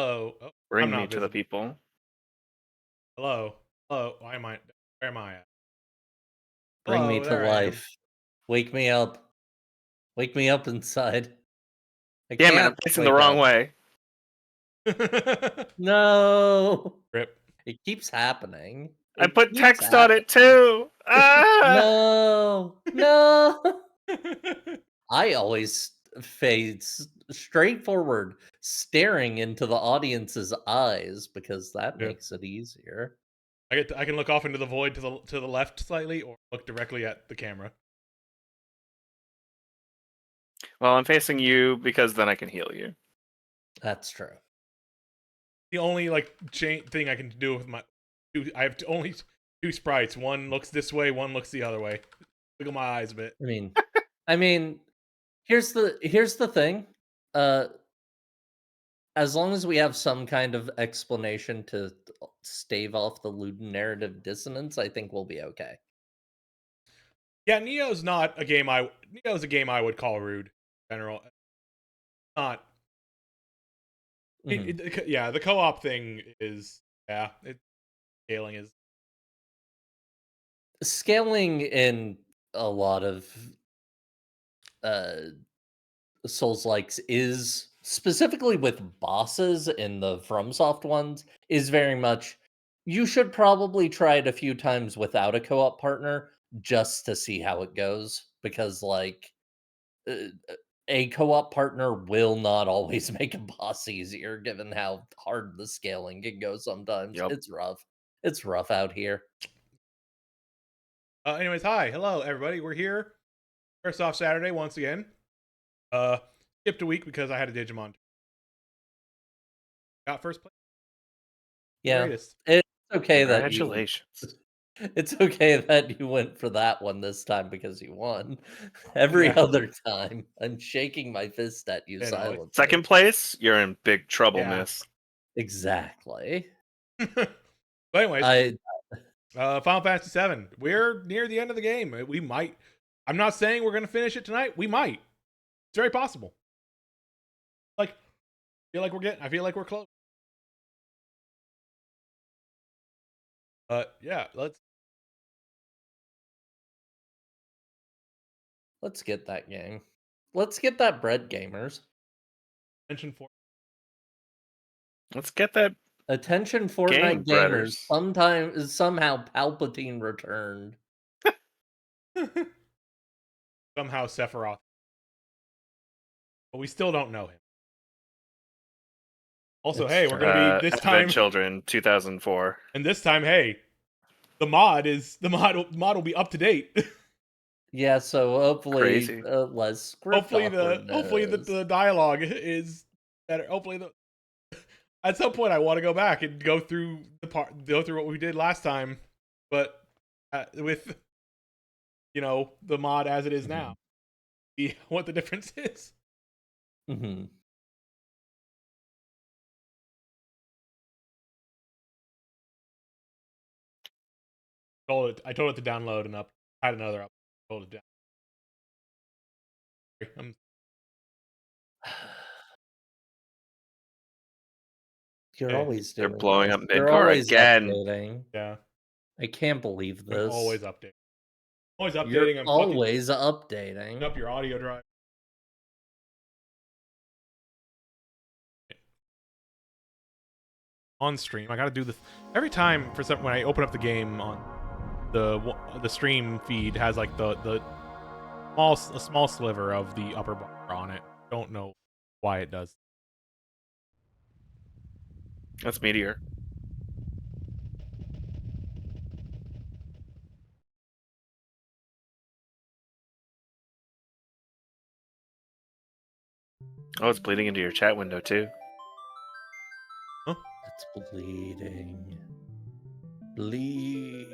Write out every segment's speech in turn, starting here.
Hello. Oh, I'm Bring me not to the visible. people. Hello. Hello. Why am I? Where am I at? Bring me Hello. to There I am. life. Wake me up. Wake me up inside. I Damn it, I'm can't facing the wake wrong up. way. No. Rip. It keeps happening. I It put keeps text on happening. it too. Ah! No. No. I always face straightforward, staring into the audience's eyes because that Yeah. makes it easier. I can look off into the void to the left slightly, or look directly at the camera. Well, I'm facing you because then I can heal you. That's true. The only like thing I can do with my I have only two sprites. One looks this way, one looks the other way. Wiggle my eyes a bit. I mean, here's the thing. Uh as long as we have some kind of explanation to stave off the narrative dissonance, I think we'll be okay. Yeah, Neo's not a game I. Neo's a game I would call rude. In general, not. Mhm. Yeah, the co-op thing is. Yeah, scaling is. Scaling in a lot of uh Souls likes is specifically with bosses in the FromSoft ones is very much you should probably try it a few times without a co-op partner just to see how it goes because uh, a co-op partner will not always make a boss easier given how hard the scaling can go sometimes. Yup. It's rough. It's rough out here. Anyways, hi, hello everybody. We're here. SquareSoft Saturday once again. Uh, skipped a week because I had a Digimon. Got first place. Yeah. Greatest. It's okay that you Congratulations. It's okay that you went for that one this time because you won. Every Yeah, other time, I'm shaking my fist at you you know. silently. Second place, you're in big trouble, Yeah. miss. Exactly. But anyways, I Final Fantasy VII. We're near the end of the game. We might. I'm not saying we're gonna finish it tonight. We might. It's very possible. Like, I feel like we're close. But yeah, let's get that game. Let's get that bread, gamers. mention for. Let's get that Attention, game, Fortnite gamers. breaders. Somehow Palpatine returned. Somehow Sephiroth, but we still don't know him. Also, It's hey, we're gonna be true. this Advent time, Children 2004. and this time, hey, the mod will be up to date. Yeah, so hopefully Crazy. less script Hopefully awkwardness. the dialogue is better. Hopefully at some point I want to go back and go through what we did last time, but with the mod as it is now, Mhm. see what the difference is. Mhm. I told it to download and up. Had another up. Told it down. You're Hey, always They're doing blowing this. up You're Midgar always again. updating. yeah, I can't believe I'm this. always updating. Always You're updating. I'm fucking always updating. up your audio drive. On stream. I gotta do this every time for some when I open up the game on the stream feed has like the a small sliver of the upper bar on it. Don't know why it does. That's Meteor. Oh, it's bleeding into your chat window too. Huh? It's bleeding. Bleed.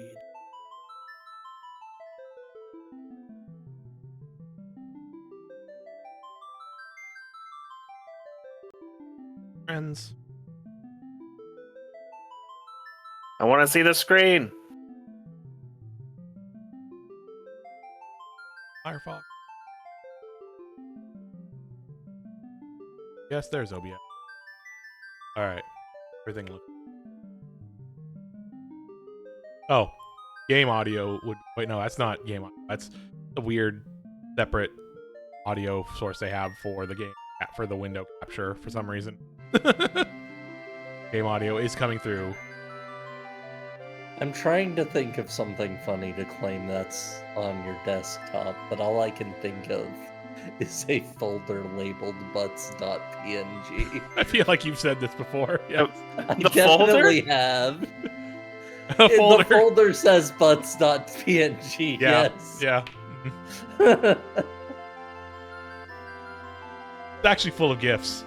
Friends. I want to see the screen. Firefox. Yes, there's OBS. All right, everything looks. Oh, game audio would wait. No, that's not game audio. That's the weird separate audio source they have for the game for the window capture for some reason. Game audio is coming through. I'm trying to think of something funny to claim that's on your desktop, but all I can think of is a folder labeled butts.png. I feel like you've said this before. Yes. I The definitely folder? have. A folder. The folder says butts.png, Yeah. yes. Yeah. It's actually full of GIFs.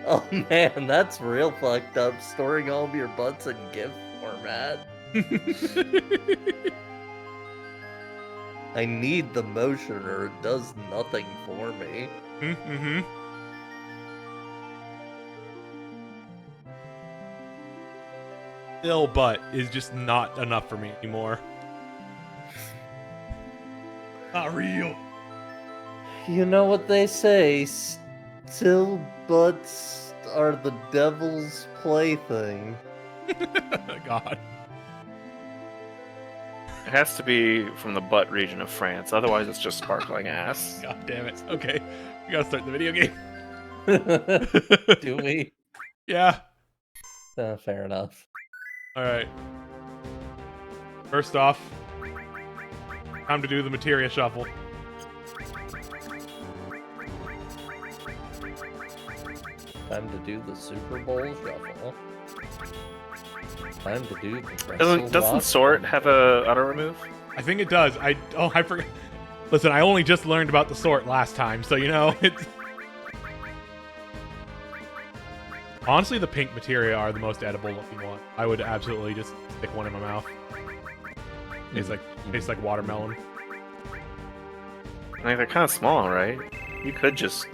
Oh man, that's real fucked up, storing all of your butts in GIF format. I need the motion or it does nothing for me. Mm-hmm. Still, butt is just not enough for me anymore. Not real. You know what they say, still butts are the devil's plaything. God. It has to be from the butt region of France. Otherwise, it's just sparkling ass. God damn it. Okay. We gotta start the video game. Do we? Yeah. Fair enough. Alright. First off, time to do the materia shuffle. Time to do the Super Bowl shuffle. Time to do the Doesn't sort have a auto remove? I think it does. I forgot. Listen, I only just learned about the sort last time, so you know, it's... Honestly, the pink materia are the most edible looking one. I would absolutely just stick one in my mouth. Tastes like watermelon. I mean, they're kind of small, right? You could just...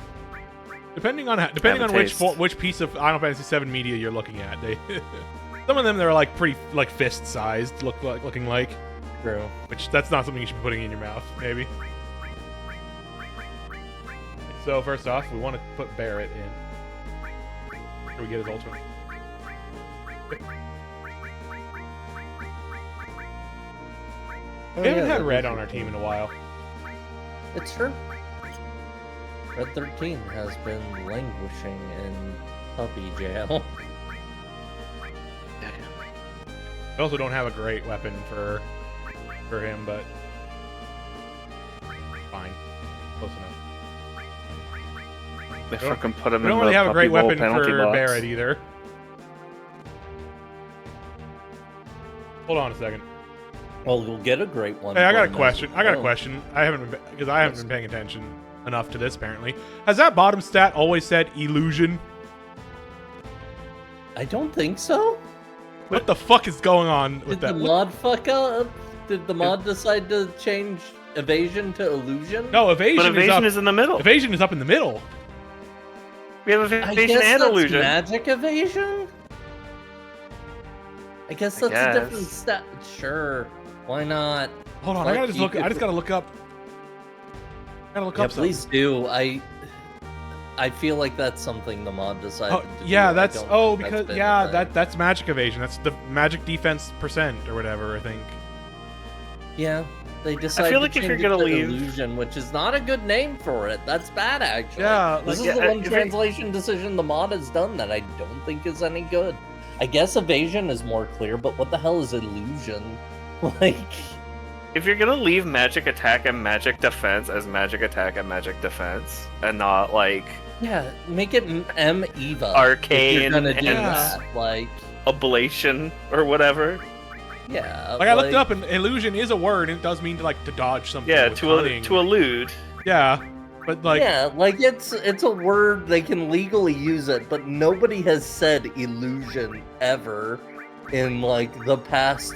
Depending on taste. which piece of Final Fantasy VII media you're looking at, they some of them they're like pretty like fist sized, looking like. True. Which that's not something you should be putting in your mouth, maybe. So first off, we want to put Barrett in. Here we get his ultimate. We haven't had Red on our team in a while. It's true. Red 13 has been languishing in puppy jail. We also don't have a great weapon for him, but fine, close enough. They fucking put him We in don't really the have a great Puppy Bowl weapon penalty for box. Barrett either. Hold on a second. Well, you'll get a great one. Hey, I got a from question. this. I got a question. I haven't been paying attention enough to this. Apparently, has that bottom stat always said illusion? I don't think so. What the fuck is going on with Did that? the mod fuck up? Did the mod decide to change evasion to illusion? No, evasion, But evasion is is in the middle. Evasion is up in the middle. We have I evasion guess and that's illusion. magic evasion? I guess I that's a different guess. stat. Sure. Why not? Hold on, Fuck I gotta just you. look. I just gotta look up. Yeah, something. please do. I feel like that's something the mod decided Oh, to yeah, do. that's I don't think because been yeah, a thing. that's magic evasion. That's the magic defense percent or whatever. I think. Yeah, they decided feel like to if you're change it gonna to leave- illusion, which is not a good name for it. That's bad, actually. Yeah, This like, is the yeah, one if it- translation decision the mod has done that I don't think is any good. I guess evasion is more clear, but what the hell is illusion? Like, If you're gonna leave magic attack and magic defense as magic attack and magic defense, and not like yeah, make it M Eva. If Arcane you're gonna do and- that. Like, ablation or whatever. yeah. Like I looked up, and illusion is a word, and it does mean to dodge something. Yeah, with to cunning. elude. Yeah, but like yeah, like it's a word they can legally use it, but nobody has said illusion ever in like the past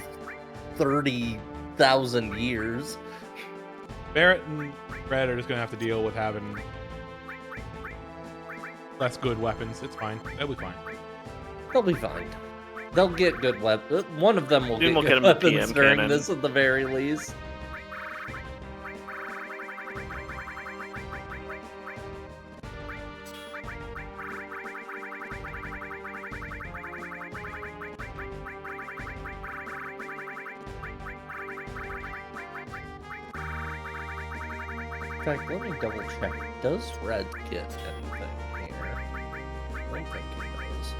30,000 years. Barrett and Red are just gonna have to deal with having less good weapons. It's fine. They'll be fine. They'll be fine. They'll get good weapons. One of them will Soon get we'll good get 'em a weapons PM during cannon. this at the very least. In fact, let me double check. Does red get anything here? I don't think it does.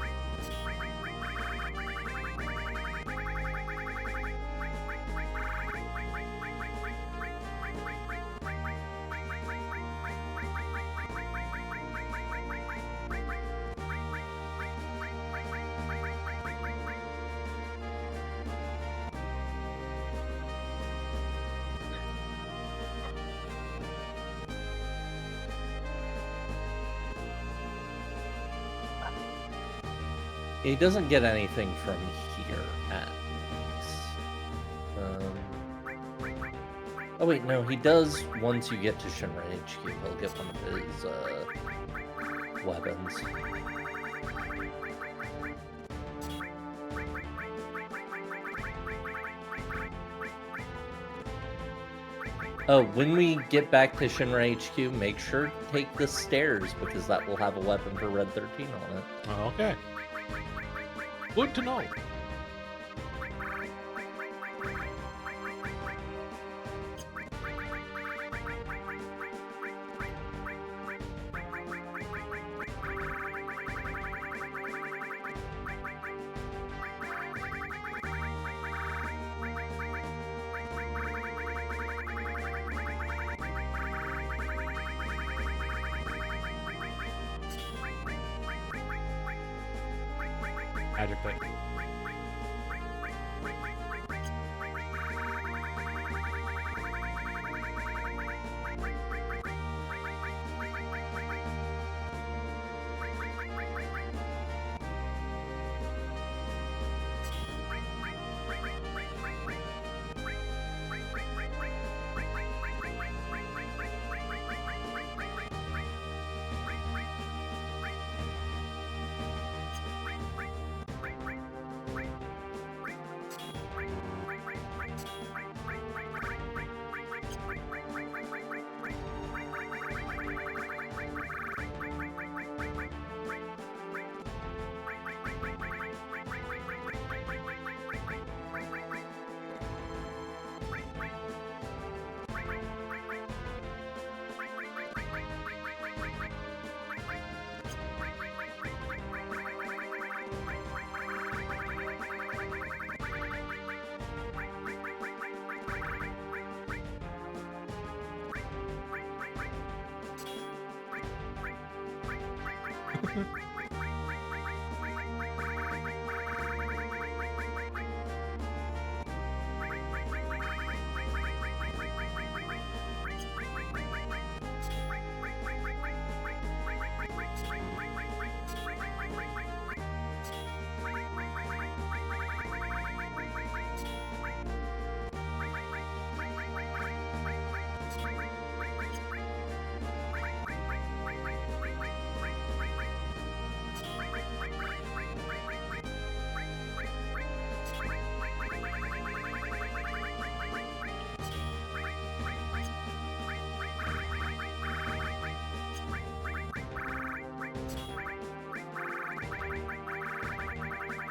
He doesn't get anything from here at least. Oh wait, no, he does once you get to Shinra HQ. He'll get one of his weapons. Oh, when we get back to Shinra HQ, make sure to take the stairs because that will have a weapon for Red 13 on it. Oh, okay. Good to know. Magic thing.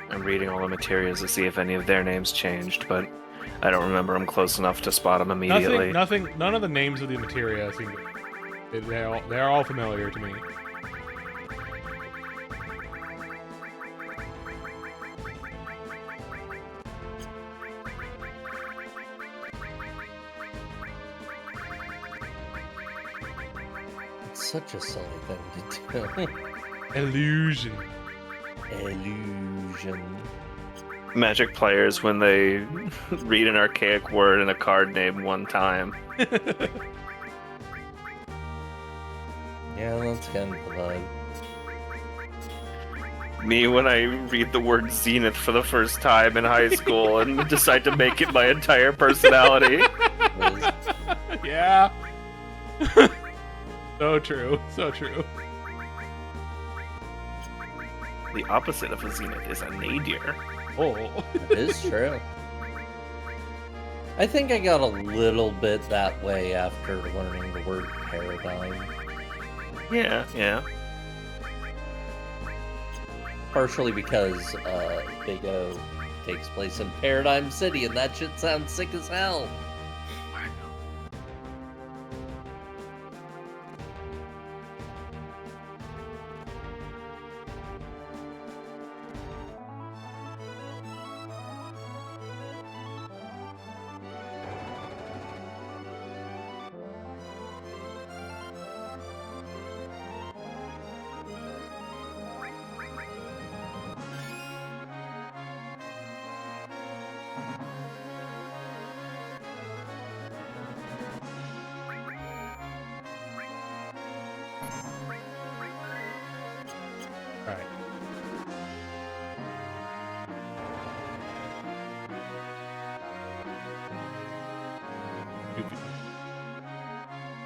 I'm reading all the materials to see if any of their names changed, but I don't remember them close enough to spot them immediately. None of the names of the materia seem to, they're all familiar to me. It's such a silly thing to do. Illusion. Illusion. Magic players when they read an archaic word in a card name one time. Yeah, that's kind of the vibe. Me when I read the word zenith for the first time in high school and decide to make it my entire personality. Yeah. So true. So true. The opposite of a zenith is a nadir. Oh. That is true. I think I got a little bit that way after learning the word paradigm. Yeah. Partially because Big O takes place in Paradigm City, and that shit sounds sick as hell.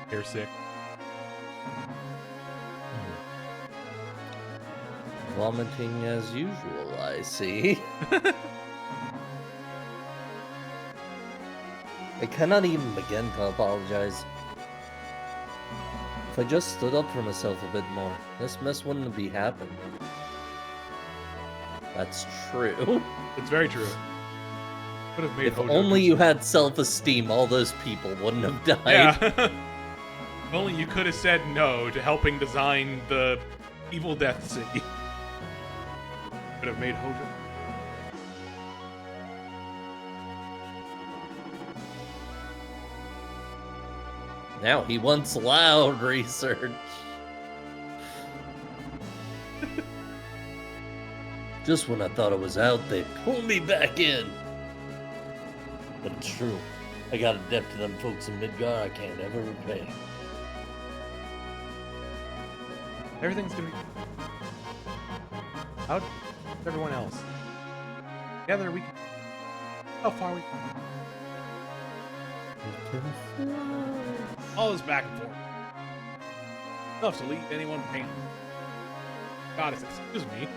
They're sick. Vomiting as usual, I see. I cannot even begin to apologize. If I just stood up for myself a bit more, this mess wouldn't be happening. That's true. It's very true. Could have made If Hojo only do you something. had self-esteem, all those people wouldn't have died. Yeah. If only you could have said no to helping design the Evil Death City. Could have made Hojo. Now he wants loud research. Just when I thought I was out, they pulled me back in. But it's true. I got a debt to them folks in Midgar I can't ever repay. Everything's gonna be. How's everyone else? Together we can. How far we can. All this back and forth. Enough to leave anyone paying. Goddess, excuse me.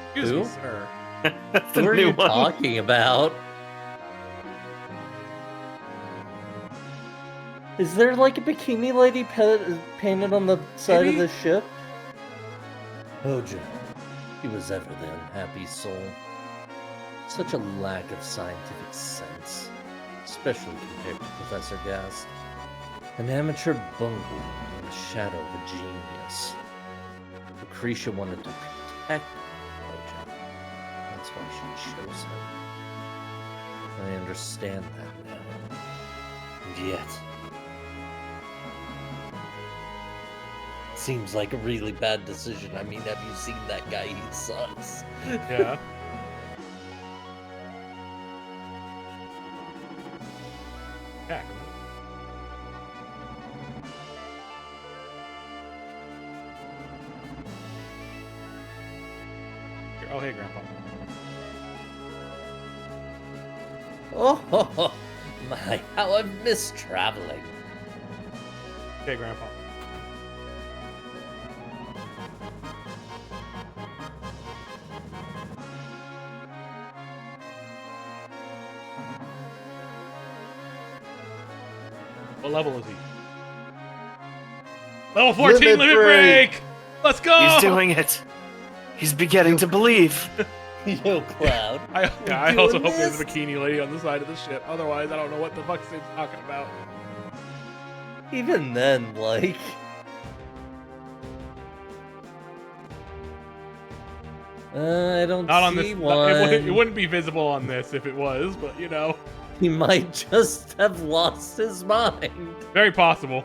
Excuse me, Who? sir. That's the What are new you one. talking about? Is there like a bikini lady painted on the side Maybe? of the ship? Hojo. He was ever the unhappy soul. Such a lack of scientific sense, especially compared to Professor Gast. An amateur bungler in the shadow of a genius. Lucretia wanted to protect Hojo. That's why she chose him. I understand that now. And yet... seems like a really bad decision. I mean, have you seen that guy? He sucks. Yeah. Yeah. Oh, hey, Grandpa. Oh, my, how I've missed traveling. Hey, Grandpa. What level is he? Level 14 limit break! Let's go! He's doing it. He's beginning to believe. Yo, Cloud. I also hope there's a this? bikini lady on the side of the ship. Otherwise, I don't know what the fuck Sid's talking about. Even then, like... I don't Not on see this. one. It wouldn't be visible on this if it was, but you know, He might just have lost his mind. very possible.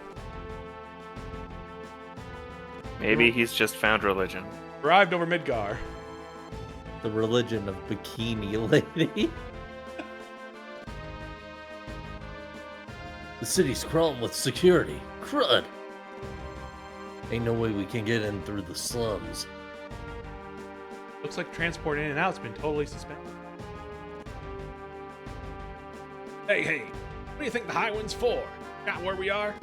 Maybe he's just found religion. Arrived over Midgar. The religion of Bikini Lady. The city's crawling with security. Crud. Ain't no way we can get in through the slums. Looks like transport in and out's been totally suspended. Hey, what do you think the high wind's for? Got where we are?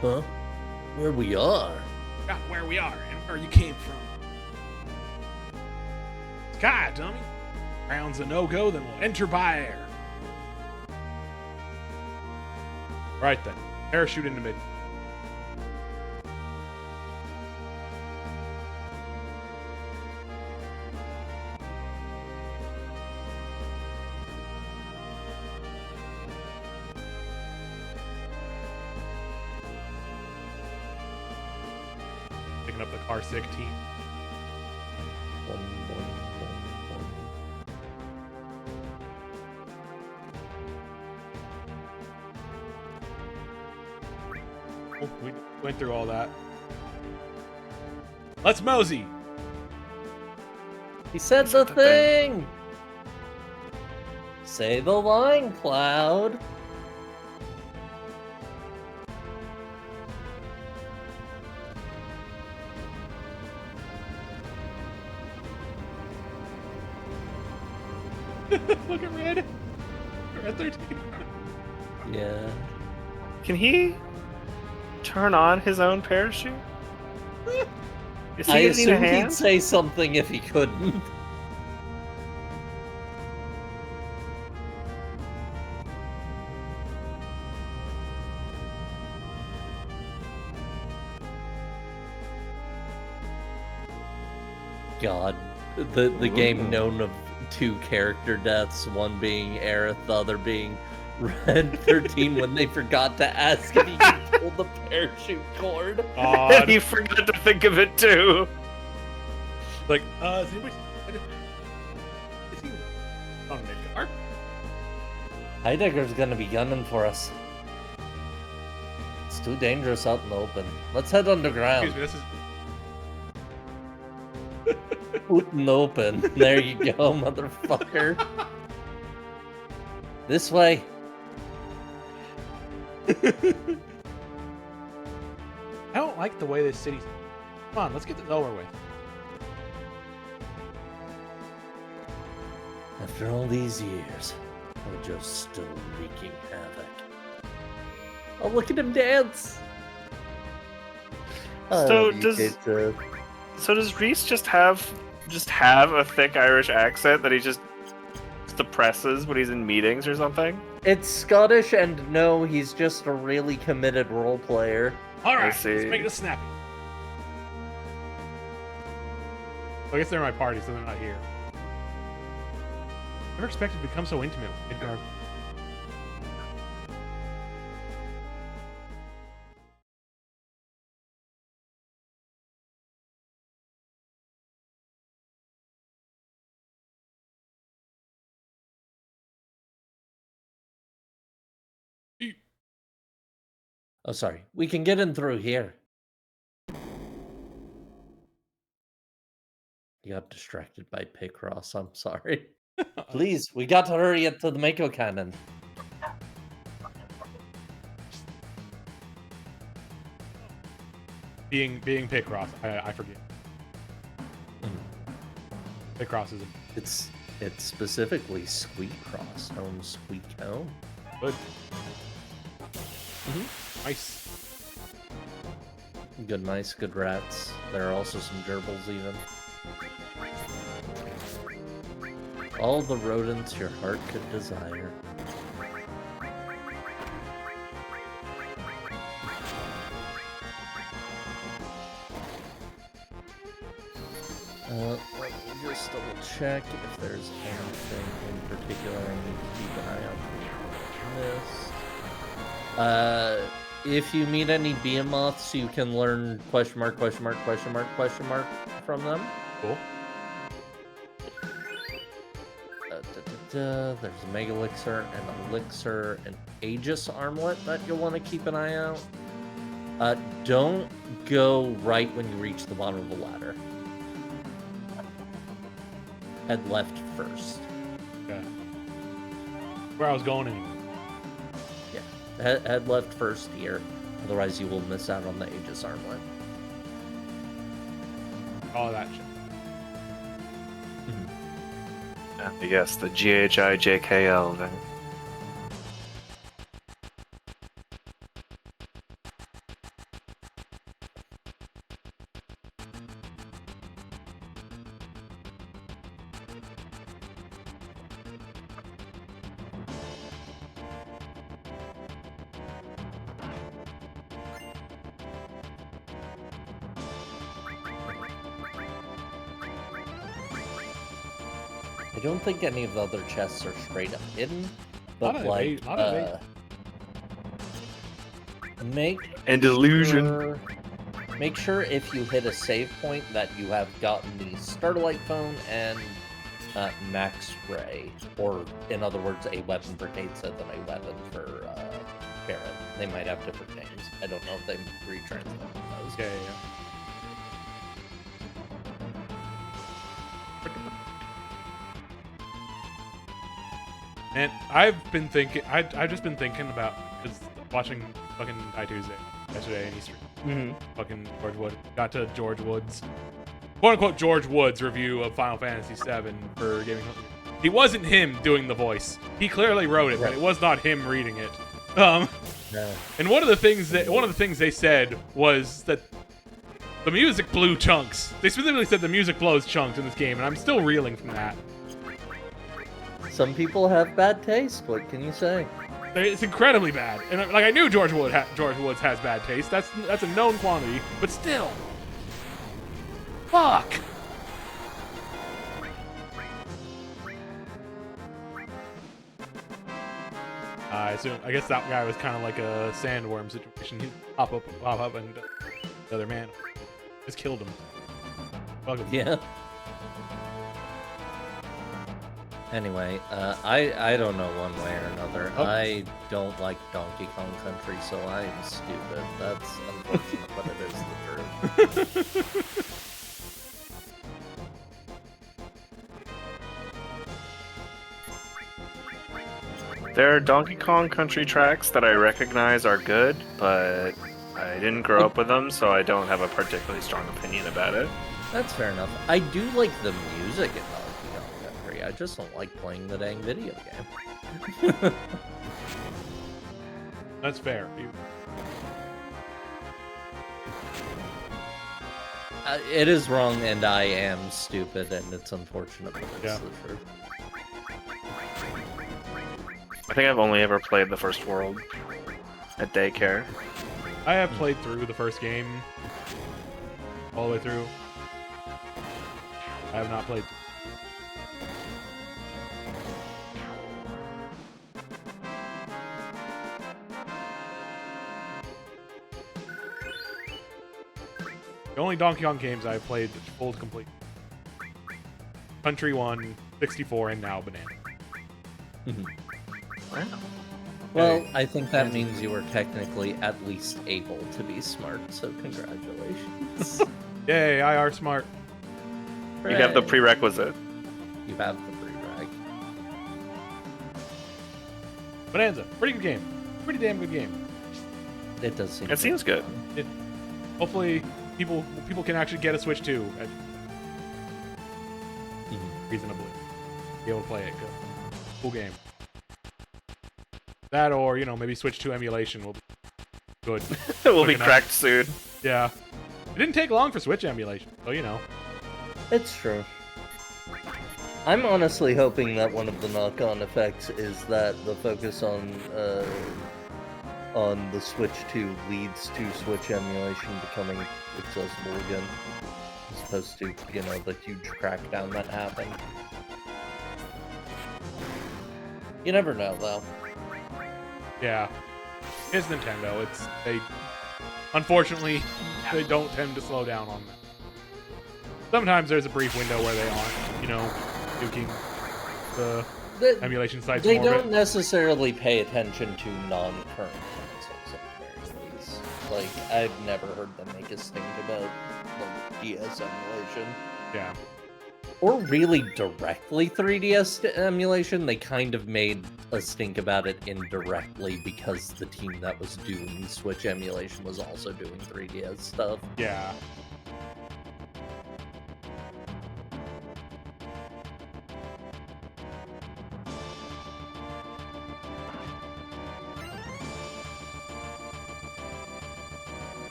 Huh? Where we are? Got where we are and where you came from. Sky, dummy. Ground's a no-go, then we'll enter by air. Right then, parachute into mid. Picking up the car sick team. Oh, we went through all that. Let's mosey. He said the thing! Say the line, Cloud. Look Look at Red. Red 13. Yeah. Can he turn on his own parachute? Is he I gonna need a assumed he'd hand? say something if he couldn't. God, the game known of 2 character deaths, one being Aerith, the other being Red 13 when they forgot to ask if he could pull the parachute cord. God. He forgot to think of it too. Like, is anybody... Is he on Midgar? Heidegger's gonna be gunning for us. It's too dangerous out in the open. Let's head underground. Excuse me, this is... Out in the open. There you go, motherfucker. This way. I don't like the way this city's... Come on, let's get this over with. After all these years, Hojo's still wreaking havoc. Oh, look at him dance! So does Reese just have a thick Irish accent that he just suppresses when he's in meetings or something? It's Scottish, and no, he's just a really committed role player. Alright, see. let's make this snappy. I guess they're my party, so they're not here. Never expected to become so intimate with Midgar. Oh, sorry. We can get in through here. You got distracted by Picross. I'm sorry. Please, we got to hurry it to the Mako Cannon. Being Picross, I forget. Picross is It's specifically Squeakross. Home sweet home. good. Mhm. Nice. Good mice, good rats. There are also some gerbils even. All the rodents your heart could desire. Let me just double check if there's anything in particular I need to keep an eye on from this. If you meet any behemoths, you can learn question mark from them. Cool. There's a Mega Elixir, an Elixir, an Aegis Armlet that you'll want to keep an eye out. Don't go right when you reach the bottom of the ladder. Head left first. Okay. Where I was going anyway. Yeah, head left first here. Otherwise, you will miss out on the Aegis Armlet. All that shit. Yes, the GHIJKL then. I don't think any of the other chests are straight up hidden, but Not like, make And illusion. sure, make sure if you hit a save point that you have gotten the Starlight Phone and Max Ray, or in other words, a weapon for Kate Sith and a weapon for Barret. They might have different names. I don't know if they retranslate those. Okay, yeah. And I've just been thinking about, because watching fucking High Tuesday yesterday in Easter. Fucking George Wood. Got to George Wood's, quote unquote, George Wood's review of Final Fantasy VII for Gaming He wasn't him doing the voice. He clearly wrote it, but it was not him reading it. No. And one of the things they said was that the music blew chunks. They specifically said the music blows chunks in this game, and I'm still reeling from that. Some people have bad taste. What can you say? It's incredibly bad, and like I knew George Woods has bad taste. That's a known quantity, but still, fuck. I guess that guy was kind of like a sandworm situation. He'd pop up, and the other man just killed him. Fuck him. Yeah. Anyway, I don't know one way or another. Oh. I don't like Donkey Kong Country, so I am stupid. That's unfortunate, but it is the truth. There are Donkey Kong Country tracks that I recognize are good, but I didn't grow up with them, so I don't have a particularly strong opinion about it. That's fair enough. I do like the music in Donkey Kong Country. I just don't like playing the dang video game. That's fair. It is wrong, and I am stupid, and it's unfortunate, but it's the truth. I think I've only ever played the first world at daycare. I have played through the first game all the way through. I have not played. The only Donkey Kong games I've played full complete. Country 1, 64, and now Banana. Wow. Well, I think that means you were technically at least able to be smart, so congratulations. Yay, I are smart. You have the Hooray. prerequisite. You have the pre-rag. Bonanza, pretty good game. Pretty damn good game. It does seem. It seems good. Hopefully, people can actually get a Switch 2 reasonably. Be able to play it. Cool game. That or, maybe Switch 2 emulation will be good. It will be cracked soon. Yeah. It didn't take long for Switch emulation, so It's true. I'm honestly hoping that one of the knock-on effects is that the focus on the Switch 2 leads to Switch emulation becoming accessible again, as opposed to, the huge crackdown that happened. You never know, though. Yeah. It's Nintendo. Unfortunately, they don't tend to slow down on that. Sometimes there's a brief window where they aren't, nuking the emulation sites They more. don't necessarily pay attention to non-current consoles at the very least. Like, I've never heard them make a stink about DS emulation. Yeah. Or really directly 3DS emulation. They kind of made a stink about it indirectly because the team that was doing Switch emulation was also doing 3DS stuff. Yeah.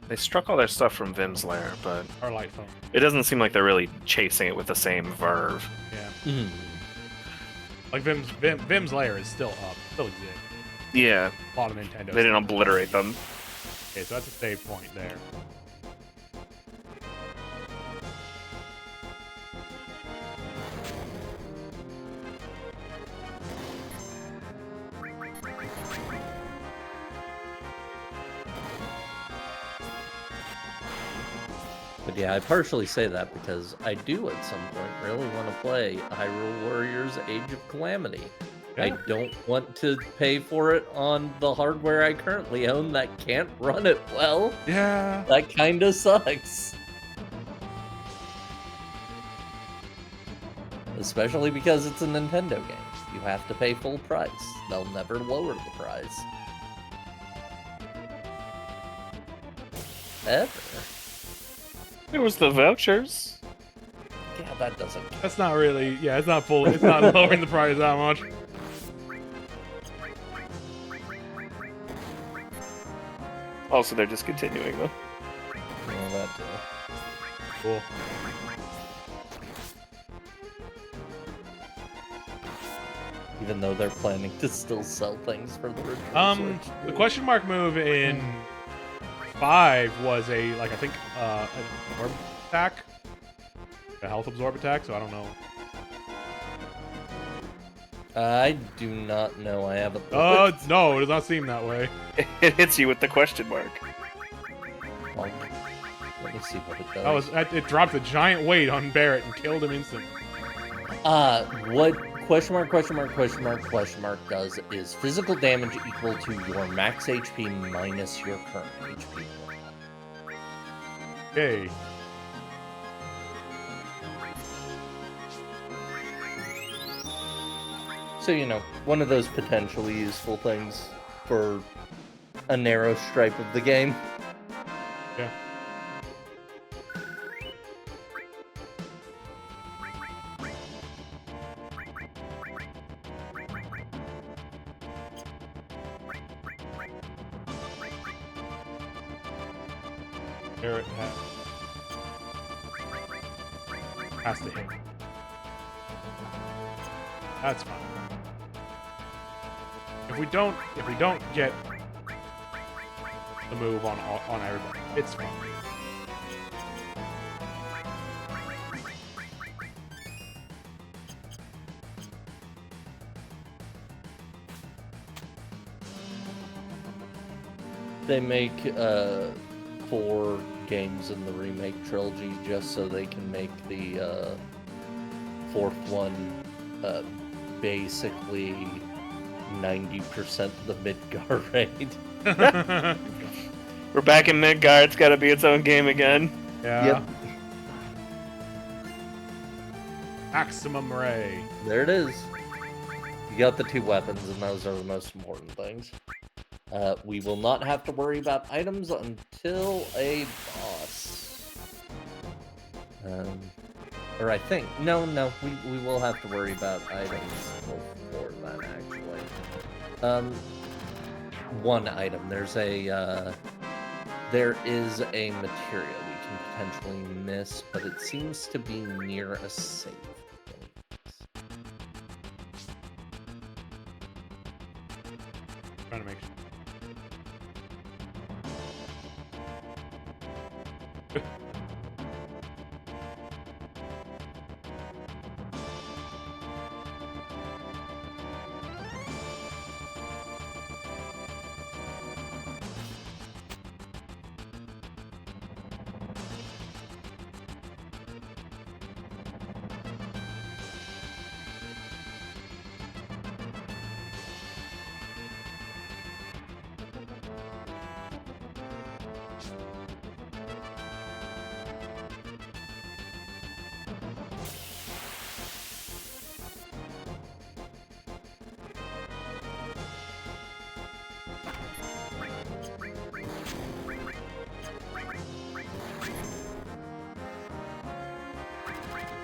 They struck all their stuff from Vim's lair, but Our light phone. it doesn't seem like they're really chasing it with the same verve. Yeah. Mm. Like Vim's lair is still up. Still exists. Yeah, A lot of Nintendo. they didn't obliterate them. Okay, so that's a save point there. But yeah, I partially say that because I do at some point really want to play Hyrule Warriors Age of Calamity. Yeah. I don't want to pay for it on the hardware I currently own that can't run it well. Yeah. That kinda sucks. Especially because it's a Nintendo game. You have to pay full price. They'll never lower the price. Ever. There was the vouchers. Yeah, that doesn't count. That's not really. Yeah, it's not full. It's not lowering the price that much. Also, they're discontinuing them. Yeah, that Cool. even though they're planning to still sell things for the original Switch. The question mark move in 5 was a I think an absorb attack, a health absorb attack. So I don't know. I do not know. I haven't. No, it does not seem that way. It hits you with the question mark. Well, let me see what it That does. was it. Dropped a giant weight on Barrett and killed him instantly. What question mark does is physical damage equal to your max HP minus your current HP. Okay. So, you know, one of those potentially useful things for a narrow stripe of the game. Yeah. Barrett has to hit. That's fine. If we don't get the move on everybody, it's fine. They make 4 games in the remake trilogy just so they can make the 4th one basically 90% of the Midgar raid. We're back in Midgar. It's got to be its own game again. Yeah. Yep. Maximum Ray. There it is. You got the 2 weapons, and those are the most important things. We will not have to worry about items until a boss. Or I think... No, we will have to worry about items before that, actually. One item. There is a material we can potentially miss, but it seems to be near a save point. Trying to make sure.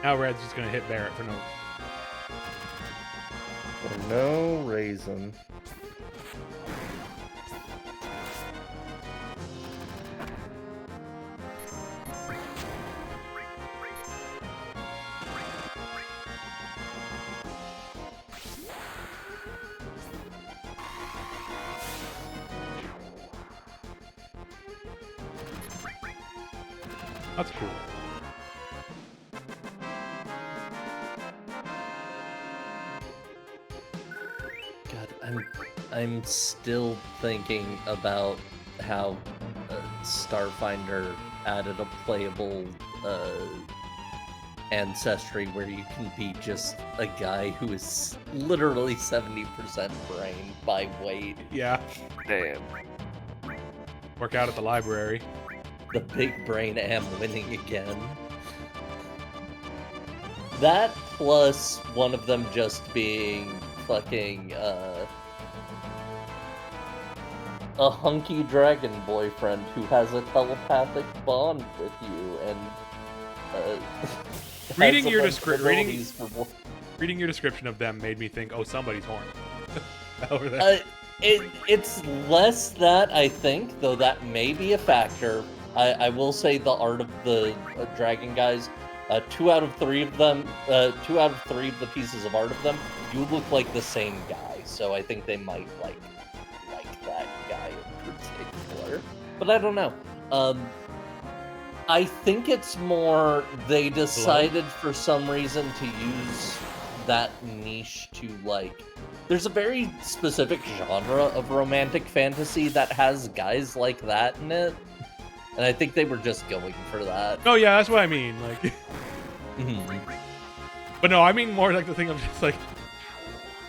Now Red's just gonna hit Barrett for no. For no reason. That's cool. God, I'm still thinking about how Starfinder added a playable ancestry where you can be just a guy who is literally 70% brain by weight. Yeah. Damn. Work out at the library. The big brain am winning again. That plus one of them just being fucking a hunky dragon boyfriend who has a telepathic bond with you and reading has a your bunch of abilities reading your description of them made me think, oh, somebody's horny over there. It's less that, I think, though that may be a factor. I will say the art of the dragon guys, 2 out of 3 of them, 2 out of 3 of the pieces of art of them, you look like the same guy. So I think they might like that guy in particular. But I don't know. I think it's more they decided for some reason to use that niche to like. There's a very specific genre of romantic fantasy that has guys like that in it, and I think they were just going for that. Oh yeah, that's what I mean. Like, Mhm. but no, I mean more like the thing of just like,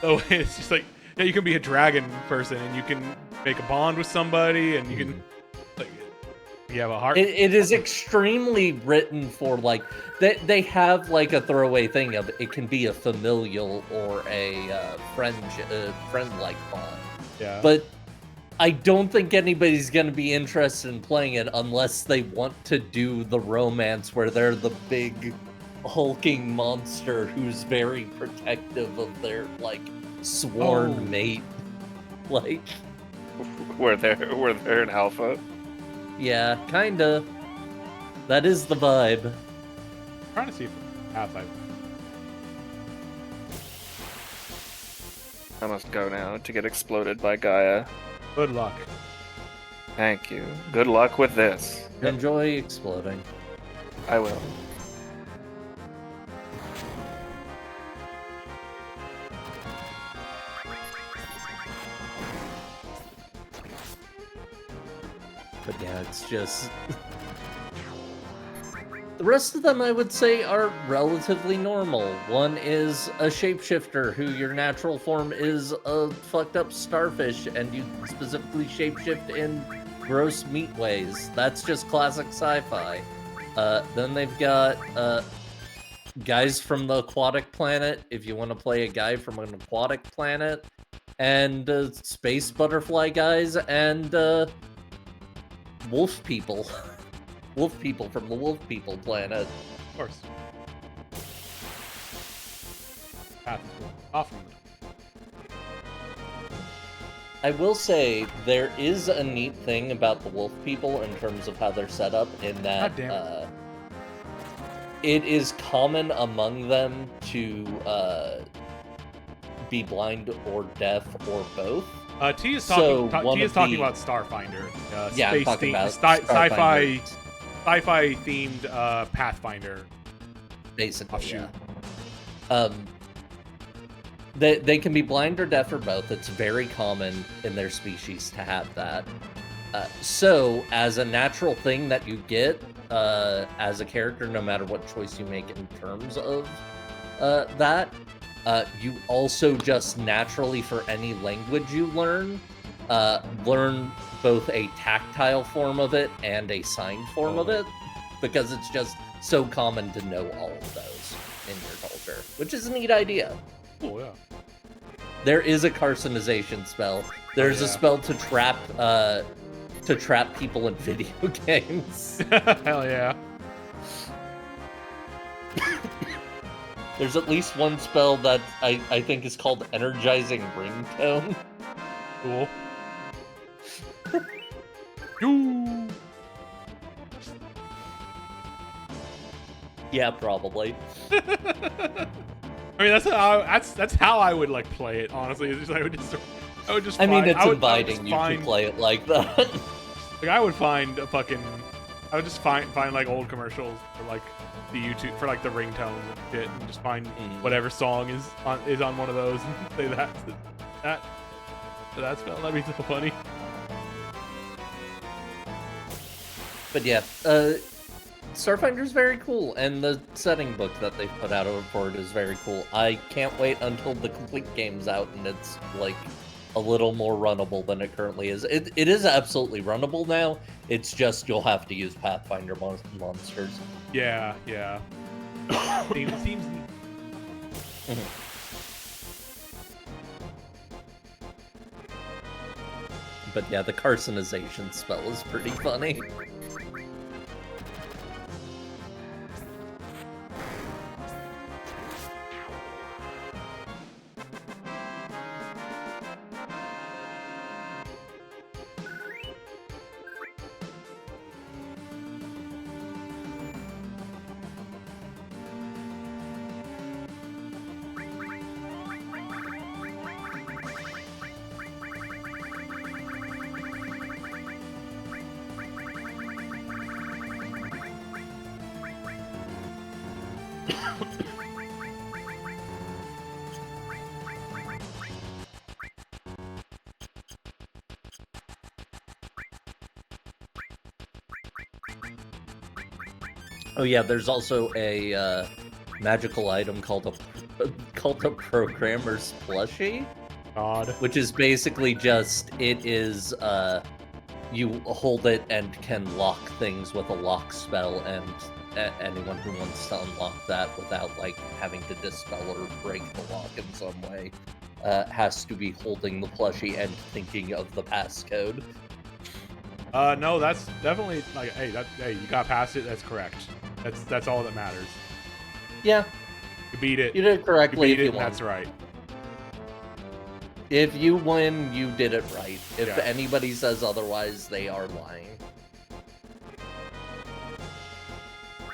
oh, it's just like, yeah, you can be a dragon person and you can make a bond with somebody and you can like, you have a heart. It is extremely written for like they have like a throwaway thing of it can be a familial or a friend-like bond. Yeah. But I don't think anybody's going to be interested in playing it unless they want to do the romance where they're the big hulking monster who's very protective of their like sworn mate. Like Where they're an alpha. yeah, kinda. That is the vibe. I'm trying to see if Pathfinder. I must go now to get exploded by Gaia. Good luck. Thank you. Good luck with this. Enjoy exploding. I will. But yeah, it's just... The rest of them, I would say, are relatively normal. One is a shapeshifter, who your natural form is a fucked up starfish, and you specifically shapeshift in gross meat ways. That's just classic sci-fi. Then they've got guys from the aquatic planet, if you want to play a guy from an aquatic planet, and space butterfly guys, and wolf people. Wolf people from the wolf people planet. Of course. Path is cool. Often. I will say there is a neat thing about the wolf people in terms of how they're set up in that God damn it is common among them to be blind or deaf or both. T is So, talking. one T is of talking the- about Starfinder. Yeah, I'm Space talking theme, about sci-fi, Starfinder, sci-fi themed Pathfinder. basically. Offshoot. Yeah. They can be blind or deaf or both. It's very common in their species to have that. So, as a natural thing that you get as a character, no matter what choice you make in terms of that, you also just naturally, for any language you learn both a tactile form of it and a signed form of it, because it's just so common to know all of those in your culture, which is a neat idea. Cool, yeah. There is a carcinization spell. There's a spell to trap people in video games. Hell yeah. There's at least one spell that I think is called Energizing Ringtone. Cool. Yoo. Yeah, probably. I mean, that's how I would like play it. Honestly, it's just, I would just. I mean, find, it's I would inviting you to play it like that. Like I would find a fucking. I would just find like old commercials for like the YouTube for like the ringtones and shit, and just find whatever song is on one of those and say that spell. That'd be so funny. But yeah, Starfinder's very cool, and the setting book that they put out for it is very cool. I can't wait until the complete game's out and it's like a little more runnable than it currently is. It is absolutely runnable now. It's just you'll have to use Pathfinder monsters. Yeah. It seems neat. But yeah, the carcinization spell is pretty funny. Oh yeah, there's also a magical item called a programmer's plushie, God. which is basically just you hold it and can lock things with a lock spell, and anyone who wants to unlock that without like having to dispel or break the lock in some way has to be holding the plushie and thinking of the passcode. No, that's definitely like, hey, you got past it. That's correct. That's all that matters. Yeah, You beat it. you did it correctly. You beat if it, you and won. that's right. If you win, you did it right. If Yeah. anybody says otherwise, they are lying.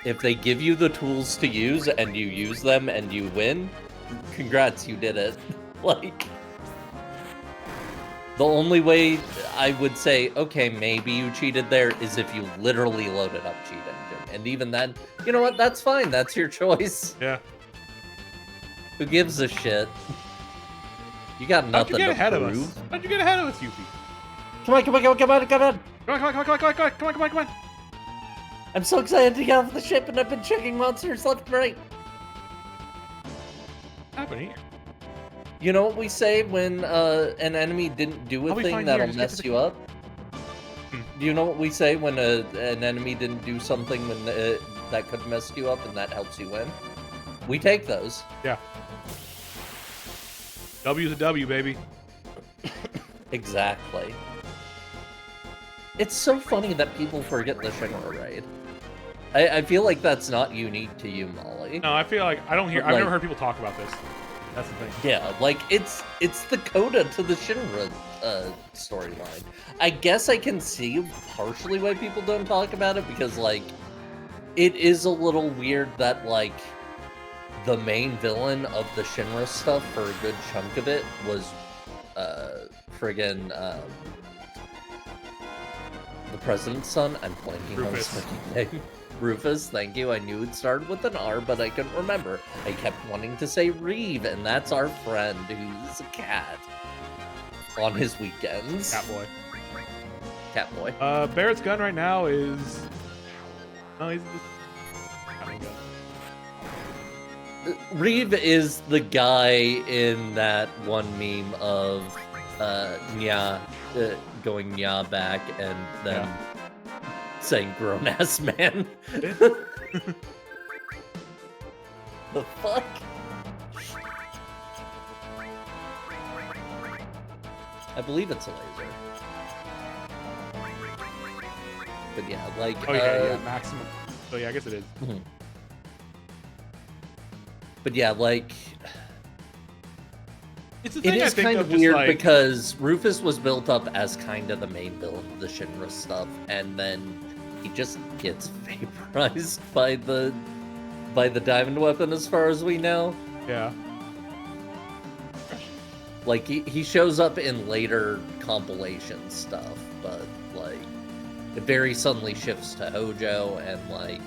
If they give you the tools to use and you use them and you win, congrats, you did it. Like, the only way I would say, okay, maybe you cheated there is if you literally loaded up cheat engine. And even then, you know what? That's fine. That's your choice. Yeah. Who gives a shit? You got How'd nothing you get to ahead prove. of us? How'd you get ahead of us, Yuffie? Come on, come on, come on, come on, come on! Come on. I'm so excited to get off the ship, and I've been checking monsters left and right. What's happening here? You know what we say when an enemy didn't do a I'll be thing fine that'll here, just get to mess the you up? Hmm. Do you know what we say when an enemy didn't do something when that could mess you up and that helps you win? We take those. Yeah. W's a W, baby. Exactly. It's so funny that people forget the Shinra raid. I feel like that's not unique to you, Molly. No, I feel like I've Like- never heard people talk about this. That's the thing. Yeah, like it's the coda to the Shinra storyline. I guess I can see partially why people don't talk about it, because like it is a little weird that like the main villain of the Shinra stuff for a good chunk of it was friggin' the president's son. I'm blanking on his Rufus. fucking name. Rufus, thank you. I knew it started with an R, but I couldn't remember. I kept wanting to say Reeve, and that's our friend who's a cat on his weekends. Catboy. Catboy. Barrett's gun right now is. No, he's. Reeve is the guy in that one meme of Nya going Nya back and then saying grown ass man. The fuck? I believe it's a laser. But yeah, like Oh yeah, maximum. So yeah, I guess it is. But yeah, like It's the it thing I is think kind of of just weird like, because Rufus was built up as kind of the main villain of the Shinra stuff, and then he just gets vaporized by the diamond weapon, as far as we know. Yeah. Like he shows up in later compilation stuff, but like it very suddenly shifts to Hojo, and like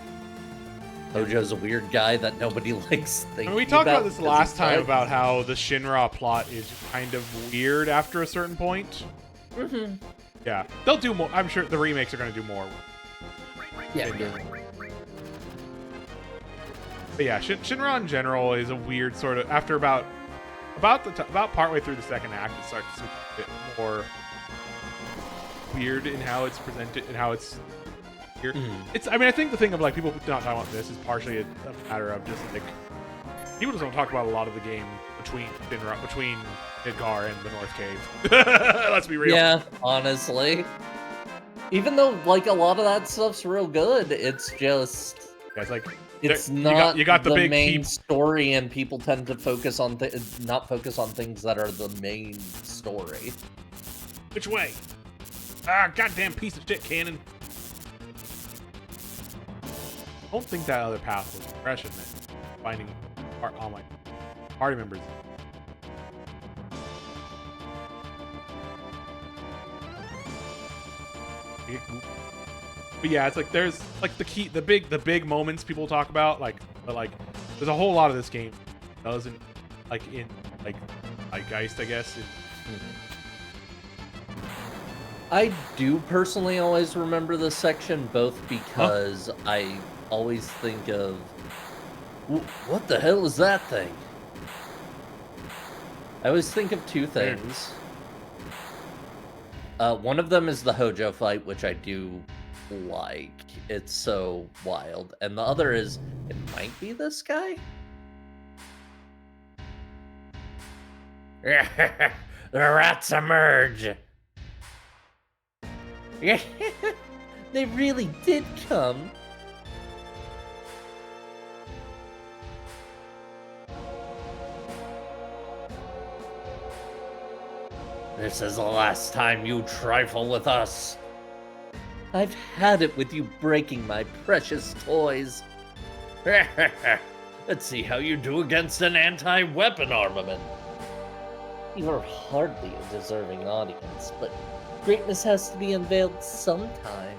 Hojo's a weird guy that nobody likes thinking I mean, we talked about this because last he's time dead. about how the Shinra plot is kind of weird after a certain point. Mhm. Yeah, they'll do more. I'm sure the remakes are going to do more. Yeah, But yeah, Shinra in general is a weird sort of. After about partway through the second act, it starts to a bit more weird in how it's presented and how it's here. It's. I mean, I think the thing of like people not talking about this is partially a matter of just like people just don't talk about a lot of the game between Midgar and the North Cave. Let's be real. Yeah, honestly. Even though like a lot of that stuff's real good, it's just Yeah, it's like it's you not got the big main keep. story, and people tend to focus on not focus on things that are the main story. Which way? Ah, goddamn piece of shit cannon. I don't think that other path was progression, man. Finding all my party members. But yeah, it's like there's like the big moments people talk about, like, but like there's a whole lot of this game doesn't like in like Geist, I guess. I do personally always remember this section, both because I always think of, what the hell is that thing? I always think of two things. One of them is the Hojo fight, which I do like. It's so wild. And the other is, it might be this guy? The rats emerge! They really did come. This is the last time you trifle with us. I've had it with you breaking my precious toys. Let's see how you do against an anti-weapon armament. You are hardly a deserving audience, but greatness has to be unveiled sometime.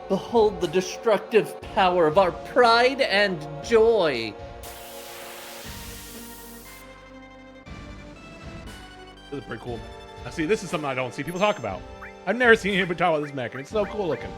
Behold the destructive power of our pride and joy. This is pretty cool. Now, see, this is something I don't see people talk about. I've never seen anybody talk about this mech, and it's so cool looking.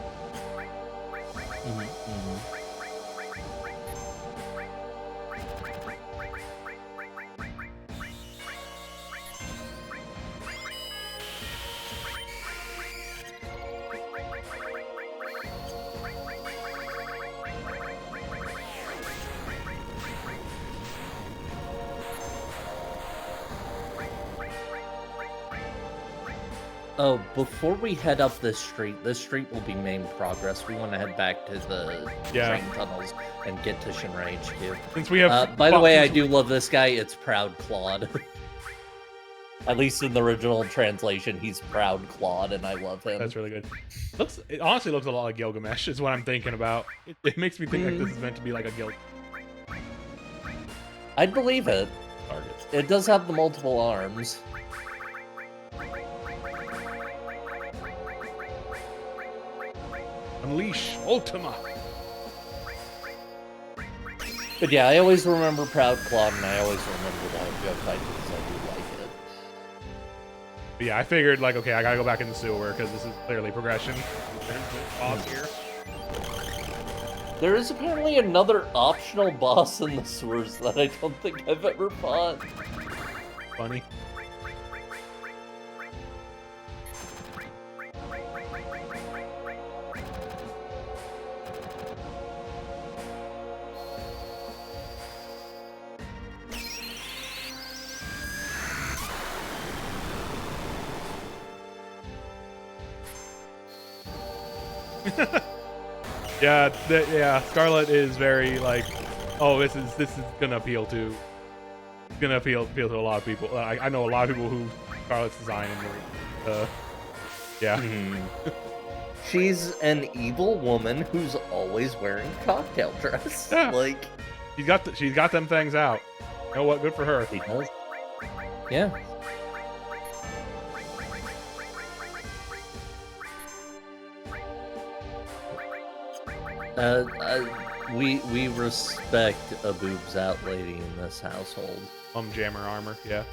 Oh, before we head up this street will be main progress. We want to head back to the train tunnels and get to Shinra HQ. Since we have, by the way, I do love this guy. It's Proud Claude. At least in the original translation, he's Proud Claude, and I love him. That's really good. It honestly looks a lot like Gilgamesh, is what I'm thinking about. It makes me think like this is meant to be like a Gil. I'd believe it. Target. It does have the multiple arms. Unleash Ultima. But yeah, I always remember Proud Claude, and I always remember the Hojo fight because I do like it. But yeah, I figured like, okay, I gotta go back in the sewer because this is clearly progression. Boss here. There is apparently another optional boss in the sewers that I don't think I've ever fought. Funny. Yeah, Scarlet is very like, oh, this is gonna appeal to a lot of people. I know a lot of people who Scarlet's design and yeah. She's an evil woman who's always wearing cocktail dress. Yeah. Like she's got them things out. You know what? Good for her. She does. Yeah. We respect a boobs out lady in this household. Jammer armor, yeah.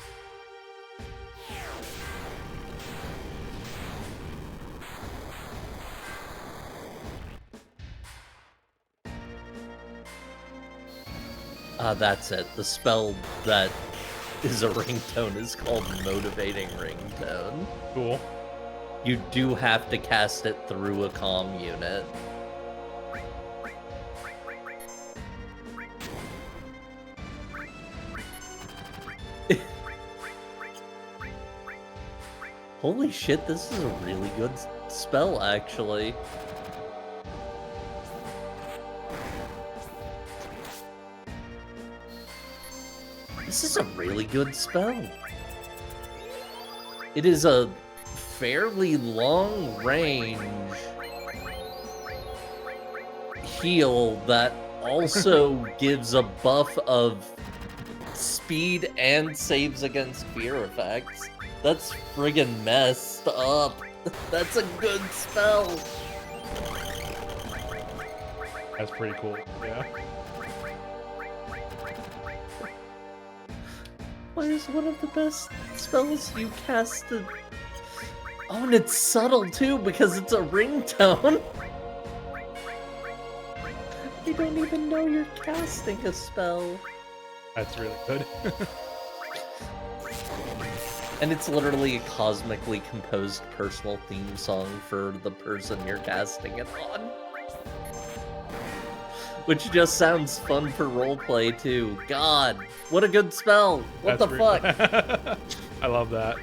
That's it. The spell that is a ringtone is called Motivating Ringtone. Cool. You do have to cast it through a comm unit. Holy shit, this is a really good spell, actually. This is a really good spell. It is a fairly long range heal that also gives a buff of speed and saves against fear effects. That's friggin' messed up. That's a good spell. That's pretty cool, yeah. Why is one of the best spells you cast a... Oh, and it's subtle too, because it's a ringtone. You don't even know you're casting a spell. That's really good. And it's literally a cosmically composed personal theme song for the person you're casting it on. Which just sounds fun for roleplay too. God, what a good spell! What the fuck? I love that.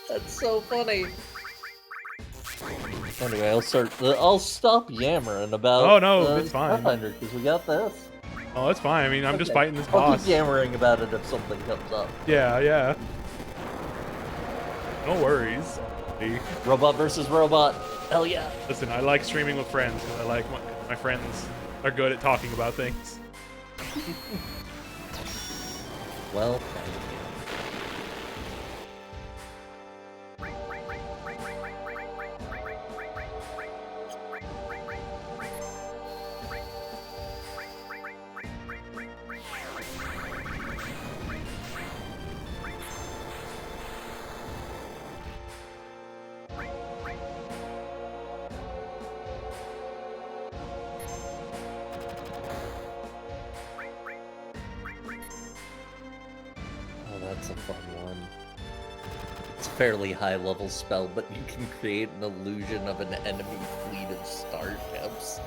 That's so funny. Anyway, I'll stop yammering about. Oh no, it's fine. Because we got this. Oh, it's fine. I mean, I'm just fighting this I'll boss. keep yammering about it if something comes up. Yeah, yeah. No worries. Robot versus robot. Hell yeah. Listen, I like streaming with friends because I like my friends are good at talking about things. Well, that's a fun one. It's a fairly high level spell, but you can create an illusion of an enemy fleet of starships.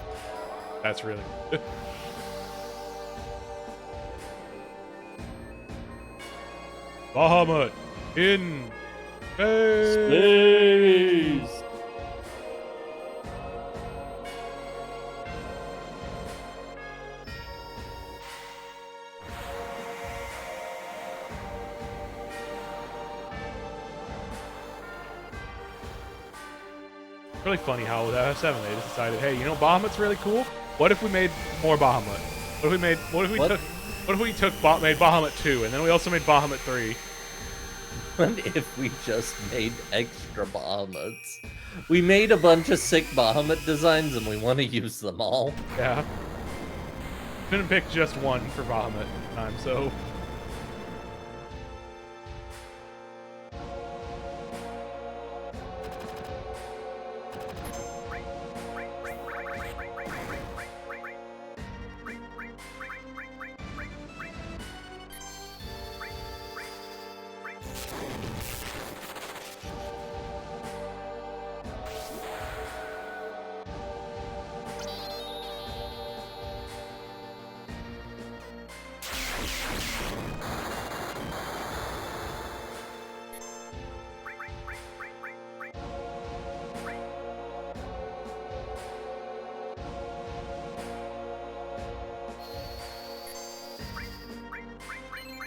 That's really good. Bahamut in space. Really funny how with FF7 they just decided, hey, you know, Bahamut's really cool. What if we made more Bahamut? What if we made Bahamut 2, and then we also made Bahamut 3? What if we just made extra Bahamuts? We made a bunch of sick Bahamut designs, and we want to use them all. Yeah. Couldn't pick just one for Bahamut time, so.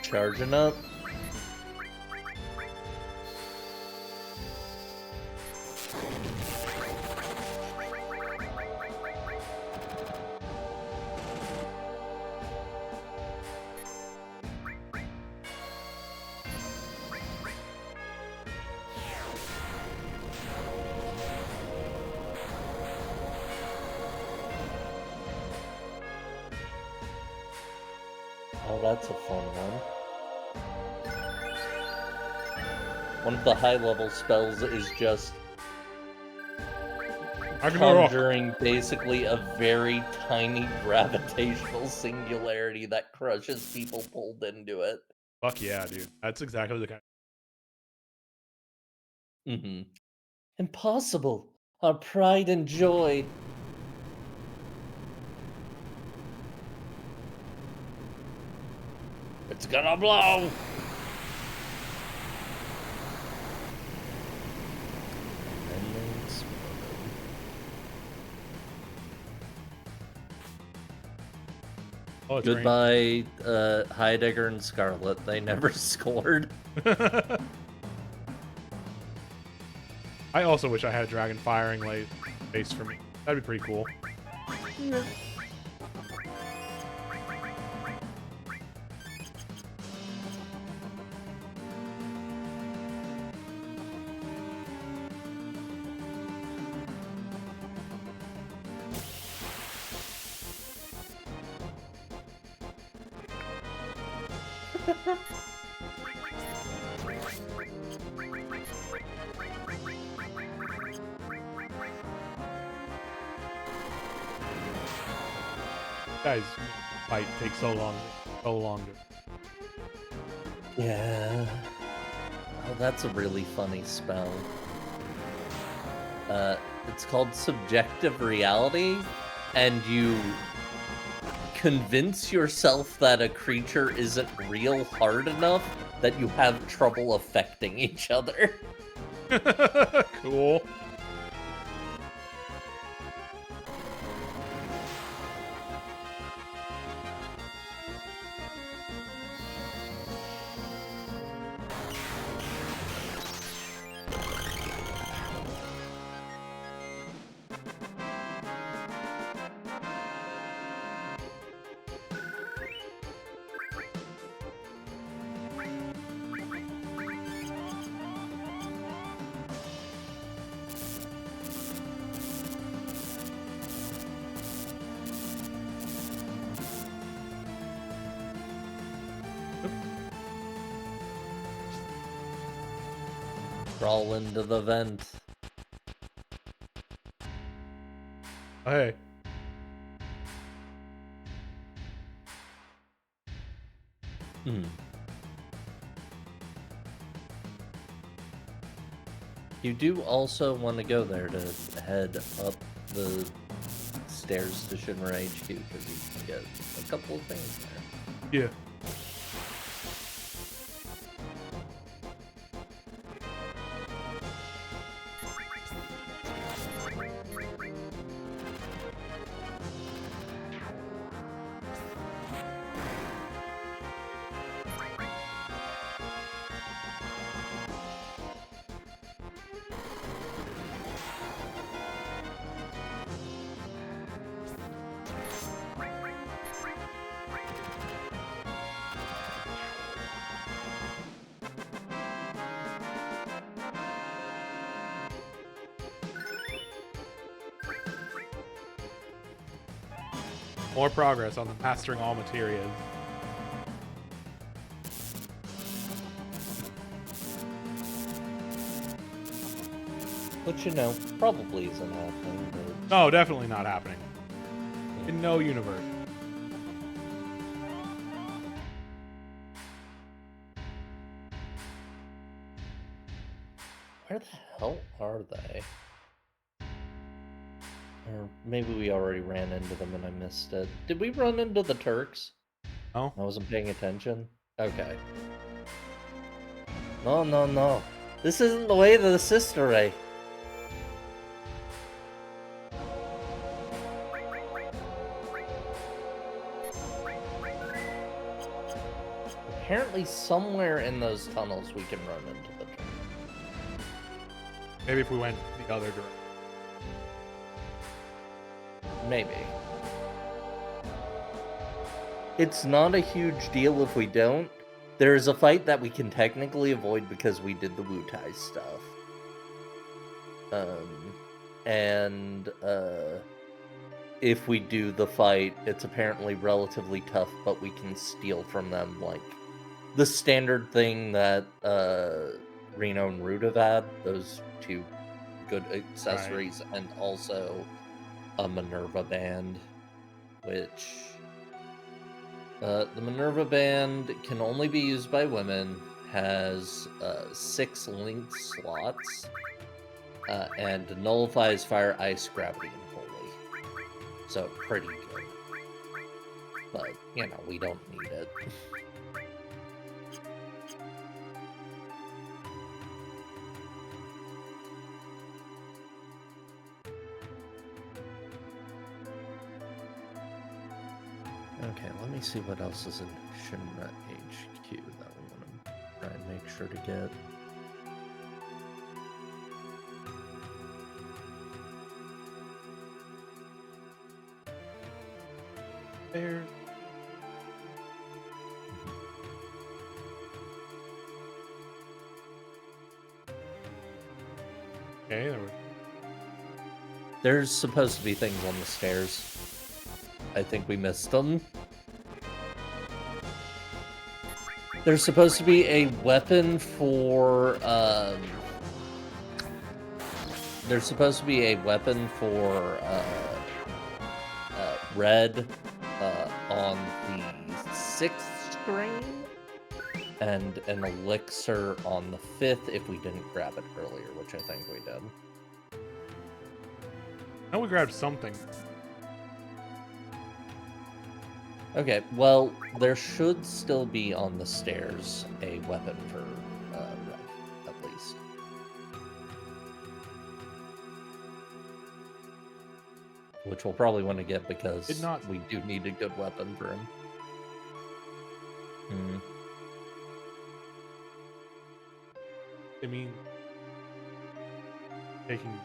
Charging up. Oh, that's a fun one. One of the high-level spells is just conjuring basically a very tiny gravitational singularity that crushes people pulled into it. Fuck yeah, dude. That's exactly the kind. Impossible. Our pride and joy. It's gonna blow. Oh, goodbye, Heidegger and Scarlet. They never scored. I also wish I had a dragon firing light base for me. That'd be pretty cool. Yeah. Guys, fight takes so long. So long to. Yeah. Oh, that's a really funny spell. It's called subjective reality, and you convince yourself that a creature isn't real hard enough that you have trouble affecting each other. Cool. Crawl into the vent. Hey. You do also want to go there to head up the stairs to Shinra HQ because you can get a couple of things there. Yeah. More progress on the mastering all materias. Which, you know, probably isn't happening. But... No, definitely not happening. In no universe. Where the hell are they? Or maybe we already ran into them and I missed it. Did we run into the Turks? No? I wasn't paying attention? Okay. No, no, no. This isn't the way to the Sister Ray. Apparently somewhere in those tunnels we can run into the Turks. Maybe if we went the other direction. Maybe. It's not a huge deal if we don't. There's a fight that we can technically avoid because we did the Wutai stuff. If we do the fight, it's apparently relatively tough, but we can steal from them, like, the standard thing that Reno and Root have had, those two good accessories, right. And also a Minerva band, which the Minerva band can only be used by women, has 6 linked slots, and nullifies fire, ice, gravity, and holy. So pretty good. But, you know, we don't need it. Okay, let me see what else is in Shinra HQ that we want to try and make sure to get. There. Okay, there we go. There's supposed to be things on the stairs. I think we missed them. There's supposed to be a weapon for, Red, on the 6th screen, and an elixir on the 5th if we didn't grab it earlier, which I think we did. I know we grabbed something. Okay, well, there should still be on the stairs a weapon for Red, at least. Which we'll probably want to get because we do need a good weapon for him. Hmm. I mean, taking.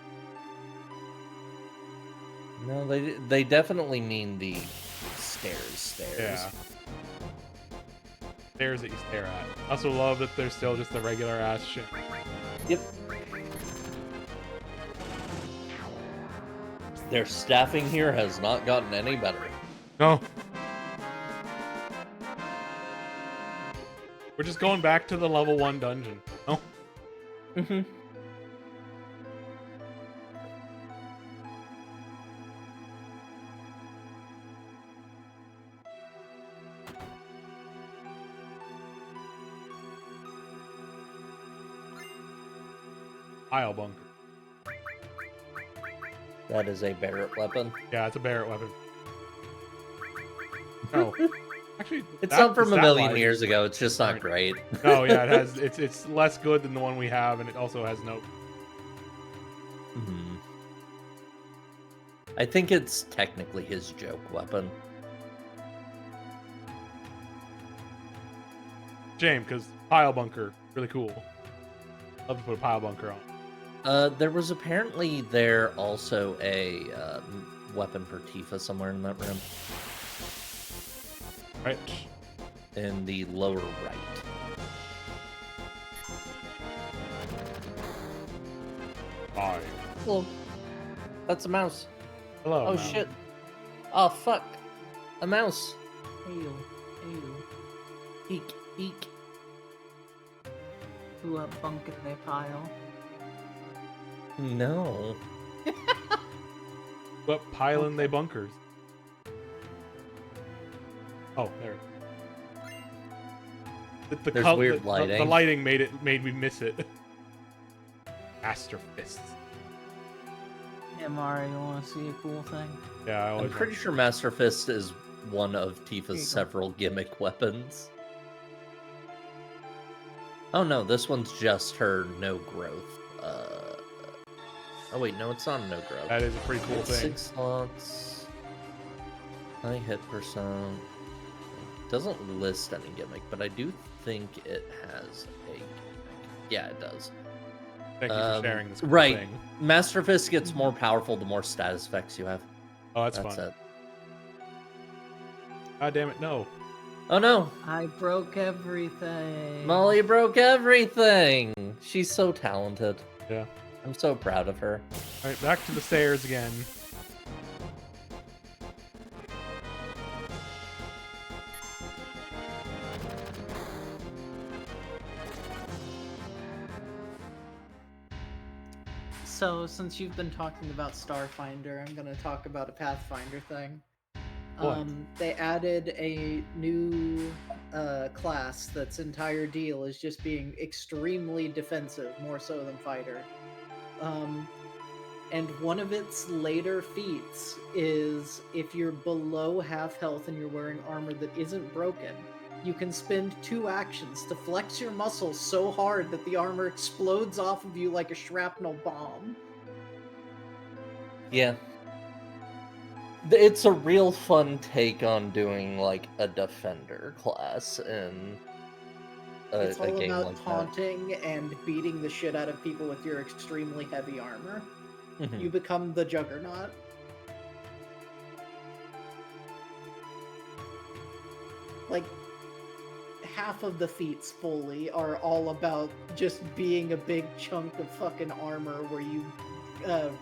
No, they definitely mean the stairs. Yeah. Stairs that you stare at. I also love that there's still just the regular ass shit. Yep. Their staffing here has not gotten any better. No. We're just going back to the level 1 dungeon. Oh. Mm-hmm. Pile bunker. That is a Barrett weapon. Yeah, it's a Barrett weapon. No. Actually, it's not from a million years ago. It's just not great. No, yeah, it has. It's less good than the one we have, and it also has no. Mm-hmm. I think it's technically his joke weapon. Shame, because pile bunker, really cool. Love to put a pile bunker on. There was apparently also a weapon for Tifa somewhere in that room. Right. In the lower right. Bye. Hello. That's a mouse. Hello. Oh, mouse. shit. Oh, fuck. A mouse. Ew. Ew. Eek. Eek. Who up bunk in their pile? No. What piling they bunkers? Oh, there. There's weird lighting. The lighting made me miss it. Master fists. Yeah, Mario, you want to see a cool thing? Yeah, I'm pretty sure Master Fist is one of Tifa's several gimmick weapons. Oh no, this one's just her no growth. Oh wait, no, it's not a no growth. That is a pretty cool thing. 6 slots. High hit percent. Doesn't list any gimmick, but I do think it has a gimmick. Yeah, it does. Thank you for sharing this cool right. thing. Master Fist gets more powerful the more status effects you have. Oh, that's fun. It. God damn it, no. Oh no! I broke everything. Molly broke everything! She's so talented. Yeah. I'm so proud of her. Alright, back to the stairs again. So, since you've been talking about Starfinder, I'm going to talk about a Pathfinder thing. They added a new class that's entire deal is just being extremely defensive, more so than fighter. And one of its later feats is if you're below half health and you're wearing armor that isn't broken, you can spend 2 actions to flex your muscles so hard that the armor explodes off of you like a shrapnel bomb. Yeah. It's a real fun take on doing, like, a defender class in it's all a game about like taunting and beating the shit out of people with your extremely heavy armor. that. You become the Juggernaut. Like, half of the feats fully are all about just being a big chunk of fucking armor where you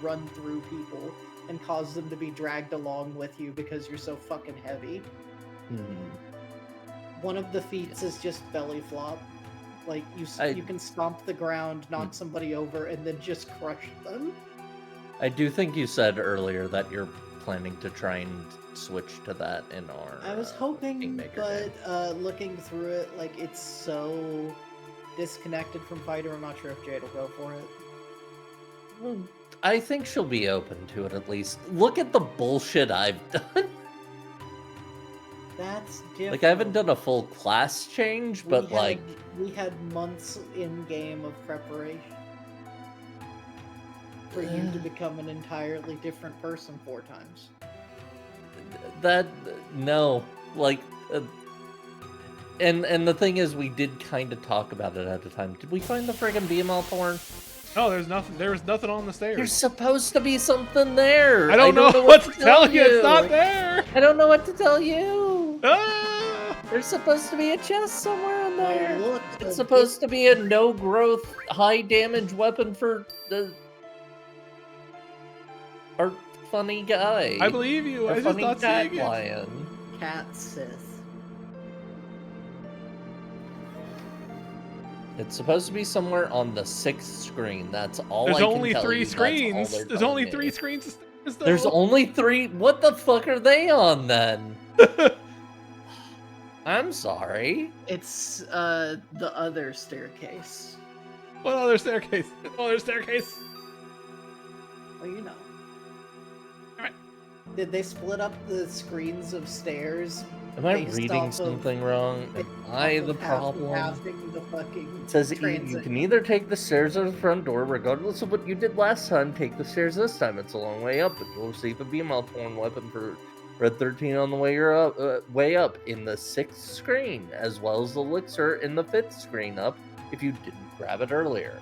run through people and cause them to be dragged along with you because you're so fucking heavy. One of the feats is just belly flop. Like, you can stomp the ground, knock somebody over, and then just crush them. I do think you said earlier that you're planning to try and switch to that in our. I was hoping, Kingmaker but game. looking through it, like it's so disconnected from fighter. I'm not sure if Jade will go for it. Well, I think she'll be open to it at least. Look at the bullshit I've done. That's different. Like I haven't done a full class change, but we had months in game of preparation for you to become an entirely different person 4 times. No, like, and the thing is, we did kind of talk about it at the time. Did we find the friggin' BML porn? No, there's nothing. There was nothing on the stairs. There's supposed to be something there. I don't know what to tell you. It's not there. I don't know what to tell you. Ah! There's supposed to be a chest somewhere in there. Look, It's supposed to be a no-growth, high-damage weapon for our funny guy. I believe you. Our I just funny not seeing it. lion. Cat Sith. It's supposed to be somewhere on the 6th screen. That's all There's I can only tell 3 you. screens. That's all There's they're only telling 3 me. screens of stairs, though. There's only 3. What the fuck are they on then? I'm sorry. It's the other staircase. What other staircase? What other staircase? Well, you know. Alright. Did they split up the screens of stairs? Am I based reading off of- something wrong? based Am I off the of problem? halving the fucking It says you transit? can either take the stairs or the front door, regardless of what you did last time. Take the stairs this time. It's a long way up, but you'll receive a BML torn weapon for Red 13 on the way up in the 6th screen, as well as the elixir in the 5th screen up if you didn't grab it earlier.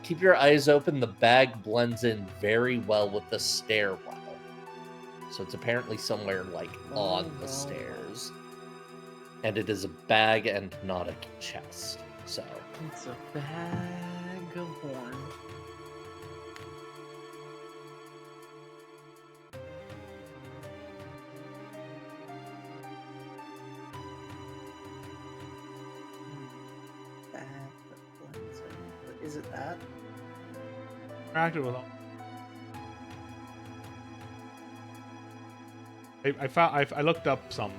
Keep your eyes open. The bag blends in very well with the stairwell. So it's apparently somewhere like on the stairs. And it is a bag and not a chest. So It's a bag of horn. Bag that blends in. Is it that? Interacted with them. I found. I looked up some.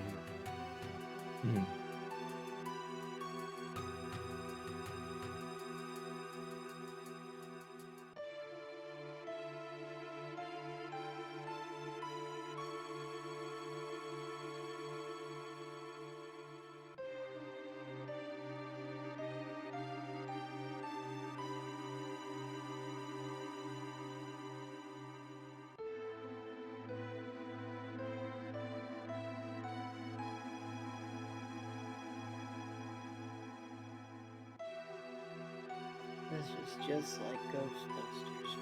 This is just like Ghostbusters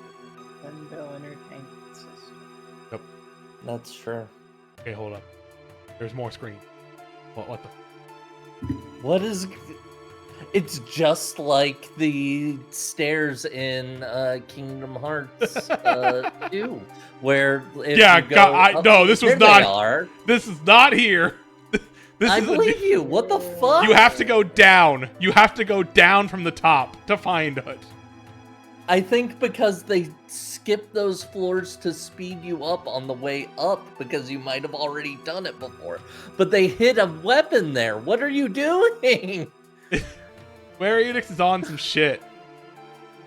with a Nintendo Entertainment System. that's true. Okay, hold up. There's more screens. What the? What is... It's just like the stairs in Kingdom Hearts 2, where if Yeah, you go God, up, no, this was here not. they are. This is not here. This I is believe you. What the fuck? You have to go down. You have to go down from the top to find it. I think because they skip those floors to speed you up on the way up because you might have already done it before. But they hid a weapon there. What are you doing? Square Enix is on some shit.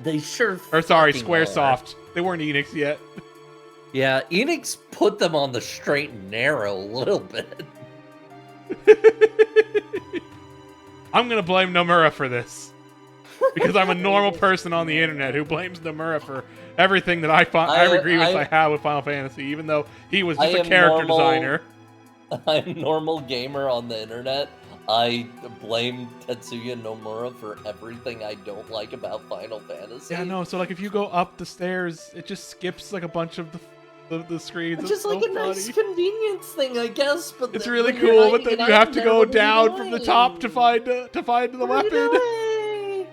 They sure. Or sorry, fucking SquareSoft. They weren't Enix yet. Yeah, Enix put them on the straight and narrow a little bit. I'm gonna blame Nomura for this. Because I'm a normal person on the internet who blames Nomura for everything that I agree with I have with Final Fantasy, even though he was just a character designer. I'm a normal gamer on the internet. I blame Tetsuya Nomura for everything I don't like about Final Fantasy. Yeah, no, so like if you go up the stairs, it just skips like a bunch of the screens. It's just so like a funny. nice convenience thing, I guess. But It's then really when you're cool, but hiding then an you have item to there, go what are you down from the top to doing? find the What are weapon. you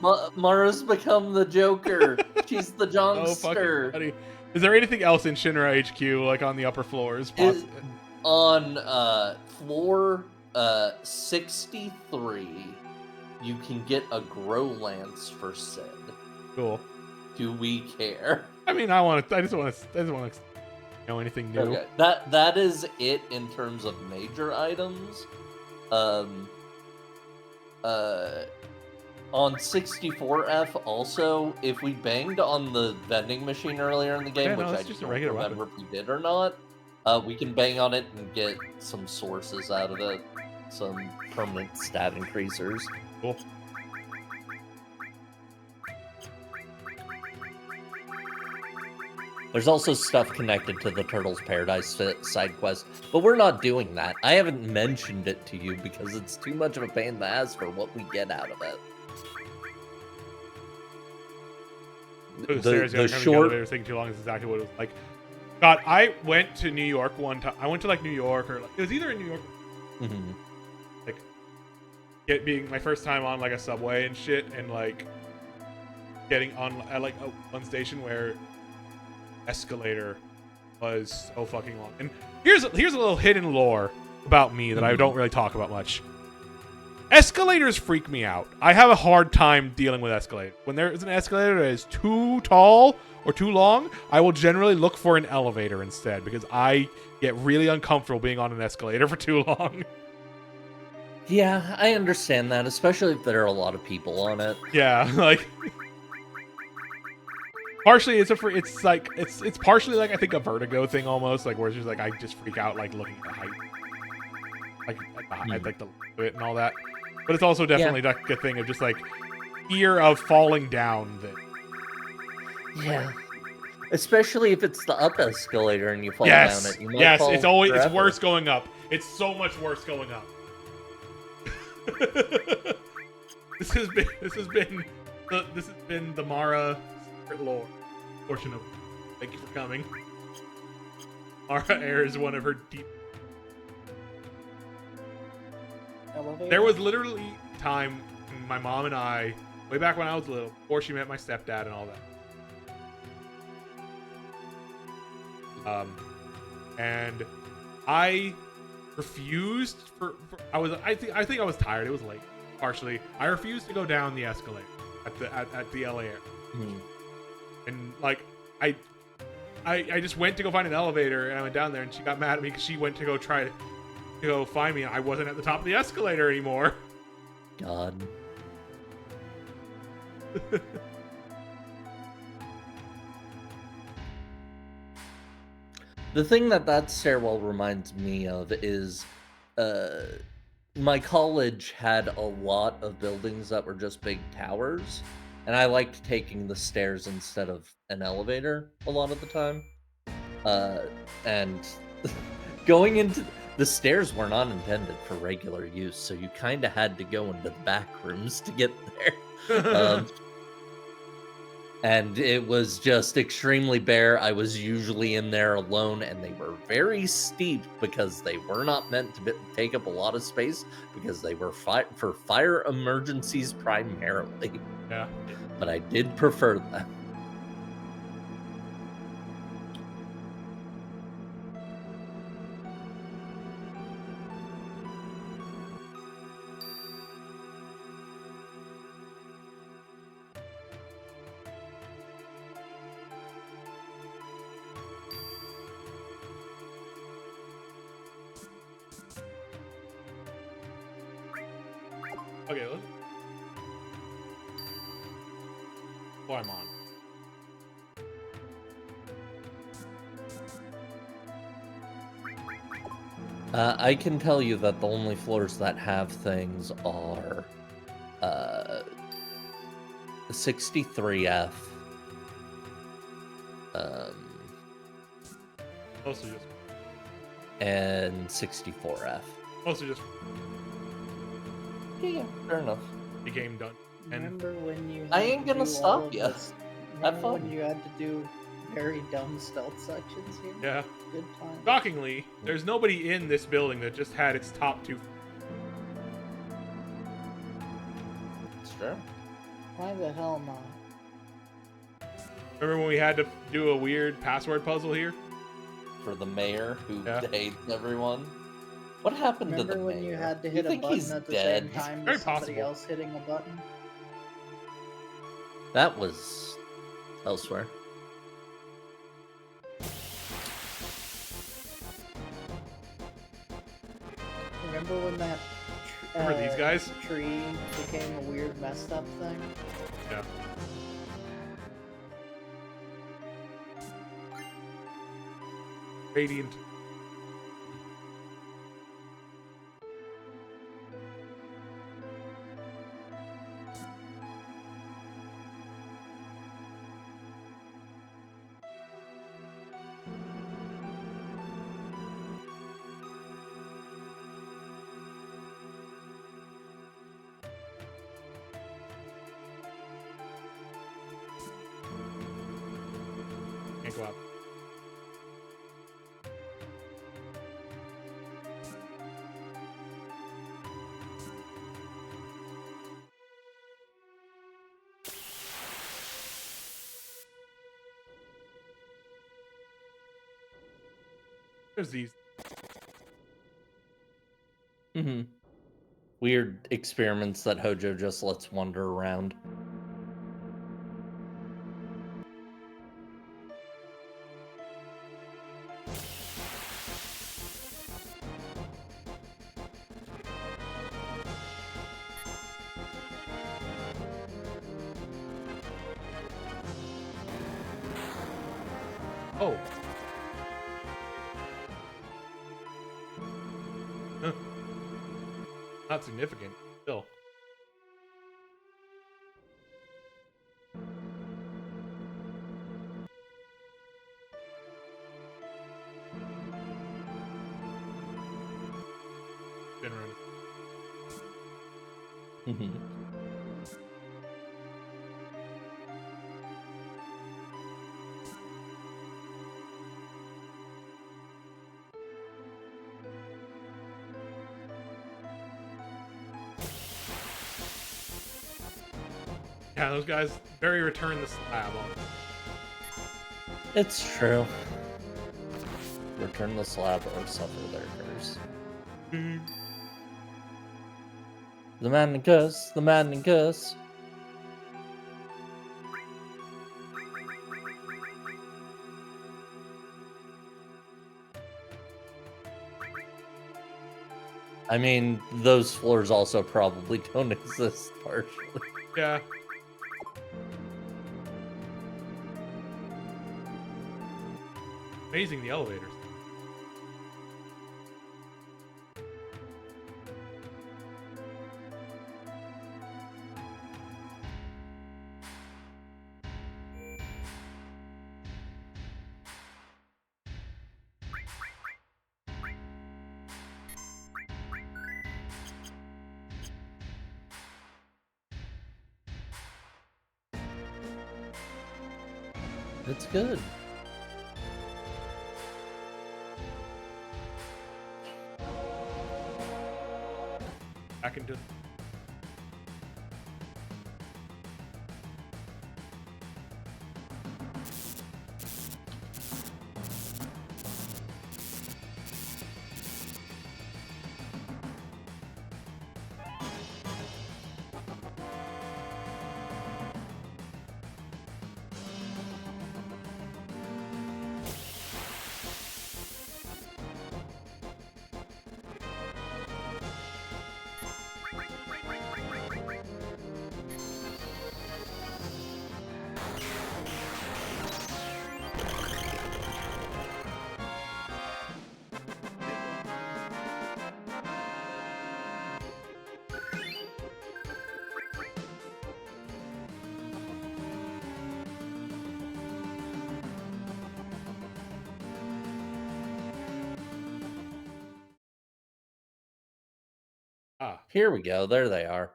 Why? Mara's become the Joker. She's the Oh, fucking Jonkster. funny. Is there anything else in Shinra HQ, like on the upper floors? On floor 63, you can get a Grow Lance for Sid. Cool. do we care? I mean, I just want to know anything new. Okay, that is it in terms of major items. On 64F, also, if we banged on the vending machine earlier in the game, Yeah, no, which I it's just a don't regular remember weapon. if we did or not, we can bang on it and get some sources out of it, some permanent stat increasers. Cool. There's also stuff connected to the Turtles Paradise side quest, but we're not doing that. I haven't mentioned it to you because it's too much of a pain in the ass for what we get out of it. The stairs going the elevator taking too long is exactly what it was like. God, I went to New York one time. I went to like New York, or like, it was either in New York, like being my first time on like a subway and shit, and like getting on at like one station where escalator was so fucking long. And here's a little hidden lore about me that I don't really talk about much. Escalators freak me out. I have a hard time dealing with escalators. When there is an escalator that is too tall or too long, I will generally look for an elevator instead because I get really uncomfortable being on an escalator for too long. Yeah, I understand that, especially if there are a lot of people on it. Yeah, like partially it's partially like I think a vertigo thing almost, like where it's just like I just freak out like looking at the height, like the it and all that. But it's also definitely like a thing of just like fear of falling down. Yeah, especially if it's the up escalator and you fall down it. You might fall it's worse going up. It's so much worse going up. This has been the Mara secret lore portion of it. Thank you for coming. Mara airs one of her deep. Elevator? There was literally time when my mom and I, way back when I was little, before she met my stepdad and all that. And I refused I think I was tired. It was late. Partially, I refused to go down the escalator at the LA Air. And like I just went to go find an elevator, and I went down there, and she got mad at me because she went to go try to go find me, and I wasn't at the top of the escalator anymore. God. The thing that stairwell reminds me of is my college had a lot of buildings that were just big towers, and I liked taking the stairs instead of an elevator a lot of the time. And going into the stairs were not intended for regular use, so you kind of had to go into the back rooms to get there. And it was just extremely bare. I was usually in there alone, and they were very steep because they were not meant to take up a lot of space because they were for fire emergencies primarily. Yeah. But I did prefer them. Okay, let's. Oh, I'm on. I can tell you that the only floors that have things are 63F. Mostly just. And 64F. Mostly just. Yeah, fair enough. The game done. And Remember when you? I ain't gonna stop you. Have fun. when you had to do very dumb stealth sections here? yeah. Good time. Shockingly, there's nobody in this building that just had its top two. Sure. Why the hell not? Remember when we had to do a weird password puzzle here? For the mayor who Yeah. hates everyone. What happened Remember to the when mayor? you had to You hit a think he's button at the dead? same time Very as somebody possible. else hitting a button? That was elsewhere. Remember when that Remember these guys? tree became a weird messed up thing? Yeah. Radiant. Can't go up. There's these. Mm-hmm. Weird experiments that Hojo just lets wander around. Oh. Huh. Not significant. Still. Been around. Mm-hmm. Yeah, those guys very return the slab. It's true. Return the slab or suffer their curse. The maddening curse, the maddening curse. I mean, those floors also probably don't exist partially. Yeah. Amazing the elevators. It's good. Back into. Ah. Here we go. There they are.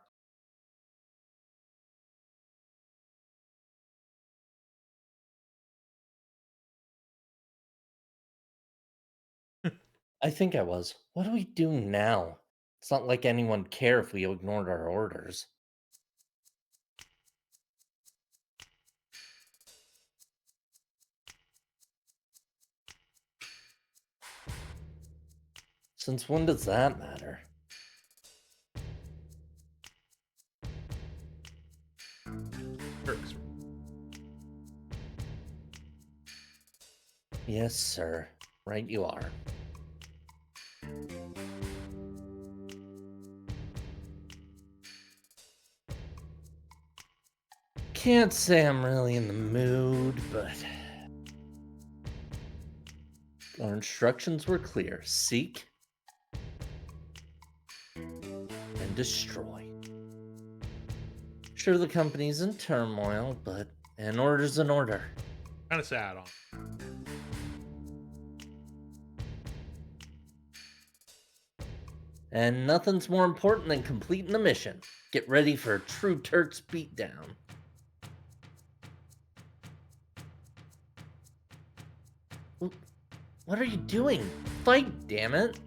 I think I was. What do we do now? It's not like anyone care if we ignored our orders. Since when does that matter? Perks. Yes, sir. Right you are. Can't say I'm really in the mood, but our instructions were clear. Seek and destroy. Sure, the company's in turmoil, but an order's an order. Kind of sad on. And nothing's more important than completing the mission. Get ready for a true Turk's beatdown. What are you doing? Fight, damn it!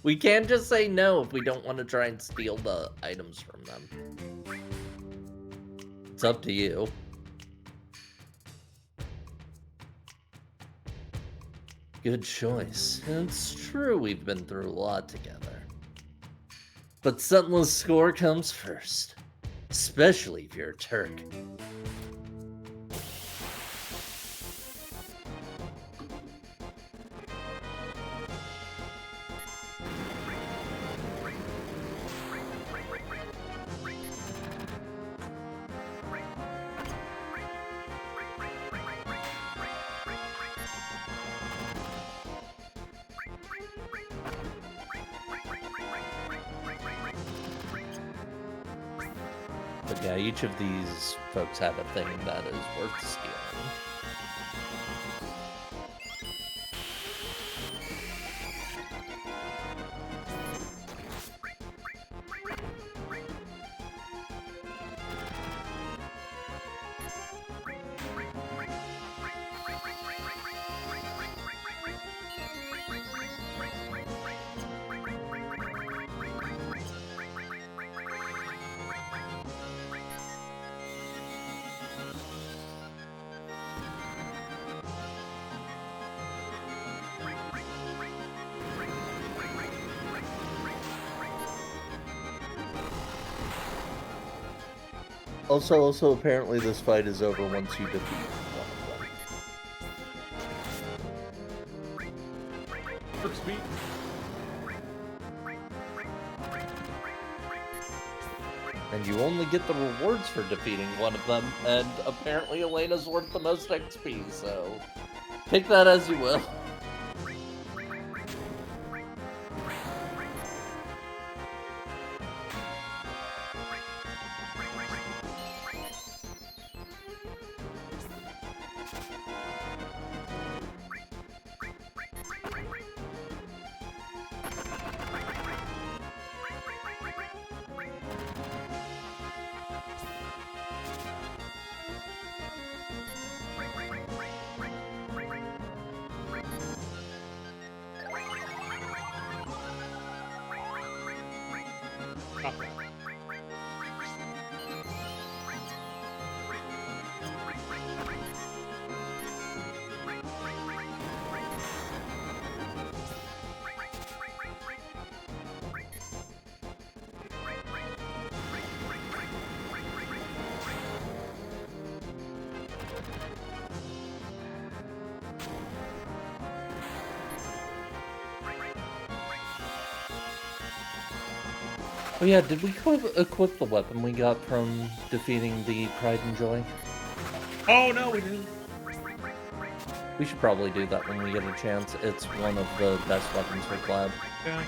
We can't just say no if we don't want to try and steal the items from them. It's up to you. Good choice. It's true we've been through a lot together. But settling the score comes first. Especially if you're a Turk. But yeah, each of these folks have a thing that is worth stealing. Also, apparently this fight is over once you defeat one of them. Turk's beat. And you only get the rewards for defeating one of them, and apparently Elena's worth the most XP, so take that as you will. Stop that. Oh yeah, did we equip the weapon we got from defeating the Pride and Joy? Oh no, we didn't. We should probably do that when we get a chance. It's one of the best weapons for Collab. Yeah.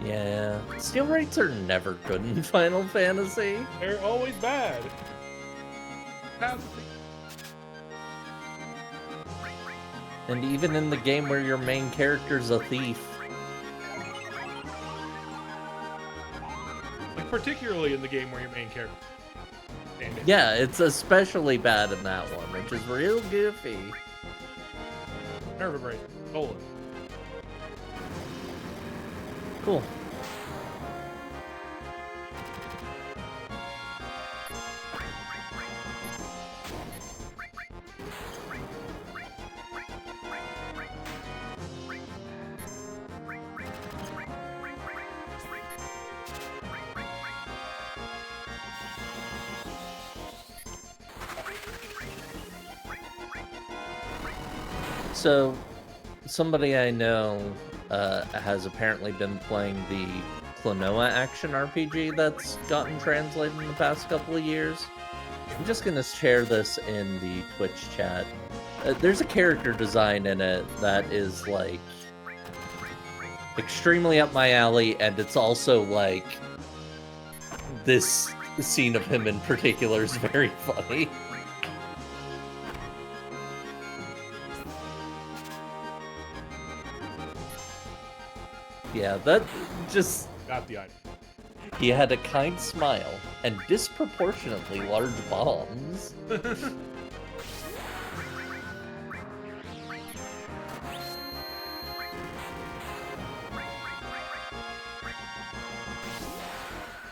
Yeah, steal rates are never good in Final Fantasy. They're always bad. And even in the game where your main character's a thief. Like particularly in the game where your main character. Yeah, it's especially bad in that one, which is real goofy. Nerve break. Hold it. Cool. So, somebody I know has apparently been playing the Klonoa action RPG that's gotten translated in the past couple of years. I'm just gonna share this in the Twitch chat. There's a character design in it that is, like, extremely up my alley, and it's also, like, this scene of him in particular is very funny. Yeah, that just... Got the idea. He had a kind smile and disproportionately large bombs.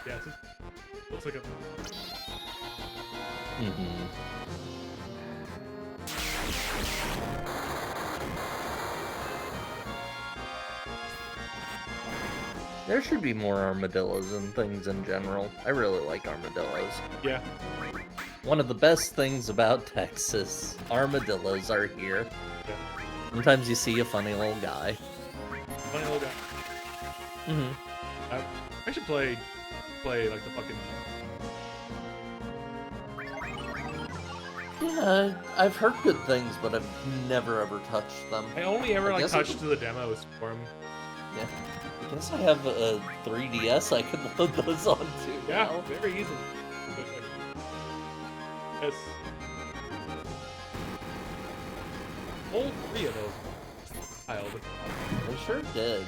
Yeah, this looks like a... There should be more armadillos and things in general. I really like armadillos. Yeah. One of the best things about Texas, armadillos are here. Yeah. Sometimes you see a funny little guy. Funny little guy. I should play like the fucking... Yeah, I've heard good things, but I've never ever touched them. I only ever like guess touched the demos for him. Yeah. I guess I have a 3DS I could load those on too. Yeah, now. very easily. Yes. All 3 of those piled. They sure did.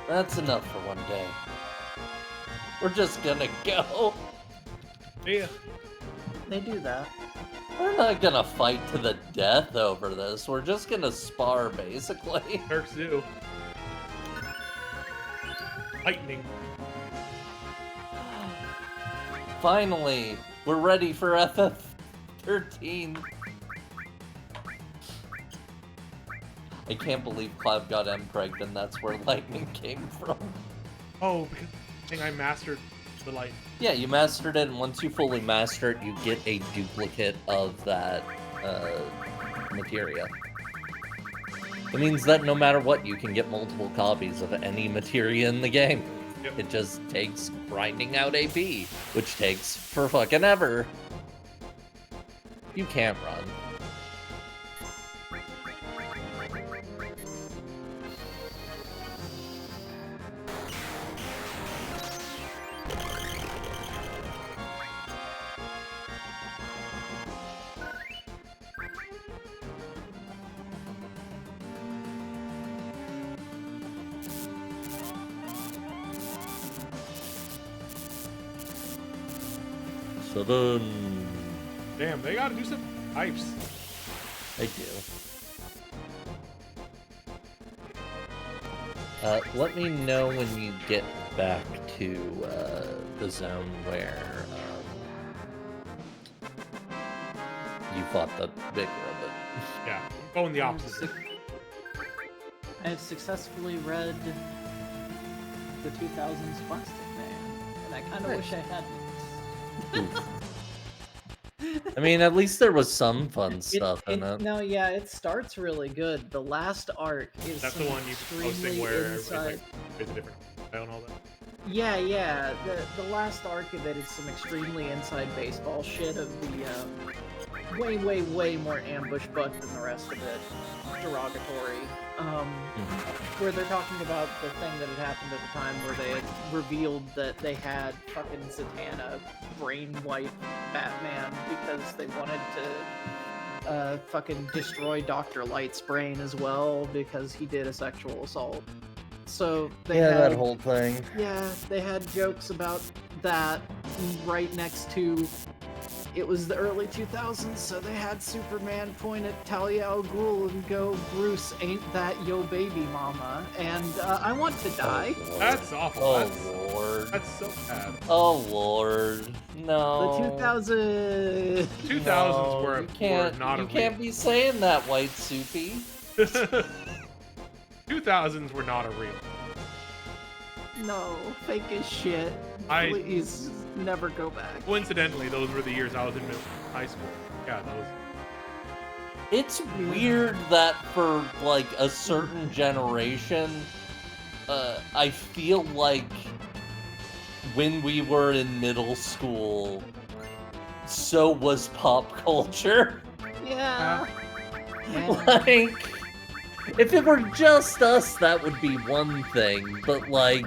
That's enough for one day. We're just gonna go. Yeah. They do that. We're not gonna fight to the death over this. We're just gonna spar, basically. Turks do. Lightning. Finally, we're ready for FF13. I can't believe Cloud got M-pregged and that's where lightning came from. Oh, because I think I mastered the light. Yeah, you mastered it, and once you fully master it, you get a duplicate of that materia. It means that no matter what, you can get multiple copies of any materia in the game. Yep. It just takes grinding out AP, which takes for fucking ever. You can't run. Sudden. Damn, they gotta do some pipes. They do. Let me know when you get back to the zone where you fought the big robot. Yeah, going the opposite. I have successfully read the 2000s Plastic Man, and I kind of wish I hadn't. I mean, at least there was some fun stuff in it. No, yeah, it starts really good. The last arc is That's the one you posting where everybody's like, there's a different style and all that. Yeah. The last arc of it is some extremely inside baseball shit of the way more ambush bugged than the rest of it. Derogatory. Where they're talking about the thing that had happened at the time where they had revealed that they had fucking Zatanna brain wipe Batman because they wanted to fucking destroy Dr. Light's brain as well because he did a sexual assault. So they had that whole thing. Yeah, they had jokes about that right next to it was the early 2000s, so they had Superman point at Talia al Ghul and go, "Bruce, ain't that yo baby mama?" And I want to die. Oh, Lord. That's awful. Oh, Lord. That's so bad. Oh, Lord. No. The 2000s. 2000s were not a You can't be saying that, White Soupy. 2000s were not a real. No, fake as shit. Please never go back. Coincidentally, those were the years I was in high school. Yeah, those. It's weird that for, like, a certain generation, I feel like when we were in middle school, so was pop culture. Yeah. Like, if it were just us, that would be one thing, but, like,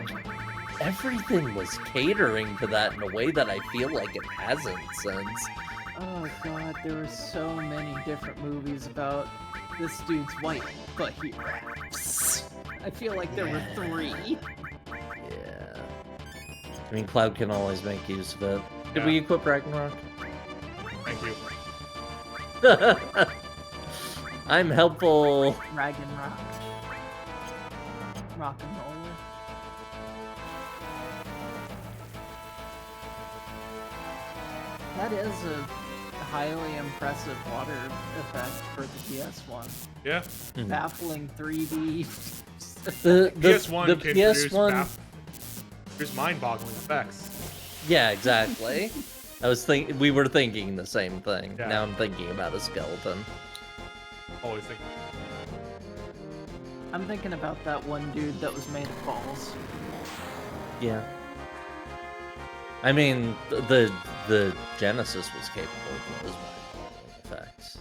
everything was catering to that in a way that I feel like it hasn't since. Oh god, there were so many different movies about this dude's white, but he raps. I feel like there were 3. Yeah. I mean, Cloud can always make use of it. Did Yeah. we equip Ragnarok? Thank you. I'm helpful. Rag and rock. Rock and roll. That is a highly impressive water effect for the PS1. Yeah. Baffling 3D. The PS1 the can PS1. There's mind-boggling effects. Yeah, exactly. We were thinking the same thing. Yeah. Now I'm thinking about a skeleton. Always think. I'm thinking about that one dude that was made of balls. Yeah. I mean, the Genesis was capable of those mind-boggling effects.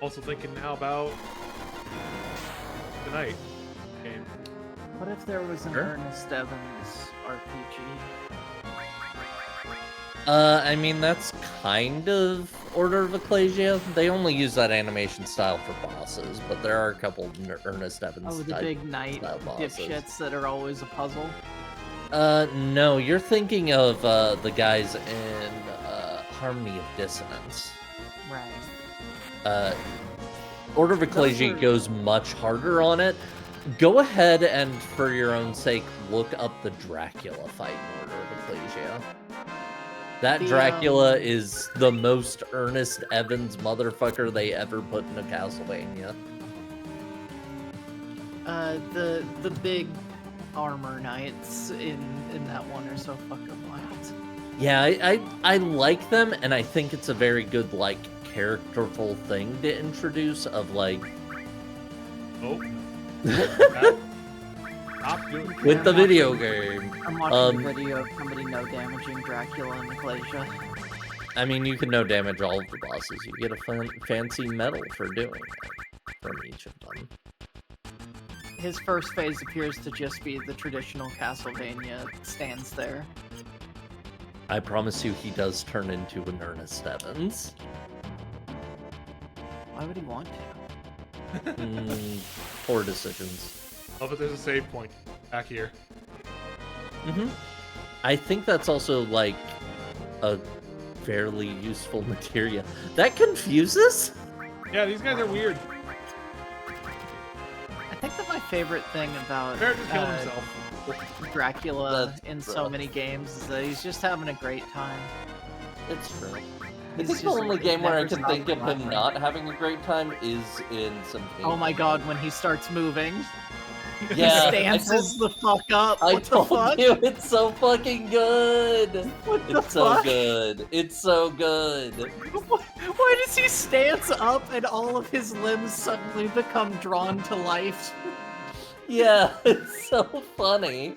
Also thinking now about the night game. What if there was an Sure. Ernest Evans RPG? I mean, that's kind of Order of Ecclesia. They only use that animation style for bosses, but there are a couple Ernest Evans Oh, the type big knight style bosses. dipshits that are always a puzzle. No, you're thinking of the guys in Harmony of Dissonance. Right. Order of Ecclesia goes much harder on it. Go ahead and, for your own sake, look up the Dracula fight in Order of Ecclesia. That Dracula is the most Ernest Evans motherfucker they ever put in a Castlevania. The big armor knights in that one are so fucking wild. Yeah, I like them, and I think it's a very good, like, characterful thing to introduce of, like... Oh. Stop doing it. with the video game. I'm watching a video of somebody no damaging Dracula and Ecclesia. I mean, you can no damage all of the bosses. You get a fancy medal for doing it from each of them. His first phase appears to just be the traditional Castlevania stands there. I promise you, he does turn into an Ernest Evans. Why would he want to? Poor decisions. Oh, but there's a save point back here. I think that's also, like, a fairly useful materia. That confuses? Yeah, these guys are weird. I think that my favorite thing about Bear just killed himself. Dracula in That's so rough. many games is that he's just having a great time. It's true. I He's think the just, only like, game where I never can think of stops him laughing. not having a great time is in some games. Oh my god, when he starts moving. Yeah, he stances the fuck up. I What the told fuck? you, it's so fucking good. What the It's so fuck? good. It's so good. Why does he stance up and all of his limbs suddenly become drawn to life? Yeah, it's so funny.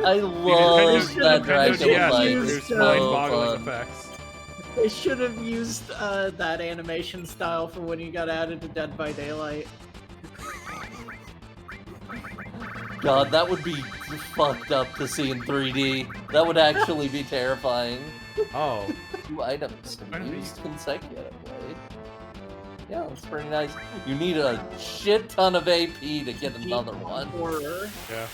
I love that Nintendo Dracula DS fight. used, It's produced so mind-boggling fun. effects. They should have used that animation style for when he got added to Dead by Daylight. God, that would be fucked up to see in 3D. That would actually be terrifying. Oh. 2 items to Why be don't we- used consecutively. Yeah, that's pretty nice. You need a shit ton of AP to get another one. Horror. Yeah.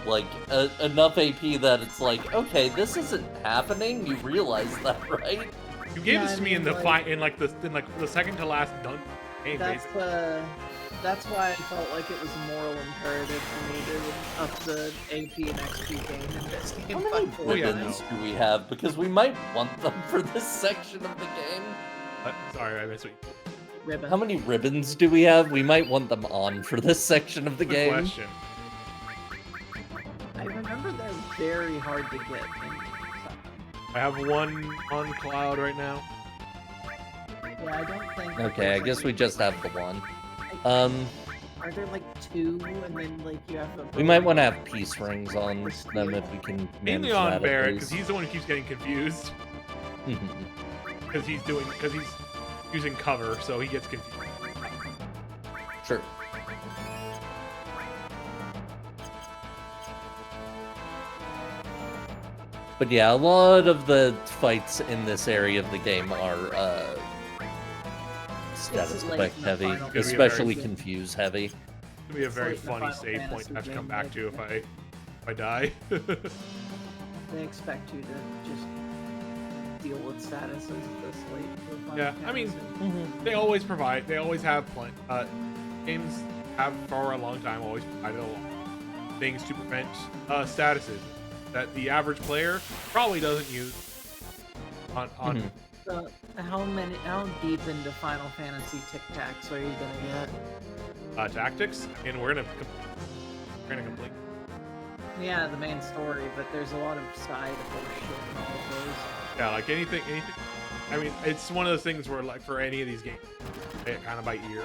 Like, enough AP that it's like, okay, this isn't happening. You realize that, right? You gave this to me in the the second to last game, basically. That's why I felt like it was a moral imperative for me to up the AP and XP game in this game. How many ribbons do we have? Because we might want them for this section of the game. Sorry, I missed what you Ribbon. How many ribbons do we have? We might want them on for this section of the Good game. question. I remember they're very hard to get in second. I have one on Cloud right now. Yeah, I don't think... Okay, I guess we just have the one. Are there like two, and then like you have a... We might want to have peace rings on them if we can manage Mainly that on at Barrett, least. because he's the one who keeps getting confused. Because he's using cover, so he gets confused. Sure. But yeah, a lot of the fights in this area of the game are status late effect in the heavy, final game. especially Very- confuse heavy. It's gonna be a very It's like funny the Final save point to have to Fantasy come game, back to like- if I die. They expect you to just deal with statuses this late. for Final Yeah, I mean, Fantasy. they always have plenty. Games have for a long time always provided a lot of things to prevent statuses that the average player probably doesn't use. On So, how deep into Final Fantasy Tic Tacs are you gonna get? tactics, and we're gonna complete. Yeah, the main story, but there's a lot of side bullshit in all of those. Yeah, like anything. I mean, it's one of those things where, like, for any of these games, play it kind of by ear.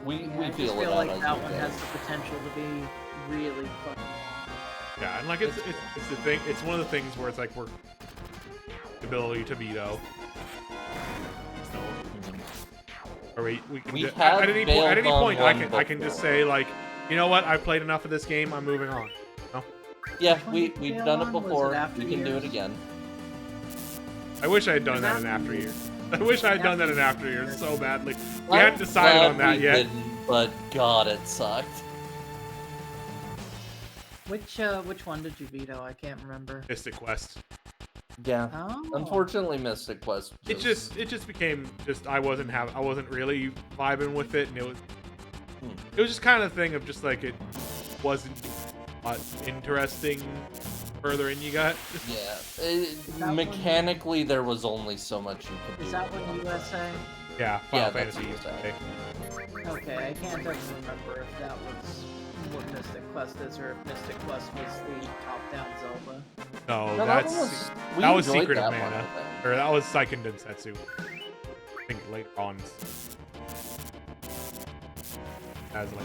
We Yeah, I feel just it feel out like as that we one go. has the potential to be really fucking long. Yeah, and like it's the thing. It's one of the things where it's like we're ability to veto. So, or we can We just, have at any bailed on point one I can just say, like, you know what, I've played enough of this game. I'm moving on. No? Yeah, Which one we've did you done fail it on? Was it before. After We can do Years? it again. I wish I had done that in After Years. I wish I had done that in After Years so badly. We hadn't decided Glad on that we yet. didn't, but God, it sucked. Which one did you veto? I can't remember. Mystic Quest. Yeah. Oh. Unfortunately, Mystic Quest. It just became just I wasn't really vibing with it, and it was just kind of a thing of just like it wasn't interesting further in you got. Yeah. Mechanically, there was only so much you could do. Is that one USA? Yeah, Final that's Fantasy. what you said. Okay, I can't ever remember if that was what Mystic Quest is, or if Mystic Quest was the top-down Zelda. No, No, that was enjoyed Secret of that one, Mana, I think. or that was Seiken Densetsu. I think later on. As like,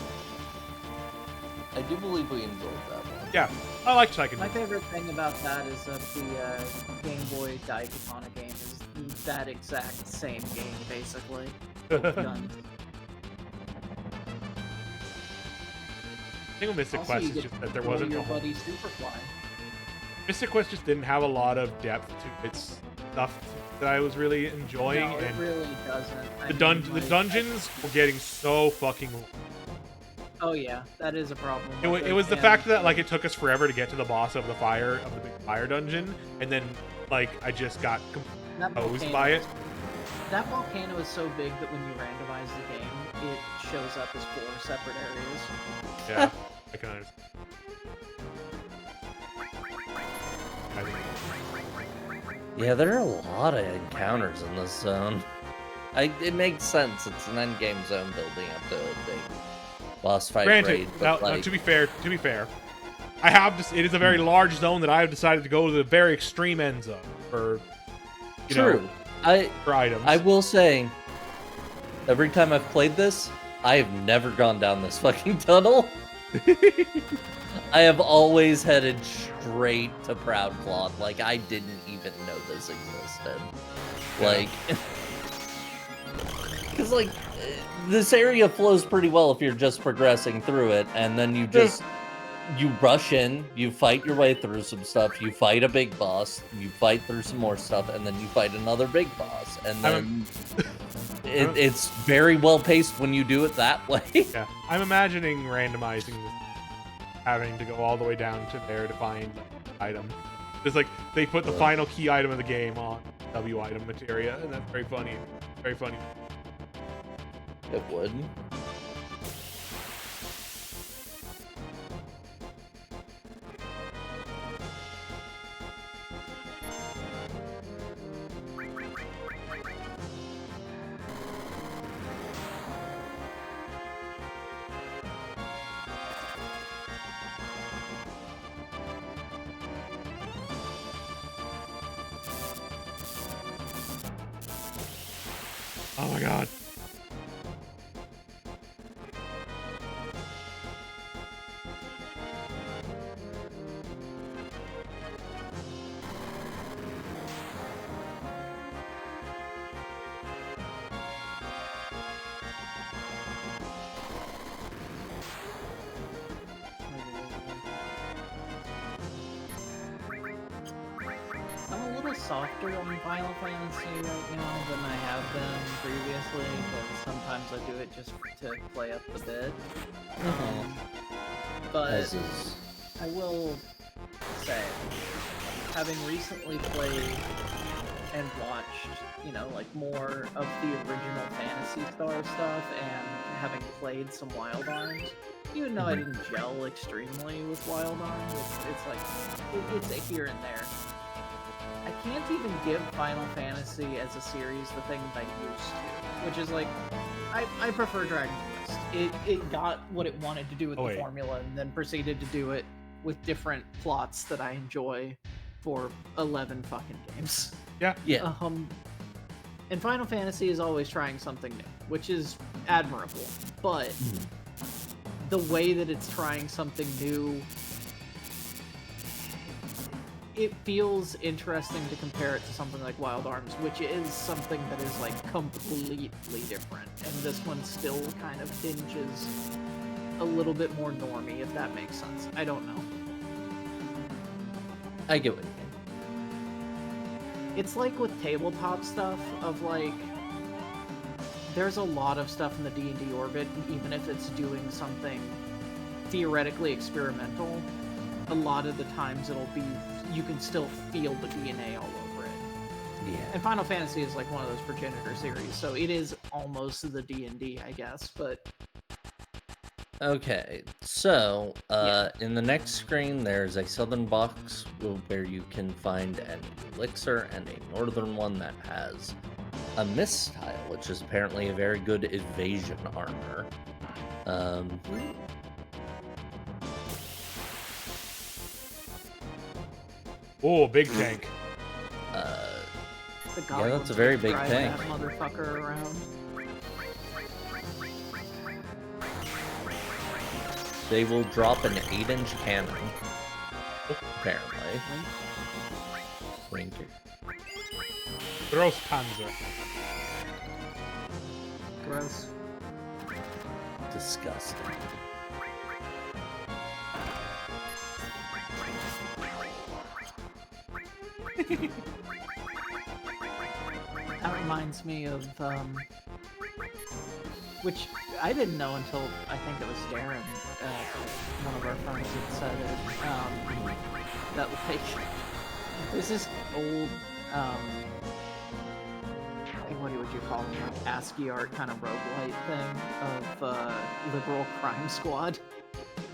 I do believe we enjoyed that one. yeah, I like Seiken. My favorite thing about that is that the Game Boy Daikatana game is that exact same game, basically. Guns. The thing with Mystic Also, Quest you is get just that there to wasn't your a whole. buddy Superfly. Mystic Quest just didn't have a lot of depth to its stuff that I was really enjoying, No, it and really doesn't. the dungeons were getting so fucking long. Oh yeah, that is a problem. It was the fact that like it took us forever to get to the boss of the big fire dungeon, and then like I just got composed by it. That volcano is so big that when you randomize the game, it shows up as 4 separate areas. Yeah, I can understand. Yeah, there are a lot of encounters in this zone. It makes sense. It's an endgame zone building up to a big boss fight Granted, raid. now, But like, to be fair, it is a very large zone that I have decided to go to the very extreme end zone for, true. for items. I will say, every time I've played this, I have never gone down this fucking tunnel. I have always headed straight to Proud Claw. Like, I didn't even know this existed. Yeah. Like, because, like, this area flows pretty well if you're just progressing through it, and then you just, you rush in, you fight your way through some stuff, you fight a big boss, you fight through some more stuff, and then you fight another big boss, and then it's very well paced when you do it that way. Yeah, I'm imagining randomizing this, having to go all the way down to there to find item. It's like they put the final key item of the game on W item materia, and that's very funny. Very funny. It would. Oh my god. I'm a little softer on Final Fantasy right now than I have been previously, but sometimes I do it just to play up the bit. But As is. I will say, having recently played and watched, you know, like more of the original Phantasy Star stuff, and having played some Wild Arms, even though I didn't gel extremely with Wild Arms, it's like, it's a here and there. I can't even give Final Fantasy as a series the thing that I used to, which is like, I prefer Dragon Quest. It got what it wanted to do with the formula, and then proceeded to do it with different plots that I enjoy for 11 fucking games. Yeah. Yeah. And Final Fantasy is always trying something new, which is admirable, but the way that it's trying something new, it feels interesting to compare it to something like Wild Arms, which is something that is like completely different, and this one still kind of hinges a little bit more normie, if that makes sense. I don't know. I get what you mean. It's like with tabletop stuff, of like, there's a lot of stuff in the D&D orbit, and even if it's doing something theoretically experimental, a lot of the times it'll be, you can still feel the DNA all over it. Yeah. And Final Fantasy is like one of those progenitor series, so it is almost the D&D, I guess, but... Okay, so, in the next screen, there's a southern box where you can find an elixir, and a northern one that has a mistile, which is apparently a very good evasion armor. Oh, big tank. Yeah, that's a very big tank. That motherfucker around. They will drop an 8-inch cannon, apparently. Wink. Gross Panzer. Gross. Disgusting. That reminds me of, which I didn't know until, I think it was Darren, one of our friends had said it, that like, there's this old, what would you call it, like ASCII art kind of roguelite thing of Liberal Crime Squad.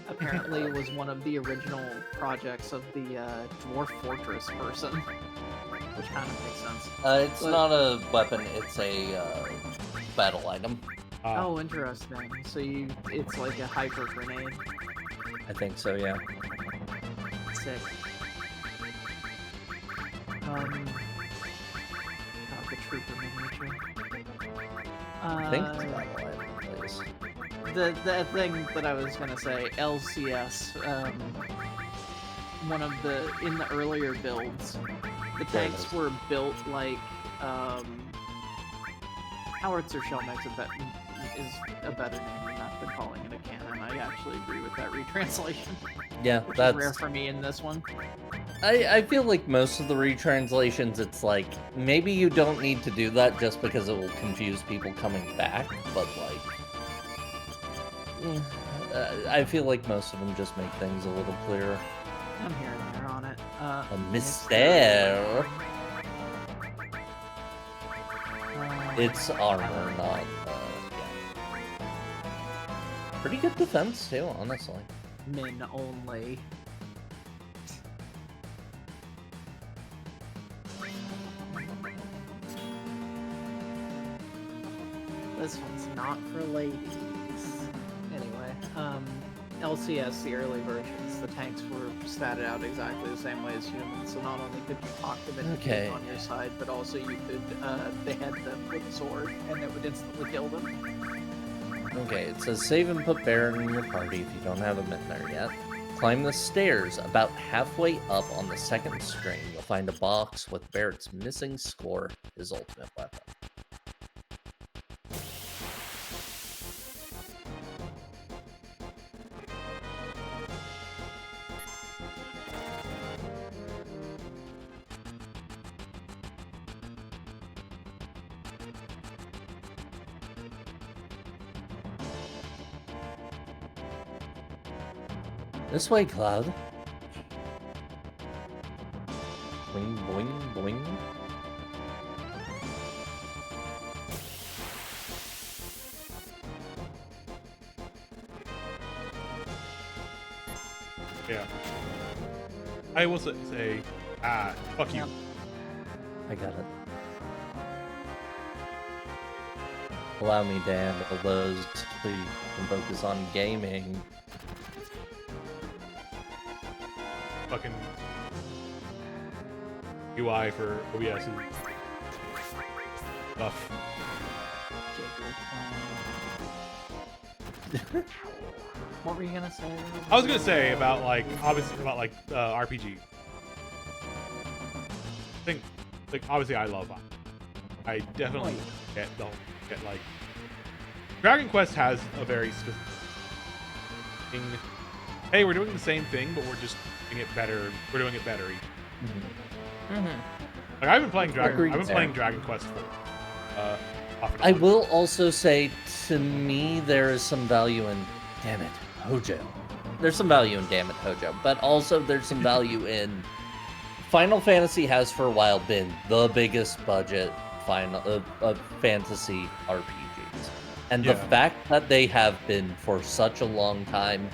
Apparently it was one of the original projects of the Dwarf Fortress person, which kind of makes sense. It's not a weapon, it's a battle item. Oh, interesting. So it's like a hyper grenade. I think so, yeah. Sick. The trooper miniature. I think it's a battle item, please. The thing that I was gonna say, LCS, one of the, in the earlier builds, the tanks were built like, Howitzer Shell makes is a better name than that, but calling it a canon. I actually agree with that retranslation. Yeah, Which that's is rare for me in this one. I feel like most of the retranslations, it's like, maybe you don't need to do that just because it will confuse people coming back, but like, I feel like most of them just make things a little clearer. I'm here and there on it. A mystère. It's armor, not, yeah. Pretty good defense, too, honestly. Min only. This one's not for ladies. Anyway, LCS, the early versions, the tanks were statted out exactly the same way as humans, so not only could you talk them into being on your side, but also you could behead them with a sword, and it would instantly kill them. Okay, it says save and put Barret in your party if you don't have him in there yet. Climb the stairs. About halfway up on the second string, you'll find a box with Barret's missing score, his ultimate weapon. This way, Cloud. Boing, boing, boing. Yeah. I will say, fuck you. I got it. Allow me to handle those so you can focus on gaming. Fucking UI for OBS and stuff. What were you gonna say? I was gonna say about like obviously about like RPG. I think like obviously I love that. I definitely get like Dragon Quest has a very specific thing. Hey, we're doing the same thing, but we're just doing it better. We're doing it better. Like I've been playing Dragon Quest 4. I will also say, to me, there is some value in, damn it, Hojo. There's some value in damn it, Hojo, but also there's some value in Final Fantasy has for a while been the biggest budget fantasy RPGs. And the fact that they have been for such a long time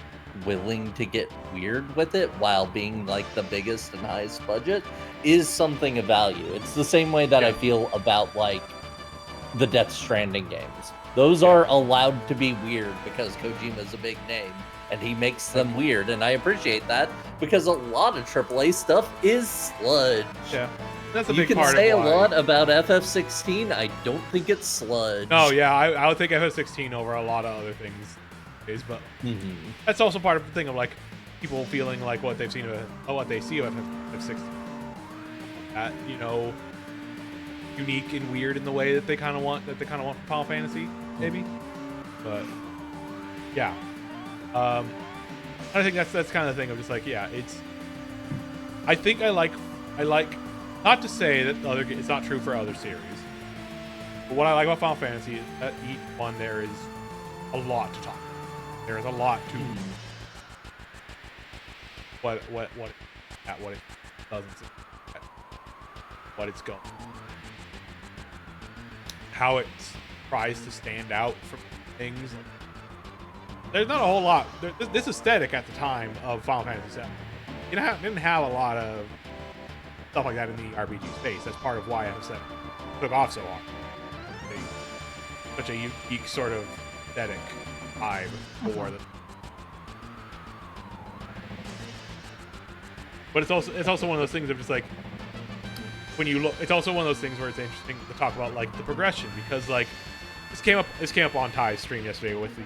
willing to get weird with it while being like the biggest and highest budget is something of value. It's the same way that I feel about like the Death Stranding games. Those are allowed to be weird because Kojima's a big name and he makes them weird, and I appreciate that because a lot of AAA stuff is sludge. Yeah, that's a you big part of You can why. say a lot about FF16. I don't think it's sludge. Oh yeah, I would take FF16 over a lot of other things. But that's also part of the thing of like people feeling like what they've seen of what they see of FF16. You know, unique and weird in the way that they kind of want from Final Fantasy, maybe. But yeah, I think that's kind of the thing of just like it's. I think I like not to say that it's not true for other series, but what I like about Final Fantasy is that each one there is a lot to talk about. There is a lot to what it doesn't say, what it's going, how it tries to stand out from things. There's not a whole lot. This aesthetic at the time of Final Fantasy VII, didn't have a lot of stuff like that in the RPG space. That's part of why FF7 took off so long. Such a unique sort of aesthetic vibe for them. But it's also one of those things of just like when you look, it's also one of those things where it's interesting to talk about like the progression, because like this came up on Ty's stream yesterday with the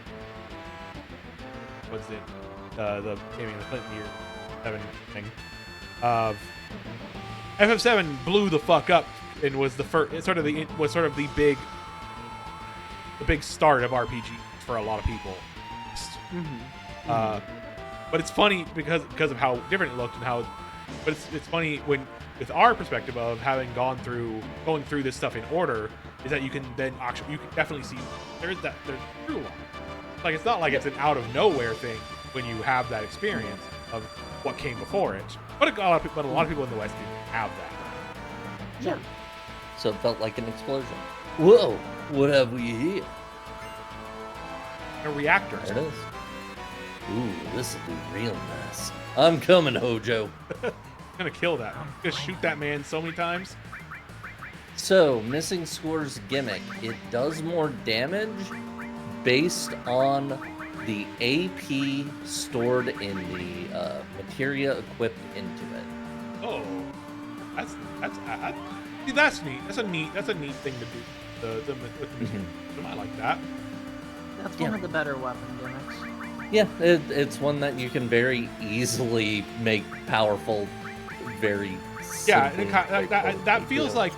the gaming in the Clinton year 7 thing of FF7 blew the fuck up and was the first sort of the big start of RPG for a lot of people But it's funny because of how different it looked and how. But it's funny when with our perspective of having going through this stuff in order is that you can then actually you can definitely see there's through line. Like it's not like it's an out of nowhere thing when you have that experience of what came before it. But a lot of people in the West didn't have that. Yeah. So it felt like an explosion. Whoa! What have we here? A reactor. There it is. Ooh, this will be real nice. I'm coming, Hojo. I'm gonna kill that. I'm gonna shoot that man so many times. So, Missing Score's gimmick. It does more damage based on the AP stored in the materia equipped into it. Oh, that's neat. That's a neat thing to do. With the system. I like that. That's one of the better weapon gimmicks. Yeah, it's one that you can very easily make powerful, very yeah. simply, That feels like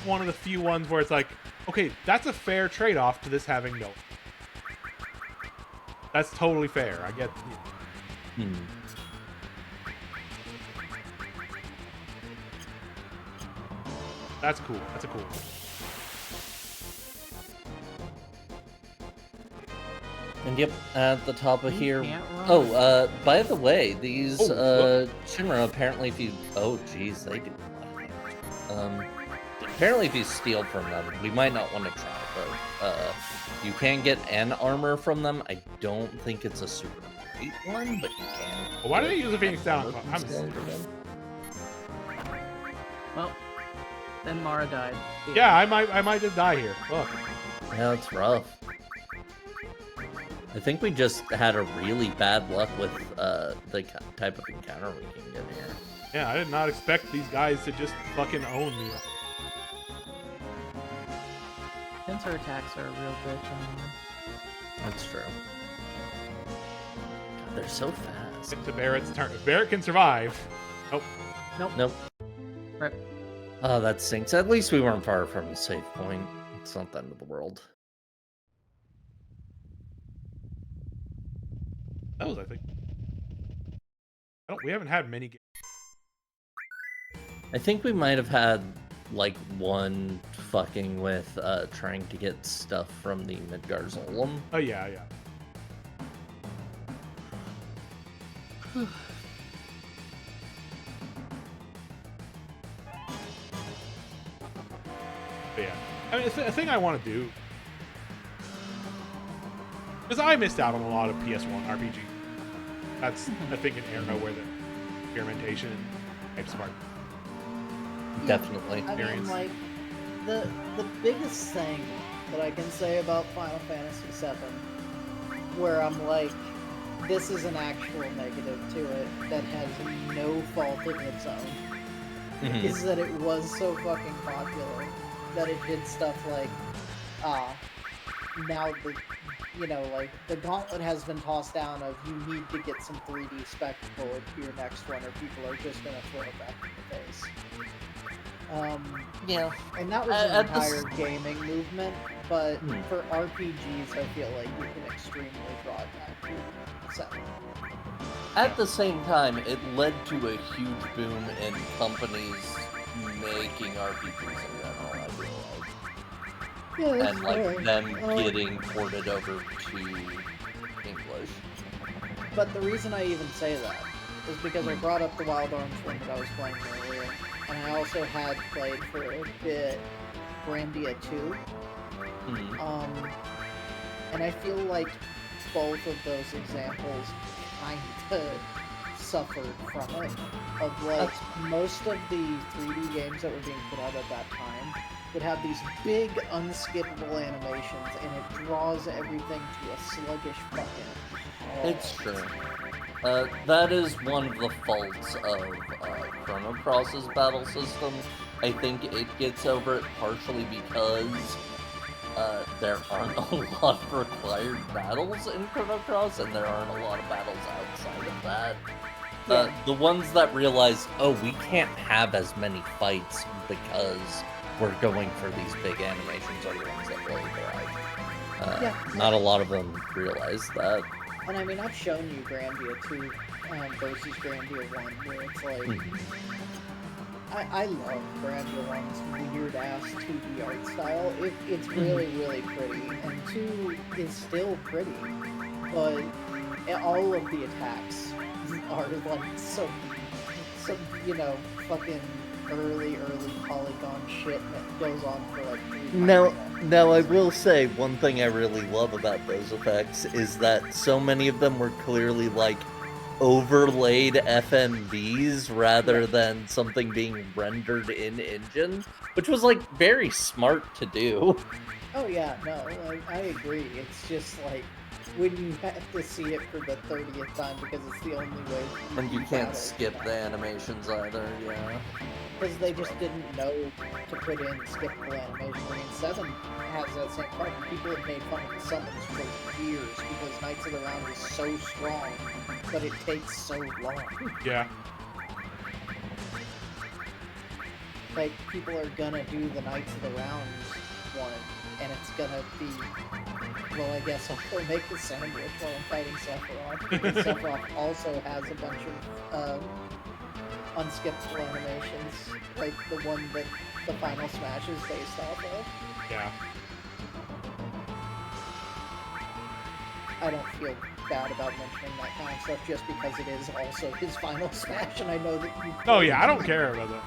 one of the few ones where it's like, okay, that's a fair trade-off to this having no. That's totally fair. I get. That's cool. That's a cool one. And yep, at the top of here. Can't run. Oh, by the way, these Shinra apparently, if you geez, they do a lot of damage. Apparently, if you steal from them, we might not want to try, but you can get an armor from them. I don't think it's a super great one, but you can. Well, why do they use a Phoenix Down? Well, then Mara died. Yeah, I might just die here. Look. Yeah, it's rough. I think we just had a really bad luck with the type of encounter we can get here. Yeah, I did not expect these guys to just fucking own me. Pincer attacks are a real bitch anyway. That's true. God, they're so fast. It's Barrett's turn. If Barrett can survive. Nope. Right. Oh, that stinks. At least we weren't far from the save point. It's not the end of the world. That was, I think. We haven't had many games. I think we might have had like one fucking with trying to get stuff from the Midgar Zolom. Oh yeah. But yeah, I mean, it's a thing I want to do because I missed out on a lot of PS1 RPG. That's I think an era where the experimentation types of art. Definitely. I mean, like the biggest thing that I can say about Final Fantasy VII, where I'm like, this is an actual negative to it that has no fault of its own, is that it was so fucking popular that it did stuff like, now the gauntlet has been tossed down of you need to get some 3D spectacle into your next one or people are just going to throw it back in the face. Yeah. And that was an entire gaming movement, but for RPGs I feel like you can extremely draw it back to 7. At the same time, it led to a huge boom in companies making RPGs in general, I realized. Yeah, and like them getting ported over to English. But the reason I even say that is because I brought up the Wild Arms one that I was playing earlier, and I also had played for a bit Grandia 2. And I feel like both of those examples kind of suffered from it. Of like most of the 3D games that were being put out at that time would have these big unskippable animations, and it draws everything to a sluggish fucking. It's true. That is one of the faults of Chrono Cross's battle system. I think it gets over it partially because there aren't a lot of required battles in Chrono Cross, and there aren't a lot of battles outside of that. The ones that realize, oh, we can't have as many fights because we're going for these big animations are the ones that really thrive. Not a lot of them realize that. And I mean, I've shown you Grandia 2 versus Grandia 1, where it's like... I love Grandia 1's weird-ass 2D art style. It's really, really pretty. And 2 is still pretty, but all of the attacks are like some you know, fucking early polygon shit that goes on for like 3 Now I will say one thing I really love about those effects is that so many of them were clearly like overlaid FMVs rather than something being rendered in engine, which was like very smart to do. Oh yeah, no, I agree. It's just like when you have to see it for the 30th time because it's the only way. And you can't skip the animations either, yeah. Because they just didn't know to put in skippable animation. I mean, 7 has that same part. People have made fun of the summons for years because Knights of the Round is so strong, but it takes so long. Yeah. Like, people are gonna do the Knights of the Round one, and it's gonna be, well, I guess I'll go make the sandwich while I'm fighting Sephiroth. Because Sephiroth also has a bunch of unskippable animations, like the one that the final smash is based off of. Yeah. I don't feel bad about mentioning that kind of stuff just because it is also his final smash, and I know that you... Oh yeah, I don't care about that.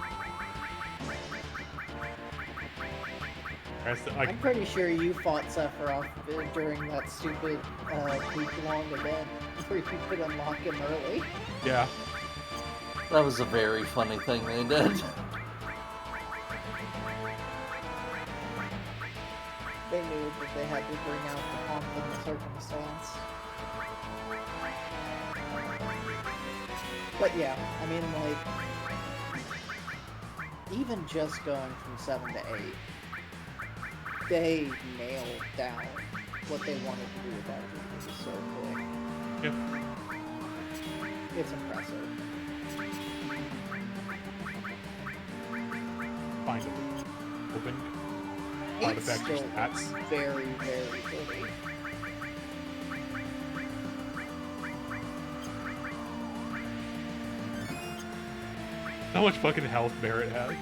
I'm pretty sure you fought Sephiroth during that stupid week-long event where you could unlock him early. Yeah. That was a very funny thing they did. They knew that they had to bring out the pomp and the circumstance. But yeah, I mean, like, even just going from 7 to 8, they nailed down what they wanted to do with that movie so quick. Yeah. It's impressive. Find it. Open. Find It's effect still stats. very, very pretty. How much fucking health Barrett has.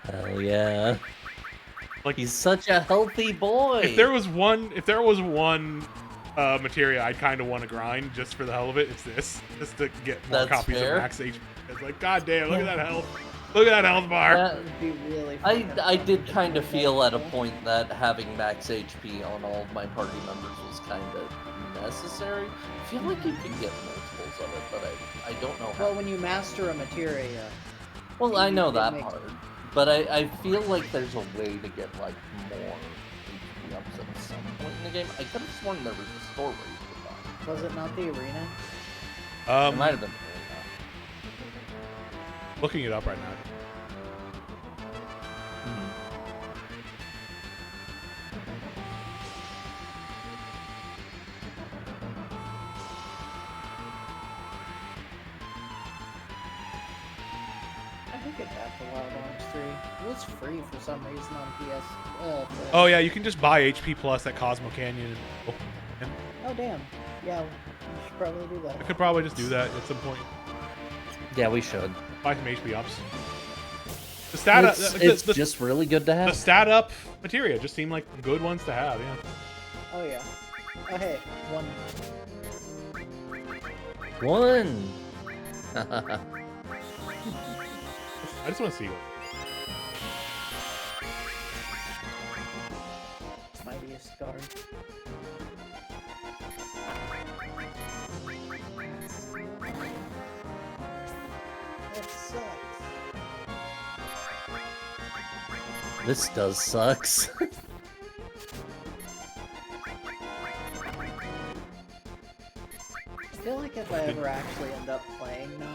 Hell yeah. Like, he's such a healthy boy. If there was one materia I'd kind of want to grind just for the hell of it, it's this. Just to get more copies of max HP. It's like, god damn, look at that health. Look at that health bar. That would be really fun. I did kind of feel at a point that having max HP on all of my party members was kind of necessary. I feel like you can get multiples of it, but I don't know how. Well, when you master a materia... Well, I know that part. But I feel like there's a way to get, like, more HP ups at some point in the game. I could have sworn there was a store where you could buy. Was it not the arena? It might have been the arena. Looking it up right now. Get back to Wild Arms 3. It was free for some reason on PS. Oh yeah, you can just buy HP Plus at Cosmo Canyon. Oh damn. Yeah, we should probably do that. I could probably just do that at some point. Yeah, we should. Buy some HP ups. The stat it's just really good to have. The stat up materia just seem like good ones to have, yeah. Oh yeah. Oh hey, one. I just want to see it. Mightiest star. That sucks. This does sucks. I feel like if I ever actually end up playing 9,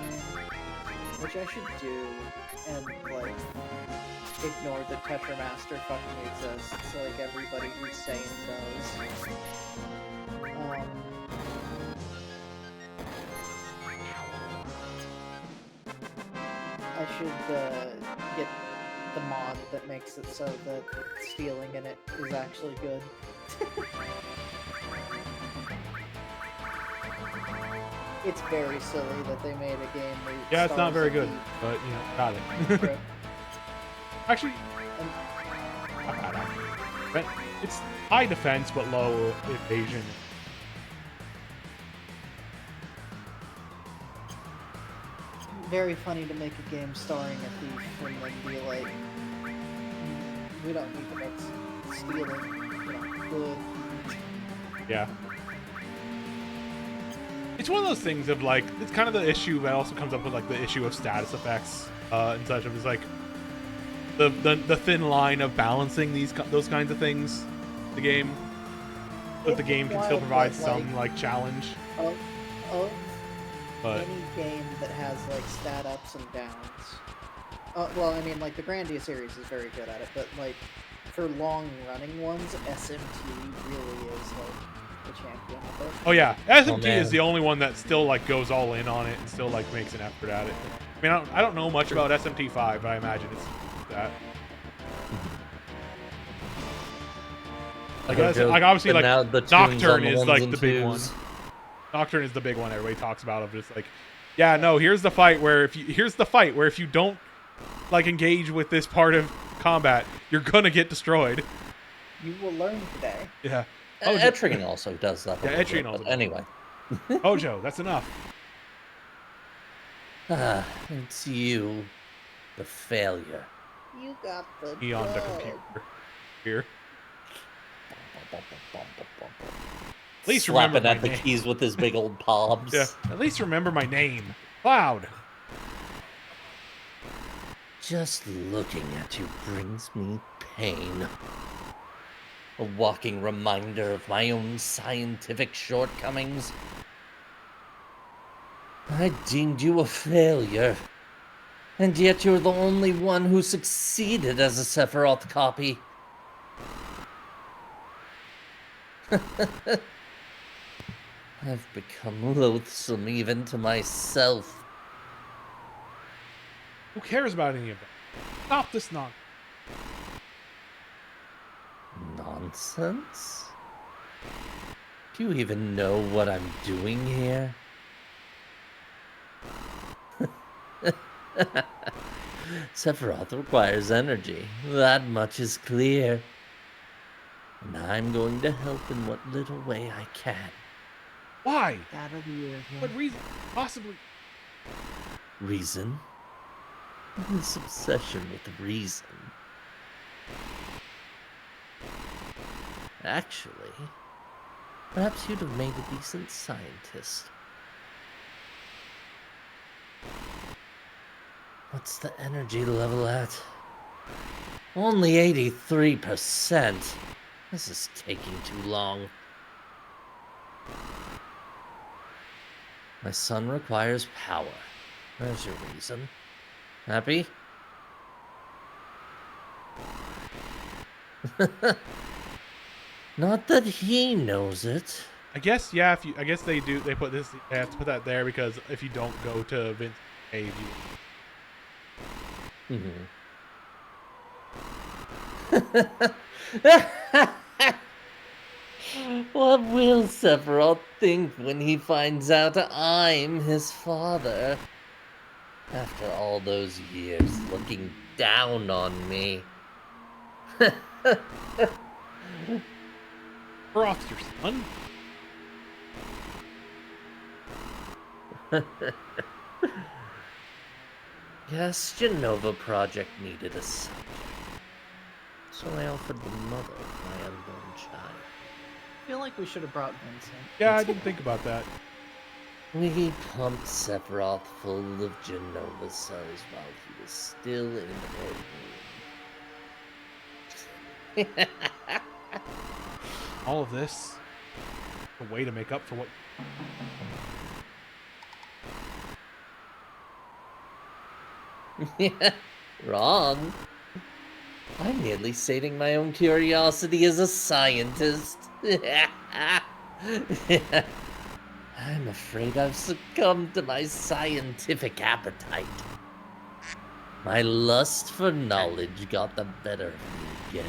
which I should do, and like ignore the Tetra Master fucking exists, like everybody who's sane does. I should get the mod that makes it so that stealing in it is actually good. It's very silly that they made a game where Yeah, it's not stars very are good, deep. but got it. Right. Actually, And not bad, actually. But it's high defense but low evasion. very funny to make a game starring a thief and then be like, we don't need to make stealing, good. Yeah. It's one of those things of like, it's kind of the issue that also comes up with like the issue of status effects and such. Of is like the thin line of balancing those kinds of things, in the game, but the game can still provide some like challenge. Of But any game that has like stat ups and downs. Well, I mean, like the Grandia series is very good at it, but like for long running ones, SMT really is like the champion of it. oh yeah, SMT man. is the only one that still like goes all in on it and still like makes an effort at it. I mean, I don't know much about SMT 5, but I imagine it's that. Like, like obviously, like now the tunes Nocturne on the is ones like and the big one. twos. Nocturne is the big one everybody talks about. Of just like, yeah, no, here's the fight where if you don't like engage with this part of combat, you're gonna get destroyed. You will learn today. Yeah. Etrigan also does that. Yeah, Etrigan also. also. Anyway. Hojo, that's enough. Ah, it's you, the failure. You got the He on the dub. computer here. At least remember Slapping my at the name. keys with his big old palms. Yeah. At least remember my name, Cloud. Just looking at you brings me pain. A walking reminder of my own scientific shortcomings. I deemed you a failure. And yet you're the only one who succeeded as a Sephiroth copy. I've become loathsome even to myself. Who cares about any of that? Stop this nonsense. Nonsense? Do you even know what I'm doing here? Sephiroth requires energy. That much is clear. And I'm going to help in what little way I can. Why? That'll be it. What reason? Possibly. Reason? This obsession with reason. Actually, perhaps you'd have made a decent scientist. What's the energy level at? Only 83%. This is taking too long. My son requires power. There's your reason. Happy? Not that he knows it. I guess yeah. I guess they do. They put this. They have to put that there because if you don't go to Vince's cave, What will Sephiroth think when he finds out I'm his father? After all those years looking down on me. Froth's your son. Yes, Genova Project needed a subject. So I offered the mother of my unborn child. I feel like we should have brought Vincent. Yeah, I didn't think about that. We pumped Sephiroth full of Genova cells while he was still in her womb. All of this, a way to make up for what. Wrong. I'm merely sating my own curiosity as a scientist. I'm afraid I've succumbed to my scientific appetite. My lust for knowledge got the better of me again.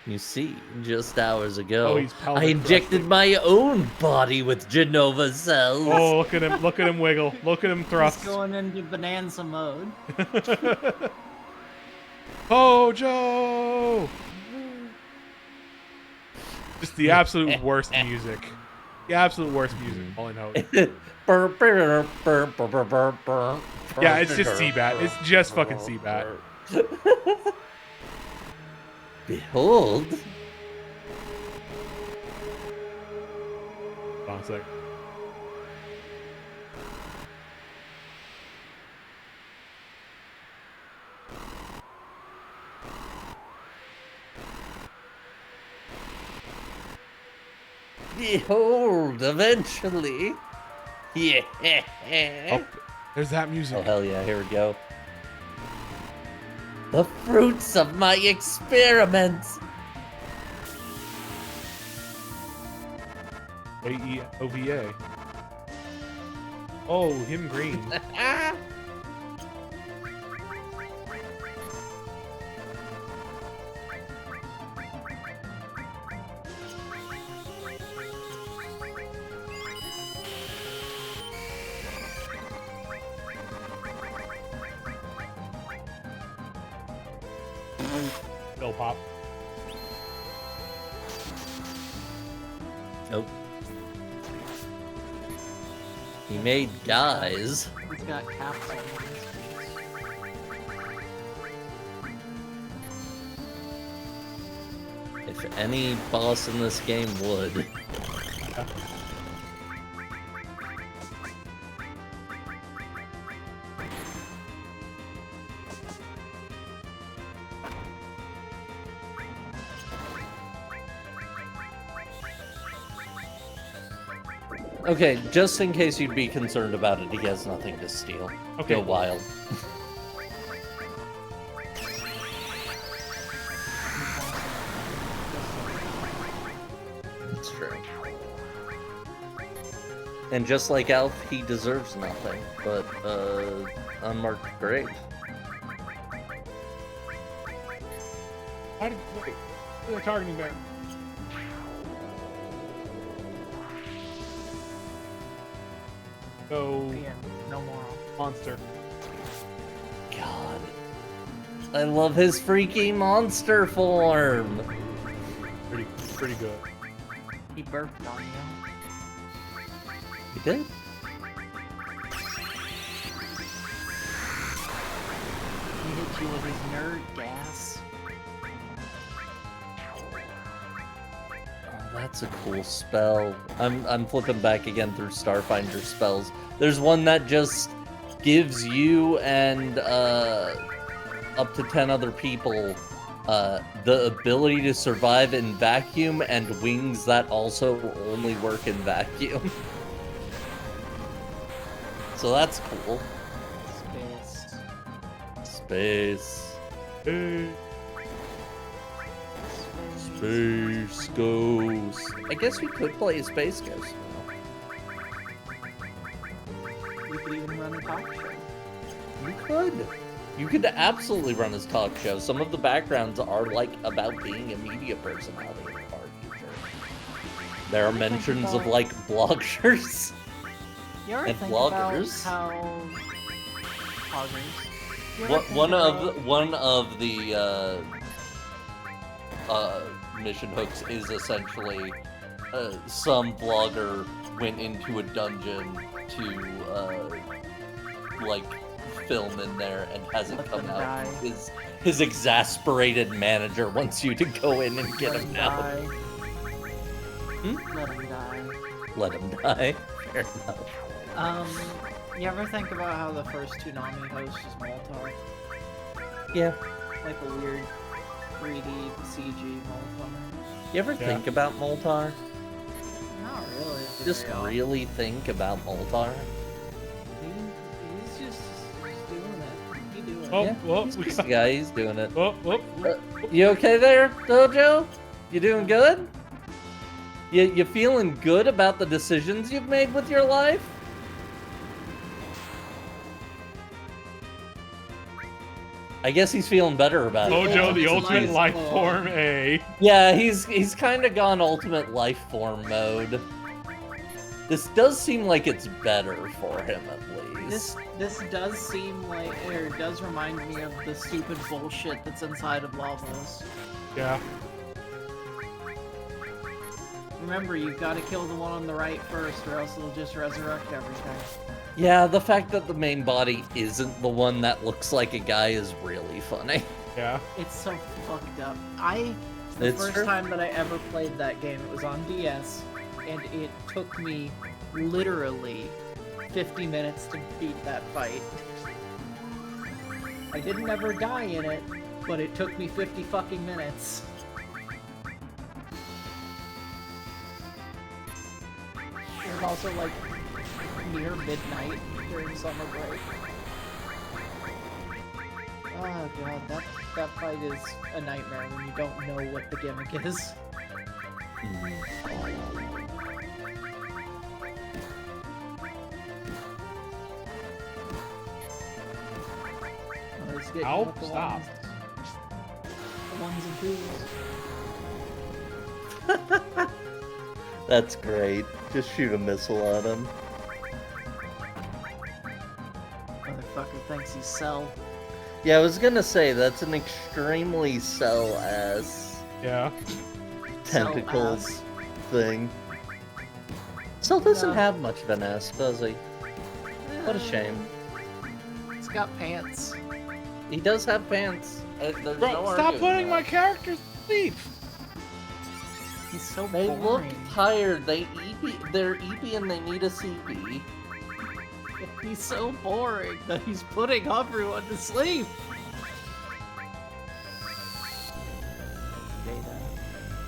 You see, just hours ago, he's I pelvic injected thrusting. my own body with Genova cells. Oh, look at him! Look at him wiggle! Look at him He's thrust! going into bonanza mode. Oh, Joe! Just the absolute worst music. The absolute worst music. All I know. Yeah, it's just Seabat. It's just fucking Seabat. Behold. Hold on a sec. Behold, eventually. Yeah. Oh, there's that music. Oh, hell yeah, here we go. The fruits of my experiments. AEOVA. Oh, him green. Bill Pop. Nope. He made guys. He's got caps on his face. If any boss in this game would. Okay, just in case you'd be concerned about it, he has nothing to steal. Okay. Go wild. It's true. And just like Alf, he deserves nothing but unmarked grave. Wait, they're targeting there. Go Yeah, no more. monster. God. I love his freaky monster form. Pretty good. He burped on you. He did. He hit you with his nerd gas. Oh, that's a cool spell. I'm flipping back again through Starfinder spells. There's one that just gives you and up to 10 other people the ability to survive in vacuum and wings that also only work in vacuum. So that's cool. Space. Space. Space Ghost. I guess we could play a Space Ghost now. You could even run a talk show. You could. You could absolutely run his talk show. Some of the backgrounds are like about being a media personality in the far future. There are mentions of like bloggers. You ever And think bloggers. about how bloggers? You ever think One about- of the mission hooks is essentially some blogger went into a dungeon to like film in there and hasn't Let come them out. die. His exasperated manager wants you to go in and get Let him him out. die. Hmm? Let him die. Let him die. Fair enough. You ever think about how the first Toonami host is Moltar? Yeah. Like a weird 3D CG Moltar? You ever think about Moltar? Not really. Just real. really think about Moltar? He's just doing it. He doing it. Oh, Yeah, well, he's we just got. a guy, he's doing it. Oh, oh, You okay there, Dojo? You doing good? You feeling good about the decisions you've made with your life? I guess he's feeling better about it. Mojo, the ultimate Life life form. form A. Yeah, he's kind of gone ultimate life form mode. This does seem like it's better for him at least. This does seem like, or does remind me of the stupid bullshit that's inside of Lavos. Yeah. Remember, you've got to kill the one on the right first, or else it'll just resurrect everything. Yeah, the fact that the main body isn't the one that looks like a guy is really funny. Yeah. It's so fucked up. The It's first true. time that I ever played that game, it was on DS, and it took me literally 50 minutes to beat that fight. I didn't ever die in it, but it took me 50 fucking minutes. It was also like near midnight during summer break. Oh god, that fight is a nightmare when you don't know what the gimmick is. Let's get Ow, the stop. Ones and twos. That's great. Just shoot a missile at him. Motherfucker thinks he's Cell. Yeah, I was gonna say, that's an extremely Cell-ass Yeah. tentacles Cell-ass. thing. Cell doesn't No. have much of an ass, does he? What a shame. It's got pants. He does have pants. There's Bro, no stop arguing putting my that. characters to sleep. He's so They look boring. tired. They're EP and they need a CB. He's so boring that he's putting everyone to sleep.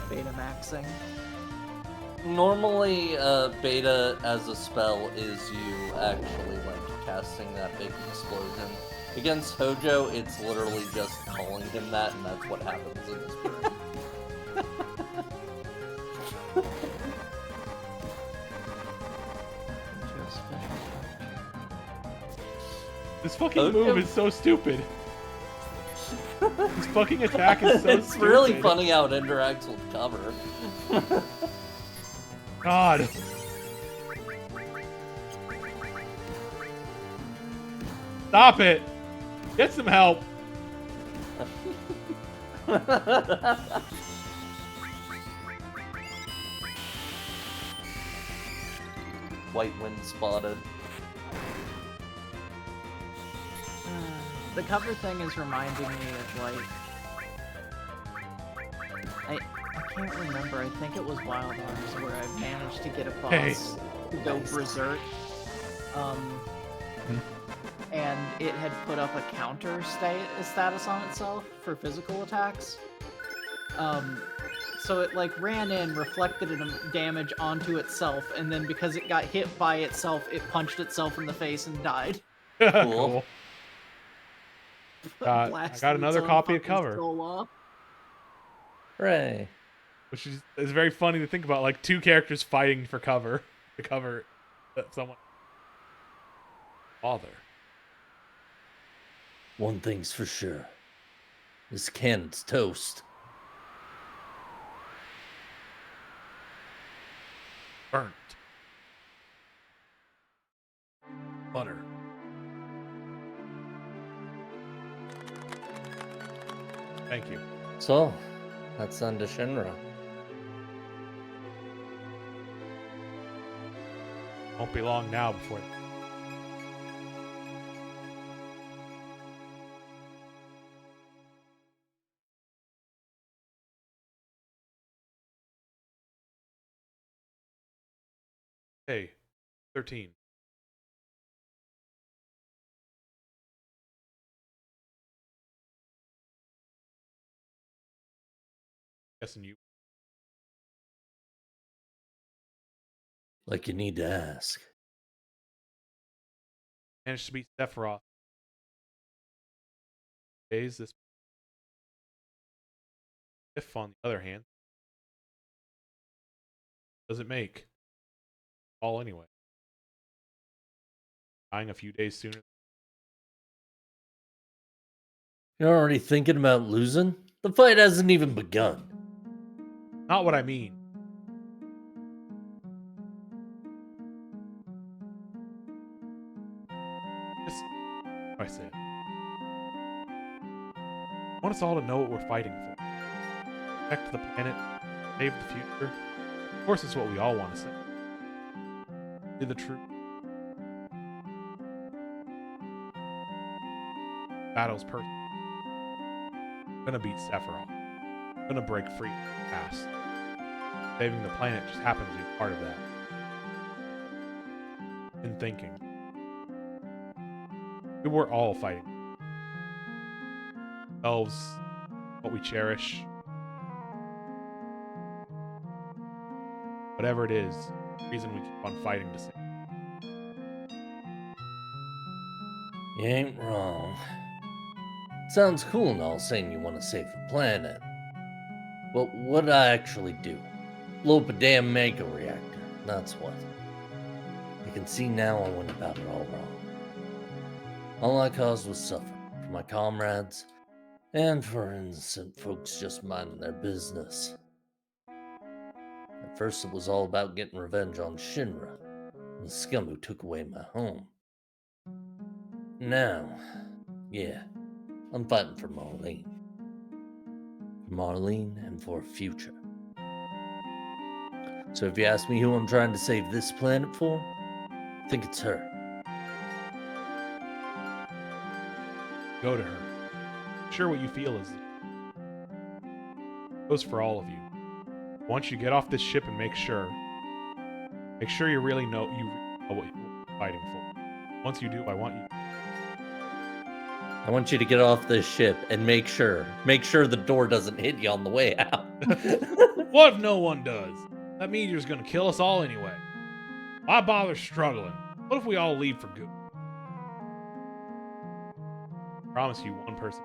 Beta maxing. Normally, beta as a spell is you actually like casting that big explosion. Against Hojo, it's literally just calling him that, and that's what happens in his brain. This fucking Okay. move is so stupid. This fucking attack is so It's stupid. really funny how it interacts with cover. God. Stop it. Get some help. White wind spotted. The cover thing is reminding me of like I can't remember. I think it was Wild Arms where I managed to get a boss Hey. to go berserk. And it had put up a counter status on itself for physical attacks. So it like ran in, reflected damage onto itself, and then because it got hit by itself, it punched itself in the face and died. Cool. I Blasted got another its own copy of fucking cover. skull off. Hooray. Which is very funny to think about, like two characters fighting for cover. To cover that someone. Father. One thing's for sure. This cannon's toast. Burnt. Butter. Thank you. So, that's on to Shinra. Won't be long now before. Hey, 13. Guessing you. Like you need to ask. Managed to beat Sephiroth. Days this. If on the other hand, does it make? All anyway. Dying a few days sooner. You're already thinking about losing? The fight hasn't even begun. Not what I mean. Just, how do I say it? I want us all to know what we're fighting for. Protect the planet, save the future. Of course, it's what we all want to say. See the truth. Battle's perfect. I'm gonna beat Sephiroth. I'm gonna break free from the past. Saving the planet just happens to be part of that. In thinking. We were all fighting. Elves, what we cherish. Whatever it is, the reason we keep on fighting to save. You ain't wrong. Sounds cool and all saying you want to save the planet. But what'd I actually do? Blow up a damn mega reactor. That's what. I can see now I went about it all wrong. All I caused was suffering for my comrades and for innocent folks just minding their business. At first it was all about getting revenge on Shinra, the scum who took away my home. Now, yeah, I'm fighting for Marlene. For Marlene and for a future. So if you ask me who I'm trying to save this planet for, I think it's her. Go to her. Sure, what you feel is goes for all of you. Once you get off this ship and make sure you really know what you're fighting for. Once you do, I want you to get off this ship and make sure the door doesn't hit you on the way out. What if no one does? That meteor's gonna kill us all anyway. Why bother struggling? What if we all leave for good? I promise you, one person.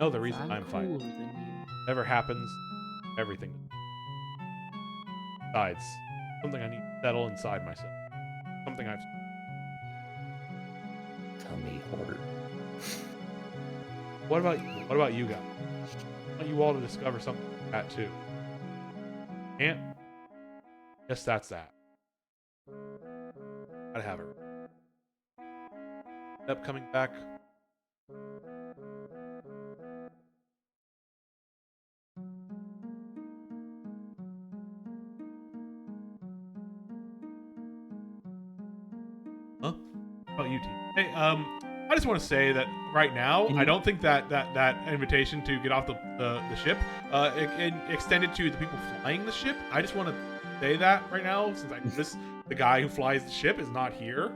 No, the reason I'm fighting. Cooler than you. Never happens. Everything. Besides, something I need to settle inside myself. Something I've. Tummy hurt. What about you guys? I want you all to discover something like that too. Can't? Guess that's that. I'd have her. End up coming back. Huh? How about you, team? Hey, I just want to say that right now, I don't think that invitation to get off the ship extended to the people flying the ship. I just want to say that right now, since I noticed the guy who flies the ship is not here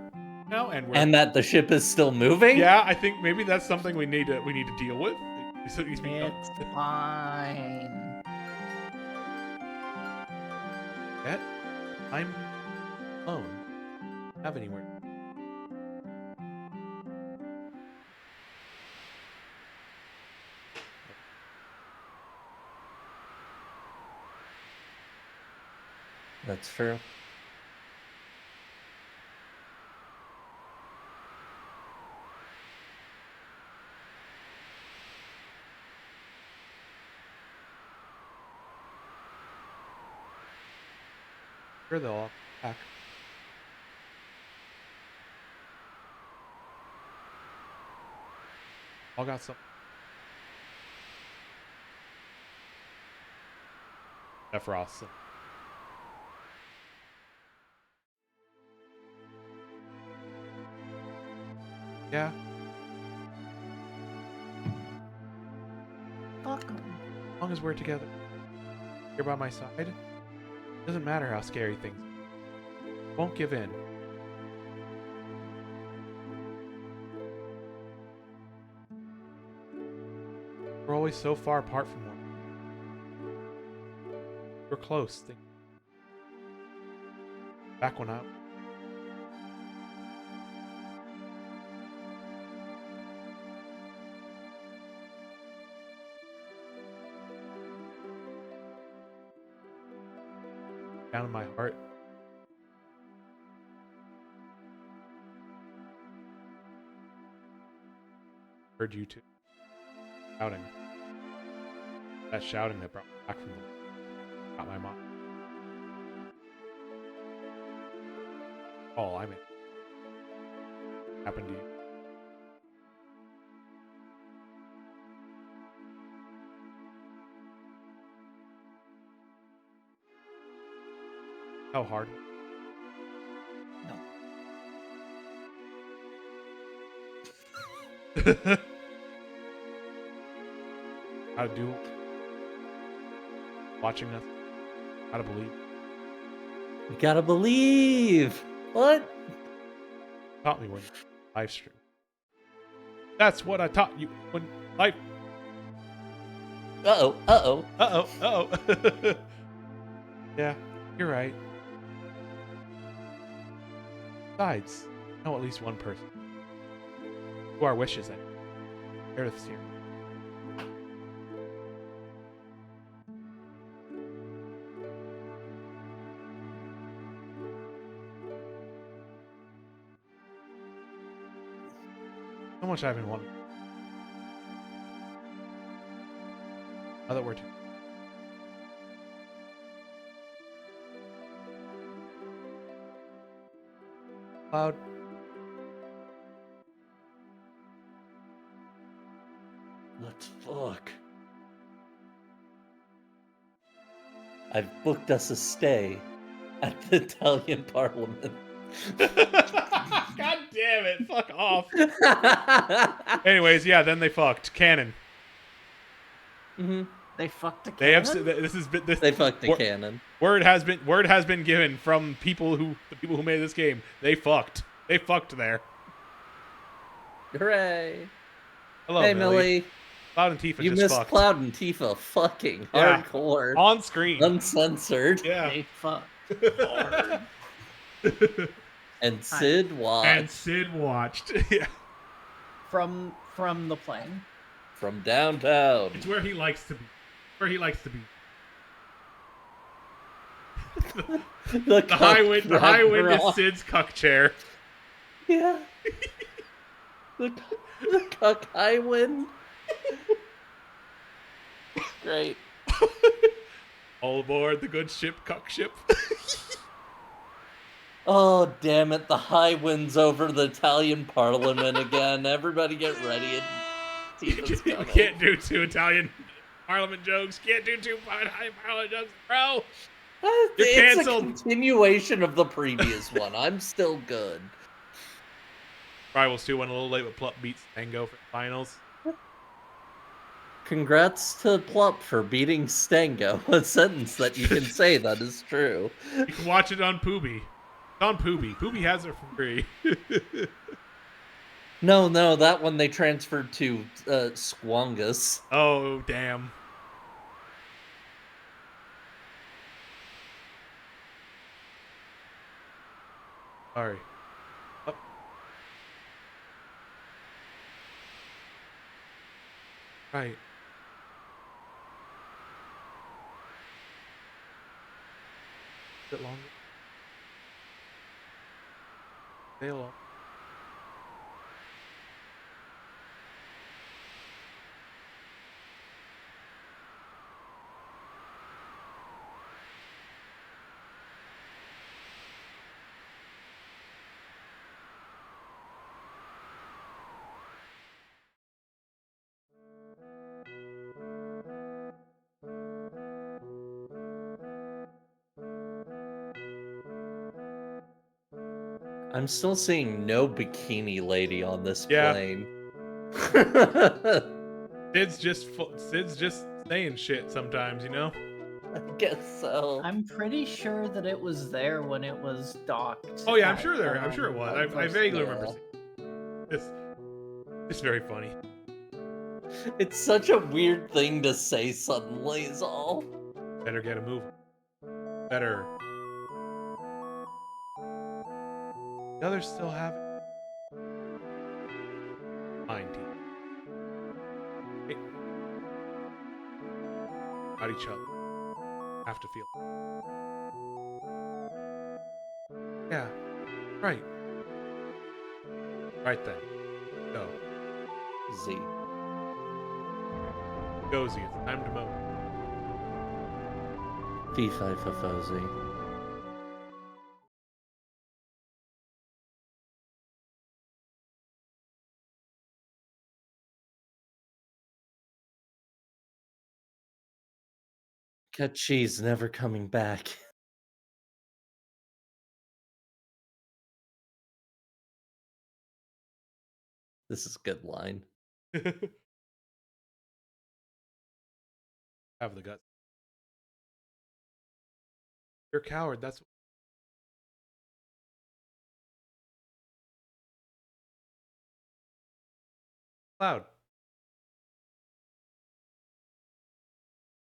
now, and that the ship is still moving. Yeah, I think maybe that's something we need to deal with. It's fine. Yet, I'm alone. Have anywhere. That's true. Sure, they'll all back. All got some. Sephiroth. Yeah. Fuck 'em. As long as we're together. You're by my side. Doesn't matter how scary things are. Won't give in. We're always so far apart from one another. We're close. Back when I down in my heart. heard you two shouting. That shouting that brought me back from the got my mind. Oh, I mean, happened to you. How hard? No. How to do watching us. How to believe. You gotta believe. What? Taught me when live stream. That's what I taught you when live. Uh-oh, uh-oh. Uh-oh. Yeah, you're right. Besides, I know at least one person who our wishes and share this here. So much I've been wanting. Now that we're two. Cloud. Let's fuck. I've booked us a stay at the Italian Parliament. God damn it! Fuck off. Anyways, yeah. Then they fucked. Canon. Mm-hmm. They fucked a They have. cannon? This is. This. They fucked the cannon. Word has been given from the people who made this game. They fucked. They fucked there. Hooray! Hello, Hey, Millie. Millie. Cloud and Tifa You just missed fucked. Cloud and Tifa fucking Yeah. hardcore. On screen. Uncensored. Yeah. They fucked hard. And Sid watched And Sid watched. Yeah. From the plane. from downtown. It's where he likes to be. Where he likes to be. The high wind rock. is Sid's cuck chair. Yeah. the cuck high wind. Great. All aboard the good ship, cuck ship. Oh, damn it. The high wind's over the Italian Parliament again. Everybody get ready. Tifa's We coming. can't do two Italian Parliament jokes. Can't do two high Parliament jokes, bro. You're It's canceled. a continuation of the previous one. I'm still good. Rivals 2 went a little late, but Plup beats Tango for the finals. Congrats to Plup for beating Stango, a sentence that you can say that is true. You can watch it on Pooby. It's on Pooby. Pooby has it for free. No, that one they transferred to Squangus. Oh, damn. Sorry. Up. Right. A bit longer. Stay along. I'm still seeing no bikini lady on this Yeah. plane. Sid's just saying shit sometimes, you know? I guess so. I'm pretty sure that it was there when it was docked. Oh yeah, I'm at, sure it was. I first vaguely floor. remember seeing it's very funny. It's such a weird thing to say suddenly is all. Better get a move. Better. The others still have it. Fine, team. Hey. About each other. Have to feel. Yeah. Right. Right then. Go. Z. Go Z. It's time to mow. Fee-fi fo Z. Cut cheese never coming back. This is a good line. Have the guts. You're a coward. That's loud.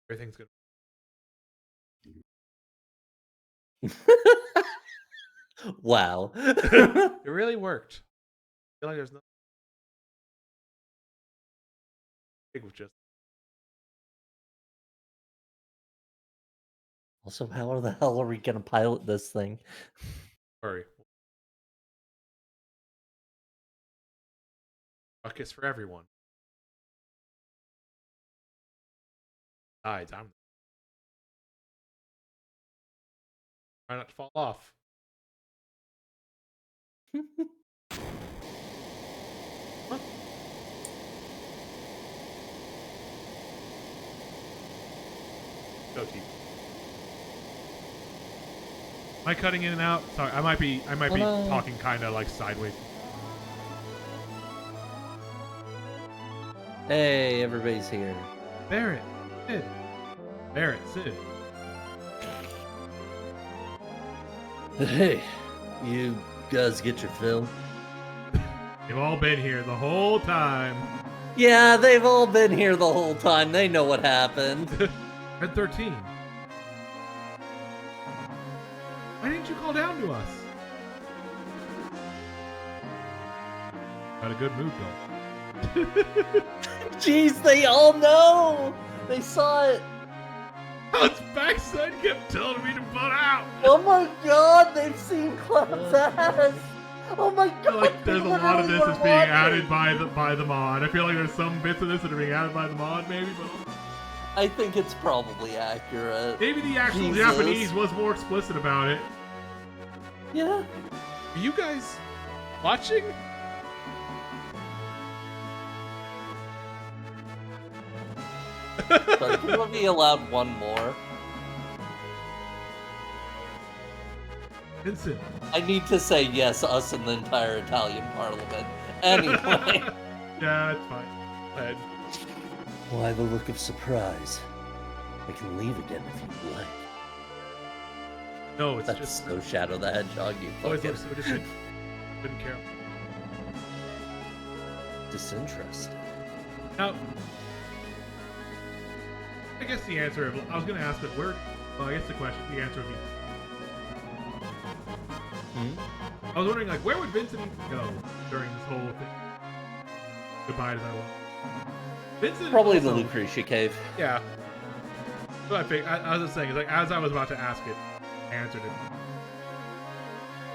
Everything's good. Wow. It really worked. I feel like there's no big with just Also, how the hell are we gonna pilot this thing? worry. Ruckus for everyone. Besides, I'm trying not to fall off. Huh? Go team. Am I cutting in and out? Sorry, I might be talking kind of like sideways. Hey, everybody's here. Barrett, Sid. Barrett, Sid. Hey, you guys get your fill? They've all been here the whole time. Yeah, they've all been here the whole time. They know what happened. Red 13. Why didn't you call down to us? Got a good mood going. Jeez, they all know! They saw it! Cloud's backside kept telling me to butt out. Oh my god, they've seen Cloud's ass! Oh my god! I feel like there's a they lot of literally this were is being watching. added by the mod. I feel like there's some bits of this that are being added by the mod, maybe, but I think it's probably accurate. maybe the actual Jesus. Japanese was more explicit about it. Yeah. Are you guys watching? But can we be allowed one more? Vincent. I need to say yes, us and the entire Italian parliament. Anyway. Yeah, it's fine. Go ahead. Why the look of surprise? I can leave again if you like. No, it's That's just no Shadow the Hedgehog, you always fucking looks so disinterested. Didn't care. disinterested. Now, I guess the answer. I was going to ask that where. Well, I guess the answer would be. I was wondering, like, where would Vincent even go during this whole thing? Goodbye to that one. Vincent Probably also, the Lucretia Cave. Yeah. So I think I was just saying, like, as I was about to ask it, I answered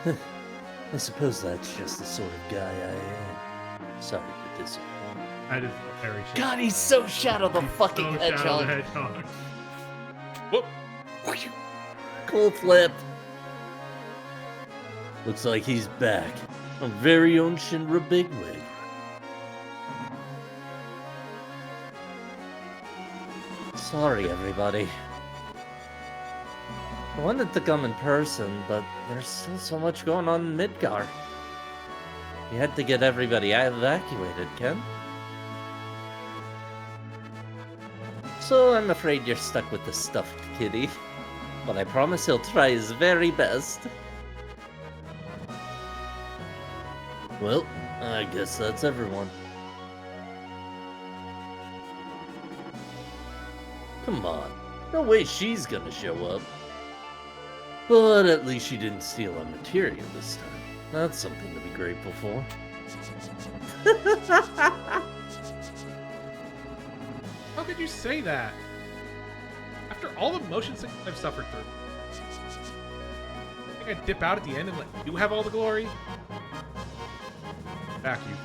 it. I suppose that's just the sort of guy I am. Sorry to disappoint. That is very shit. God, he's so Shadow the fucking So Shadow Hedgehog. the Hedgehog. Whoop. Cool flip. Looks like he's back. Our very own Shinra Bigwig. Sorry, everybody. I wanted to come in person, but there's still so much going on in Midgar. You had to get everybody evacuated, Ken. So I'm afraid you're stuck with the stuffed kitty. But I promise he'll try his very best. Well, I guess that's everyone. Come on, no way she's gonna show up. But at least she didn't steal our material this time. That's something to be grateful for. How could you say that? After all the motion sickness I've suffered through. Think I'd dip out at the end and let you have all the glory? Back you.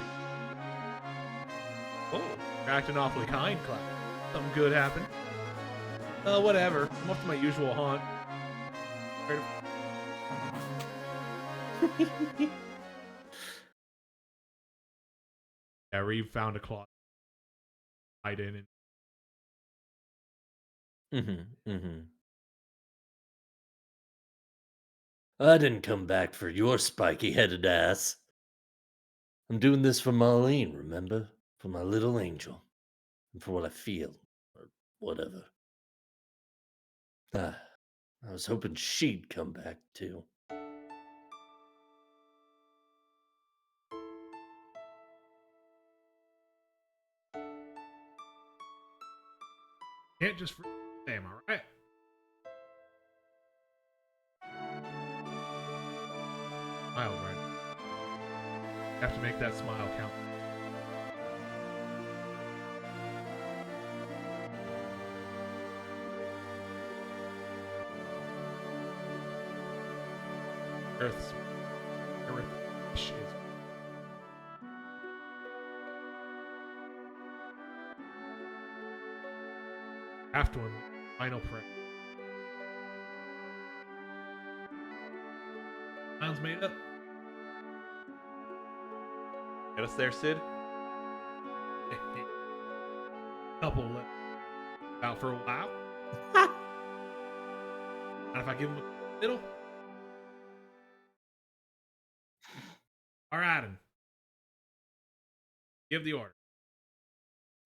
You're acting awfully kind, Cloud. Something good happened. Whatever. I'm off to my usual haunt. Yeah, Reeve found a closet. Hide in and I didn't come back for your spiky-headed ass. I'm doing this for Marlene, remember? For my little angel. And for what I feel. Or whatever. I was hoping she'd come back, too. can't just say, am I right? Smile, right? You have to make that smile count. Earth is after one final prayer. Mine's made up. Get us there, Sid. Couple left out for a while. And if I give him a middle. All right, Adam. Give the order.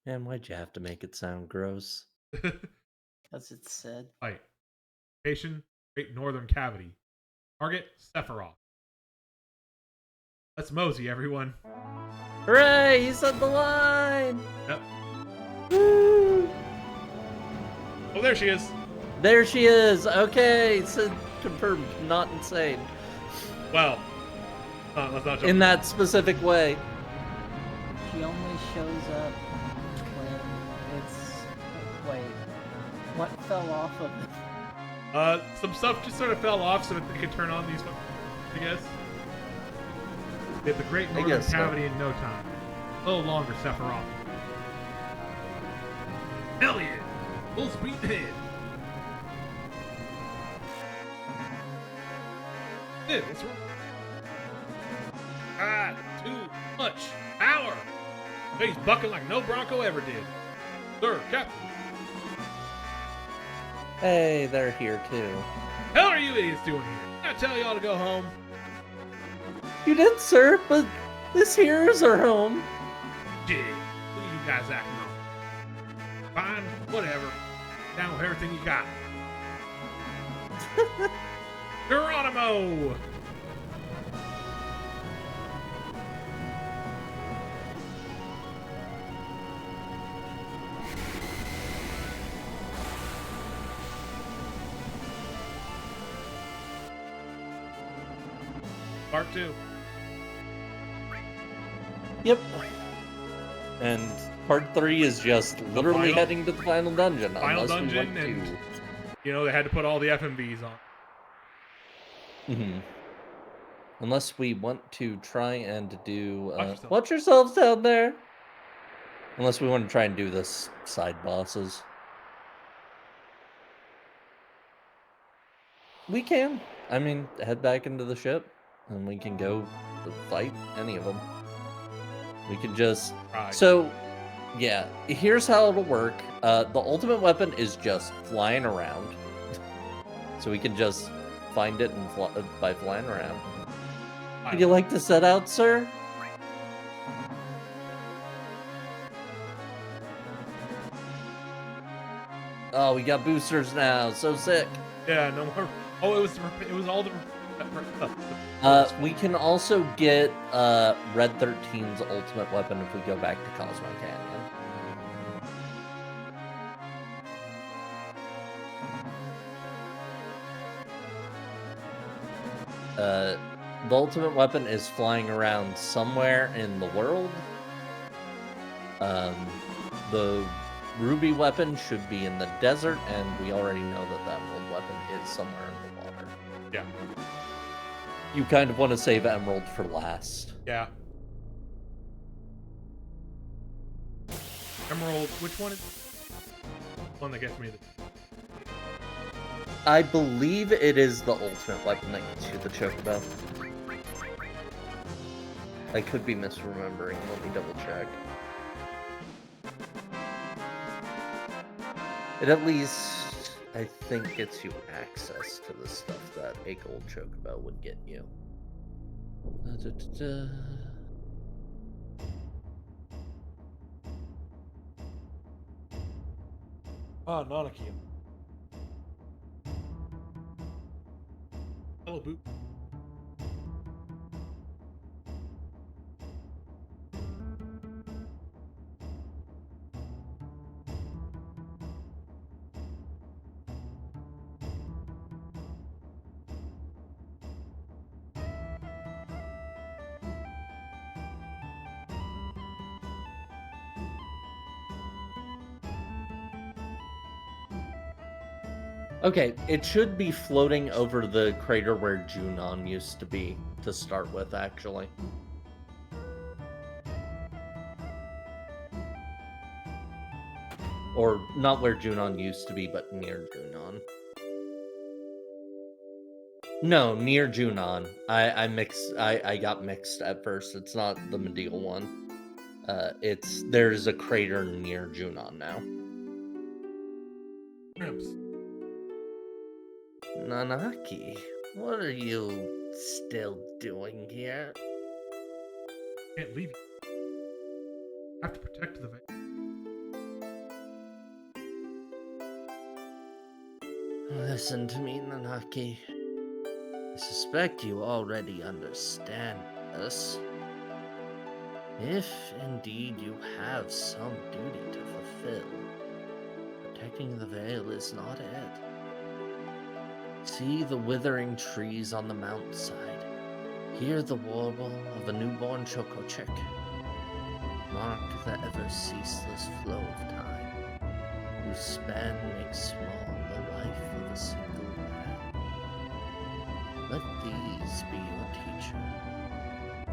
Man, why'd you have to make it sound gross? Because it's said. Fight. Location, Great Northern Cavity. Target, Sephiroth. Let's mosey, everyone. Hooray! He said the line! Yep. Woo! Oh, there she is. There she is! Okay, so confirmed, not insane. Well, let's not jump. In that specific way. She only shows up when it's... Wait. What fell off of it? Some stuff just sort of fell off so that they could turn on these, I guess. They have the Great Northern Cavity in no time. A little longer, Sephiroth. Hell yeah! Full speed ahead. Sid, what's wrong? Ah, too much power. He's bucking like no Bronco ever did. Sir, Captain. Hey, they're here too. Hell are you idiots doing here? I tell y'all to go home. You did, sir, but this here is our home. Shit, look at you guys acting on. Fine, whatever. Down with everything you got. Geronimo! Part 2. Yep. And part 3 is just literally final- heading to the final dungeon. Final unless we dungeon, want and to. you know they had to put all the FMVs on. Unless we want to try and do... yourself. watch yourselves down there. Unless we want to try and do this side bosses. We can. I mean, head back into the ship. And we can go fight any of them. We can just... Right. So, yeah. Here's how it'll work. The ultimate weapon is just flying around. So we can just find it and by flying around. Would you like to set out, sir? Oh, we got boosters now. So sick. Yeah, no more. Oh, it was all the. We can also get Red 13's ultimate weapon if we go back to Cosmo Canyon. The ultimate weapon is flying around somewhere in the world. The ruby weapon should be in the desert, and we already know that that emerald weapon is somewhere in the water. Yeah. You kind of want to save emerald for last. Yeah. Emerald, which one is one that gets me? I believe it is the ultimate weapon that gets you the chocobo. I could be misremembering. Let me double check. It at least, I think, gets you access to the stuff that a gold chocobo would get you. Ah, Nanaki. Hello, Boop. Okay, it should be floating over the crater where Junon used to be to start with, actually. Or not where Junon used to be, but near Junon. No, near Junon. I got mixed at first. It's not the medieval one. There's a crater near Junon now. Cramps. Nanaki, what are you still doing here? Can't leave you. Have to protect the veil. Listen to me, Nanaki. I suspect you already understand this. If indeed you have some duty to fulfill, protecting the veil is not it. See the withering trees on the mountainside. Hear the warble of a newborn choco chick. Mark the ever-ceaseless flow of time, whose span makes small the life of a single man. Let these be your teacher.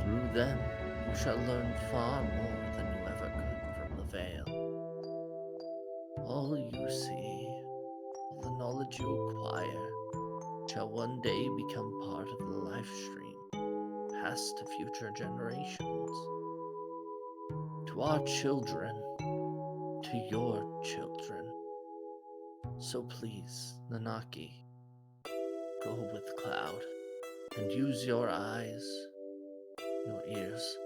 Through them, you shall learn far more than you ever could from the veil. All you see, all the knowledge you acquire, shall one day become part of the life stream, passed to future generations. To our children, to your children. So please, Nanaki, go with Cloud, and use your eyes, your ears.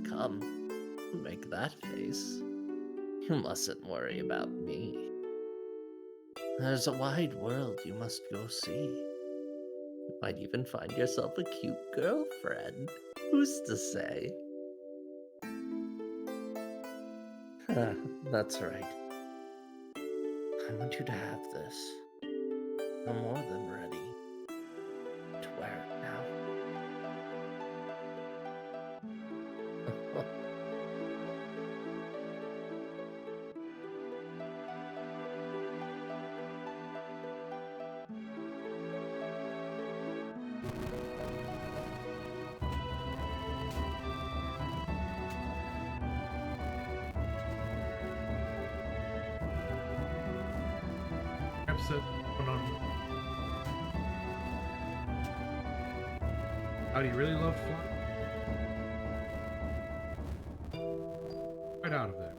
Come, make that face. You mustn't worry about me. There's a wide world you must go see. You might even find yourself a cute girlfriend. Who's to say? That's right. I want you to have this. I'm more than ready to wear it now. Episode going on. How do you really love flying? Right out of there.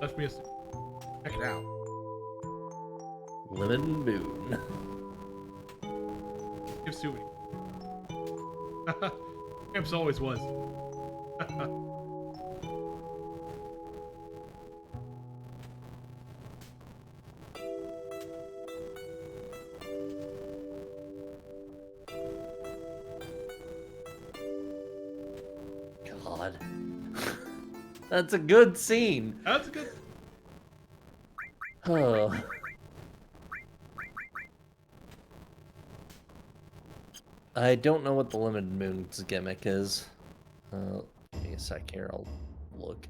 Left me a. Check it out. Lemon Moon. Give Sui. Cramps always was. God. That's a good scene. That's good. Oh. I don't know what the Limited Moon's gimmick is. Give me a sec here, I'll look.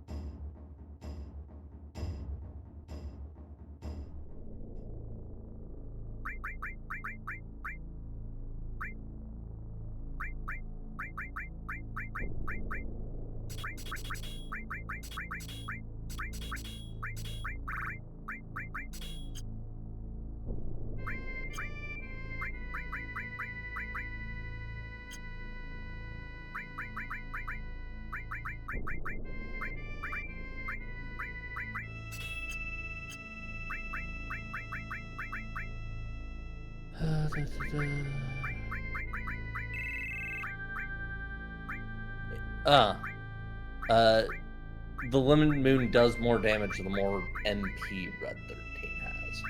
The Lemon Moon does more damage the more MP Red 13 has.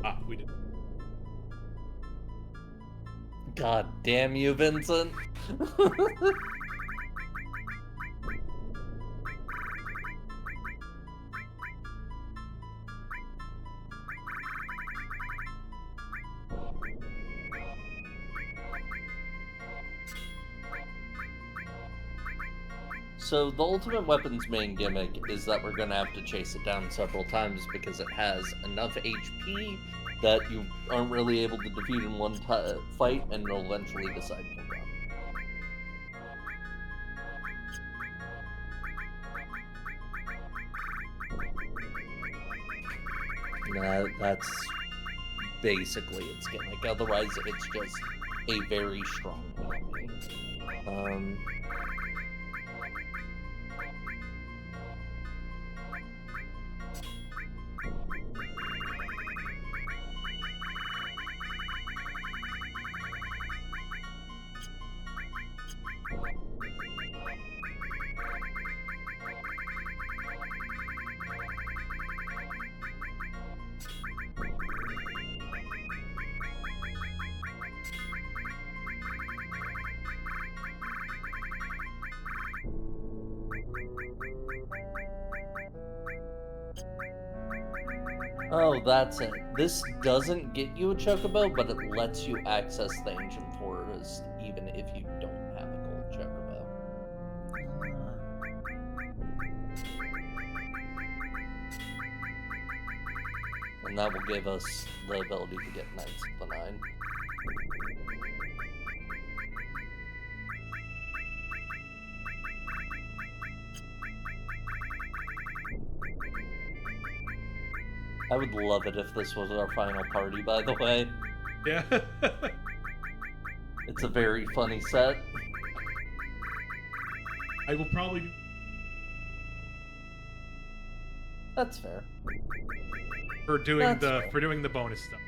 Ah, we did. God damn you, Vincent. So the ultimate weapon's main gimmick is that we're gonna have to chase it down several times because it has enough HP that you aren't really able to defeat in one fight, and it'll eventually decide to run. That's basically its gimmick. Otherwise, it's just a very strong enemy. Oh, that's it. This doesn't get you a chocobo, but it lets you access the ancient forest even if you don't have a gold chocobo. And that will give us the ability to get Knights of the Nine. I would love it if this was our final party, by the way. Yeah. It's a very funny set. I will probably do. That's fair. For doing That's fair. the bonus stuff.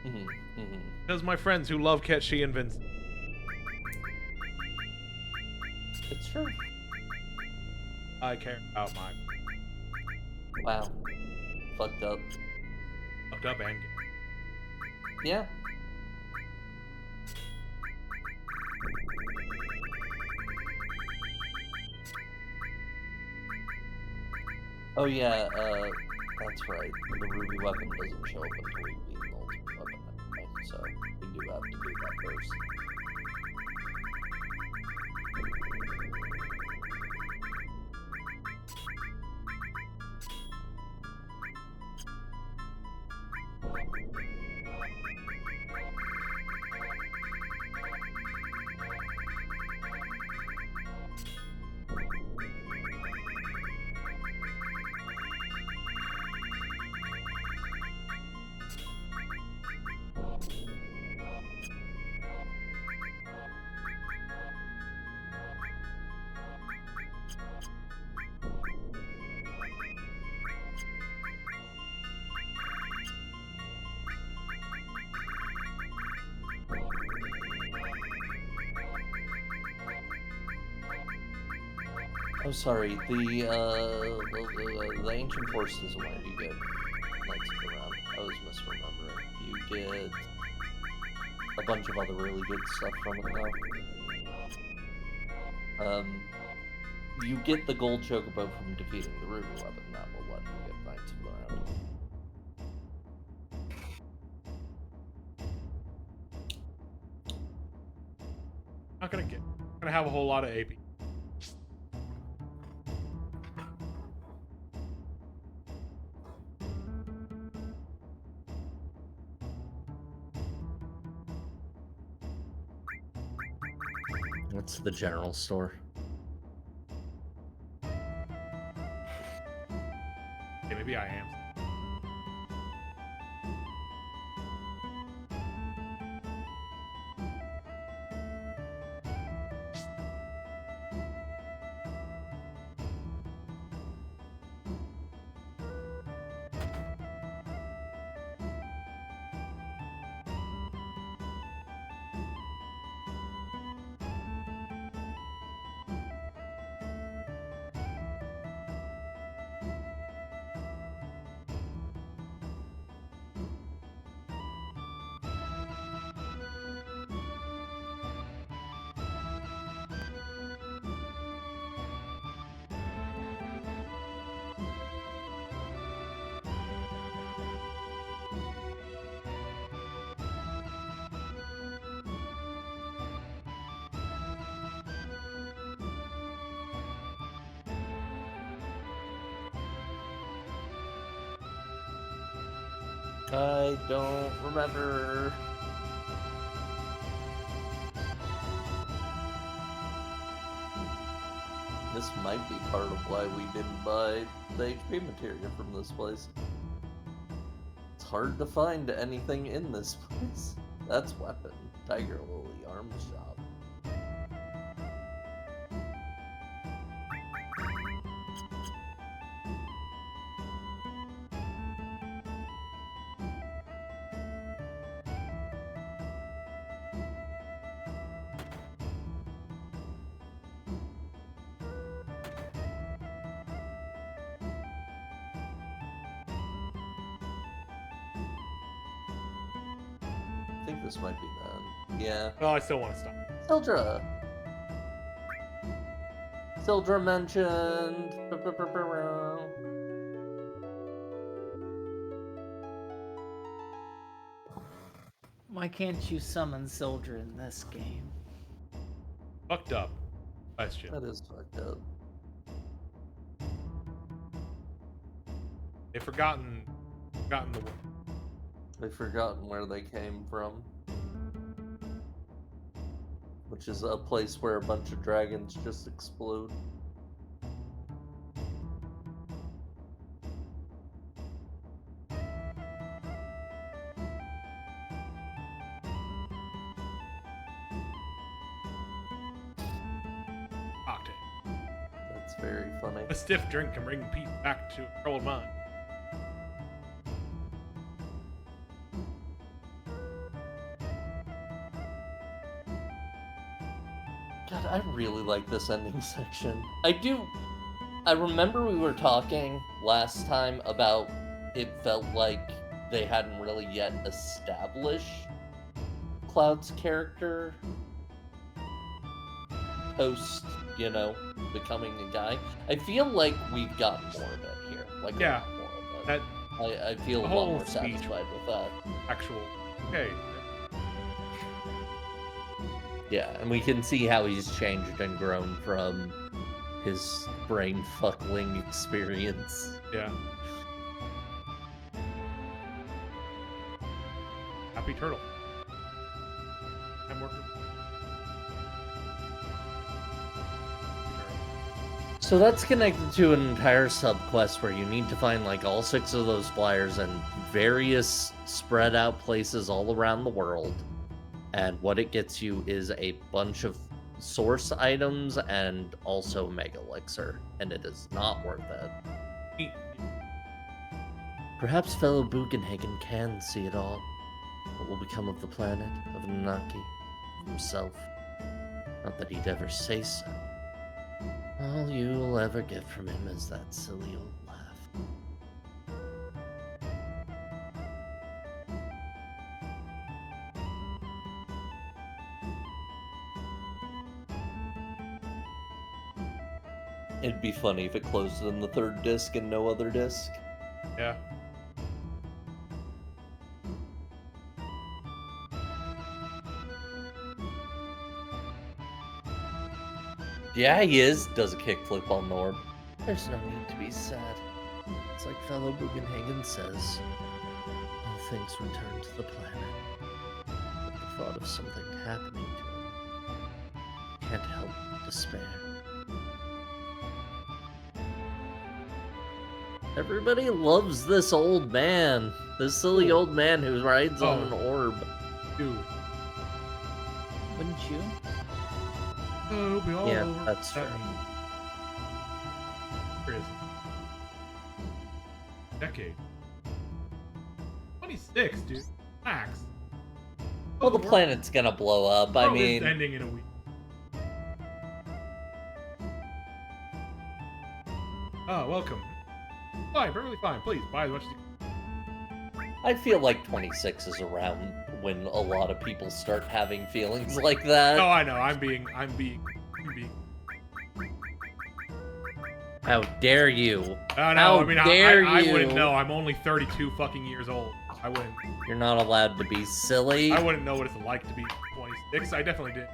Mm-hmm. Because my friends who love Ketshi and Vincent. It's true. I care about my Wow. Fucked up. fucked up and Yeah. Oh yeah, that's right. The ruby weapon doesn't show up until we beat the ultimate weapon anyway, so we do have to do that first. Oh, sorry. The ancient force isn't where you get Knights of the Round. I was misremembering. You get a bunch of other really good stuff from it, though. You get the gold chocobo from defeating the ruby weapon. That will let you get Knights of the Round. not gonna have a whole lot of AP. to the general store. Okay, maybe I am. I don't remember. This might be part of why we didn't buy the HP materia from this place. It's hard to find anything in this place. That's weapon. Tiger Lily Arms Shop. I think this might be them. Yeah. Oh, I still want to stop. Sildra. Sildra mentioned. Why can't you summon Sildra in this game? Fucked up. Question. That is fucked up. They've forgotten the word. They've forgotten where they came from. Which is a place where a bunch of dragons just explode. Octane. That's very funny. A stiff drink can bring peace back to a troubled mind. God, I really like this ending section. I remember we were talking last time about it felt like they hadn't really yet established Cloud's character post, becoming a guy. I feel like we've gotten more of it here. Like, Yeah, a lot more of it. I feel a the lot whole more speech. satisfied with that. Actual. Okay. Yeah, and we can see how he's changed and grown from his brain fuckling experience. Yeah. Happy turtle. I'm working. So that's connected to an entire subquest where you need to find like all 6 of those flyers in various spread out places all around the world. And what it gets you is a bunch of source items and also Mega Elixir. And it is not worth it. Perhaps fellow Bugenhagen can see it all. What will become of the planet, of Nanaki, of himself? Not that he'd ever say so. All you'll ever get from him is that silly old laugh. It'd be funny if it closed on the 3rd disc and no other disc. Yeah. Yeah, he is. Does a kickflip on the orb. There's no need to be sad. It's like fellow Bugenhagen says. All things return to the planet. But the thought of something happening to him. can't help despair. Everybody loves this old man. This silly old man who rides on an orb. Dude. Wouldn't you? It'll be all Yeah, over. that's true. Chris. Decade. 26, dude. Max. Well, the planet's gonna blow up. I World is mean, ending in a week. Oh, welcome. Fine, perfectly fine. Please buy as much as you can. I feel like 26 is around when a lot of people start having feelings like that. Oh, I know. I'm being. How dare you? Oh, no, How I mean, dare I you? wouldn't know. I'm only 32 fucking years old. I wouldn't. You're not allowed to be silly. I wouldn't know what it's like to be 26. I definitely did.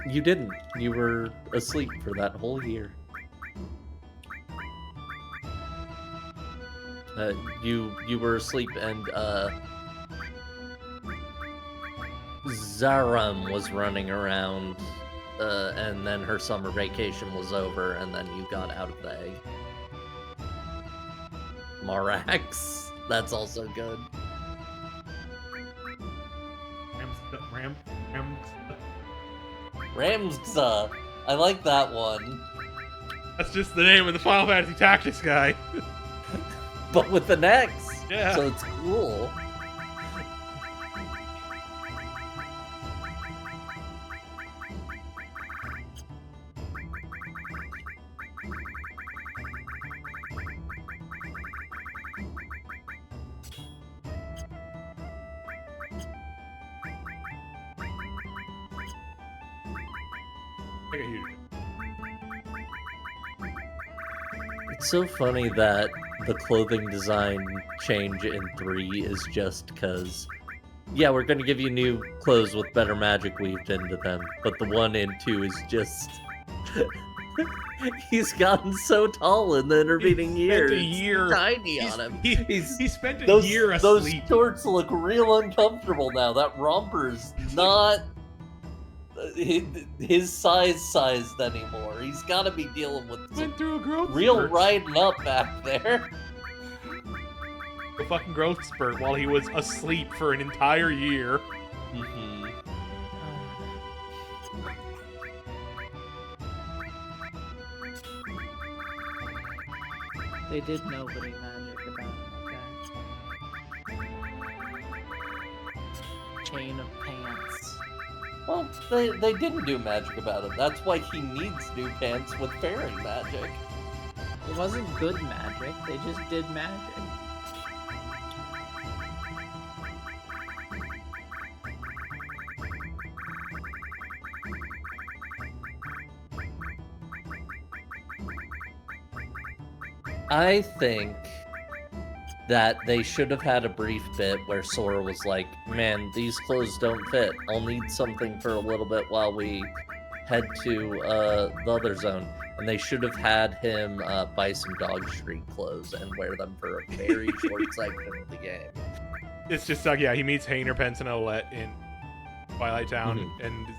You didn't. You were asleep for that whole year. You were asleep, and Zaram was running around, and then her summer vacation was over, and then you got out of the egg. Marax, that's also good. Ramza, I like that one. That's just the name of the Final Fantasy Tactics guy. But with the X, Yeah. so it's cool. I got huge. It's so funny that the clothing design change in 3 is just because, yeah, we're going to give you new clothes with better magic weaved into them, but the one in 2 is just... He's gotten so tall in the intervening years. A year. Tiny on him. He spent a year asleep. Those shorts look real uncomfortable now. That romper's not his sized anymore. He's got to be dealing with Went through a growth real spurt. riding up back there. A fucking growth spurt while he was asleep for an entire year. Mm-hmm. They did nobody magic about him, okay? Chain of pants. Well, they didn't do magic about it. That's why he needs new pants with fairy magic. It wasn't good magic, they just did magic. I think that they should have had a brief bit where Sora was like, man, these clothes don't fit. I'll need something for a little bit while we head to the other zone. And they should have had him buy some Dog Street clothes and wear them for a very short segment of the game. It's just like, yeah, he meets Hayner, Pence, and Olette in Twilight Town,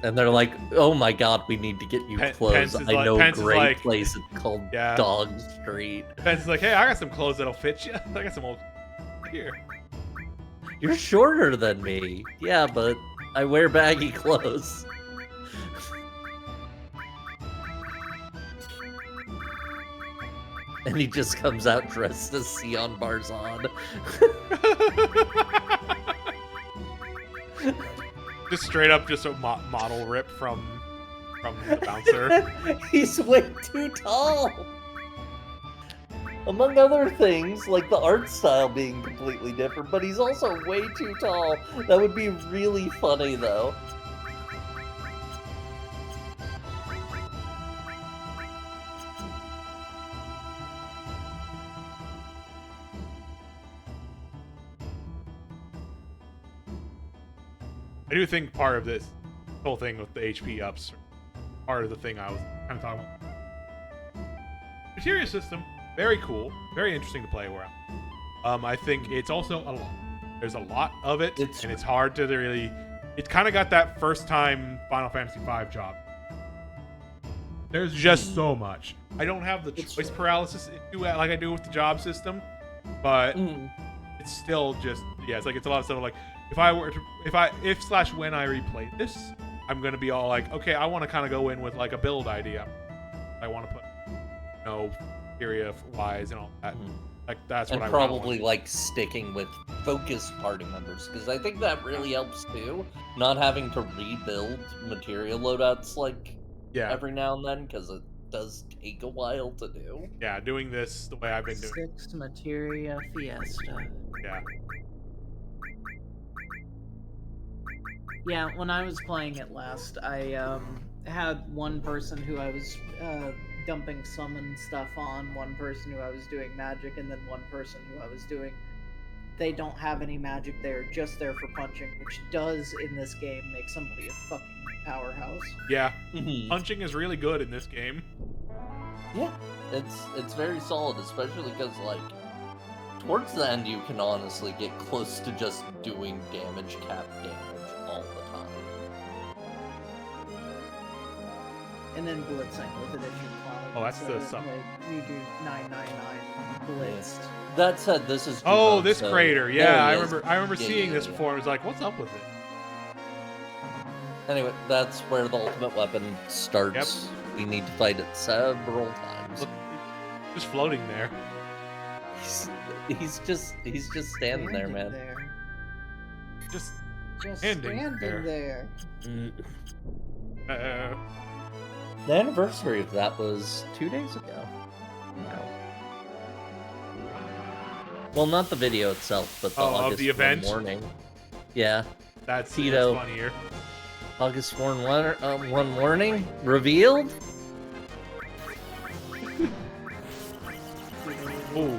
And they're like, oh my god, we need to get you clothes. Pence is I know Pence a is great like, place called yeah. Dog Street. Pence is like, hey, I got some clothes that'll fit you. I got some old here. You're shorter than me. Yeah, but I wear baggy clothes. And he just comes out dressed as Sion Barzan. Just straight up, just a model rip from the bouncer. He's way too tall. Among other things, like the art style being completely different, but he's also way too tall. That would be really funny, though. I do think part of this whole thing with the HP ups, part of the thing I was kind of talking about. Materia system, very cool, very interesting to play around. I think it's also a lot. There's a lot of it, and it's hard to really it's kind of got that first time Final Fantasy V job. There's just so much. I don't have the choice paralysis like I do with the job system, but it's still just it's like it's a lot of stuff like if when I replay this, I'm gonna be all like, okay, I want to kind of go in with like a build idea. I want to put area wise and all that. Like that's what I probably like sticking with focused party members, because I think that really helps too. Not having to rebuild material loadouts like every now and then, because it does take a while to do. Yeah, doing this the way I've been doing. 6 Materia Fiesta. Yeah. Yeah, when I was playing it last, I had one person who I was dumping summon stuff on, one person who I was doing magic, and then one person who I was doing... They don't have any magic, they're just there for punching, which does, in this game, make somebody a fucking powerhouse. Yeah, punching is really good in this game. Yeah, it's very solid, especially because, like, towards the end you can honestly get close to just doing damage cap damage all the time. And then blitzing with it if you climb. Oh, that's so the sub. Like, you do 999 blitzed. That said, this is this crater. Yeah, I remember seeing this yeah. before. I was like, what's up with it? Anyway, that's where the ultimate weapon starts. Yep. We need to fight it several times. Look, just floating there. He's just standing there, man. Just standing there. The anniversary of that was 2 days ago. No. Well, not the video itself, but the August of the event morning. Yeah. That's Tito. funnier. August 1 warning revealed. Ooh.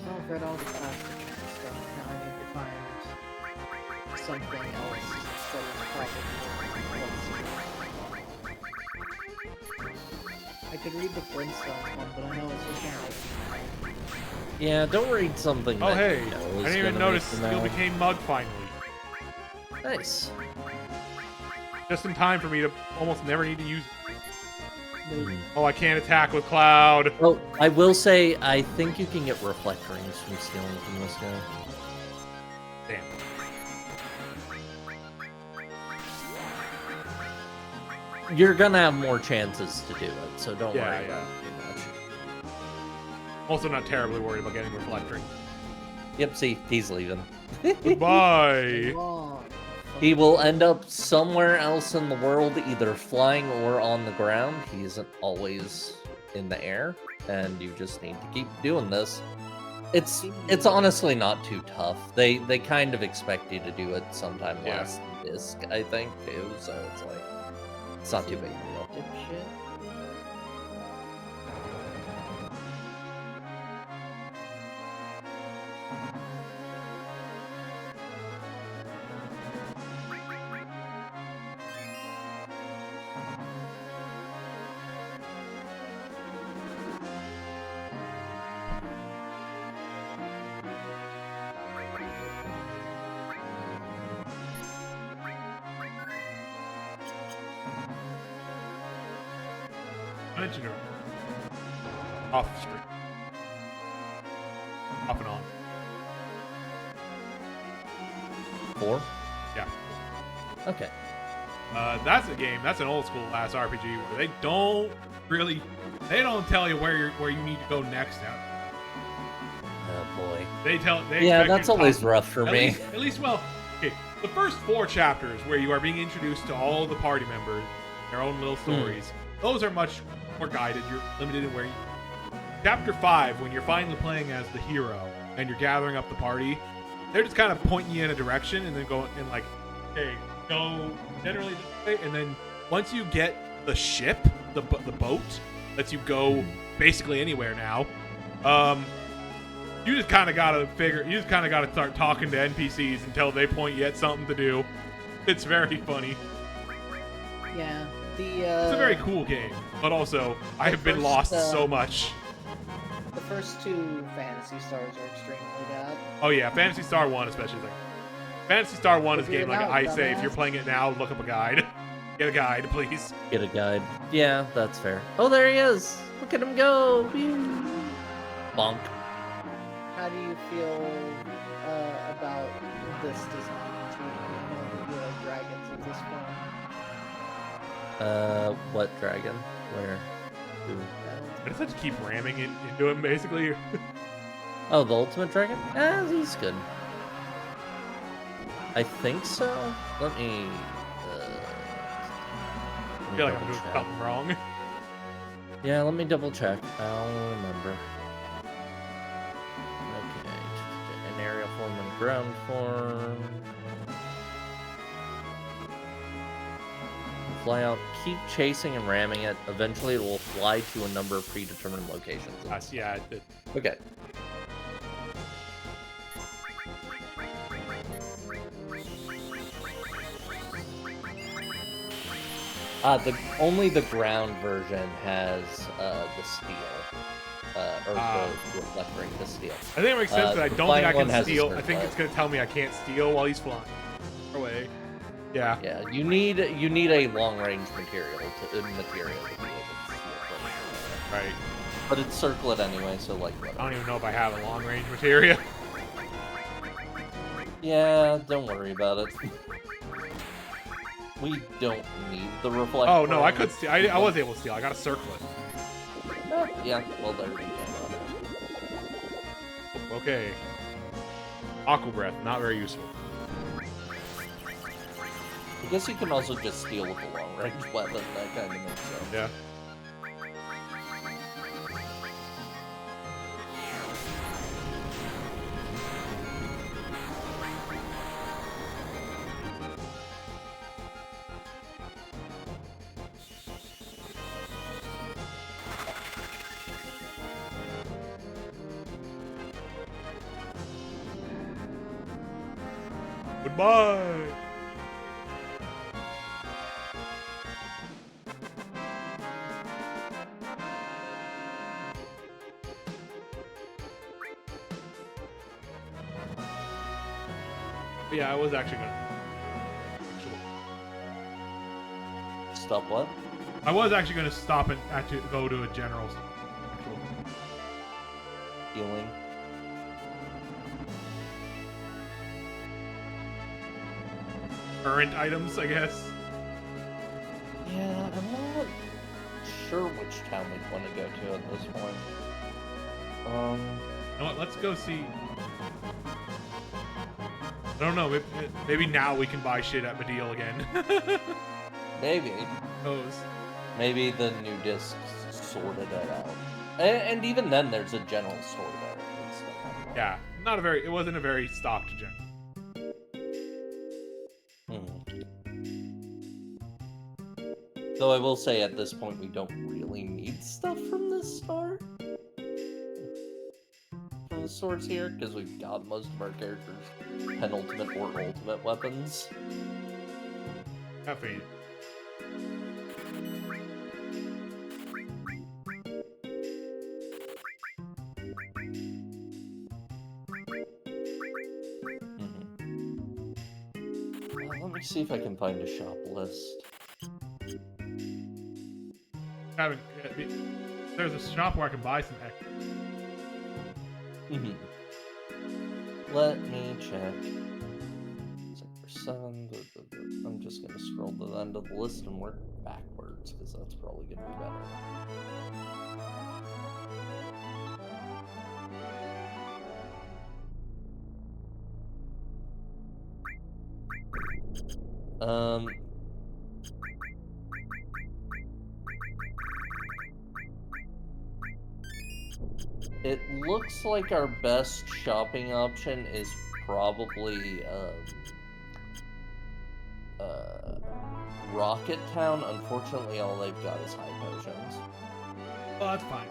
I've read all the classic stuff. Now I need to find something else that is probably I could read the Flintstones one, but I know it's just not. Yeah, don't read something. Oh, that hey. you know I is didn't even gonna notice make Steel you became Mug finally. nice. Just in time for me to almost never need to use it. Mm. Oh, I can't attack with Cloud. Well, I will say, I think you can get reflect rings from stealing from this guy. Damn. You're gonna have more chances to do it, so don't Yeah, worry yeah. about it too much. Also not terribly worried about getting reflect ring. Yep, see, he's leaving. Goodbye. Long. He will end up somewhere else in the world, either flying or on the ground. He isn't always in the air, and you just need to keep doing this. It's honestly not too tough. They kind of expect you to do it sometime last disc, I think, too. So it's like it's not too big of a deal. Dipshit. Engineer. Off the street. Off and on. 4? Yeah. Okay. That's a game. That's an old school ass RPG where they don't tell you where you need to go next out. Oh boy. They Yeah, expect that's you to always talk- rough for me. At least, well, okay. The first 4 chapters where you are being introduced to all the party members, their own little stories, those are much more guided. You're limited in where you. Chapter 5, when you're finally playing as the hero and you're gathering up the party, they're just kind of pointing you in a direction and then going and like, hey, go generally this way, and then once you get the ship, the boat lets you go basically anywhere now. You just kind of gotta start talking to NPCs until they point you at something to do. It's very funny. Yeah, It's a very cool game, but also I have been lost so much. The first 2 Phantasy Stars are extremely bad. Oh yeah, Phantasy Star 1 especially. Like, Phantasy Star 1 is a game like Figure it I out, say, if dumbass. you're playing it now, look up a guide. Get a guide, please. Get a guide. Yeah, that's fair. Oh, there he is. Look at him go. Pew. Bonk. How do you feel about this design? Do you like dragons at this point? What dragon? Where? Who? I just have to keep ramming it into him, basically. Oh, the ultimate dragon? He's good. I think so. Let me. I feel like I'm doing something wrong. Yeah, let me double check. I'll remember. Okay, an aerial form and ground form. Fly out, keep chasing and ramming it. Eventually, it will fly to a number of predetermined locations. Yeah. Okay. Only the ground version has the steel, or the reflecting the steel. I think it makes sense, but I don't think I flying one can has a steal. skirt I think flag. it's gonna tell me I can't steal while he's flying away. Yeah. Yeah, you need a long range material to be able to steal from it. Right. But it's circlet anyway, so like I whatever. don't even know if I have a long range materia. Yeah, don't worry about it. We don't need the reflect. Oh no, I could steal. I was able to steal. I got a circlet. Yeah, well there we go. Okay. Aqua breath, not very useful. I guess you can also just steal with a long range weapon. That kind of makes sense. Yeah. Goodbye. But yeah, I was actually gonna. Stop what? I was actually gonna stop and actually go to a general. Healing. Current items, I guess. Yeah, I'm not sure which town we'd want to go to at this point. You know what? Let's go see. I don't know. Maybe now we can buy shit at Mediel again. Maybe. Those. Maybe the new disc sorted it out. And even then, there's a general store there. and stuff like that. Yeah, not a very. It wasn't a very stocked general. Though I will say at this point we don't really need stuff from this store. From the swords here, because we've got most of our characters' penultimate or ultimate weapons. Caffeine. Let me see if I can find a shop list. There's a shop where I can buy some extra. Let me check. 7. I'm just gonna scroll to the end of the list and work backwards because that's probably gonna be better. It looks like our best shopping option is probably Rocket Town. Unfortunately, all they've got is high potions. Oh, that's fine.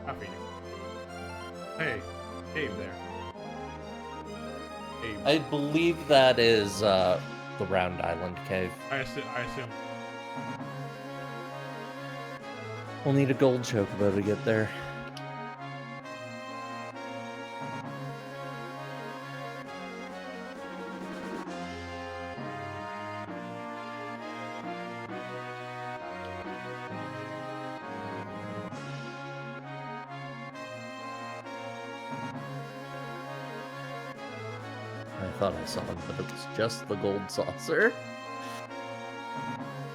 Caffeine. Hey, cave there. Cave. I believe that is the round island cave. I assume. We'll need a gold chocobo to get there. I thought I saw him, but it was just the gold saucer.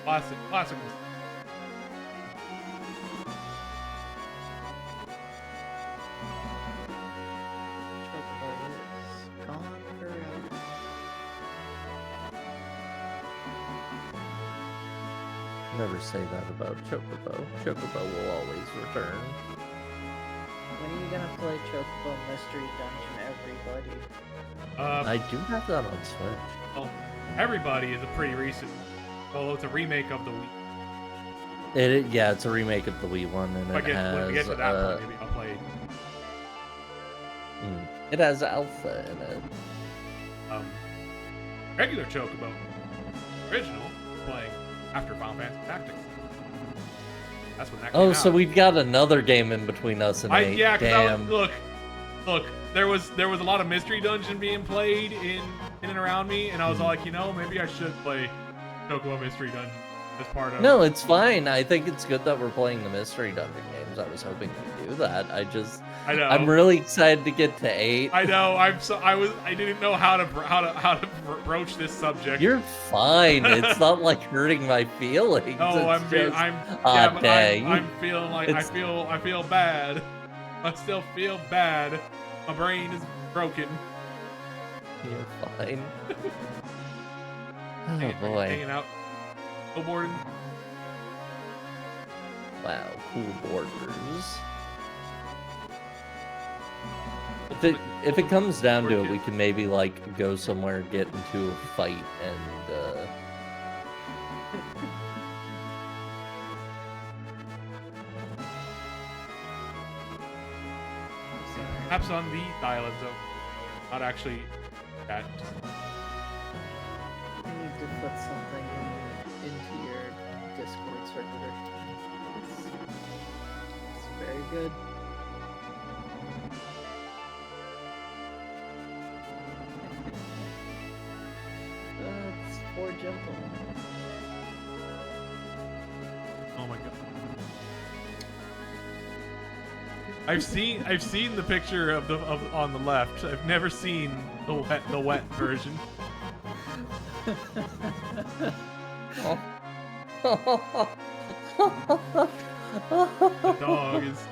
Classic. Chocobo is gone forever. Never say that about Chocobo. Chocobo will always return. When are you gonna play Chocobo Mystery Dungeon, everybody? I do have that on Switch. Well, everybody is a pretty recent. Although it's a remake of the Wii. Yeah, it's a remake of the Wii one, and When we get to that point, maybe I'll play. It has Alpha in it. Regular Chocobo, original, playing after Final Fantasy Tactics. That's when that came out. So we've got another game in between us and Nate. Yeah, damn. look. There was a lot of Mystery Dungeon being played in and around me, and I was like, maybe I should play Chocobo Mystery Dungeon as part of. No, it's fine. I think it's good that we're playing the Mystery Dungeon games. I was hoping to do that. I know. I'm really excited to get to 8. I know. I didn't know how to broach this subject. You're fine. It's not like hurting my feelings. No, I'm feeling like I feel bad. I still feel bad. My brain is broken. You're fine. Oh boy. Hanging out. Snowboarding. Wow, cool borders. If it comes down to it, we can maybe like go somewhere, get into a fight, and Perhaps on the dial-in zone. Not actually that. You need to put something into your Discord server. It's very good. That's 4 gentlemen. Oh my god. I've seen the picture of on the left. I've never seen the wet version.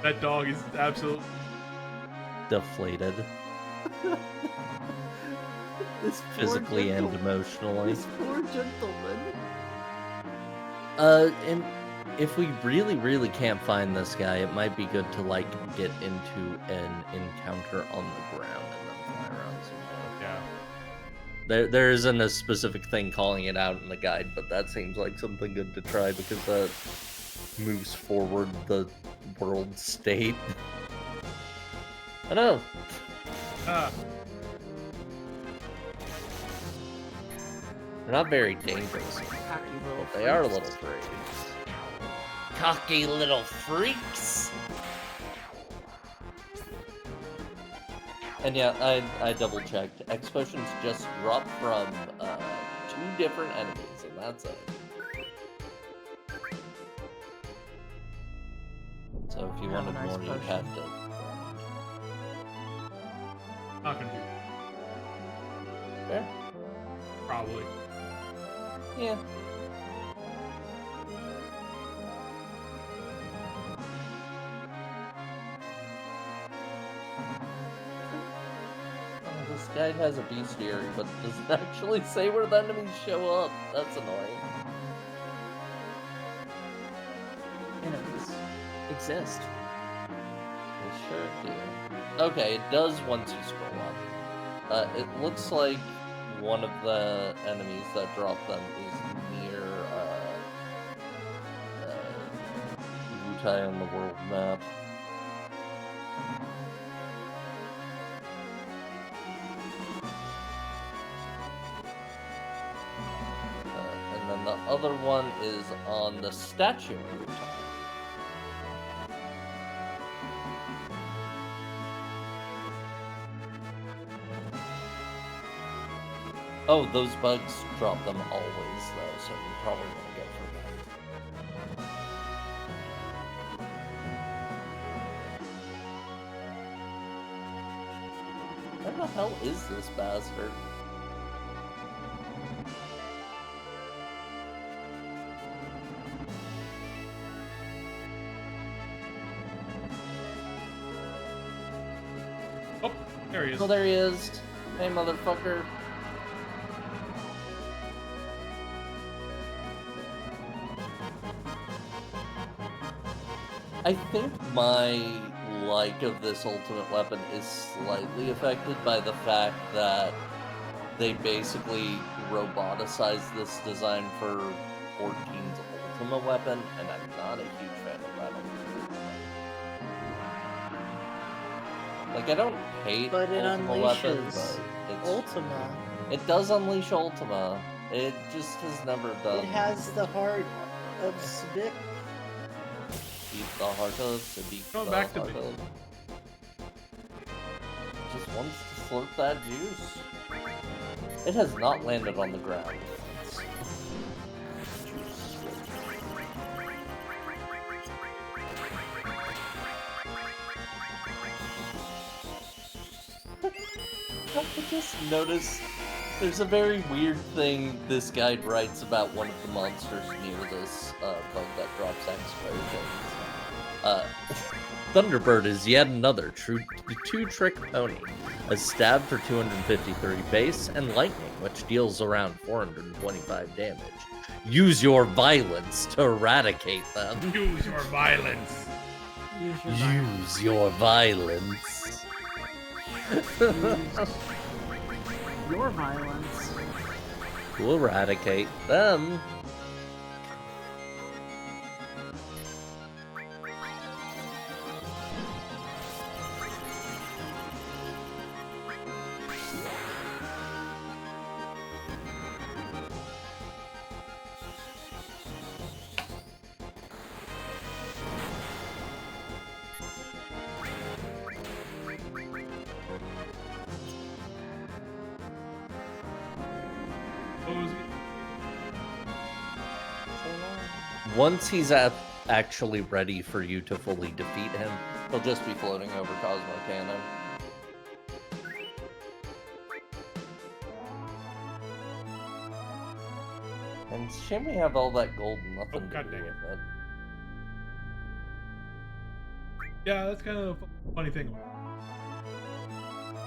That dog is absolutely deflated. This Physically and emotionally. This poor gentleman. And if we really can't find this guy, it might be good to like get into an encounter on the ground and then fly around somewhere. yeah. There isn't a specific thing calling it out in the guide, but that seems like something good to try because that moves forward the world state. I know. They're not very dangerous, but they are little freaks. Cocky little freaks! And yeah, I double checked. X potions just drop from 2 different enemies, and that's it. So if you wanted nice more, you'd potion. have to. Not gonna do. Fair? Probably. Yeah. Oh, this guide has a bestiary, but it doesn't actually say where the enemies show up. That's annoying. Enemies exist. They sure do. Okay, it does once you scroll up. It looks like one of the enemies that drop them is near Wutai on the world map. other one is on the statue rooftop. Oh, those bugs drop them always, though, so you're probably gonna go for that. Where the hell is this bastard? Oh, there he is. Oh, there he is. Hey, motherfucker. I think my like of this ultimate weapon is slightly affected by the fact that they basically roboticized this design for 14's ultimate weapon, and I'm not a huge fan of that. Like, I don't hate But it Ultima weapon, unleashes but it's, Ultima. it does unleash Ultima. It just has never done. It has the heart of Svick. Beat the heart of to beat Going the back to heart me. of. Just wants to slurp that juice. It has not landed on the ground. I just noticed there's a very weird thing this guide writes about one of the monsters near this bug that drops explosions. Thunderbird is yet another two-trick pony. A stab for 253 base, and lightning, which deals around 425 damage. Use your violence to eradicate them. Use your violence. Use your violence. Your violence. To eradicate them. Once he's actually ready for you to fully defeat him, he'll just be floating over Cosmo Cannon. And it's a shame we have all that gold and nothing to God do dang with it. it. Yeah, that's kind of a funny thing.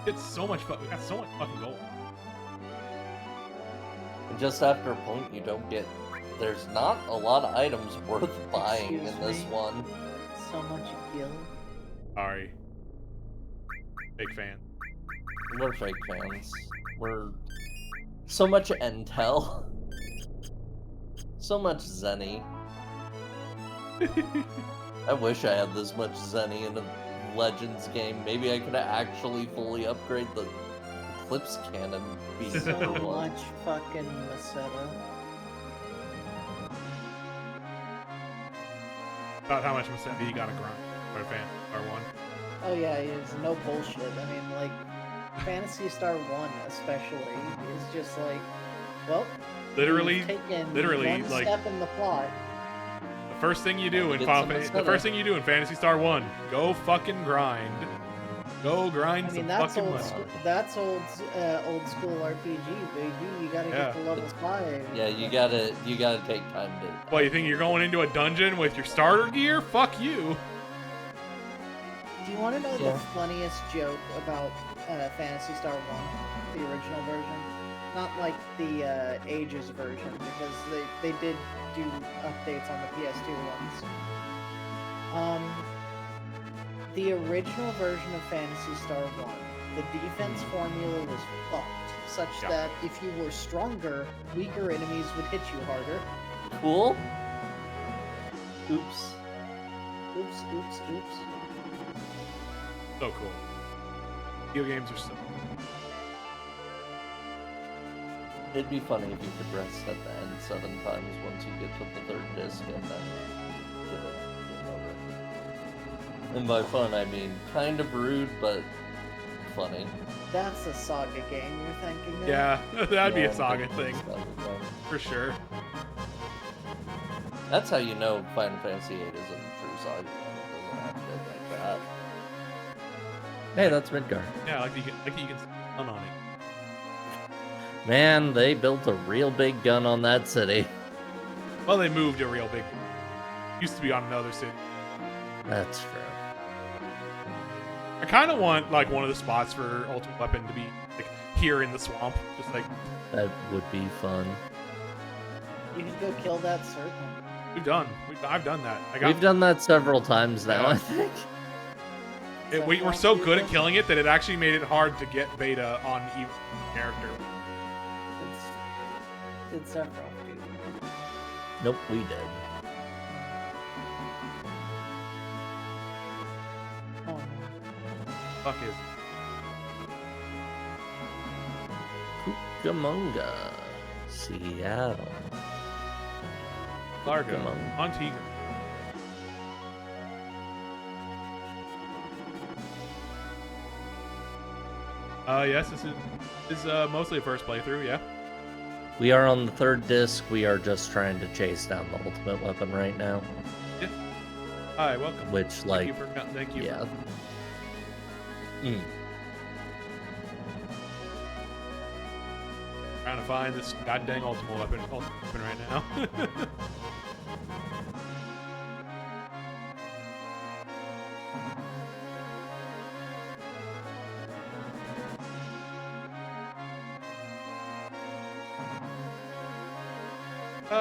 It's so much fun. We got so much fucking gold. And just after a point, you don't get... There's not a lot of items worth buying in this Excuse me? one. So much gil. Sorry. Big fan. We're fake fans. We're... So much Intel. So much Zenny. I wish I had this much Zenny in a Legends game. Maybe I could actually fully upgrade the Eclipse Cannon beast. So much fucking Masetta. About how much Massetti you got a grunt or a fan R1. Oh yeah, it's no bullshit. I mean, like, Phantasy Star 1 especially is just like, well, Literally, we've taken one like step in the plot. the first thing you do in Get Final some Fantasy, the Massetti. first thing you do in Phantasy Star 1, go fucking grind. Go grind I some mean, that's fucking old. money. That's old school RPG, baby. You gotta get to level 5. Yeah, you gotta take time to... What, you think you're going into a dungeon with your starter gear? Fuck you. Do you want to know Yeah. the funniest joke about Phantasy Star 1, the original version? Not like the Ages version, because they did do updates on the PS2 ones. The original version of Phantasy Star 1, the defense formula was fucked, such Yeah. that if you were stronger, weaker enemies would hit you harder. Cool? Oops. Oops, oops, oops. So cool. Video games are so. It'd be funny if you could rest at the end 7 times once you get to the 3rd disc and then get it over. And by fun, I mean kind of rude, but funny. That's a Saga game you're thinking of? Yeah, that'd be Yeah, a Saga I'm thing thinking Saga thing. for sure. That's how you know Final Fantasy VIII isn't a true Saga game. It doesn't have shit like that. Hey, that's Midgar. Yeah, like you can stun on it. Man, they built a real big gun on that city. Well, they moved a real big. Used to be on another city. That's true. I kind of want like one of the spots for Ultimate Weapon to be like here in the swamp, just like That would be fun. You can go kill that serpent. I've done that. We've done that several times now, Yeah. I think. We were so good at killing it that it actually made it hard to get beta on even character. It's Sephiroth, dude. Nope, we did. Oh no. Fuck is Cucamonga, Seattle. Largo, Cucamonga. Antigua. Yes, this is mostly a first playthrough, yeah. We are on the 3rd disc. We are just trying to chase down the ultimate weapon right now. Yeah. Hi, welcome. Which, like, Thank you. yeah. Trying to find this goddamn ultimate weapon right now.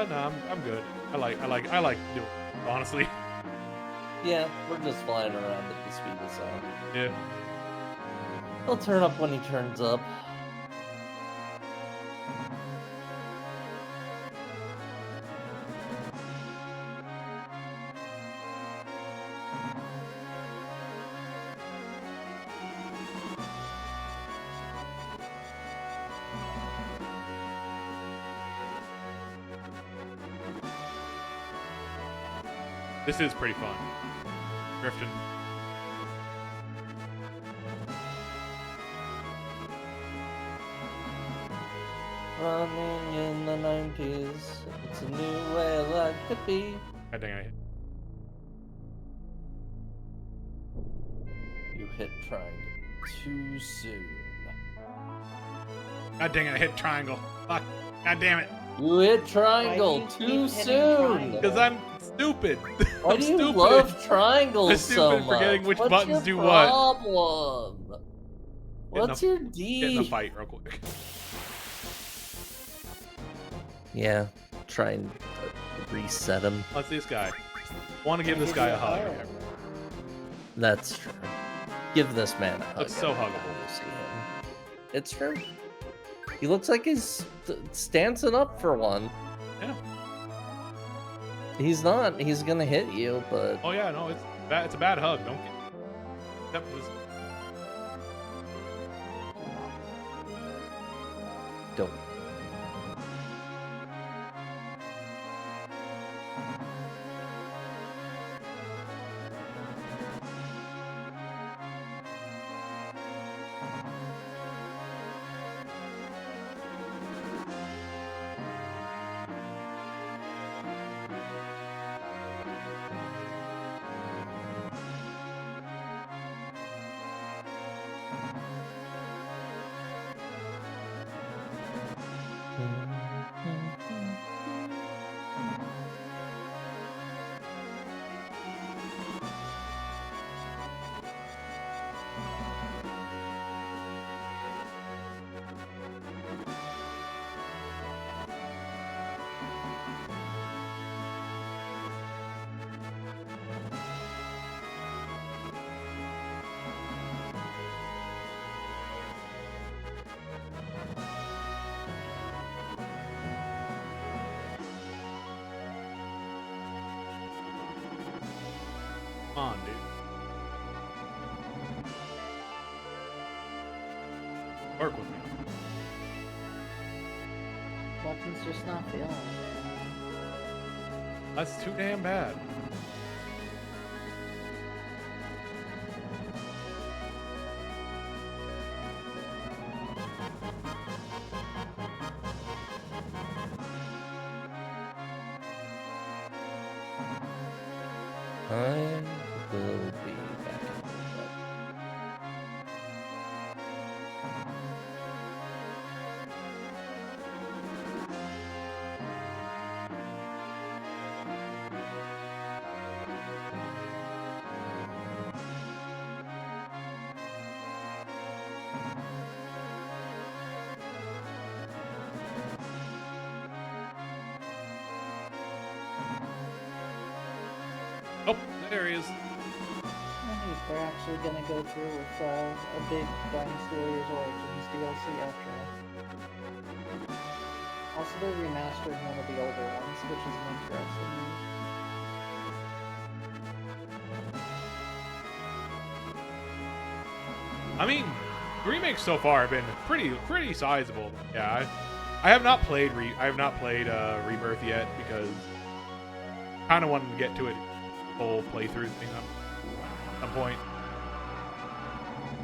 No, I'm good. I like doing it, honestly. Yeah, we're just flying around at the speed of sound. Yeah. He'll turn up when he turns up. This is pretty fun. Drifting. Running in the 90s, it's a new way of life to be. God dang, I hit. You hit triangle too soon. God dang it, I hit triangle. Fuck. God damn it. You hit triangle Why do you too keep hitting soon. triangle? Because I'm stupid. Why I'm do you stupid. love triangles I'm so stupid much? forgetting which What's buttons your do what. problem? What's your Get in D? the fight real quick. Yeah, try and reset him. Let's see this guy. I want to give this guy a hug. That's true. Give this man a hug. Looks so every time huggable. you see him. It's true. He looks like he's standing up for one. Yeah. He's not. He's gonna hit you, but Oh yeah, no, it's bad. It's a bad hug. Don't get. Yep, don't. Come on, dude. Work with me. Captain's just not feeling it. That's too damn bad. I will be back in a little bit. Oh, there he is. They're actually gonna go through with a big Dynasty Warriors Origins DLC after all. Also, they're remastering one of the older ones, which is an interesting move. I mean, the remakes so far have been pretty sizable. Yeah, I have not played Rebirth yet because I kind of wanted to get to it full playthrough thing at some point.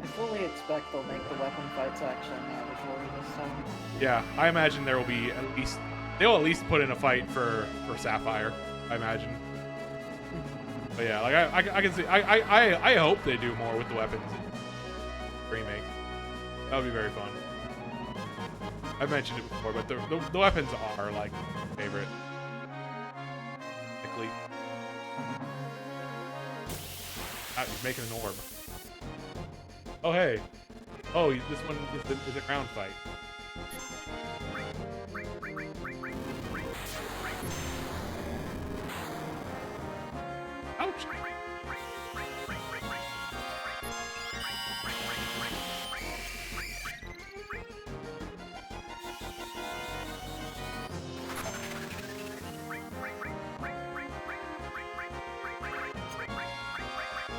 I fully expect they'll make the weapon fights actually mandatory this time. Yeah, I imagine there will be they'll at least put in a fight for Sapphire. I imagine. But yeah, like I can see I hope they do more with the weapons in remake. That would be very fun. I've mentioned it before, but the weapons are like my favorite. Quickly. Ah, he's making an orb. Oh hey. Oh, this one is a ground fight. Ouch!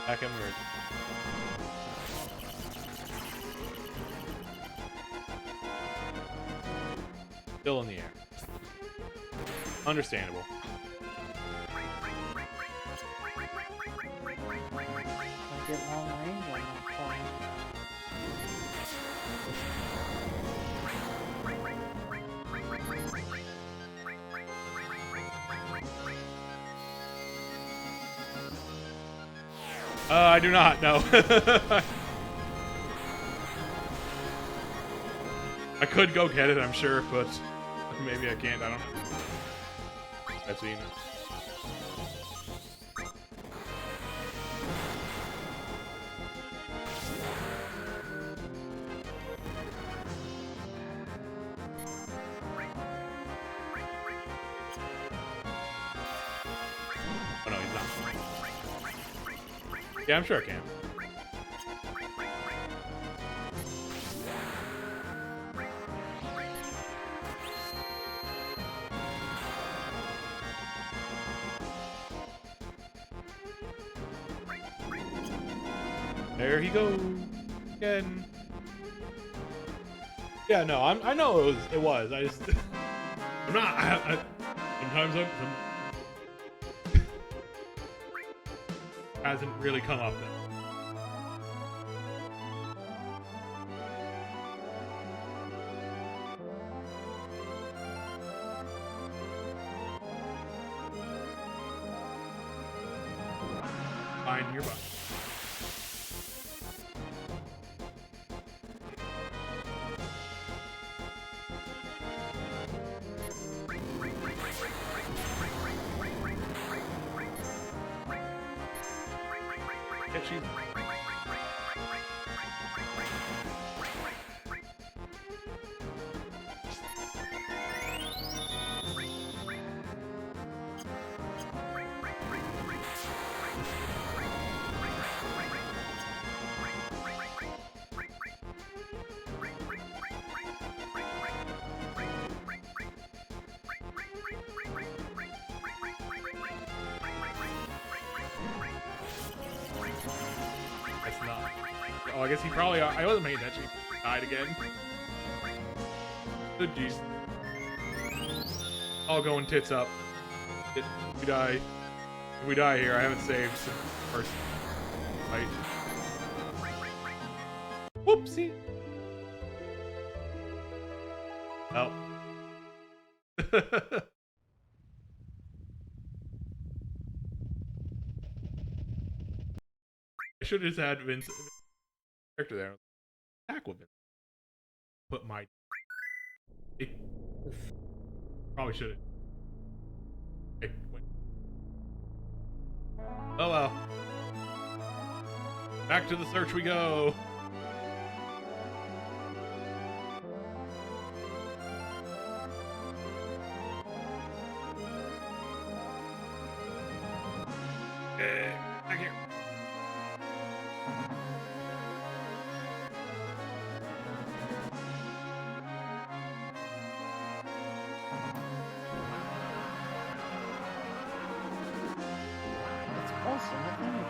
Back inward. Still in the air. Understandable. I get long range on that flying. I do not know. I could go get it, I'm sure, but maybe I can't. I don't know. I've seen it. Oh no, he's not. Yeah, I'm sure I can. There he goes again. Yeah, no, I know it was. I just I'm not. Sometimes I'm hasn't really come up then. Find your butt. Yeah, she's... That's not... Oh, I guess he probably... I wasn't paying attention. He died again. Good jeez. all going tits up. If we die here, I haven't saved since the first fight. Whoopsie. Oh. I should have just had Vince character there. Attack with Vince. Put my. Probably should have. Okay, oh well. Back to the search we go. Back here. It's also not damage.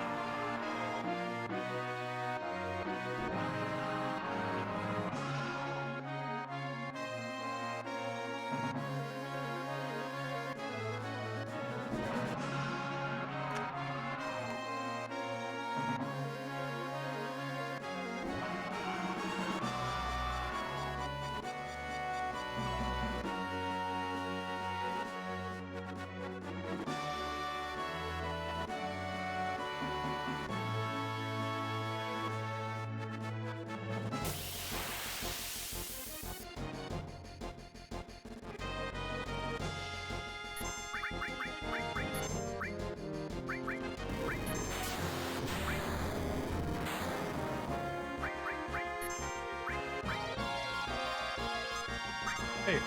Hey.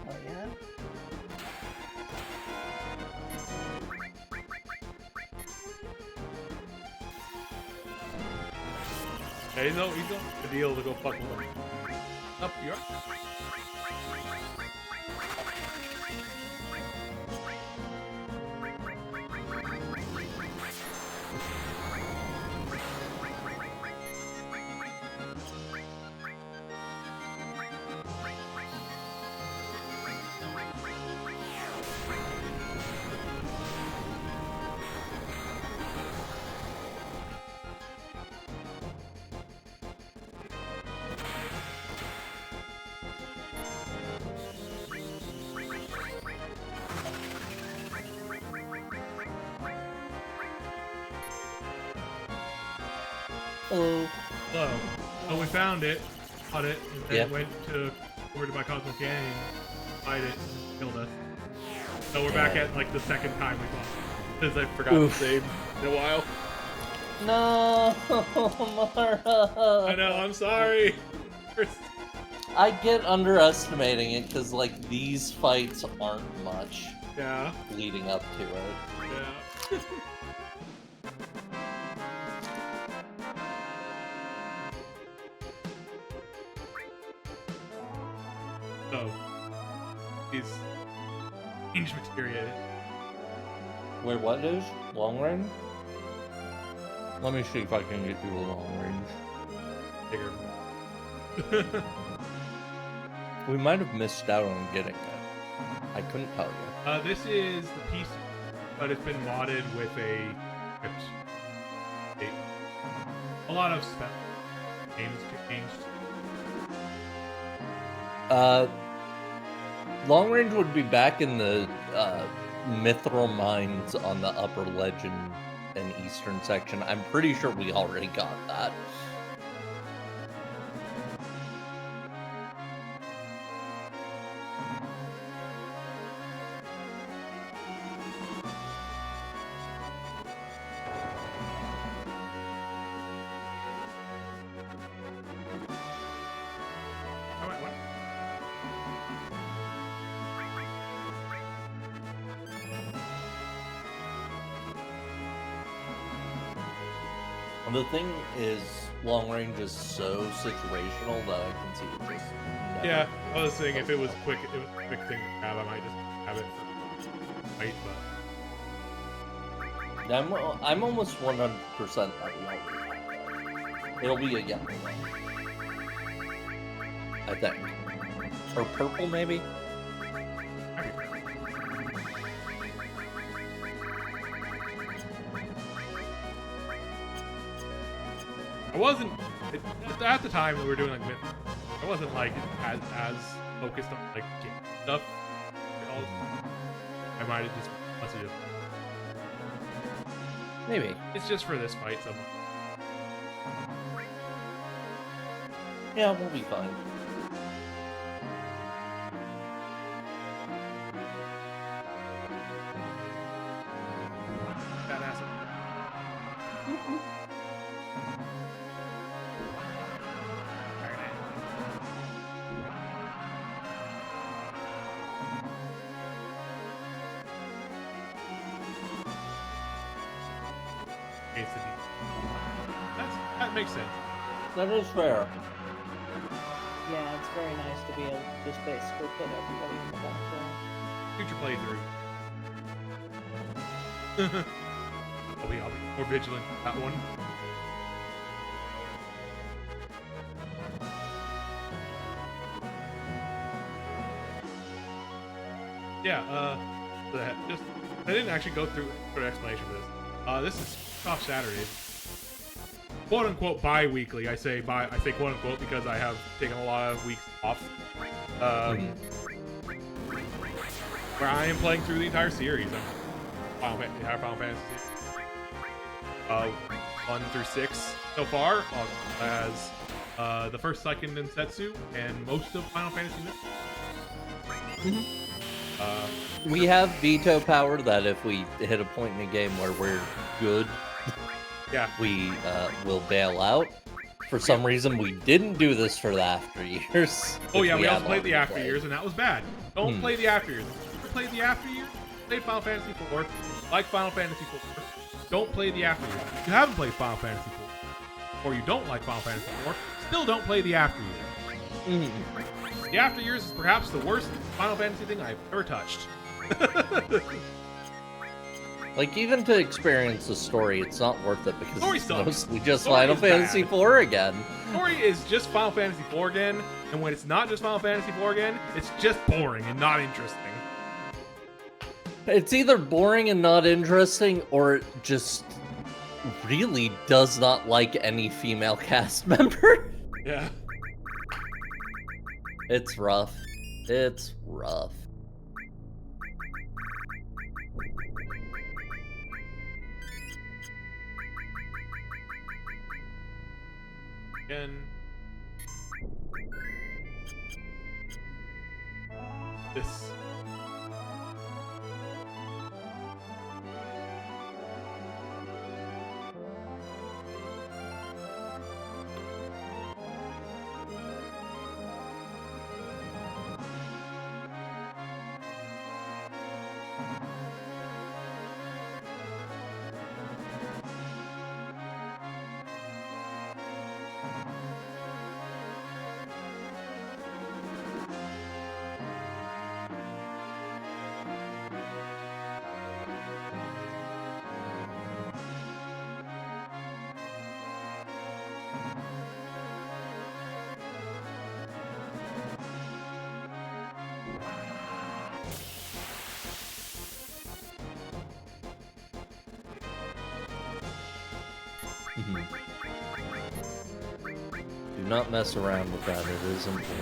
Oh yeah? Yeah, he's on the deal to go fuck with him. Up, you're up. Hello. Hello. Oh, we found it, caught it, and then Yeah. went over to my Cosmic Canyon, fight it, and killed us. So we're back at like the second time we fought. Because I forgot Oof. to save in a while. No, Mara. I know, I'm sorry. I get underestimating it because like these fights aren't much Yeah, leading up to it. yeah. So, these change materia. Wait, what is long range? Let me see if I can get you a long range. Bigger. We might have missed out on getting it. I couldn't tell you. This is the PC, but it's been modded with a lot of spell names changed. Long range would be back in the mithril mines on the upper legend and eastern section. I'm pretty sure we already got that. Alright, what? And the thing is, long range is so situational that I can see it just. Yeah, I was saying if it was a quick thing to grab, I might just have it for fight, but I'm almost 100% that it'll be a yellow one. I think. Or purple, maybe? I wasn't at the time we were doing like I wasn't like as focused on like game stuff. I might have just must have just. Maybe. It's just for this fight, someone. Yeah, we'll be fine. Badass. That makes sense. That is fair. Yeah, it's very nice to be able to just basically put everybody in the background. Future playthrough. I'll be more vigilant with that one. Yeah, just I didn't actually go through an explanation for this. This is Soft Saturdays, quote unquote bi-weekly. I say quote unquote because I have taken a lot of weeks off. Where I am playing through the entire series. Final Fantasy. 1 through 6 so far, as the first, second, and Setsu, and most of Final Fantasy. We have veto power that if we hit a point in the game where we're good, yeah, we will bail out. For some reason, we didn't do this for the after years. Oh yeah, we also played the after years, and that was bad. Don't play the after years. If you play the after years, play Final Fantasy 4, like Final Fantasy 4. Don't play the after years. If you haven't played Final Fantasy 4, or you don't like Final Fantasy 4, still don't play the after years. The after years is perhaps the worst Final Fantasy thing I've ever touched. Like, even to experience the story, it's not worth it because Story it's sucks. mostly just Story Final is Fantasy bad. 4 again. Story is just Final Fantasy 4 again, and when it's not just Final Fantasy 4 again, it's just boring and not interesting. It's either boring and not interesting, or it just really does not like any female cast member. Yeah. It's rough. It's rough. Again. This. Do not mess around with that, it is important.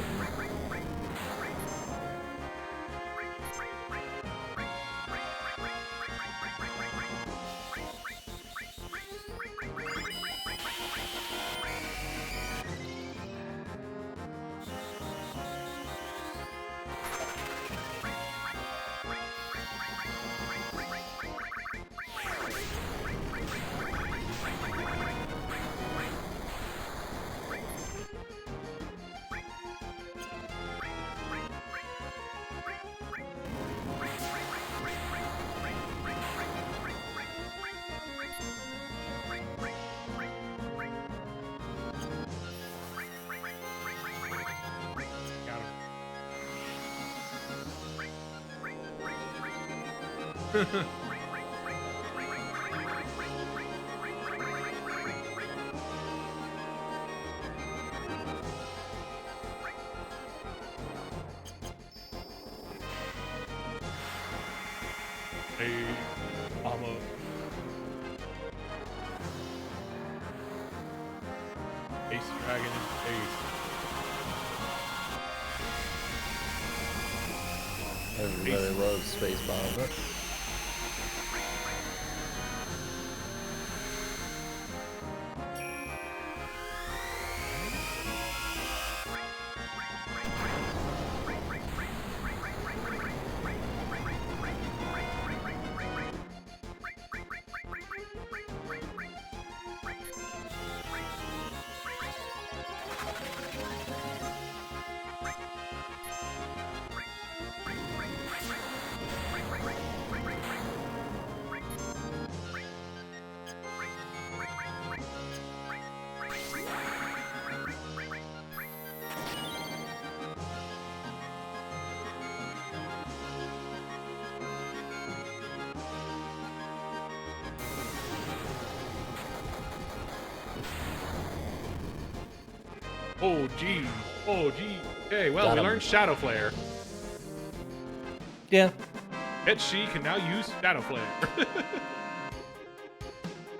Hey, mama. Ace Dragon in space. Everybody loves Space Bomber. Oh, gee. Oh, gee. Okay, well, Got we him. learned Shadow Flare. Yeah. Pet She can now use Shadow Flare.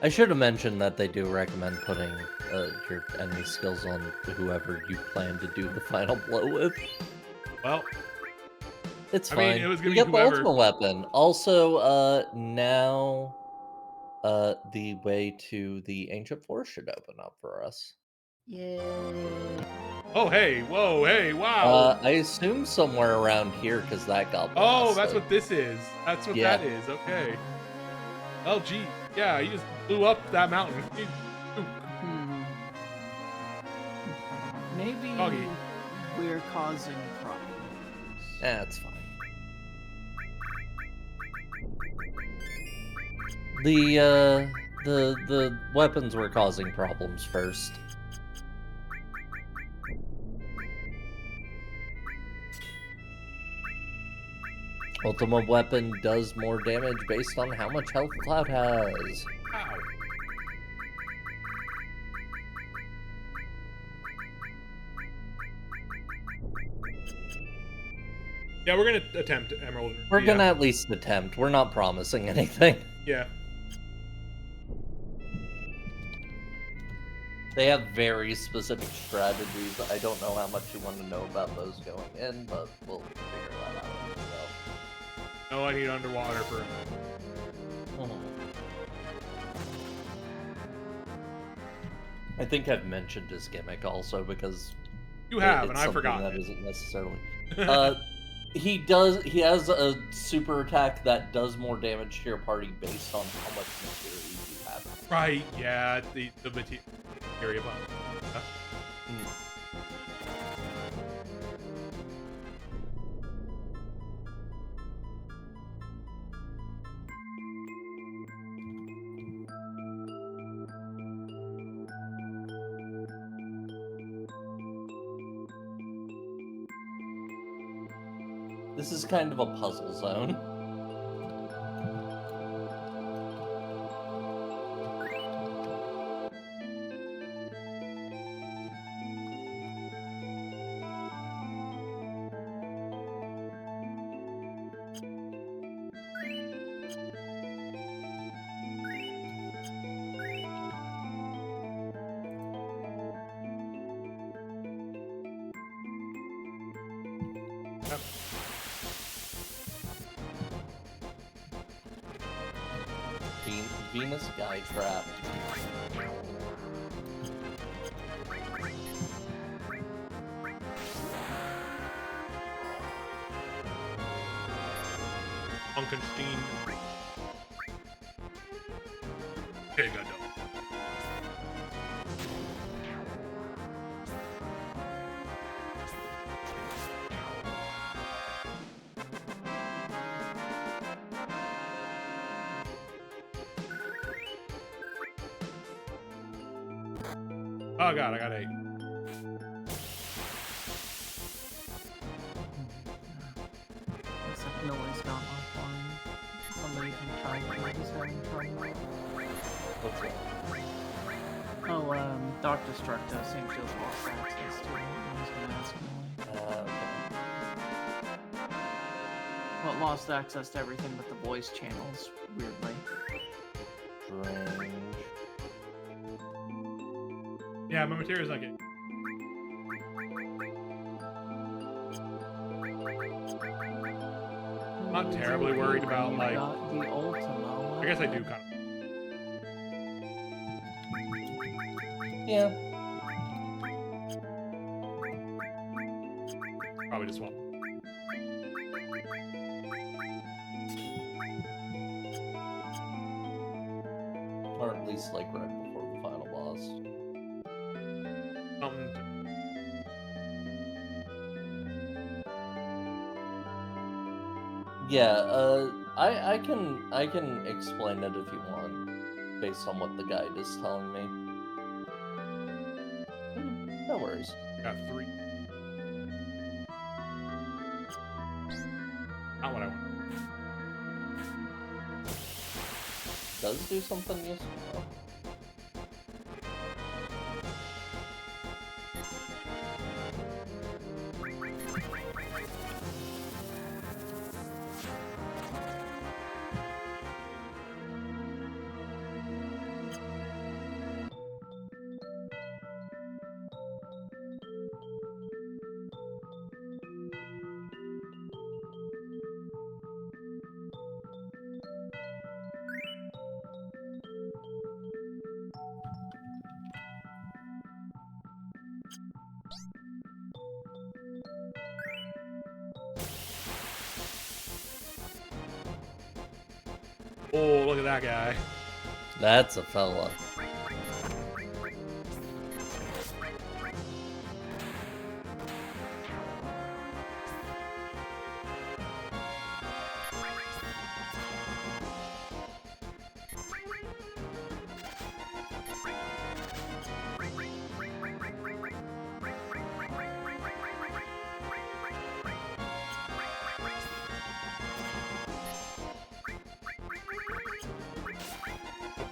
I should have mentioned that they do recommend putting your enemy skills on whoever you plan to do the final blow with. Well, It's I fine. mean, it was gonna We be get the whoever. ultimate weapon. Also, now the way to the ancient forest should open up for us. Yay. Oh, hey. Whoa, hey, wow. I assume somewhere around here because that got Oh, blasted. that's what this is. That's what Yeah. that is. Okay. Oh, gee. Yeah, he just blew up that mountain. Maybe Doggy. we're causing problems. That's fine. The weapons were causing problems first. Ultimate weapon does more damage based on how much health Cloud has. Wow. Yeah, we're gonna attempt Emerald. We're gonna at least attempt. We're not promising anything. Yeah. They have very specific strategies. I don't know how much you want to know about those going in, but we'll figure that out as well. No, I need underwater for. I think I've mentioned his gimmick also because You have, and it's I something forgot. that isn't necessarily. He has a super attack that does more damage to your party based on how much material you have. Right, yeah, the materia bomb. This is kind of a puzzle zone. Yep. Venus Guy Trap. Funkenstein. Okay, got done. Oh god, I got 8. Looks like Miller's gone offline. Somebody Typhoid is having trouble with. What's that? Oh, Doc Destructo seems to have lost access to it. I was gonna ask him why. Okay. Well, it lost access to everything but the voice channels, weirdly. Strange. Yeah, my material's not getting. Not terribly worried about, You like. got the Ultimo. I guess I do kind of. Yeah. Probably just want. Or at least like right before the final boss. Something. Yeah, I can explain it if you want, based on what the guide is telling me. No worries. Got 3. Not what I want. Does do something useful though. Oh, look at that guy. That's a fella.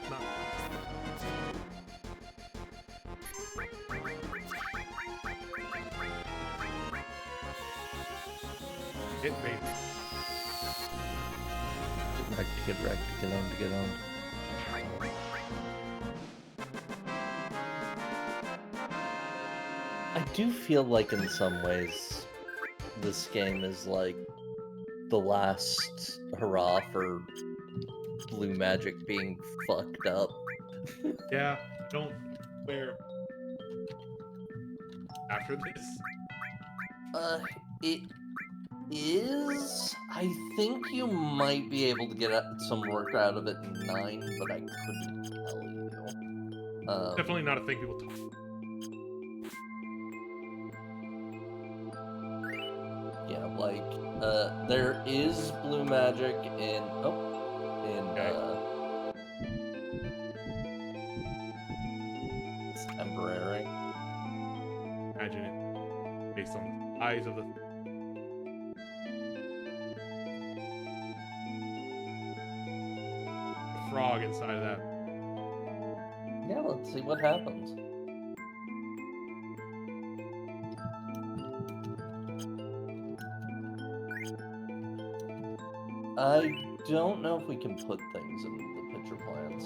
Not. Get bait. Get wrecked, get on, get on. I do feel like in some ways this game is like the last hurrah for blue magic being fucked up. Yeah, don't wear after this. It is. I think you might be able to get some work out of it in 9, but I couldn't tell you. Definitely not a thing people talk. Yeah, like there is blue magic in it's temporary. Imagine it based on the size of the frog inside of that. Yeah, let's see what happens. I don't know if we can put things in the picture plans.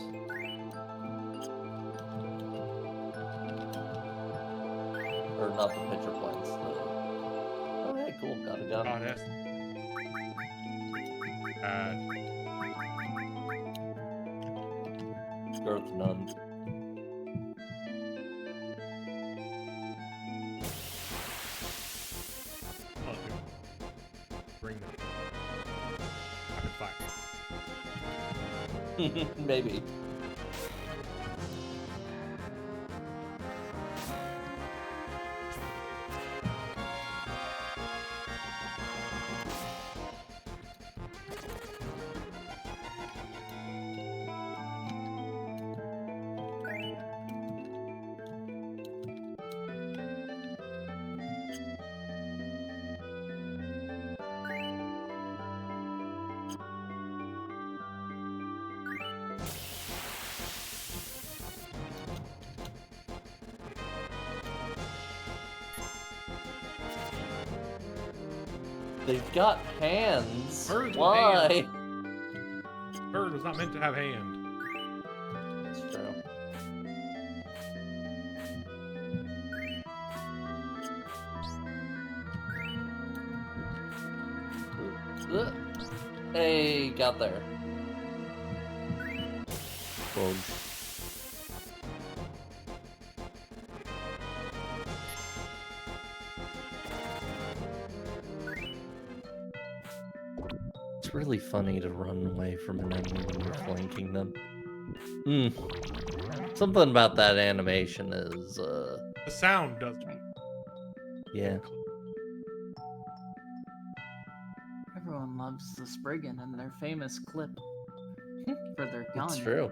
Or not the picture plans, oh hey, cool, got a gun. Goddess. Girth none. Oh, dude. Bring them. Rapid fire. Maybe. They've got hands. Birds with Why? Bird was not meant to have hand. That's true. Hey, got there. Boom. It's really funny to run away from an enemy when you're flanking them. Something about that animation is, The sound does. yeah. Everyone loves the Spriggan and their famous clip for their gun. It's true.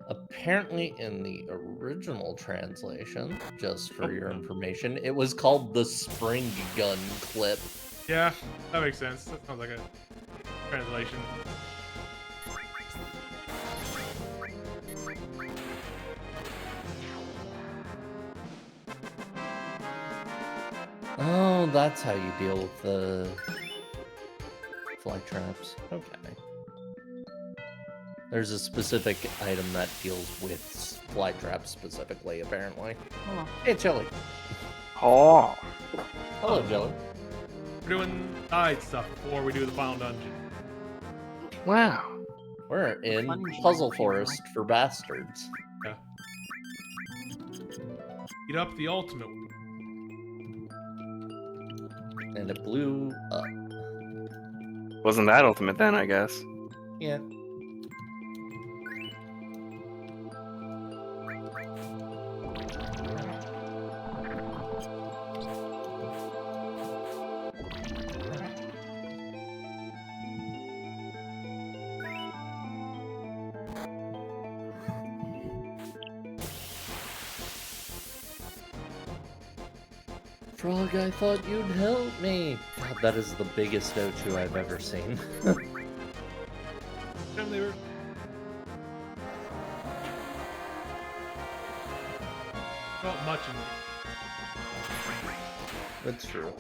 Apparently, in the original translation, just for your information, it was called the Spring Gun Clip. Yeah, that makes sense. That sounds like a translation. Oh, that's how you deal with the fly traps. Okay. There's a specific item that deals with fly traps specifically, apparently. Oh. Hey, Chili. Oh. Hello, Jelly. We're doing side stuff before we do the final dungeon. Wow. We're in Fun Puzzle game, Forest for Bastards. Yeah. Eat up the ultimate. And it blew up. Wasn't that ultimate then, I guess? Yeah. Frog, I thought you'd help me. God, that is the biggest Ochu I've ever seen. And they were not much in That's true.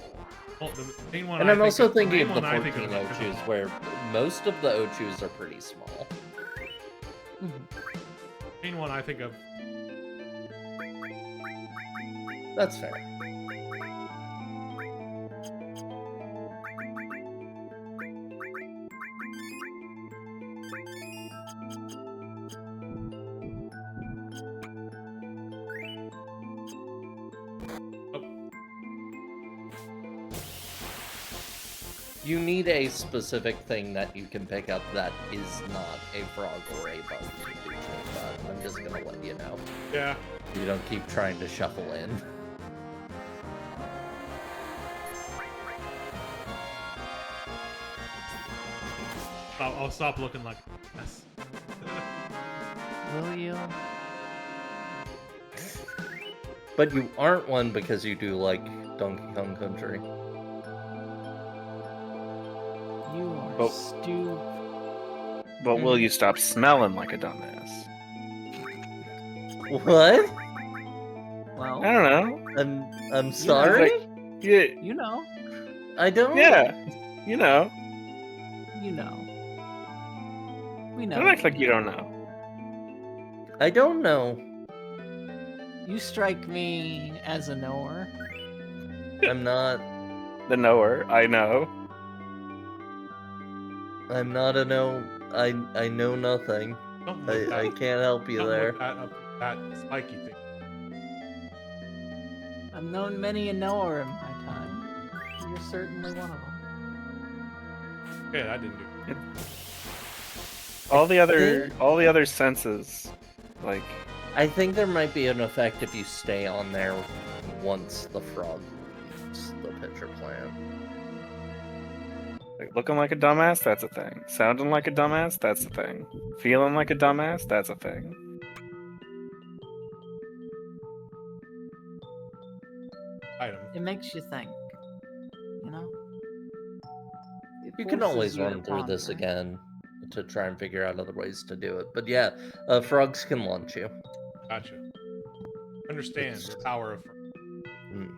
well, the main one. And I I'm think also of, thinking main of the one I think 14 of is Ochus, where most of the Ochus are pretty small. main one I think of. That's fair. You need a specific thing that you can pick up that is not a frog or a bug to do with that. I'm just gonna let you know. Yeah. You don't keep trying to shuffle in. I'll stop looking like this. Will you? But you aren't one because you do like Donkey Kong Country. You are But- stupid. But will you stop smelling like a dumbass? What? Well, I don't know. I'm sorry? Yeah, you know. I don't. yeah. You know. You know. We know. Don't act like you don't know. I don't know. You strike me as a knower. I'm not. The knower, I know. I'm not a no. I know nothing. Don't look I that, can't help you don't there. look that up that spiky thing. I've known many a knower in my time. You're certainly one of them. Okay, that didn't do it. All the other senses, like I think there might be an effect if you stay on there once the frog leaves the pitcher plant. looking like a dumbass, that's a thing. Sounding like a dumbass, that's a thing. Feeling like a dumbass, that's a thing. Item. It makes you think. You know? It You can forces always you to run through this ponder. again to try and figure out other ways to do it. But yeah, frogs can launch you. Gotcha. Understand the power of. Mm.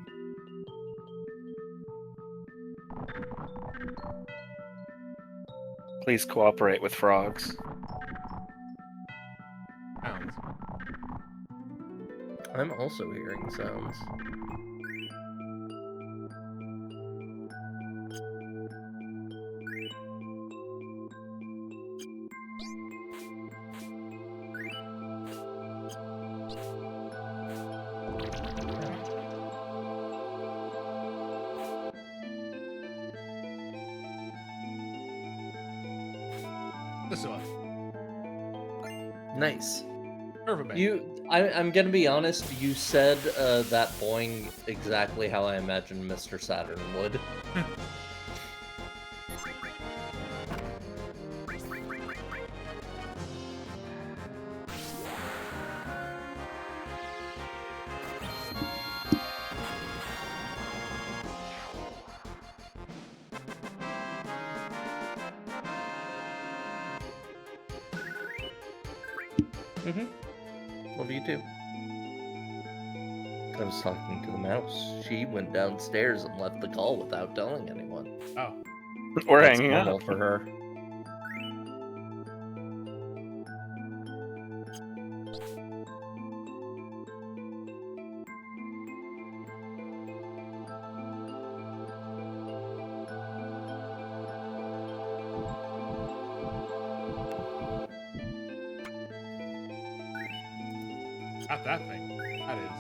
Please cooperate with frogs. Sounds. I'm also hearing sounds. This one. Nice. Perfect. I'm gonna be honest. You said that boing exactly how I imagined Mr. Saturn would. Love you too. I was talking to the mouse. She went downstairs and left the call without telling anyone. Oh. Or That's hanging normal up. for her. Not that thing. That is.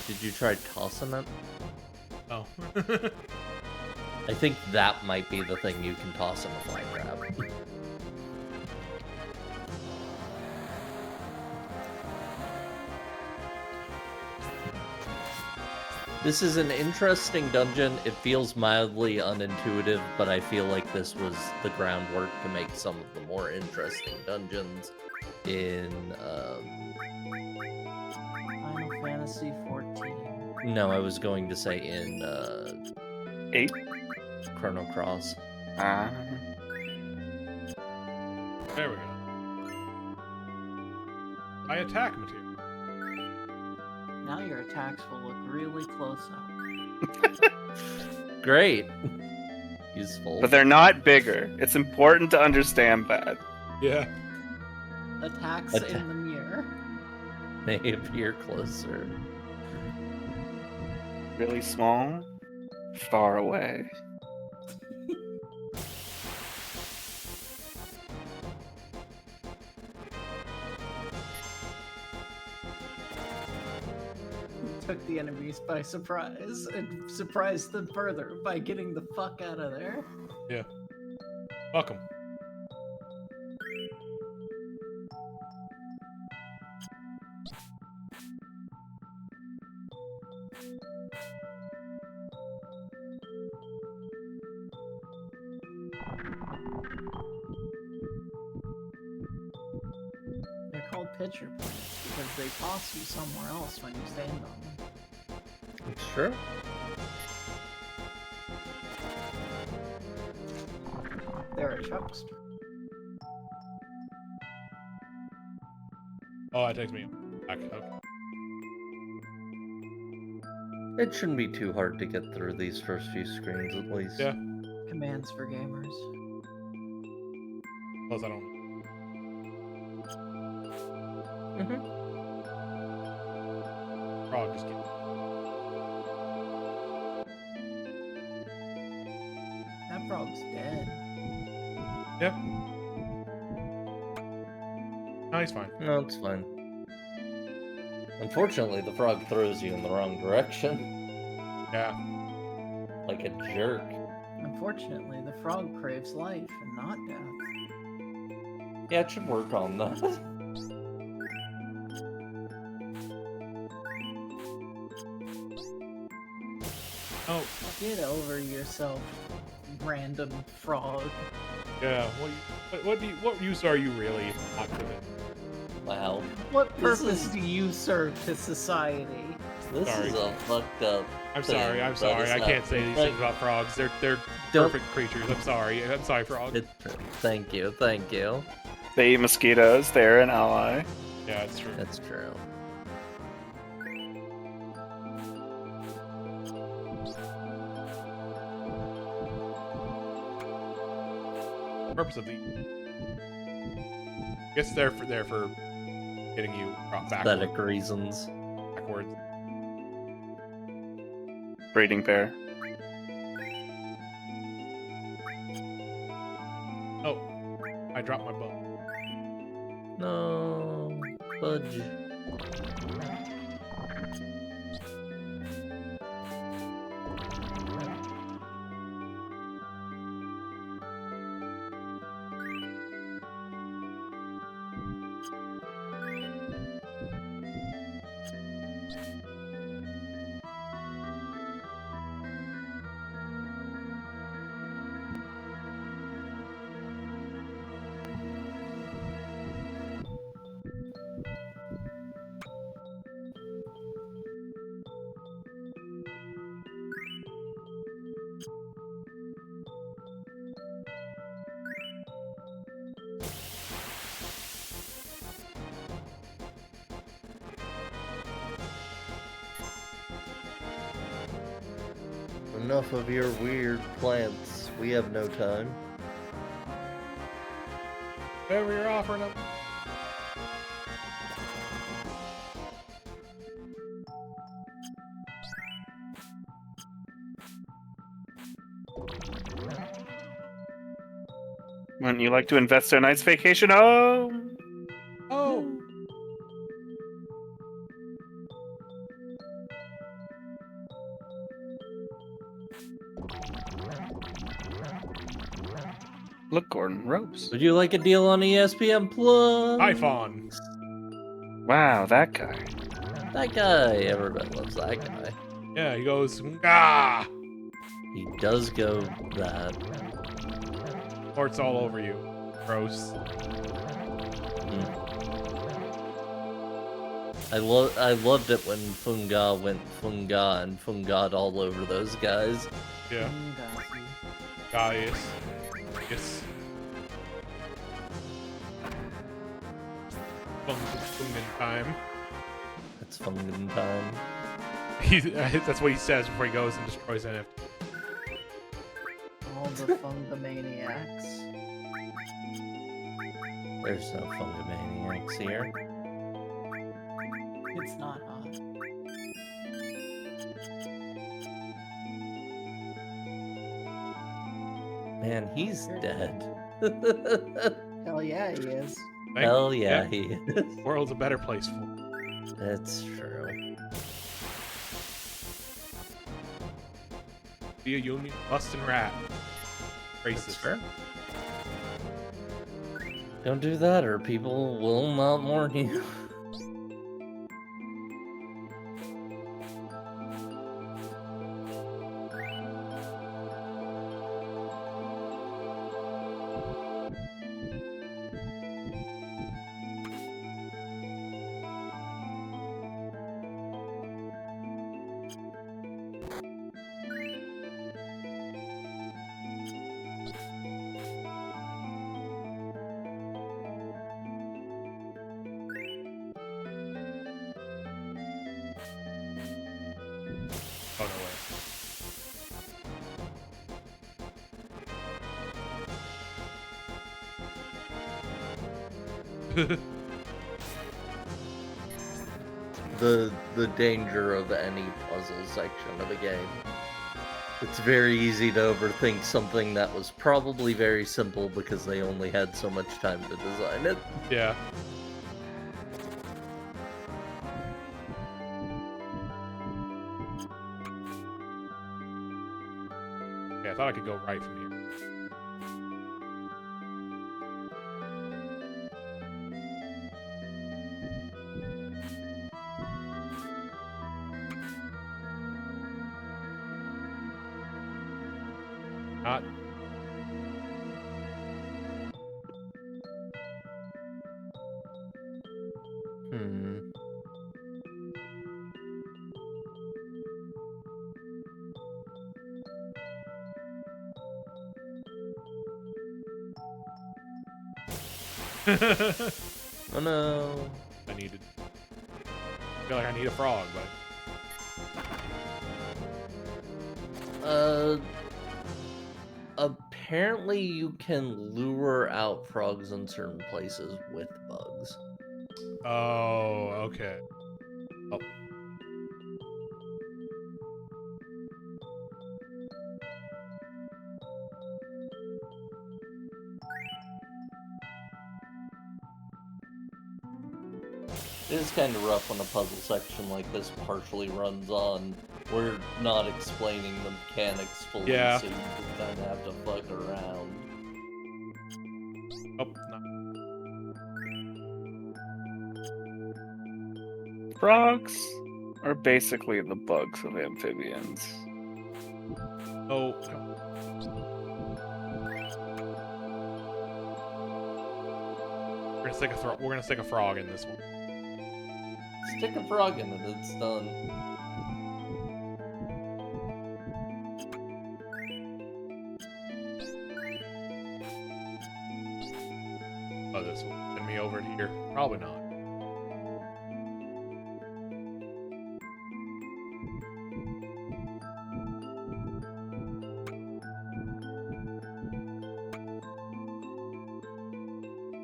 Did you try tossing it? Oh. I think that might be the thing you can toss in a fly trap. This is an interesting dungeon. It feels mildly unintuitive, but I feel like this was the groundwork to make some of the more interesting dungeons in Final Fantasy 14. No, I was going to say in 8? Chrono Cross. There we go. I attack material. Now your attacks will look really close up. Great. Useful. But they're not bigger. It's important to understand that. Yeah. Attacks in the mirror. They appear closer. Really small, far away. Took the enemies by surprise and surprised them further by getting the fuck out of there. Yeah. Welcome. They're called pitcher points because they toss you somewhere else when you stand on them. It's true. They're a chuckster. Oh, that takes me back. Okay. It shouldn't be too hard to get through these first few screens, at least. Yeah. Commands for gamers. Plus, I don't. Frog just get. That frog's dead. Yeah. No, he's fine. No, it's fine. Unfortunately, the frog throws you in the wrong direction. Yeah. Like a jerk. Unfortunately, the frog craves life and not death. Yeah, it should work on that. Oh. Get over yourself, random frog. Yeah. What use are you really not to it? Wow. What This purpose is- do you serve to society? This Sorry. is a fucked up. I'm thing sorry. I'm that sorry. is I can't say these like- things about frogs. They're Don't- perfect creatures. I'm sorry. I'm sorry, frog. Thank you, thank you. They eat mosquitoes. They're an ally. Yeah, it's true. That's true. The purpose of the, I guess they're for getting you Aesthetic reasons. backwards. Breeding pair. Oh, I dropped my bow. No, fudge. Enough of your weird plants. We have no time. Whatever you're offering them. Wouldn't you like to invest a nice vacation? Oh, Oh, look, Gordon, ropes. Would you like a deal on ESPN Plus? Typhon. Wow, that guy. That guy. Everybody loves that guy. Yeah, he goes, ah, He does go that. farts all over you. Gross. I loved it when Funga went Funga and Fungad all over those guys. Yeah. Gaius. Yes. Fungan time. It's Fungan time. That's what he says before he goes and destroys NFT. All the Fungamaniacs. There's no Fungamaniacs here. It's not hot. Man, he's dead. Hell yeah, he is. Hell yeah, he is. The world's a better place for him. That's true. Be a union busting rat. That's Racist. fair. Don't do that or people will not mourn you. Oh, no way. The danger of any puzzle section of a game. It's very easy to overthink something that was probably very simple because they only had so much time to design it. Yeah. Yeah, I thought I could go right from here. Not. Hmm. Oh no. I feel like I need a frog, but apparently you can lure out frogs in certain places with bugs. oh, okay. Oh. It is kind of rough when a puzzle section like this partially runs on. We're not explaining the mechanics fully, Yeah. so you just kind of have to fuck around. Oh, no. Frogs are basically the bugs of amphibians. Oh. We're gonna stick a frog in this one. Stick a frog in it, it's done. Oh, this will send me over here. Probably not.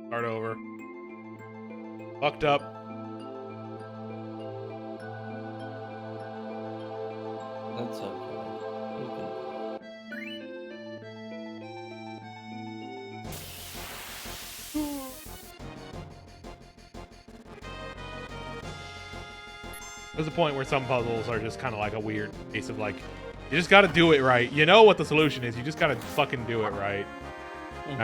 Start over. Fucked up. That's okay. You can... There's a point where some puzzles are just kind of like a weird case of like, you just gotta do it right. You know what the solution is. You just gotta fucking do it right. Mhm.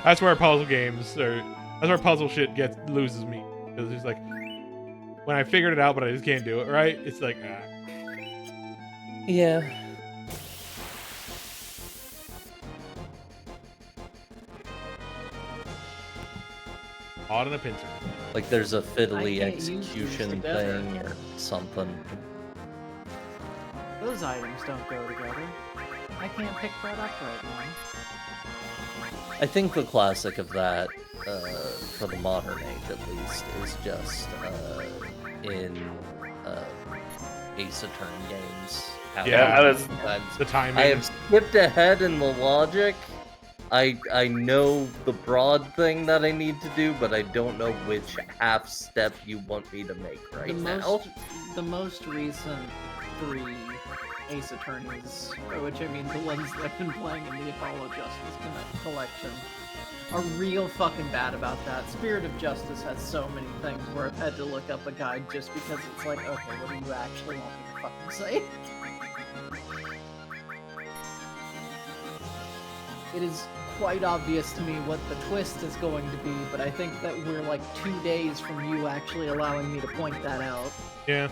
That's where puzzle games or that's where puzzle shit loses me. Because it's like when I figured it out, but I just can't do it right. It's like, Yeah. Odd and a pincer. Like there's a fiddly can't use these execution together. thing or something. Those items don't go together. I can't pick that up right now. I think the classic of that, for the modern age at least, is just in Ace Attorney games. how Yeah, many that's- times The timing. I have skipped ahead in the logic. I know the broad thing that I need to do, but I don't know which half step you want me to make right now. The most recent 3 Ace Attorneys, by which I mean the ones that I've been playing in the Apollo Justice collection, are real fucking bad about that. Spirit of Justice has so many things where I've had to look up a guide just because it's like, okay, what do you actually want me to fucking say? It is quite obvious to me what the twist is going to be, but I think that we're like 2 days from you actually allowing me to point that out. Yeah.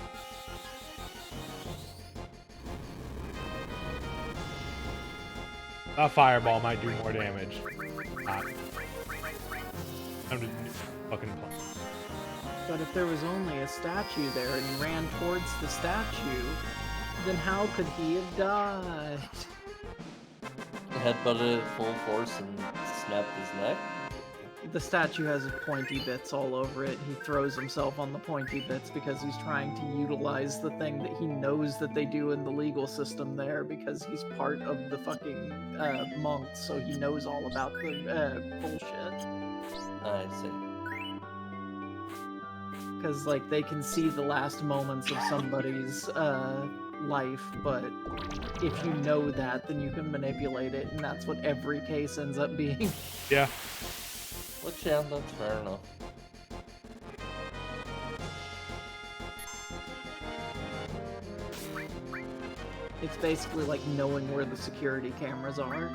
That fireball might do more damage. I'm just fucking playing. But if there was only a statue there and he ran towards the statue, then how could he have died? Headbutted it full force and snapped his neck. The statue has pointy bits all over it. He throws himself on the pointy bits because he's trying to utilize the thing that he knows that they do in the legal system there because he's part of the fucking monks, so he knows all about the bullshit. I see. Because, like, they can see the last moments of somebody's life, but if you know that, then you can manipulate it, and that's what every case ends up being. Yeah. Which, yeah, that's fair enough. It's basically like knowing where the security cameras are.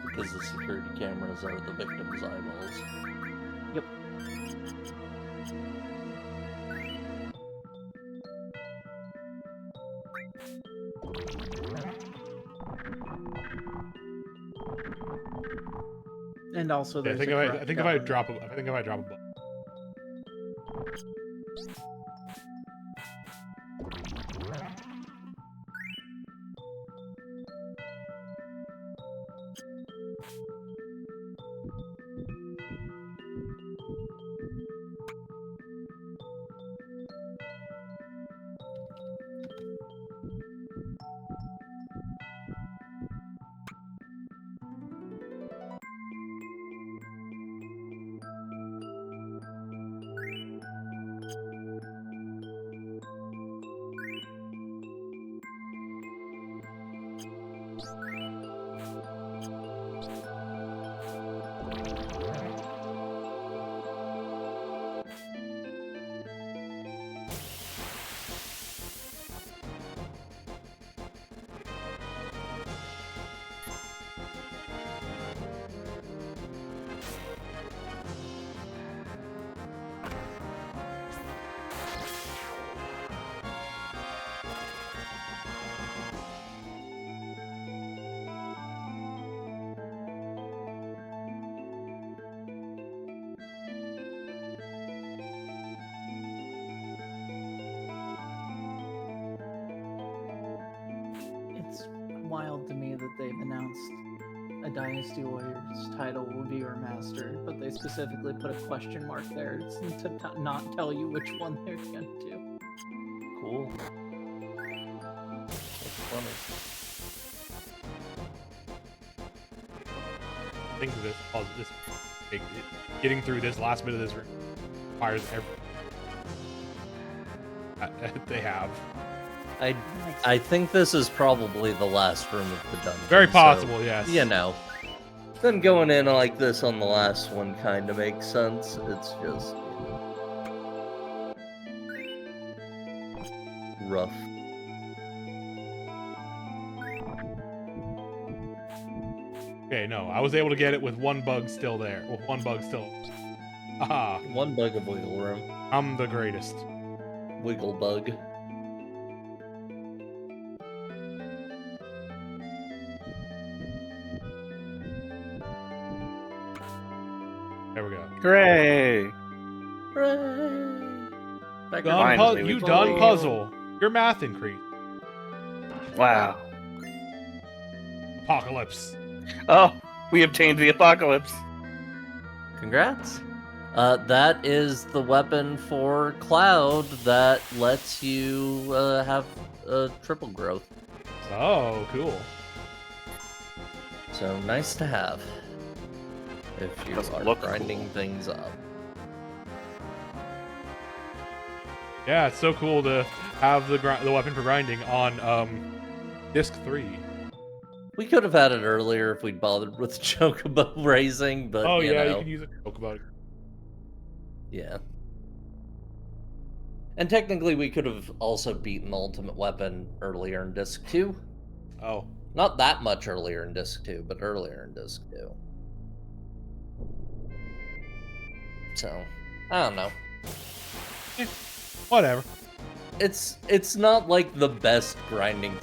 Because the security cameras are the victim's eyeballs. Yep. And also, I there's think a if corrupt I think government. if I drop a ball. that they've announced a Dynasty Warriors title will be remastered, but they specifically put a question mark there to not tell you which one they're going to do. Cool. That's funny. I think getting through this last bit of this requires they have. I think this is probably the last room of the dungeon. Very possible, yes. You know, then going in like this on the last one kind of makes sense. It's just rough. Okay, no, I was able to get it with one bug still there. With one bug still. Aha. One bug of wiggle room. I'm the greatest. Wiggle bug. There we go. Hooray! You done puzzle. Your math increased. Wow. Apocalypse. Oh, we obtained the apocalypse. Congrats. That is the weapon for Cloud that lets you have triple growth. Oh, cool. So nice to have if you Doesn't are look grinding cool. things up. Yeah, it's so cool to have the weapon for grinding on disc 3. We could have had it earlier if we'd bothered with chocobo raising, but Oh you yeah, know, you can use it to talk about it. yeah. And technically, we could have also beaten the ultimate weapon earlier in disc 2. Oh. Not that much earlier in disc 2, but earlier in disc 2. So, I don't know. Whatever. It's not like the best grinding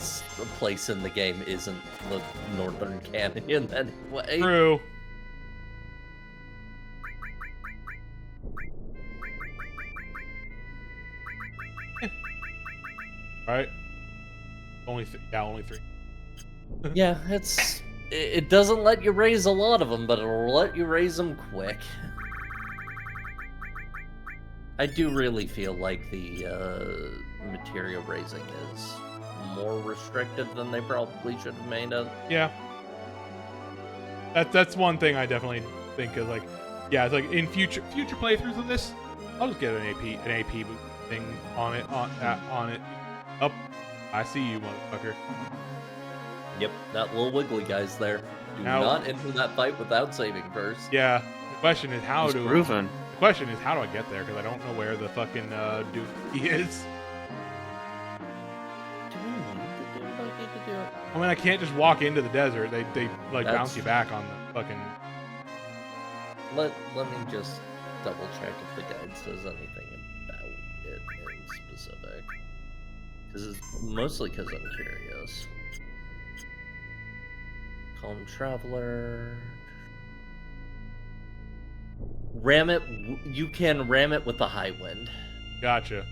place in the game isn't the Northern Canyon anyway. True. Right. Only 3. Yeah, it doesn't let you raise a lot of them, but it'll let you raise them quick. I do really feel like the material raising is more restrictive than they probably should have made it. Yeah. That's one thing I definitely think is like, yeah, it's like in future playthroughs of this, I'll just get an AP thing on it on it. Up, I see you, motherfucker. Yep, that little wiggly guy's there. Do Now- not enter that fight without saving first. Yeah. The question is how He's do grooving. The question is, how do I get there? Because I don't know where the fucking dude he is. I mean, I can't just walk into the desert. They like That's- bounce you back on the fucking. Let me just double check if the guide says anything about it in specific. Mostly because I'm curious. Calm Traveler. Ram it. You can ram it with the high wind. Gotcha.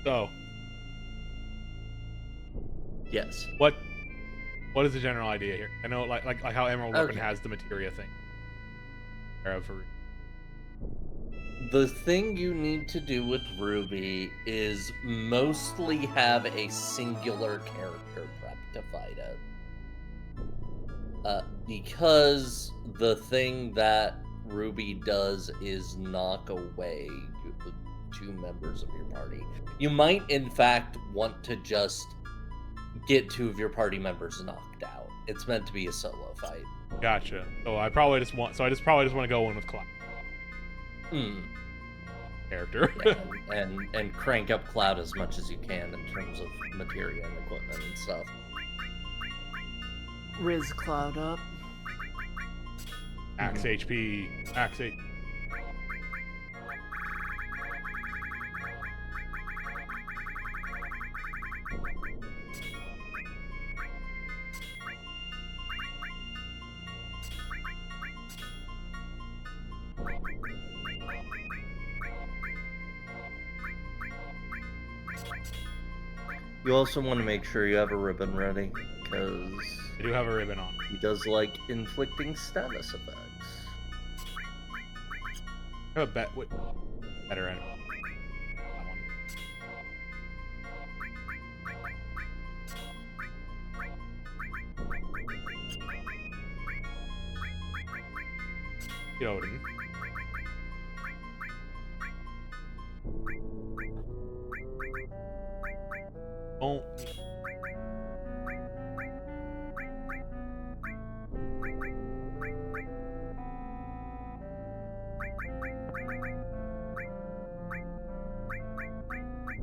So, Yes. what is the general idea here? I know, like how Emerald Weapon Okay. has the materia thing. The thing you need to do with Ruby is mostly have a singular character prep to fight it. Because the thing that Ruby does is knock away 2 members of your party. You might, in fact, want to just get 2 of your party members knocked out. It's meant to be a solo fight. Gotcha. So I probably just want to go in with Cloud character. Yeah, and crank up Cloud as much as you can in terms of materia and equipment and stuff. Riz Cloud up. Max HP. Max HP. You also want to make sure you have a ribbon ready, because I do have a ribbon on. he does like inflicting status effects. I have a bet. What? Better enemy. That one. Odin. Oh.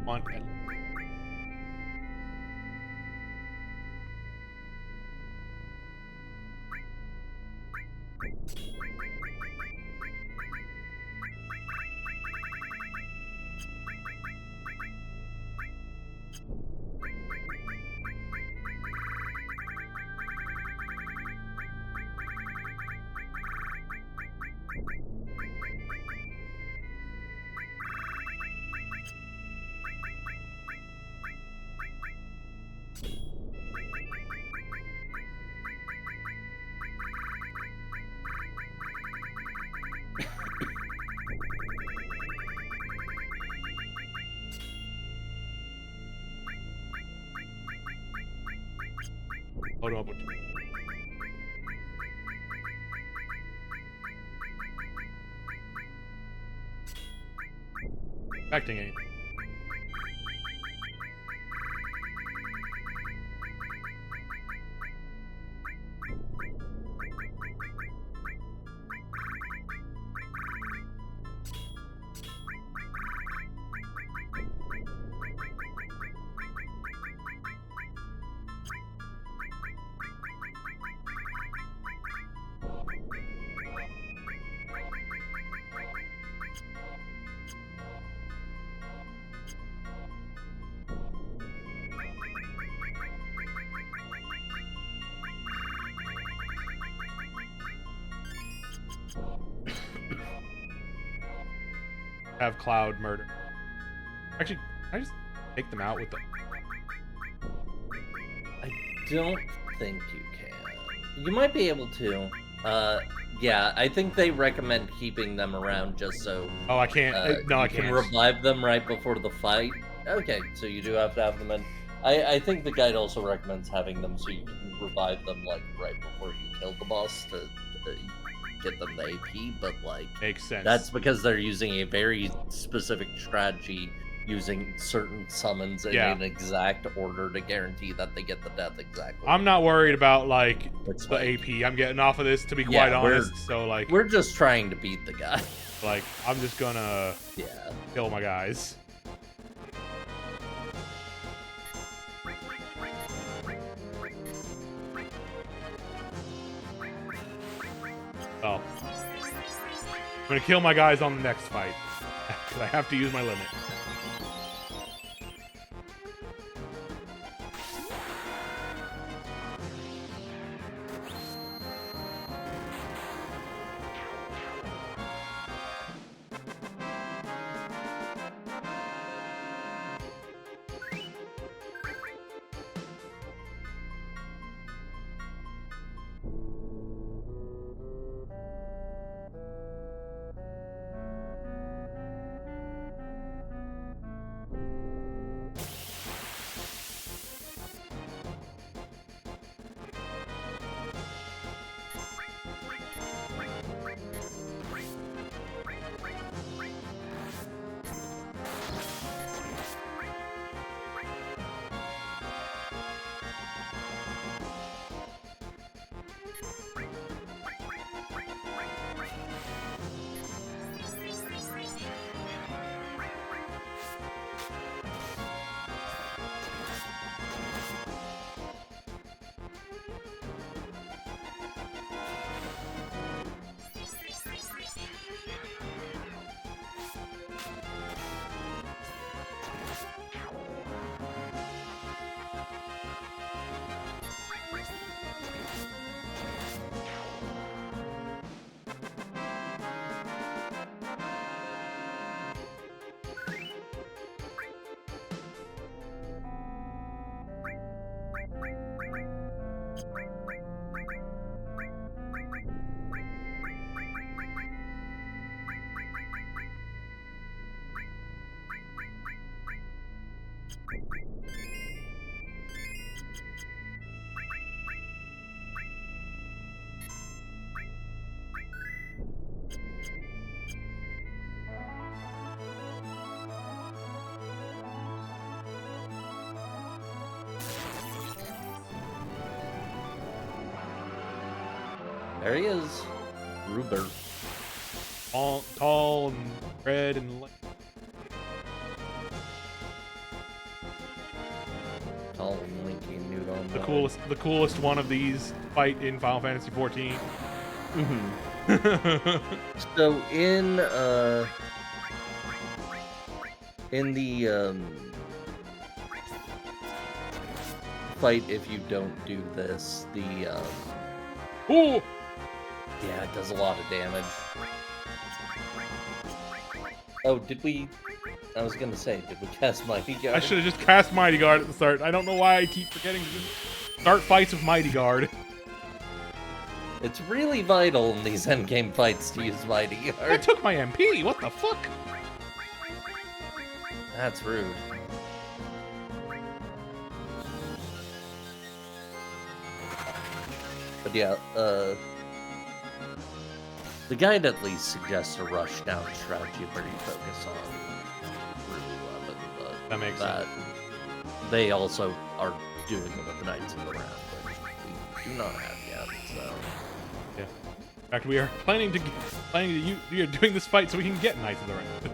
Want it. Hold on. Expecting anything. Have Cloud murder. Actually, can I just take them out with the... I don't think you can. You might be able to. Yeah, I think they recommend keeping them around just so Oh, I can't. No, I you can can't. revive them right before the fight. Okay, so you do have to have them in. I think the guide also recommends having them so you can revive them like right before you kill the boss to get them the AP, but like Makes sense. that's because they're using a very specific strategy, using certain summons in an exact order to guarantee that they get the death exactly. I'm not worried about like It's the like- AP. I'm getting off of this to be quite honest. So like we're just trying to beat the guy. Like I'm just gonna Yeah. kill my guys. Oh. I'm gonna kill my guys on the next fight. Because I have to use my limit. There he is. Rupert. Tall and red and Tall and lanky and nude on the coolest one of these fight in Final Fantasy 14. So in the fight, if you don't do this, the Ooh! yeah, it does a lot of damage. Oh, did we? I was gonna say, did we cast Mighty Guard? I should have just cast Mighty Guard at the start. I don't know why I keep forgetting to start fights with Mighty Guard. It's really vital in these endgame fights to use Mighty I Guard. took my MP. What the fuck? That's rude. But yeah, the guide at least suggests a rush down strategy where you focus on really weapon, but That makes sense. they also are doing it with the Knights of the Round, which we do not have yet, so... Yeah. In fact, we are planning to we are doing this fight so we can get Knights of the Round.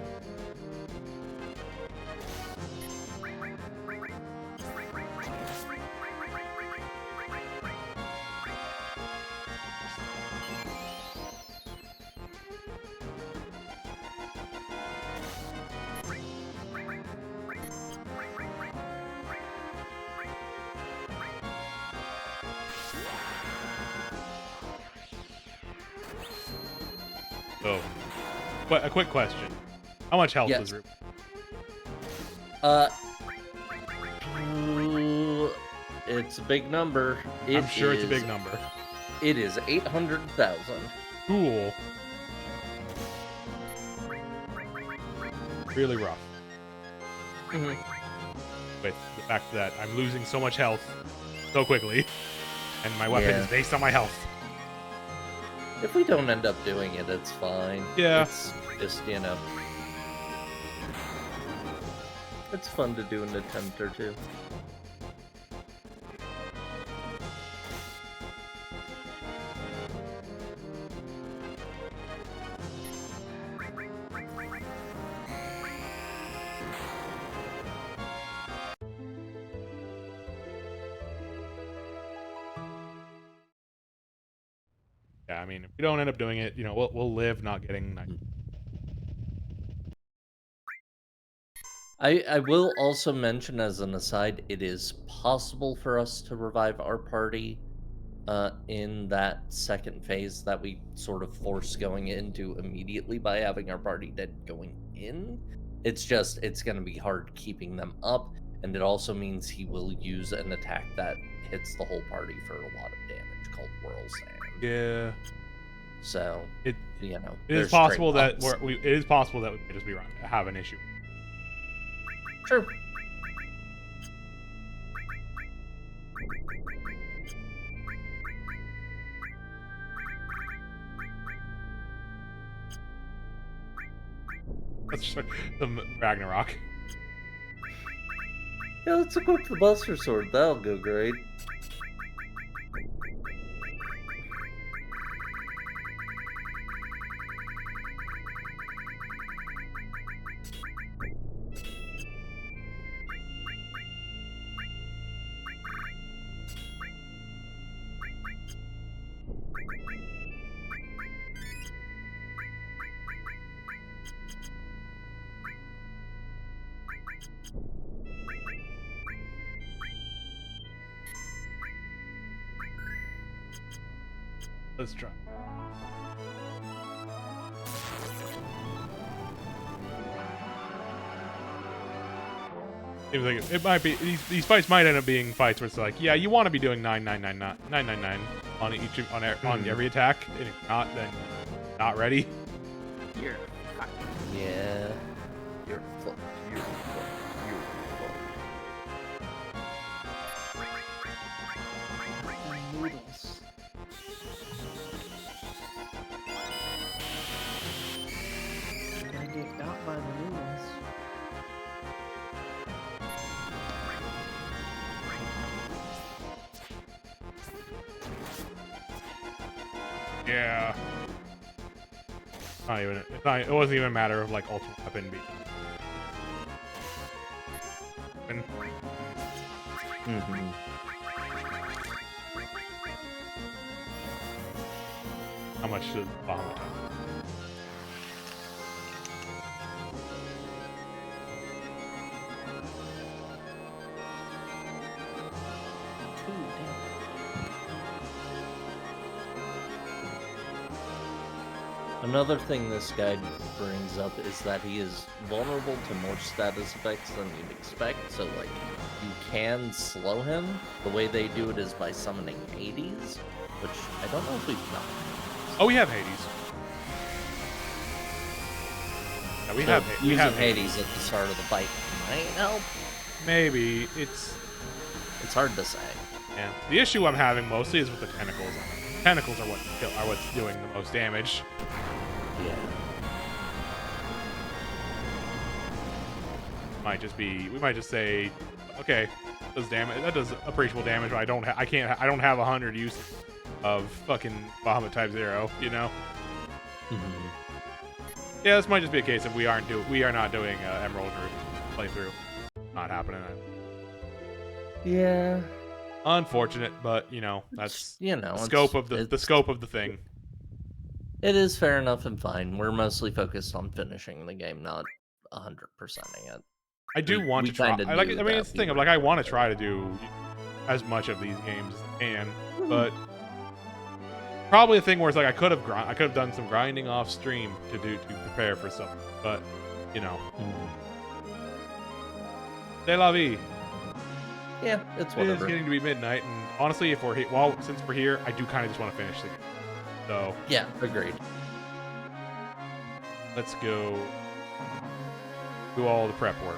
So, a quick question: how much health Yes. is Rupert? It's a big number. I'm sure it's a big number. It is 800,000. Cool. Really rough. With the fact that I'm losing so much health so quickly, and my weapon Yeah. is based on my health. If we don't end up doing it, it's fine. Yeah. It's just, you know... It's fun to do an attempt or two. Yeah, I mean, if we don't end up doing it, you know, we'll live not getting Knights. I will also mention as an aside, it is possible for us to revive our party in that second phase that we sort of force going into immediately by having our party dead going in. It's just, it's going to be hard keeping them up, and it also means he will use an attack that hits the whole party for a lot of damage called Whirl Sand. Yeah. So, It you know, it is there's possible that trade-offs. it is possible that we could just be wrong, have an issue. True. Let's start the Ragnarok. Yeah, let's equip the Buster Sword. That'll go great. Let's try. Seems like it might be these fights might end up being fights where it's like, yeah, you want to be doing 999 on each on every attack, and if not, then not ready. You're Yeah. You're fucked. You're fucked. You're fucked. And noodles. I'm gonna get got by the noodles. Yeah. Not even. It's not. It wasn't even a matter of like ultimate weapon being. Mm-hmm. How much does Bahamut have? Another thing this guide brings up is that he is vulnerable to more status effects than you'd expect, so like you can slow him. The way they do it is by summoning Hades, which I don't know if we've done. Oh, we have Hades. Yeah, we have using Hades at the start of the fight might help. Maybe it's hard to say. Yeah. The issue I'm having mostly is with the tentacles. Tentacles are what's doing the most damage. Yeah. We might just say, okay, that does appreciable damage, but I don't have 100 use of fucking Bahamut Type 0, you know? Mm-hmm. Yeah, this might just be a case of we are not doing Emerald playthrough. Not happening. Yeah. Unfortunate, but you know, that's the scope of the scope of the thing. It is fair enough and fine. We're mostly focused on finishing the game, not 100%ing it. I do want to try. I mean, it's the thing of like I want to try to do as much of these games as I can, but probably a thing where it's like I could have done some grinding off stream to prepare for something, but you know, c'est la vie. Yeah, it's whatever. It is getting to be midnight, and honestly, since we're here, I do kind of just want to finish the game. So yeah, agreed. Let's go do all the prep work.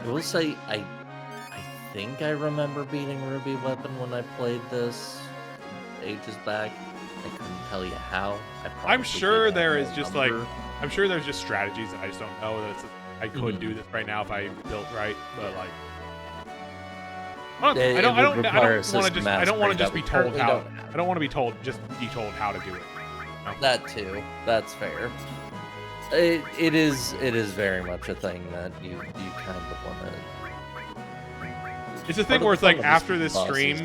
I will say, I think I remember beating Ruby Weapon when I played this ages back. I couldn't tell you how. I'm sure there is just like, I'm sure there's just strategies that I just don't know that I could do this right now if I built right, but like, I don't want to just be told how. I don't want to be told how to do it. You know? That too. That's fair. It is very much a thing that you kind of want to. It's a thing where it's like after this stream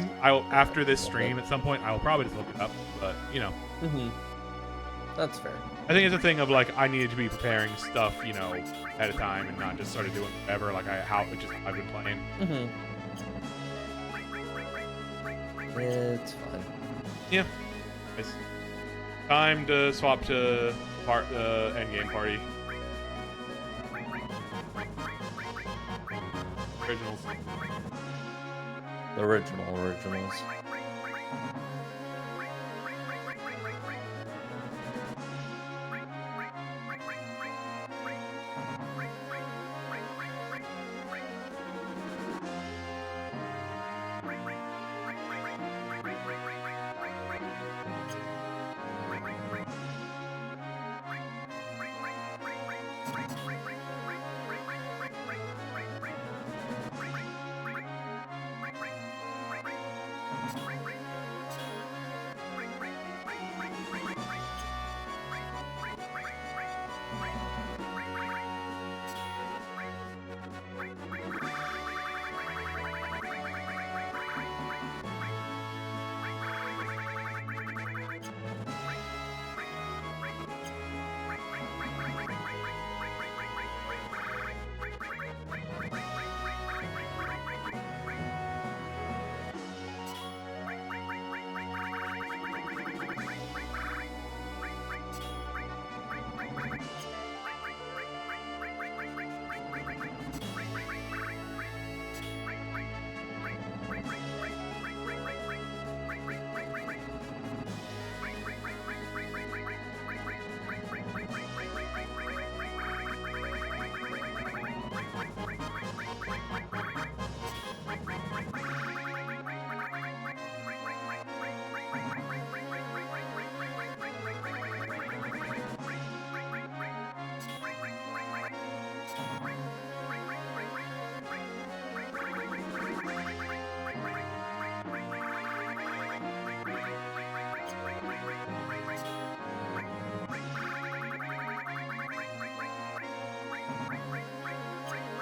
at some point I will probably just look it up, but you know. That's fair. I think it's a thing of like I needed to be preparing stuff, you know, ahead of time and not just started doing whatever like I've been playing. It's fun. Yeah. It's time to swap to endgame party. Originals. The originals.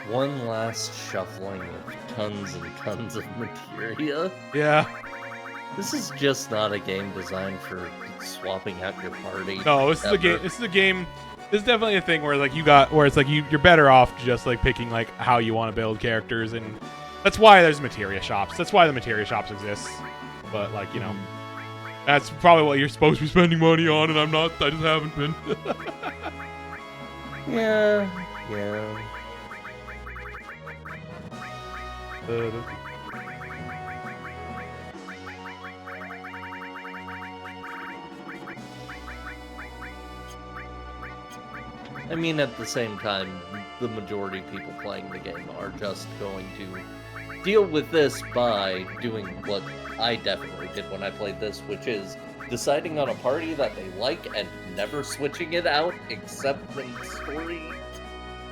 one last shuffling of tons and tons of materia. Yeah. This is just not a game designed for swapping out your party. No, this is a game. This is a game. This is definitely a thing where like it's like you're better off just like picking like how you want to build characters, and that's why there's materia shops. That's why the materia shops exist. But like that's probably what you're supposed to be spending money on, and I'm not. I just haven't been. Yeah. I mean, at the same time, the majority of people playing the game are just going to deal with this by doing what I definitely did when I played this, which is deciding on a party that they like and never switching it out except when story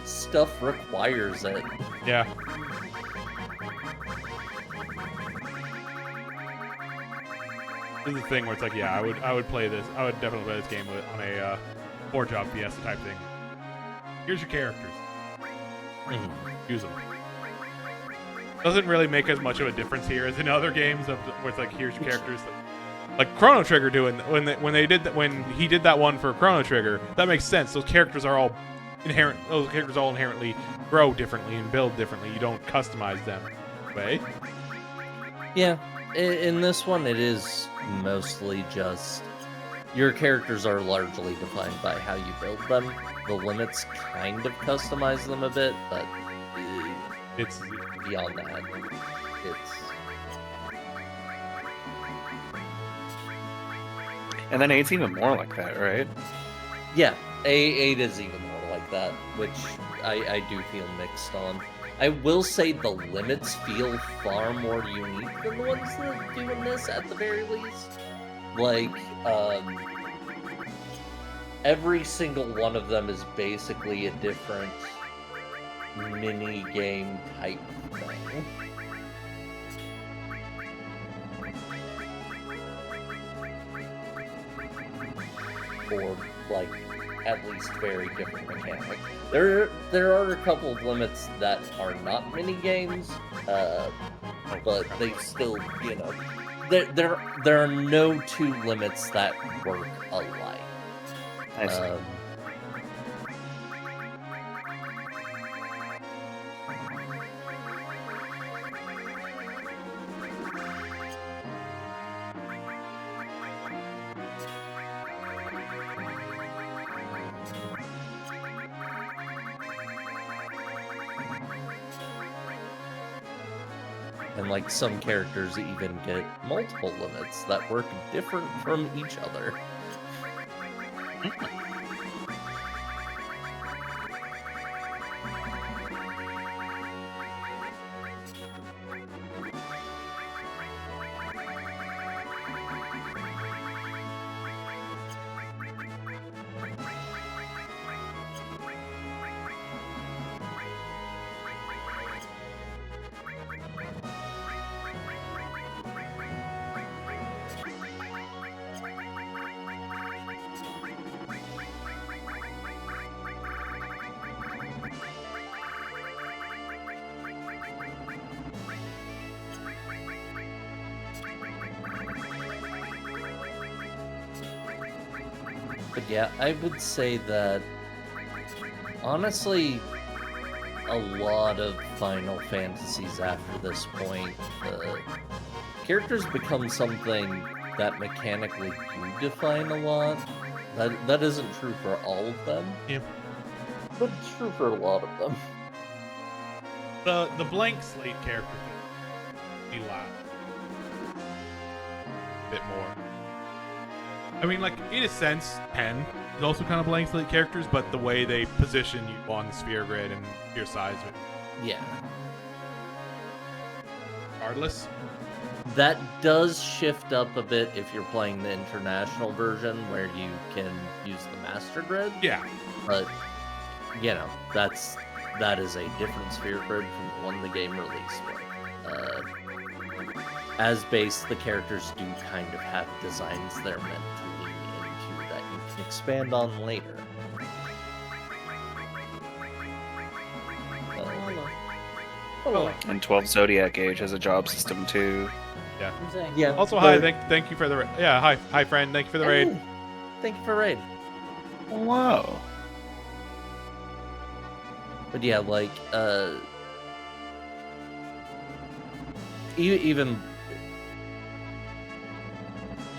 stuff requires it. Yeah. This is the thing where it's like, yeah, I would play this. I would definitely play this game on a 4-job Fiesta type thing. Here's your characters. Use them. Doesn't really make as much of a difference here as in other games where it's like, here's your characters. Like Chrono Trigger doing when he did that one for Chrono Trigger, that makes sense. Those characters all inherently grow differently and build differently. You don't customize them. Way. Yeah, in this one it is mostly just your characters are largely defined by how you build them. The limits kind of customize them a bit, but it's beyond that. And then 8's even more like that, right? Yeah, 8 is even more like that, which I do feel mixed on. I will say the limits feel far more unique than the ones that do in this, at the very least. Like, every single one of them is basically a different mini-game type thing. Or, like, at least very different mechanic. There are a couple of limits that are not mini games, but they still, there are no two limits that work alike. I see. And like some characters even get multiple limits that work different from each other. But yeah, I would say that, honestly, a lot of Final Fantasies after this point, characters become something that mechanically do define a lot. That isn't true for all of them. Yeah. But it's true for a lot of them. The blank slate character thing, be loud. A bit more. I mean, like, in a sense, 10 is also kind of blank slate characters, but the way they position you on the sphere grid and your size, Yeah. regardless. That does shift up a bit if you're playing the international version, where you can use the master grid. Yeah. But, that is a different sphere grid from the one the game released with. As base, the characters do kind of have designs they're meant to lean into that you can expand on later. Oh, And 12 Zodiac Age has a job system too. I'm saying. Yeah. also, hi. but- Thank you for the yeah. Hi, friend. Thank you for the raid. Hey, thank you for raid. Wow. But yeah, like, even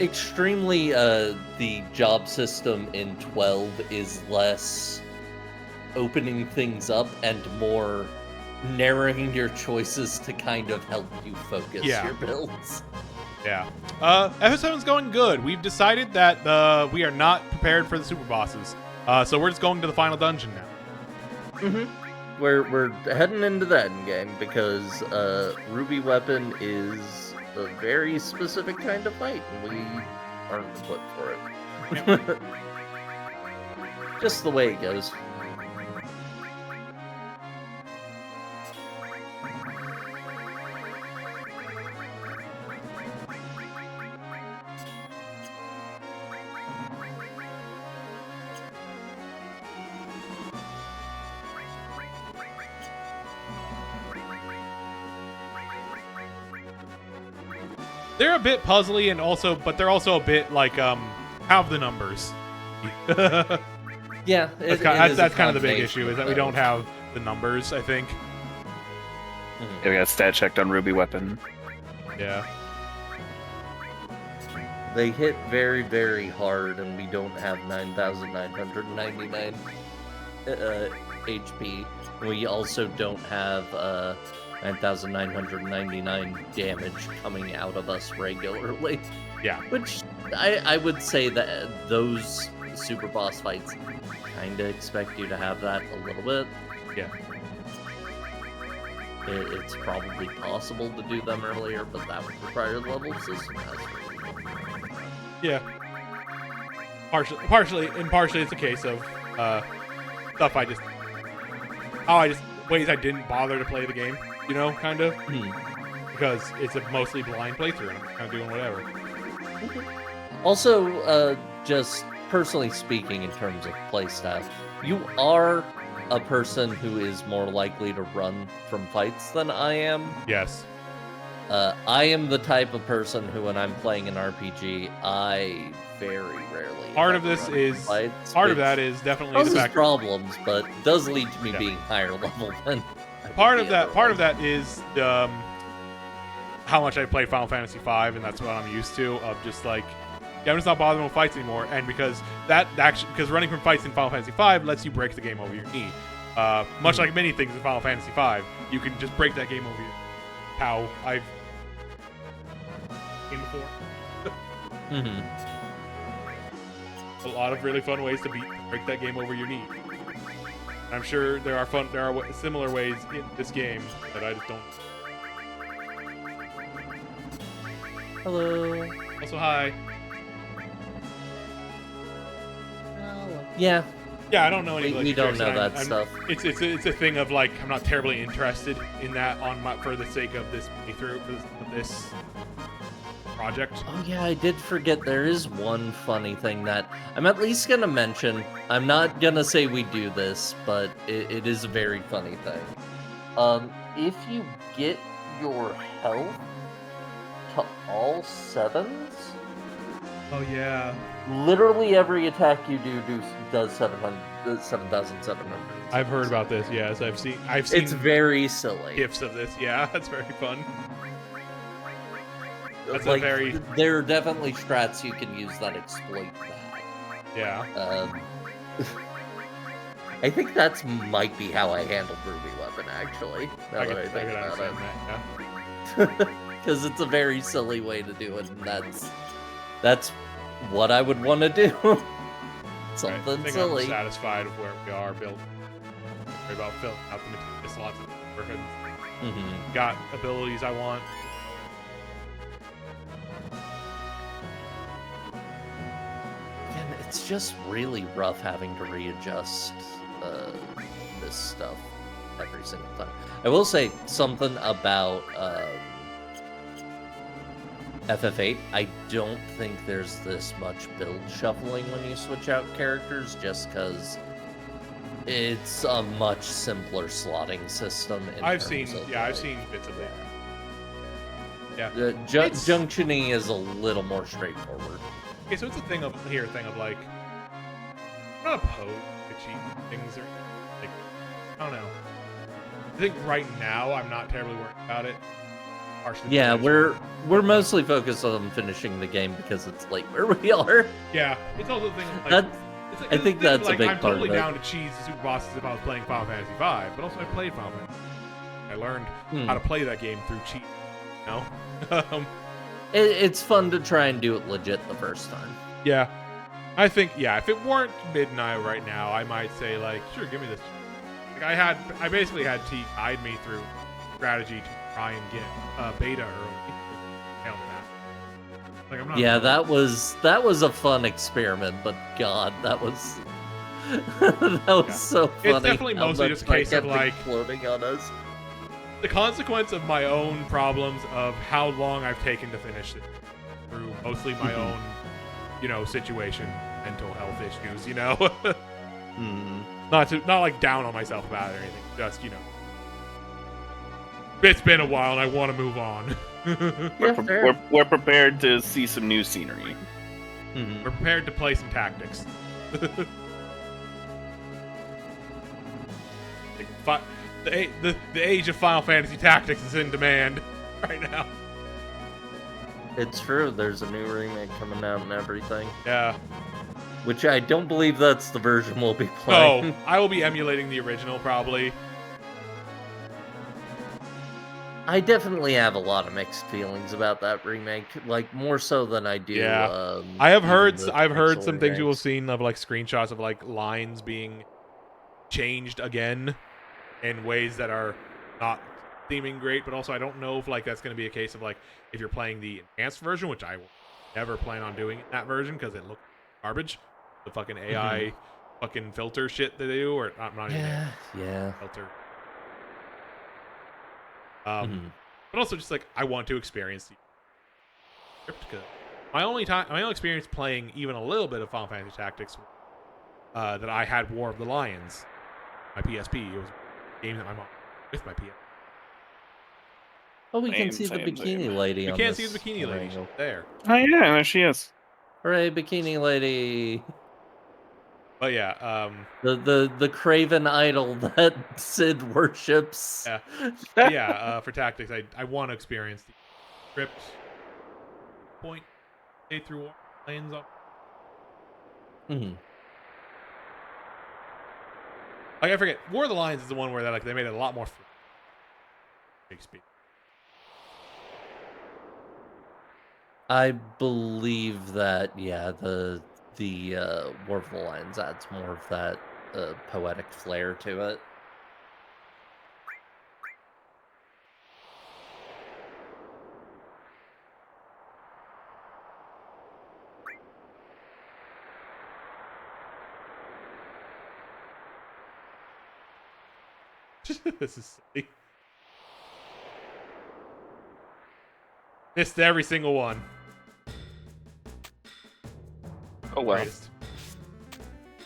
extremely, the job system in 12 is less opening things up and more narrowing your choices to kind of help you focus Yeah. your builds. Yeah. Episode's going good. We've decided that we are not prepared for the super bosses. So we're just going to the final dungeon now. Mm-hmm. We're heading into the end game because Ruby Weapon is a very specific kind of fight, and we aren't equipped for it. Just the way it goes. They're a bit puzzly and but they're also a bit like have the numbers. Yeah, that's kind of the big issue is that we don't have the numbers. I think. Yeah, we got stat checked on Ruby Weapon. Yeah. They hit very, very hard, and we don't have 9,999 HP. We also don't have 9,999 damage coming out of us regularly. Yeah. Which I would say that those super boss fights kind of expect you to have that a little bit. Yeah. It's probably possible to do them earlier, but that would require level system mastery. Yeah. Partially it's a case of stuff ways I didn't bother to play the game, you know, kind of, because it's a mostly blind playthrough and I'm kind of doing whatever. Also, just personally speaking, in terms of playstyle, you are a person who is more likely to run from fights than I am. Yes. I am the type of person who, when I'm playing an RPG, I very rarely. Part of this is fights, part of that is definitely the causes fact. problems, but does lead to me being higher level than. Part of that is how much I play Final Fantasy V, and that's what I'm used to. Of just like, yeah, I'm just not bothering with fights anymore, and because because running from fights in Final Fantasy V lets you break the game over your knee. Much like many things in Final Fantasy V, you can just break that game over your. How I've seen before. A lot of really fun ways to break that game over your knee. And I'm sure there are similar ways in this game that I just don't. Hello. Also, hi. Yeah. Yeah, I don't know any. We don't know that stuff. It's a thing of like I'm not terribly interested in that for the sake of this playthrough of this project. Oh yeah, I did forget there is one funny thing that I'm at least gonna mention. I'm not gonna say we do this, but it is a very funny thing. If you get your health to all 7s, Oh yeah. literally every attack you does 7,700. I've heard about this. Yes, I've seen. It's very silly. gifs of this. Yeah, that's very fun. That's like, a very. There are definitely strats you can use that exploit that. Yeah. I think that's might be how I handled Ruby Weapon, actually. Now I that could I think about understand it. that. Yeah. Because it's a very silly way to do it, and that's what I would want to do. Something Right. I think silly. I'm satisfied with where we are built. Worry about filling out the material slots of neighborhoods. Got abilities I want. And it's just really rough having to readjust this stuff every single time. I will say something about FF8. I don't think there's this much build shuffling when you switch out characters, just because It's a much simpler slotting system. I've seen bits of that. Yeah. The junctioning is a little more straightforward. Okay, so it's a thing of like, I'm not opposed to cheating things or like, I don't know. I think right now I'm not terribly worried about it. Yeah, we're mostly focused on finishing the game because it's late where we are. Yeah, it's also the thing of, like, I think that's a big I'm part of totally it. down to cheese the super bosses if I was playing Final Fantasy V, but also I played Final Fantasy. I learned how to play that game through cheat. You know, it's fun to try and do it legit the first time. Yeah, I think if it weren't midnight right now, I might say like, sure, give me this. Like I basically had T guide me through strategy to try and get beta early. Hell, like, I'm not that was a fun experiment, but God, that was so funny. It's definitely mostly just a case of like floating on us. The consequence of my own problems of how long I've taken to finish it through mostly my own, situation, mental health issues, Not like down on myself about it or anything. Just, it's been a while and I want to move on. We're prepared to see some new scenery. We're prepared to play some tactics. The age of Final Fantasy Tactics is in demand right now. It's true. There's a new remake coming out and everything. Yeah. Which I don't believe that's the version we'll be playing. No, I will be emulating the original probably. I definitely have a lot of mixed feelings about that remake, like more so than I do. Yeah. I've heard some remakes. things you have seen of like screenshots of like lines being changed again in ways that are not seeming great, but also I don't know if like that's going to be a case of like if you're playing the enhanced version, which I will never plan on doing in that version because it looks garbage. The fucking AI fucking filter shit that they do, or not even filter. But also just like I want to experience the script because my only experience playing even a little bit of Final Fantasy Tactics that I had War of the Lions, my PSP. It was a game that my mom with my PSP. Oh, we can see the bikini lady. You can't see the bikini lady. She's there. Oh yeah, there she is. Hooray, bikini lady! But yeah, the Craven idol that Sid worships. Yeah, but yeah. For tactics, I want to experience the script point A through War lanes up. Like I forget, War of the Lions is the one where they made it a lot more free. Big speed. I believe that the War of the Lions adds more of that poetic flair to it. This is silly. Missed every single one. Oh well. Greatest.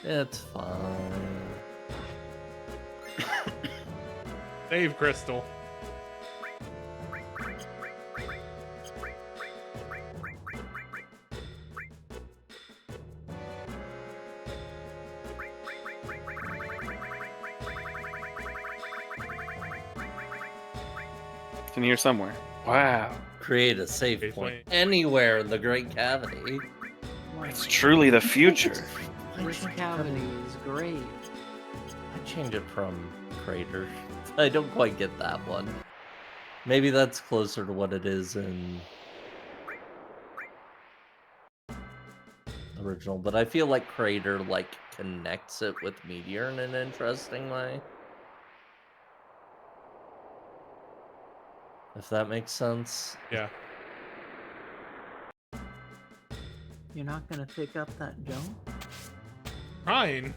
It's fine. Save Crystal. It's in here somewhere. Wow. Create a save point anywhere in the Great Cavity. It's truly the future. This cavity is great. I change it from crater. I don't quite get that one. Maybe that's closer to what it is in original, but I feel like crater connects it with meteor in an interesting way. If that makes sense. Yeah. You're not gonna pick up that jump? Trying.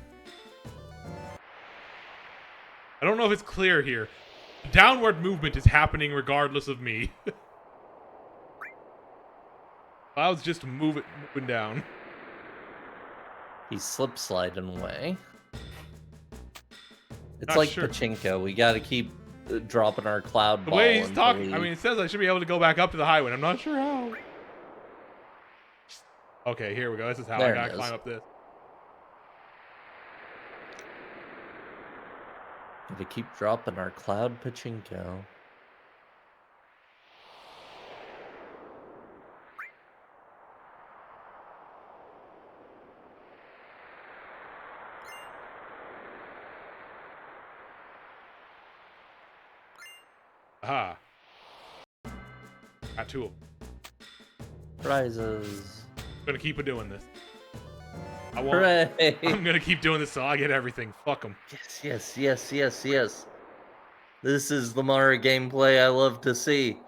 I don't know if it's clear here. Downward movement is happening regardless of me. Cloud's just moving down. He's slip sliding away. It's Not like sure. pachinko. We got to keep dropping our cloud The ball. way he's until talking, we- I mean, it says I should be able to go back up to the highway. I'm not sure how. Okay, here we go. This is how I There it gotta is. climb up this. Gotta keep dropping our cloud pachinko. Aha. Got tool. Prizes. I'm gonna keep doing this. I won't. Hooray! I'm gonna keep doing this till I get everything. Fuck them. Yes. This is the Mario gameplay I love to see.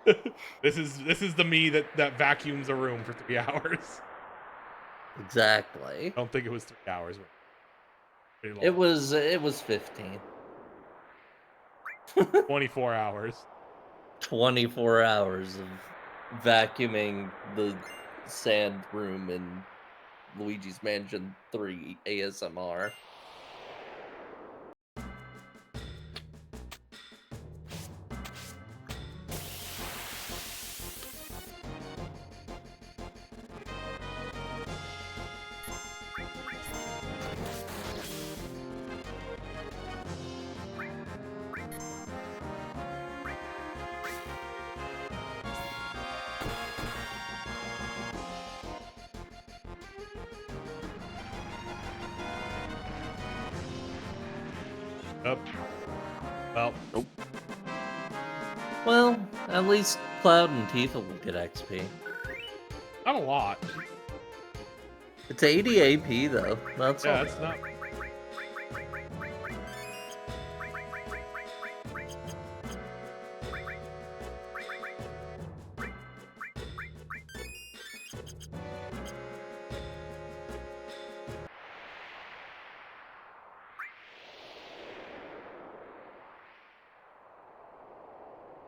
This is the me that vacuums a room for 3 hours. Exactly. I don't think it was 3 hours. But pretty long. It was 15. 24 hours. 24 hours of vacuuming the sand room in Luigi's Mansion 3 ASMR. Up. Well, Nope. Well, at least Cloud and Tifa will get XP. not a lot. It's 80 AP though. That's Yeah, all it's bad. not.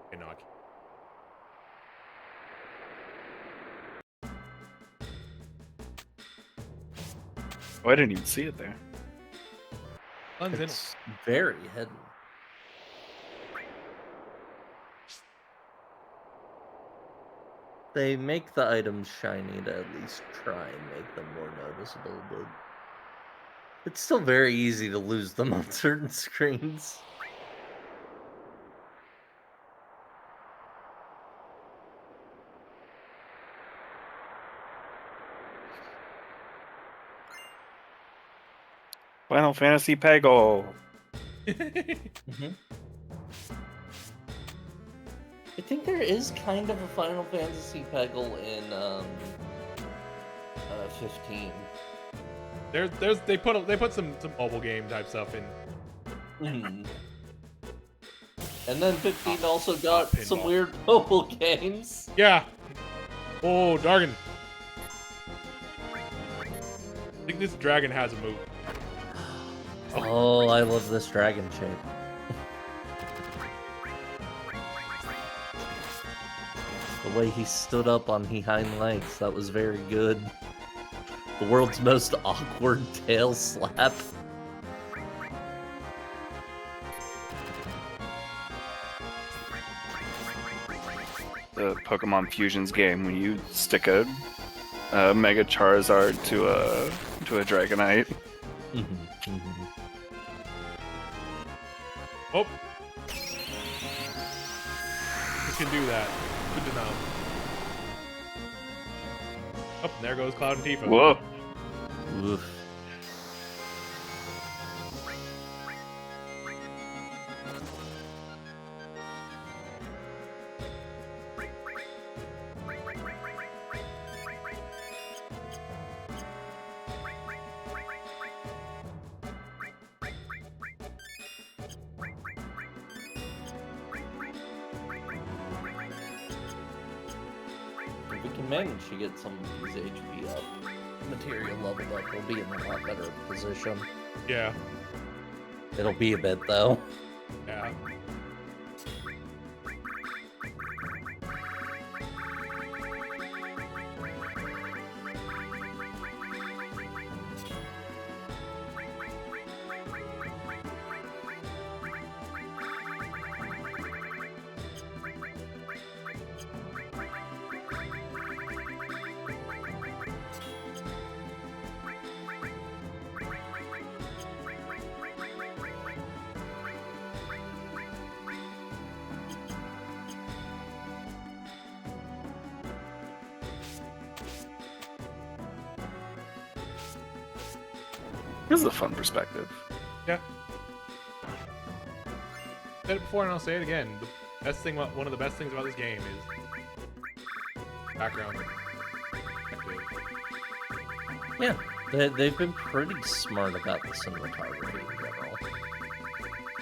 Okay, no, I can't. Oh, I didn't even see it there. Sun's in it. It's very hidden. They make the items shiny to at least try and make them more noticeable, but it's still very easy to lose them on certain screens. Final Fantasy Peggle. Mm-hmm. I think there is kind of a Final Fantasy Peggle in 15. They put some mobile game type stuff in. Mhm. And then 15 also got pinball. some weird mobile games. Yeah. Oh, Dargan. I think this dragon has a move. Oh, I love this dragon shape. The way he stood up on his hind legs, that was very good. The world's most awkward tail slap. The Pokemon Fusions game when you stick a Mega Charizard to a Dragonite. Oh. You can do that. Good to know. Oh, and there goes Cloud and Tifa. Whoa! Oof. If we can manage to get some of these HP up, material leveled up, we'll be in a lot better position. Yeah. It'll be a bit though. Yeah. This is a fun perspective. Yeah. Said it before and I'll say it again. The best thing, one of the best things about this game is background. Yeah, they've been pretty smart about the cinematography in general,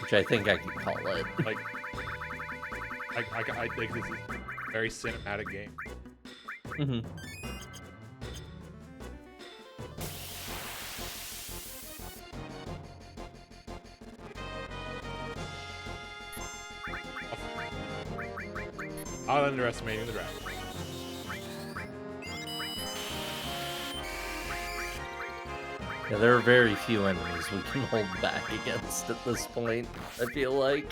which I think I could call it. Like, I think this is a very cinematic game. Mm-hmm. Not underestimating the draft. Yeah, there are very few enemies we can hold back against at this point, I feel like.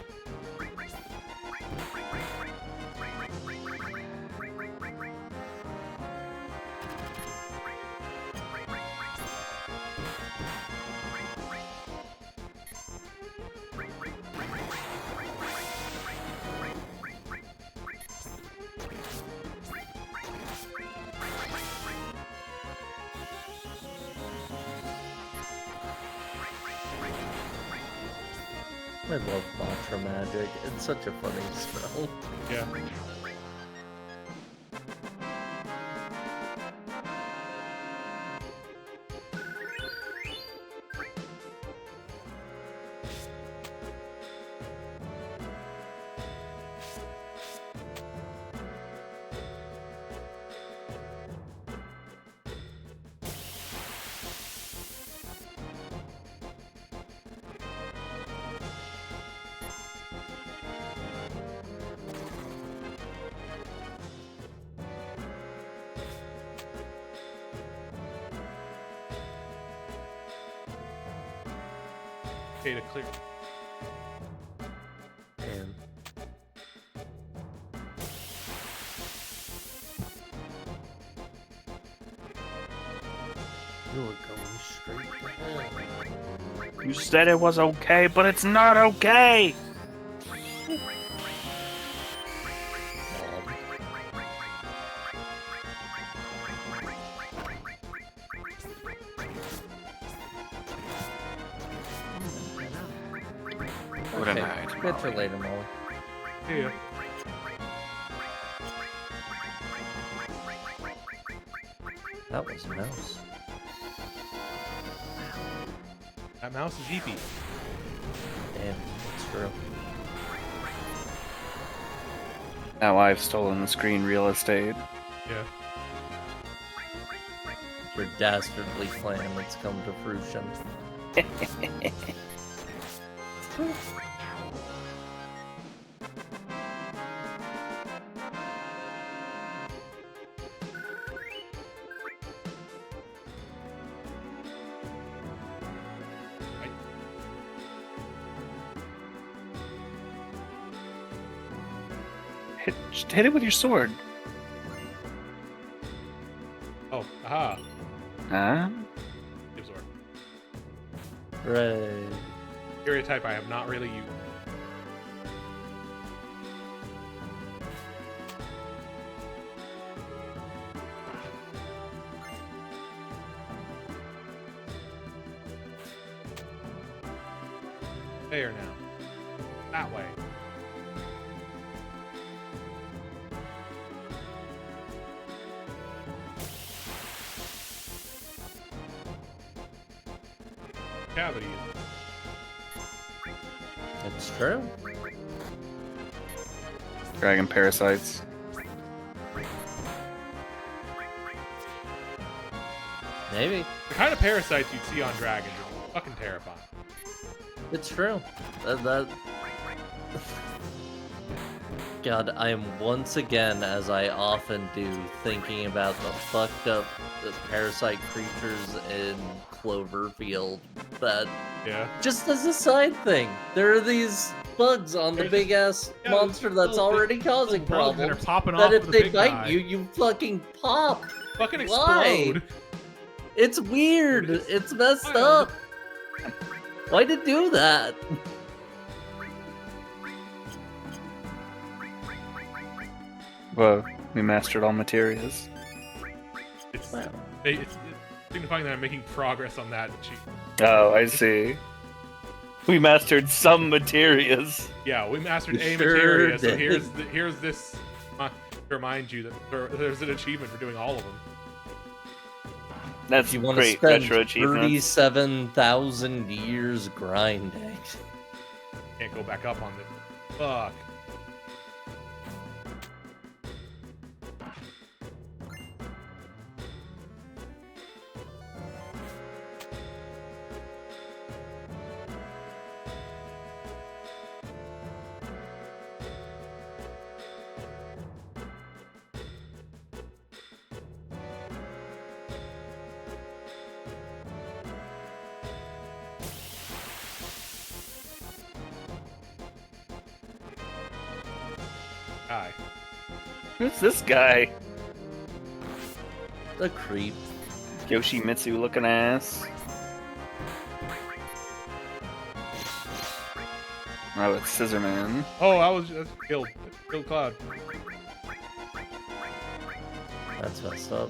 I love mantra magic. It's such a funny spell. Yeah. Okay, to clear. And you were going straight to hell. You said it was okay, but it's not okay! What a Okay, night. catch you later, Molly. See ya. That was a mouse. That mouse is EP. Damn, that's true. Now I've stolen the screen real estate. Yeah. Your dastardly plan has come to fruition. Just hit it with your sword. Oh, aha. Huh? Gives work. Hooray. Stereotype I have not really used. There now. That way. Cavity. It's true. Dragon parasites. Maybe. The kind of parasites you'd see on dragons are fucking terrifying. It's true. That... God, I am once again, as I often do, thinking about the fucked up parasite creatures in Cloverfield that, Yeah. just as a side thing, there are these bugs on the There's big ass yeah, monster that's little already big- causing little bugs that are problems. popping That off if of the they big bite guy. you fucking pop. Fucking Why? explode. It's weird. It's messed wild. up. Why'd it do that? Whoa, we mastered all materials. It's, Wow. it's signifying that I'm making progress on that achievement. Oh, I see. We mastered some materias. Yeah, we mastered a Sure materia, so did. here's this to remind you that there's an achievement for doing all of them. That's You want to great spend retro achievements. 37,000 years grinding. Can't go back up on this. Fuck. Hi. Who's this guy? The creep. Yoshimitsu looking ass. Oh, it's Scissorman. Oh, that's killed. Killed Cloud. That's messed up.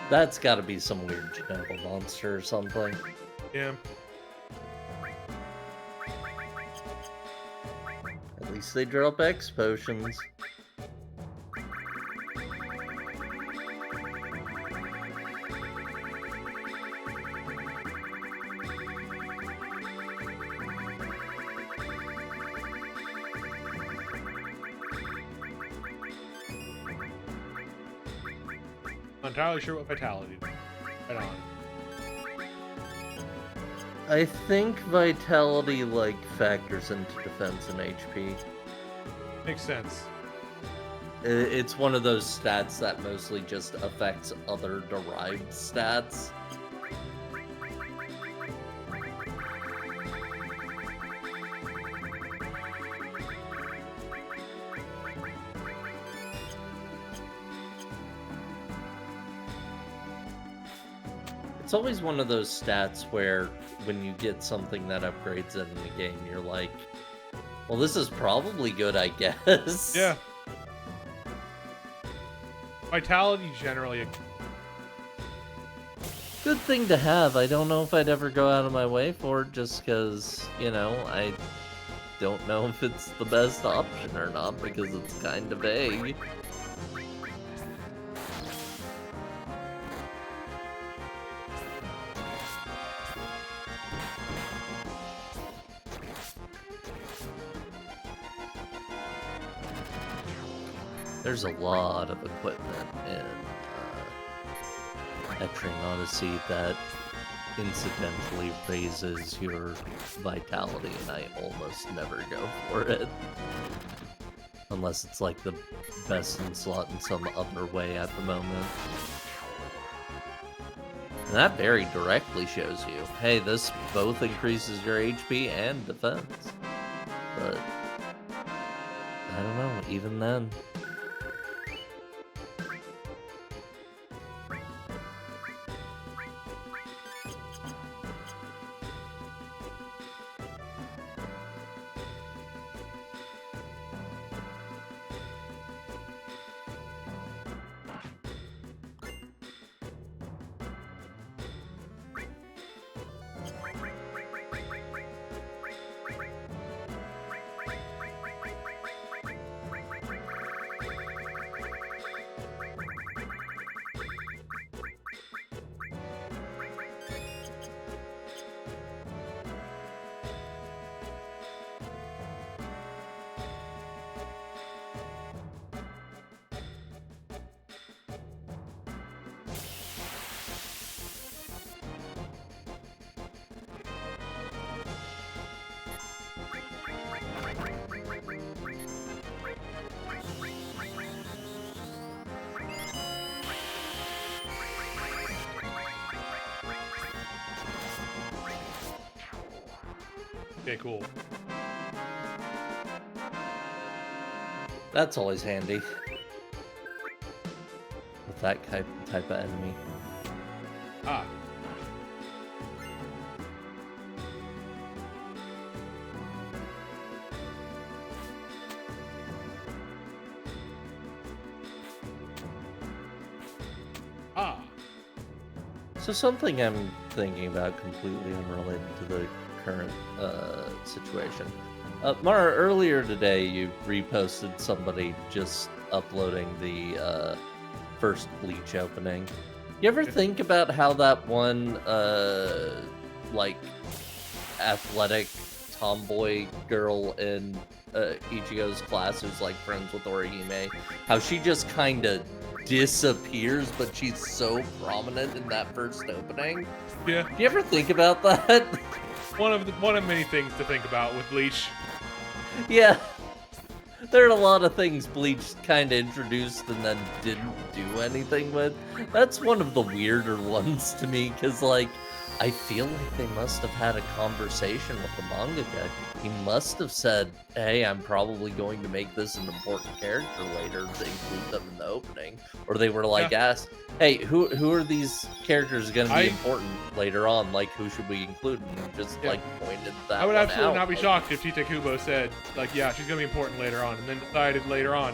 That's got to be some weird genetical monster or something. Yeah. At least they drop X potions. Not entirely sure what vitality does. Right on. I think vitality like factors into defense and HP. Makes sense. It's one of those stats that mostly just affects other derived stats. It's always one of those stats where when you get something that upgrades it in the game, you're like, well, this is probably good, I guess. Yeah. Vitality generally. Good thing to have. I don't know if I'd ever go out of my way for it just because, you know, I don't know if it's the best option or not because it's kind of vague. There's a lot of equipment in Etrian Odyssey that incidentally raises your vitality, and I almost never go for it. Unless it's like the best in slot in some other way at the moment. And that very directly shows you, hey, this both increases your HP and defense. But I don't know, even then. Okay, cool. That's always handy. With that type of enemy. Ah. Ah. So something I'm thinking about completely unrelated to the current situation. Mara, earlier today you reposted somebody just uploading the first Bleach opening. You ever think about how that one like athletic tomboy girl in Ichigo's class who's like friends with Orihime, how she just kind of disappears, but she's so prominent in that first opening? Yeah. Do you ever think about that? One of many things to think about with Bleach. Yeah. There are a lot of things Bleach kind of introduced and then didn't do anything with. That's one of the weirder ones to me, because, like, I feel like they must have had a conversation with the mangaka. He must have said, hey, I'm probably going to make this an important character later to include them in the opening. Or they were, like, asked, hey, who are these characters going to be important later on? Like, who should we include? And just, like, pointed that I would one absolutely out. not be shocked if Tite Kubo said, like, yeah, she's going to be important later on, and then decided later on,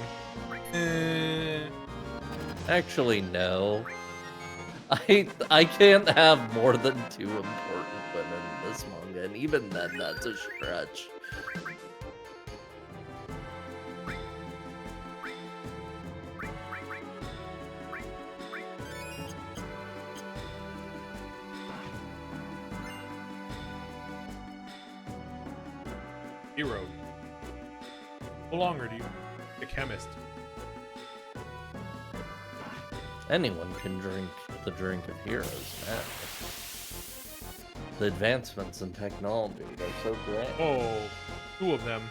Actually, no. I can't have more than 2 important women in this manga, and even then, that's a stretch. Hero. No longer do you the chemist. Anyone can drink the drink of heroes now. The advancements in technology, they're so great. Oh, 2 of them.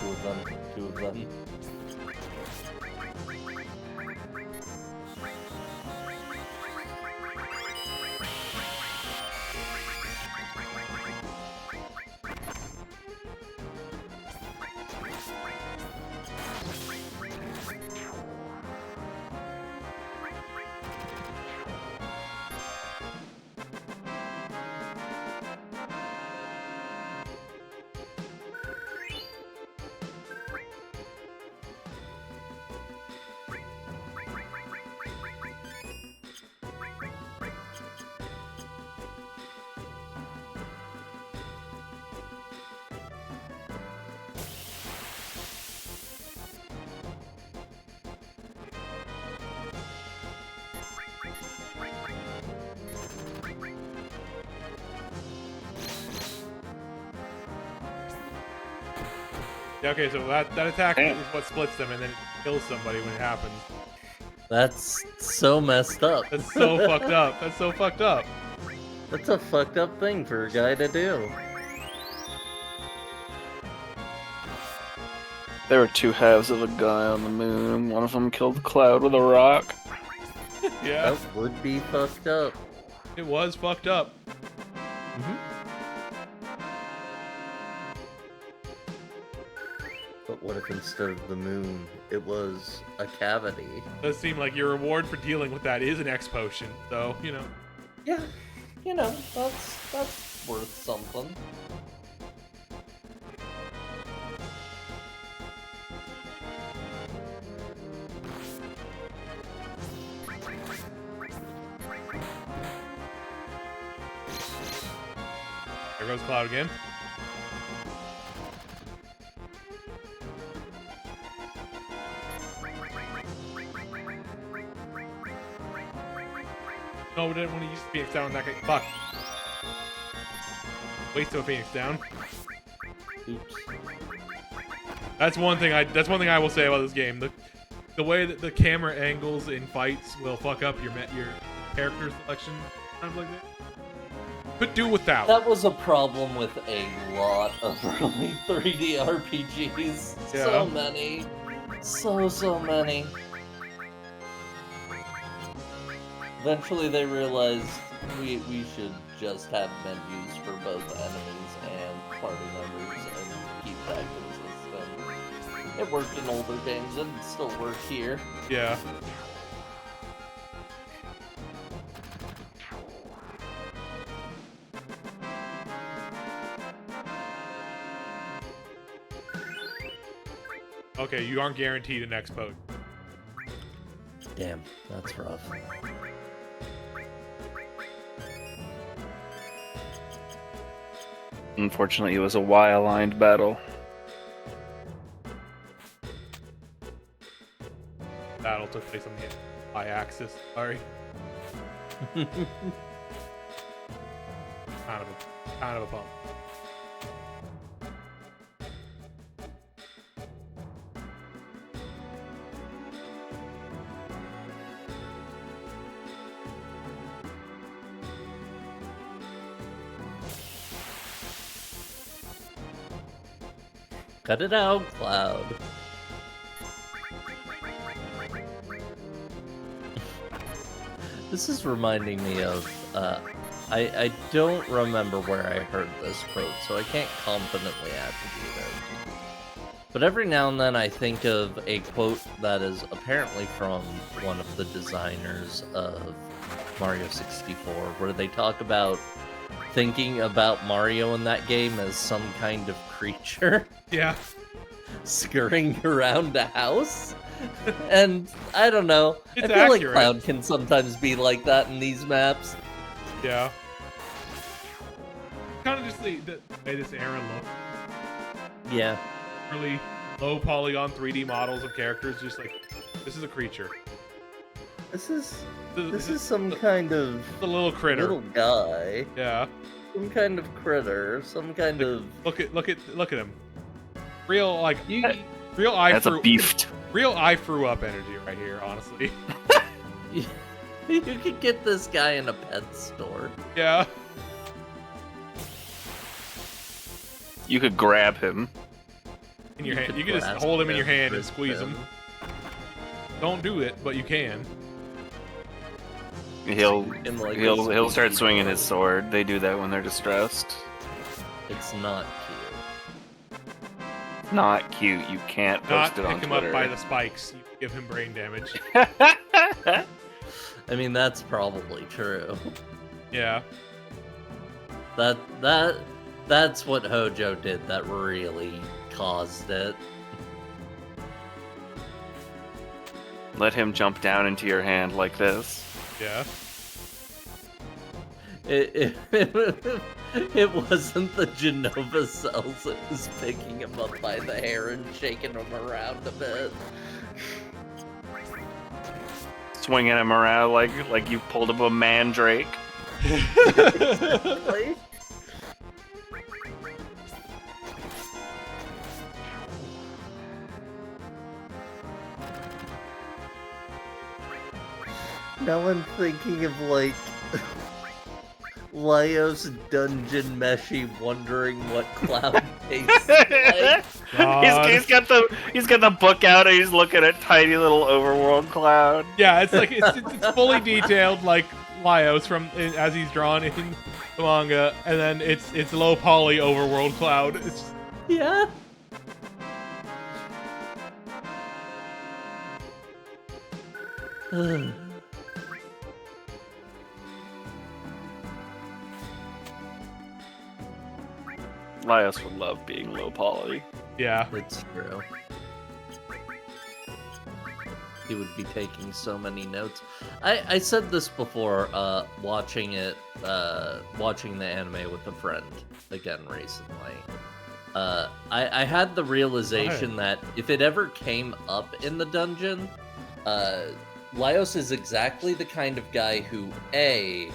2 of them, 2 of them. Yeah, okay, so that attack is what splits them, and then it kills somebody when it happens. That's so messed up. That's so fucked up. That's so fucked up. That's a fucked up thing for a guy to do. There were 2 halves of a guy on the moon, and one of them killed Cloud with a rock. Yeah. That would be fucked up. It was fucked up. But what if instead of the moon, it was a cavity? Does seem like your reward for dealing with that is an X potion, so, you know. Yeah, you know, that's worth something. There goes Cloud again. No, we didn't want to use Phoenix down on that guy. Fuck. Waste of a Phoenix down. Oops. That's one thing I will say about this game. The way that the camera angles in fights will fuck up your character selection, kind of like that. Could do without. That was a problem with a lot of early 3D RPGs. Yeah. So many. So many. Eventually they realized we should just have menus for both enemies and party members and keep that consistent. It worked in older games and it still works here. Yeah. Okay, you aren't guaranteed an expo. Damn, that's rough. Unfortunately, it was a Y-aligned battle. Battle took place on the Y-axis. Sorry. kind of a pump. Cut it out, Cloud. This is reminding me of, I don't remember where I heard this quote, so I can't confidently attribute it. But every now and then I think of a quote that is apparently from one of the designers of Mario 64, where they talk about thinking about Mario in that game as some kind of creature. Yeah. Scurrying around a house. And I don't know. It's I feel accurate. like Cloud can sometimes be like that in these maps. Yeah. Kind of just the way this era looked. Yeah. Really low polygon 3D models of characters, just like, this is a creature. This is This some kind of the little critter. little guy. Yeah. Some kind of critter. Some kind of Look at him. Real like real eye That's a threw beefed. real eye threw up energy right here, honestly. you could get this guy in a pet store. Yeah. You could grab him. In your hand. could You can just grasp hold him in your him, hand and grip squeeze him. Don't do it, but you can. He'll In like he'll a start squeaky swinging door. his sword. They do that when they're distressed. It's not Not cute. You can't Not post it on pick him Twitter. up by the spikes. You give him brain damage. cute. I mean, that's probably true. Yeah. That's what Hojo did that really caused it. Let him jump down into your hand like this. Yeah. It wasn't the Genova cells that was picking him up by the hair and shaking him around a bit. Swinging him around like you pulled up a mandrake. Exactly. Now I'm thinking of like Laios Dungeon Meshi wondering what Cloud tastes like. God. He's got the book out and he's looking at tiny little overworld Cloud. Yeah, it's like it's fully detailed like Laios from as he's drawn in the manga, and then it's low poly overworld Cloud. It's just, Yeah. Laios would love being low poly. yeah. It's true. He would be taking so many notes. I said this before, watching the anime with a friend again recently. I had the realization that if it ever came up in the dungeon, Laios is exactly the kind of guy who, A,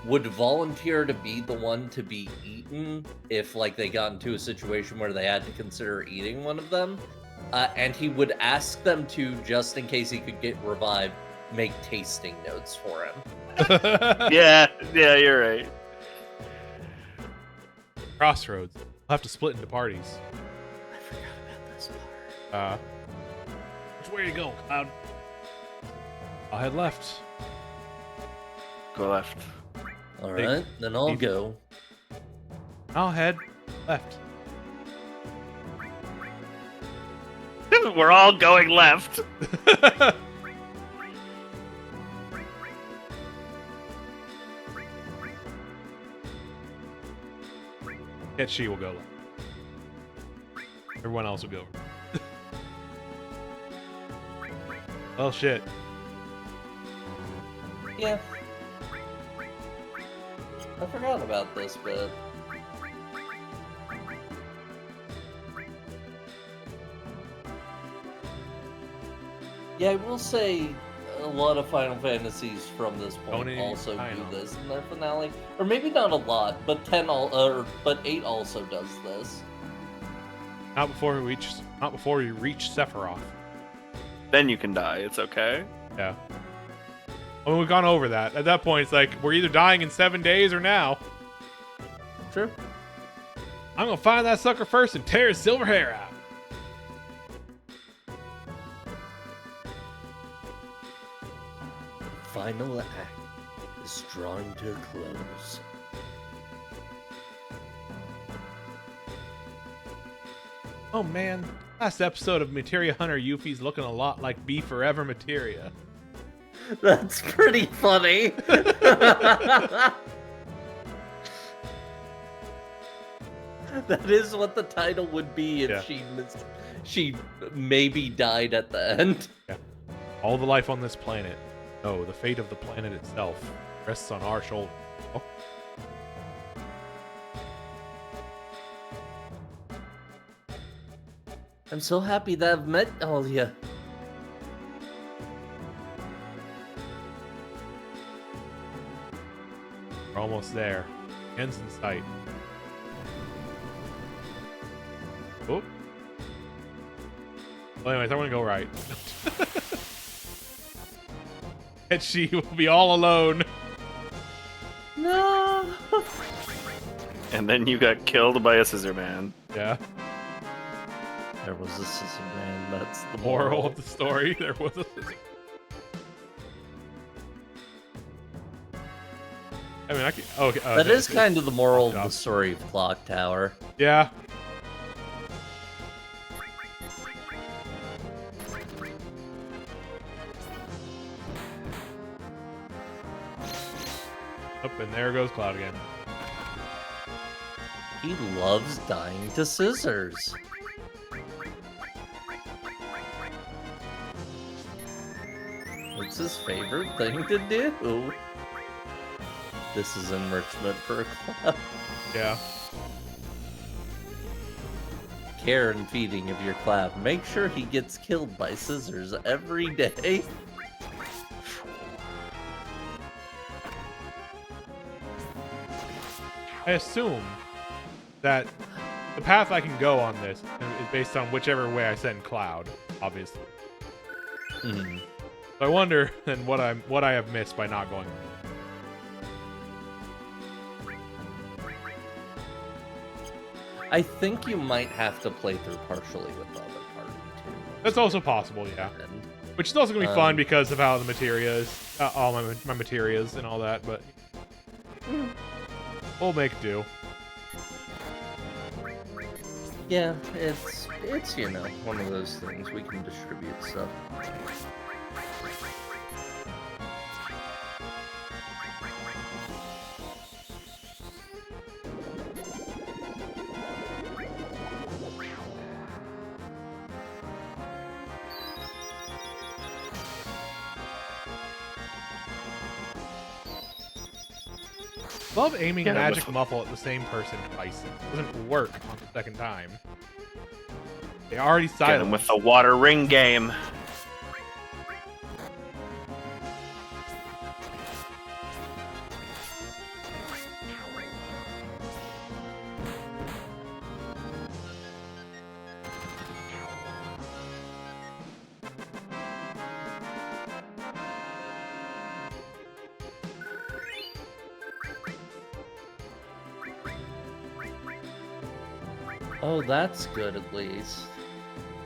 would volunteer to be the one to be eaten if like they got into a situation where they had to consider eating one of them, and he would ask them to, just in case he could get revived, make tasting notes for him. Yeah, you're right. Crossroads. We'll have to split into parties. I forgot about this part. Which way to go, Cloud? I'll head left. Go left. All right, then I'll go. I'll head Left. We're all going left. She will go left. Everyone else will go. Well, shit. Yeah. I forgot about this, but... Yeah, I will say a lot of Final Fantasies from this point also do this in their finale. Or maybe not a lot, but 8 also does this. Not before we reach Sephiroth. Then you can die. It's okay. Yeah. I mean, we've gone over that. At that point, it's like, we're either dying in 7 days or now. True. I'm gonna find that sucker first and tear his silver hair out. Final act is drawing to a close. Oh man, last episode of Materia Hunter Yuffie's looking a lot like Be Forever Materia. That's pretty funny. That is what the title would be if she maybe died at the end. Yeah. All the life on this planet. No, the fate of the planet itself rests on our shoulders. Oh. I'm so happy that I've met all of you. We're almost there. Ends in sight. Oh. Well, anyways, I want to go right. And she will be all alone. No. And then you got killed by a scissor man. Yeah. There was a scissor man. That's the Moral of the story. There was a scissor. I mean, I can. Oh, okay. That is kind of the moral of the story of Clock Tower. Yeah. Up and there goes Cloud again. He loves dying to scissors. It's his favorite thing to do. This is enrichment for Cloud. Yeah. Care and feeding of your Cloud. Make sure he gets killed by scissors every day. I assume that the path I can go on this is based on whichever way I send Cloud, obviously. Hmm. So I wonder then what I have missed by not going. I think you might have to play through partially with the other party too. That's also possible, yeah. And, Which is also gonna be fun because of how the materia is, all my materias and all that. But we'll make do. yeah, it's one of those things we can distribute stuff. Love aiming Yeah, magic muffle at the same person twice. It doesn't work on the second time. They already Get him silent. with the water ring game. Oh, that's good at least.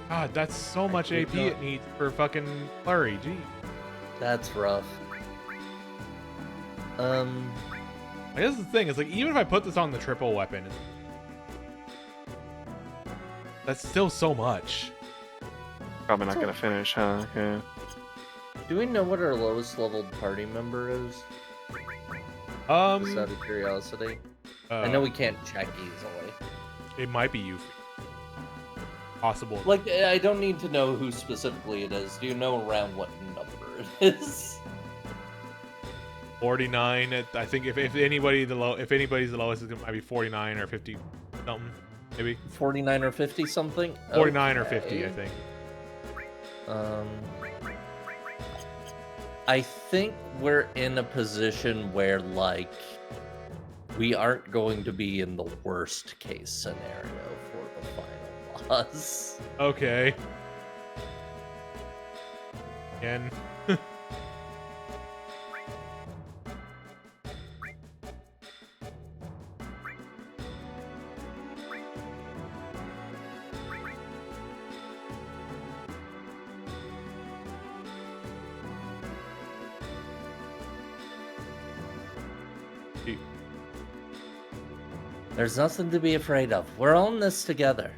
God, that's so much did AP not- it needs for fucking flurry. Gee. That's rough. I guess the thing is, like, even if I put this on the triple weapon, That's still so much. Probably not gonna finish, huh? Yeah. Do we know what our lowest leveled party member is? Just out of curiosity. I know we can't check easily. It might be you. Possible. Like, I don't need to know who specifically it is. Do you know around what number it is? 49. I think if anybody's the lowest, it might be 49 or 50 something, maybe 49 or 50 something. 49 or 50, I think. I think we're in a position where, like, we aren't going to be in the worst case scenario for the final boss. Okay. Again. There's nothing to be afraid of. We're all in this together.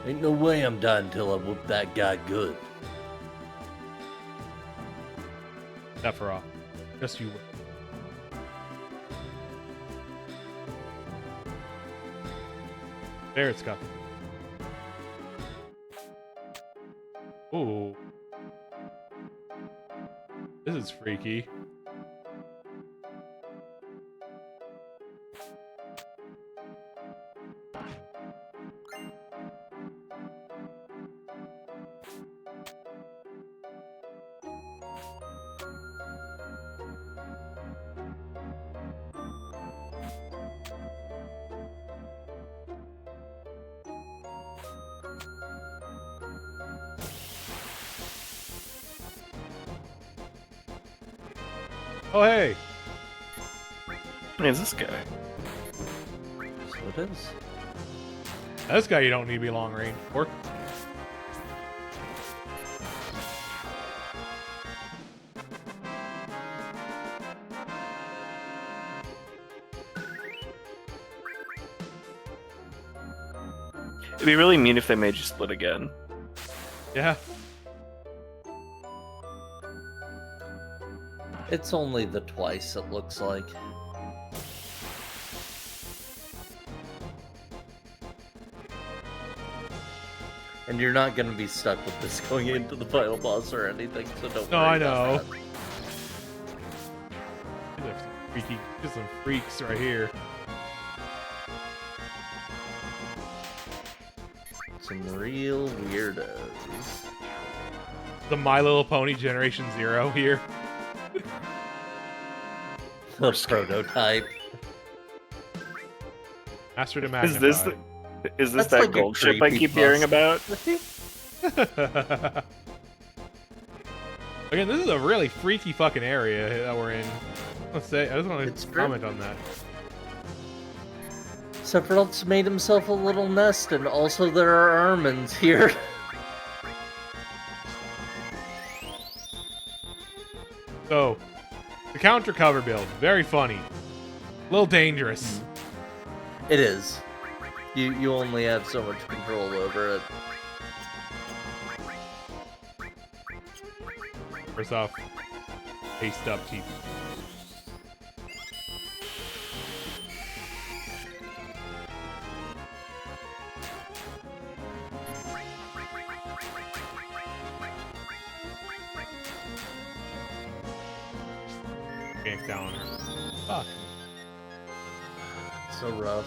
Ain't no way I'm dying till I whoop that guy good. Sephiroth. Just you. There it's got. Ooh. This is freaky. Oh, hey! Hey, is this guy? So it is. This guy you don't need to be long range for. It'd be really mean if they made you split again. Yeah. It's only the twice, it looks like. And you're not going to be stuck with this going into the final boss or anything, so don't No, worry I about know. There's some freaks right here. that. Some real weirdos. The My Little Pony Generation Zero here. The prototype. Master to Is magnify. this That's that like a gold ship I keep hearing about? Again, this is a really freaky fucking area that we're in. I just want It's to true. comment on that. Sephiroth's made himself a little nest, and also there are Armans here. So, the counter cover build, very funny. A little dangerous. It is. You only have so much control over it. First off, paste up TV. Gank down on her. Fuck. So rough.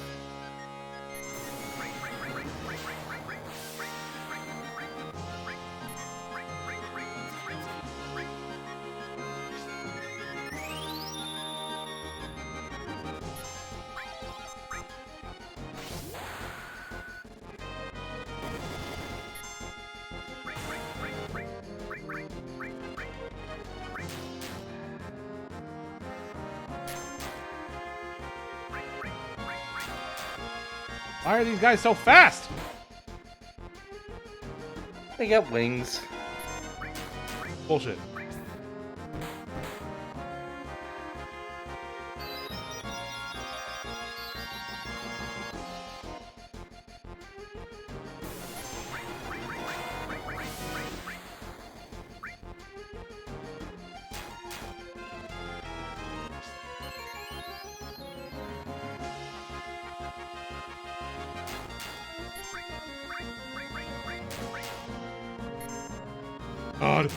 Why are these guys so fast? They got wings. Bullshit. God.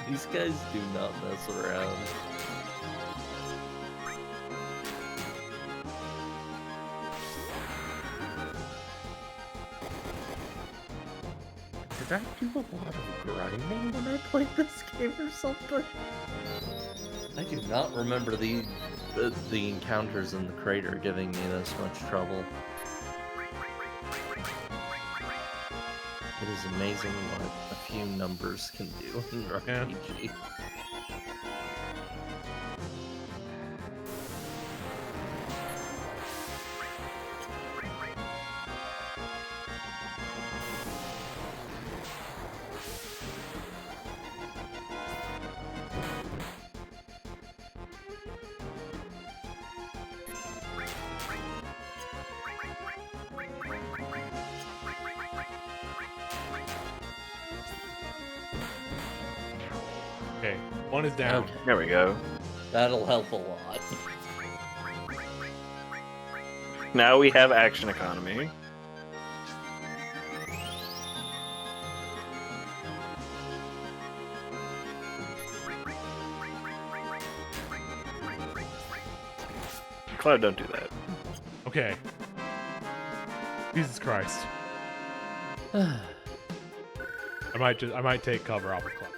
These guys do not mess around. Did I do a lot of grinding when I played this game or something? I do not remember the encounters in the crater giving me this much trouble. It is amazing what a few numbers can do in RPG. Okay, one is down. Okay, There we go. that'll help a lot. Now we have action economy. Cloud, don't do that. Okay. Jesus Christ. I might take cover off of Cloud.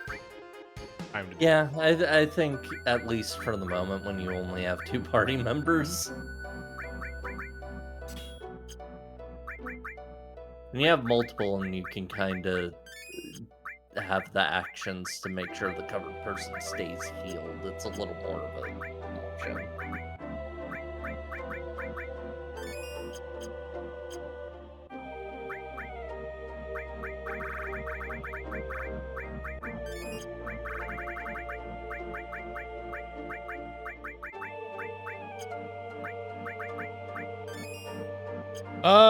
Time to do Yeah, I think at least for the moment when you only have 2 party members. When you have multiple and you can kind of have the actions to make sure the covered person stays healed, it's a little more of an option.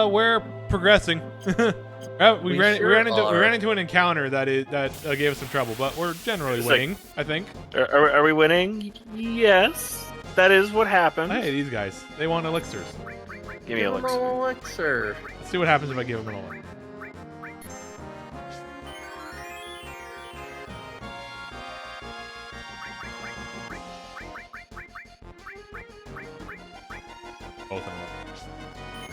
We're progressing. we We ran sure into an encounter that gave us some trouble, but we're generally It's winning. I think. Are we winning? Yes. That is what happened. Hey, these guys, they want elixirs. Give me Give him elixir. an elixir. Let's see what happens if I give them an elixir. Both of them.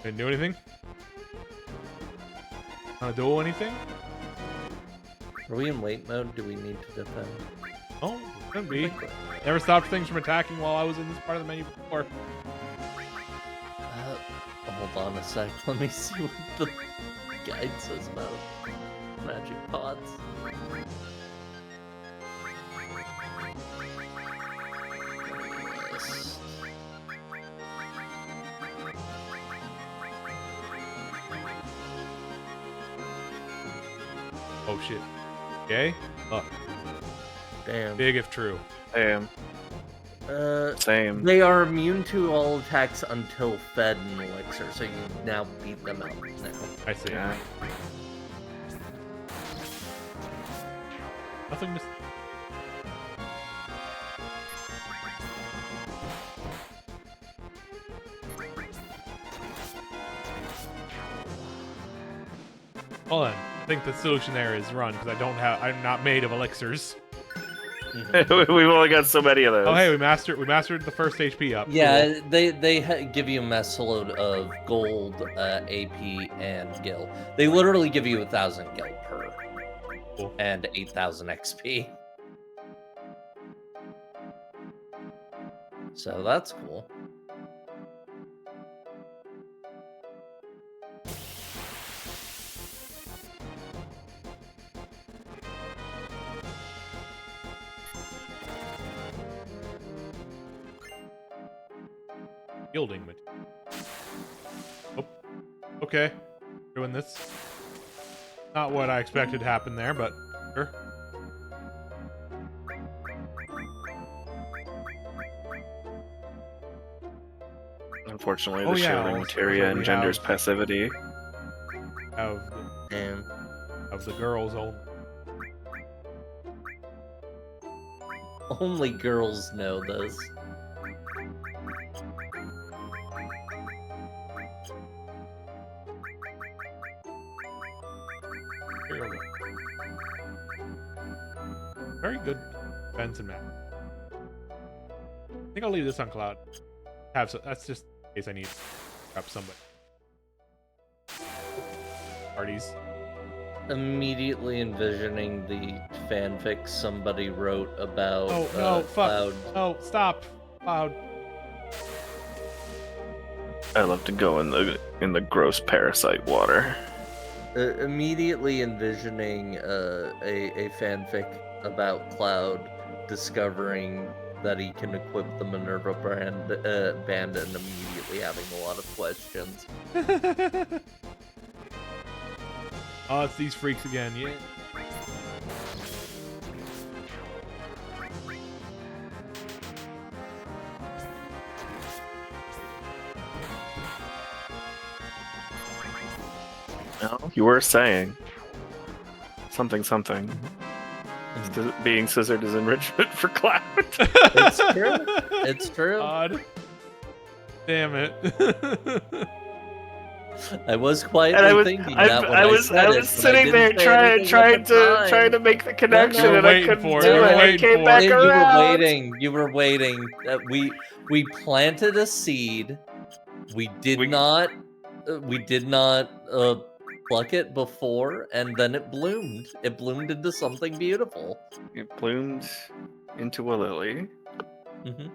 Didn't do anything? Wanna do anything? Are we in wait mode? Do we need to defend? Oh, could be. Never stopped things from attacking while I was in this part of the menu before. Hold on a sec. Let me see what the guide says about magic pots. Yes. Oh shit. Okay. Oh, Damn. big if true. Same. Same. They are immune to all attacks until fed in elixir, so you now beat them out now. I see. Yeah. Nothing to. Hold on. I think the solution there is run because I'm not made of elixirs. We've only got so many of those. Oh hey, we mastered the first HP up. Yeah, they give you a mess load of gold, AP, and gil. They literally give you 1,000 gil per, Cool. and 8,000 XP. So that's cool. Yielding material. Oh, okay. Doing this. Not what I expected to happen there, but sure. Unfortunately, Oh, the yeah, shielding also materia we engenders have- passivity. Of And the girls only. Only girls know this. Very good defense and map. I think I'll leave this on Cloud. That's just in case I need to grab somebody. Parties. Immediately envisioning the fanfic somebody wrote about Oh no! Fuck! Cloud. Oh, stop, Cloud. I love to go in the gross parasite water. Immediately envisioning a fanfic about Cloud discovering that he can equip the Minerva band and immediately having a lot of questions. Oh, it's these freaks again. Yeah. No, you were saying something. Being scissored is enrichment for Cloud. It's true. It's true. God. Damn it. I was quietly thinking that when I was sitting there trying to make the connection, You were and I waiting couldn't for it. do You were it. I waiting came for back it. around. You were waiting. We planted a seed. We did not pluck it before, and then it bloomed. It bloomed into something beautiful. It bloomed into a lily. Mm-hmm.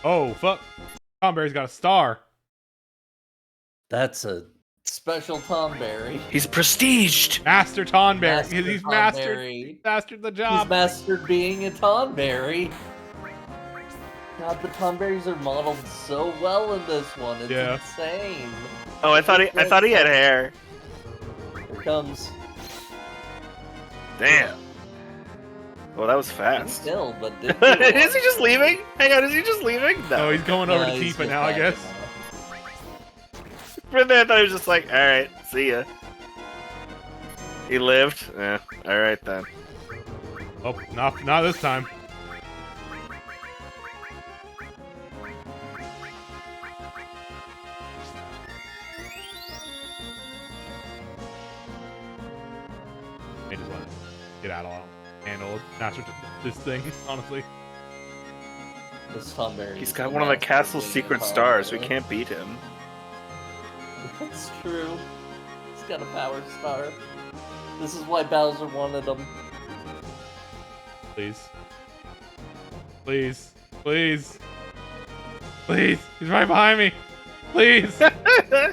Oh fuck! Tomberry's got a star. That's a special Tomberry. He's prestiged. Master Tonberry. Master He's Tonberry. mastered the He's job. mastered being a Tonberry. God, the Tonberries are modeled so well in this one. It's insane. Oh, I thought he had hair. Here comes. Damn. Well, that was fast. Still, but Is he just leaving? Hang on, is he just leaving? No. Oh, he's going over to he's Tifa just now, I guess. backing up. For a minute, I thought he was just like, all right, see ya. He lived. Yeah. All right then. Oh, not this time. I just want to get out of handle master this thing, honestly. This Tomberry. He's got one of the castle's secret stars. We can't beat him. That's true. He's got a power star. This is why Bowser wanted him. Please. Please. Please. Please. He's right behind me. Please.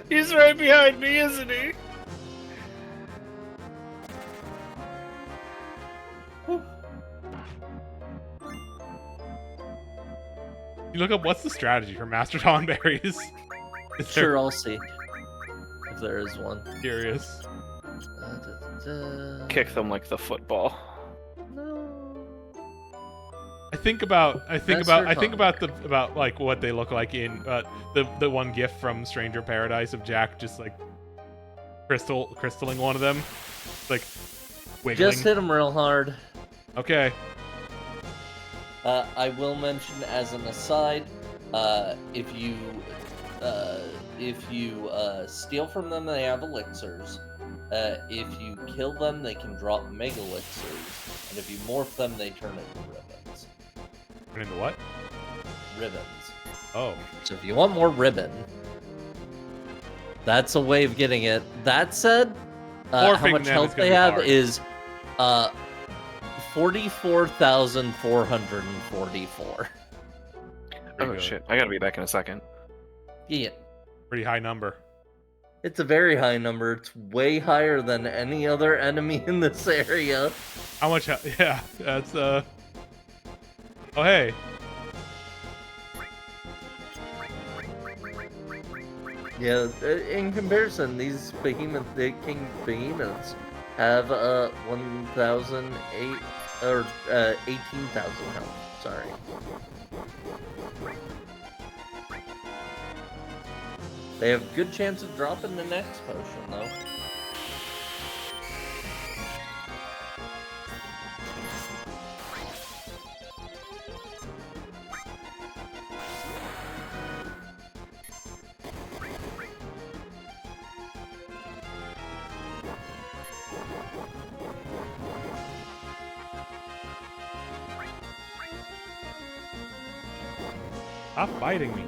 He's right behind me, isn't he? You look up what's the strategy for Master Tonberries. Sure, I'll see if there is one. Curious. Kick them like the football. No. I think about Tonberry. about like what they look like in the one gif from Stranger Paradise of Jack just like crystalling one of them, like wiggling. Just hit him real hard. Okay. I will mention as an aside, if you steal from them, they have elixirs. If you kill them, they can drop mega elixirs, and if you morph them, they turn into ribbons. Turn into what? Ribbons. Oh. So if you want more ribbon, that's a way of getting it. That said, how Morphing much them health is gonna they be have hard. is 44,444. Oh good. shit! I gotta be back in a second. Yeah. Pretty high number. It's a very high number. It's way higher than any other enemy in this area. How much? Yeah, that's Oh hey. Yeah, in comparison, these the king behemoths have 1,008 or 18,000 health. Sorry. They have good chance of dropping the next potion, though. Stop fighting me.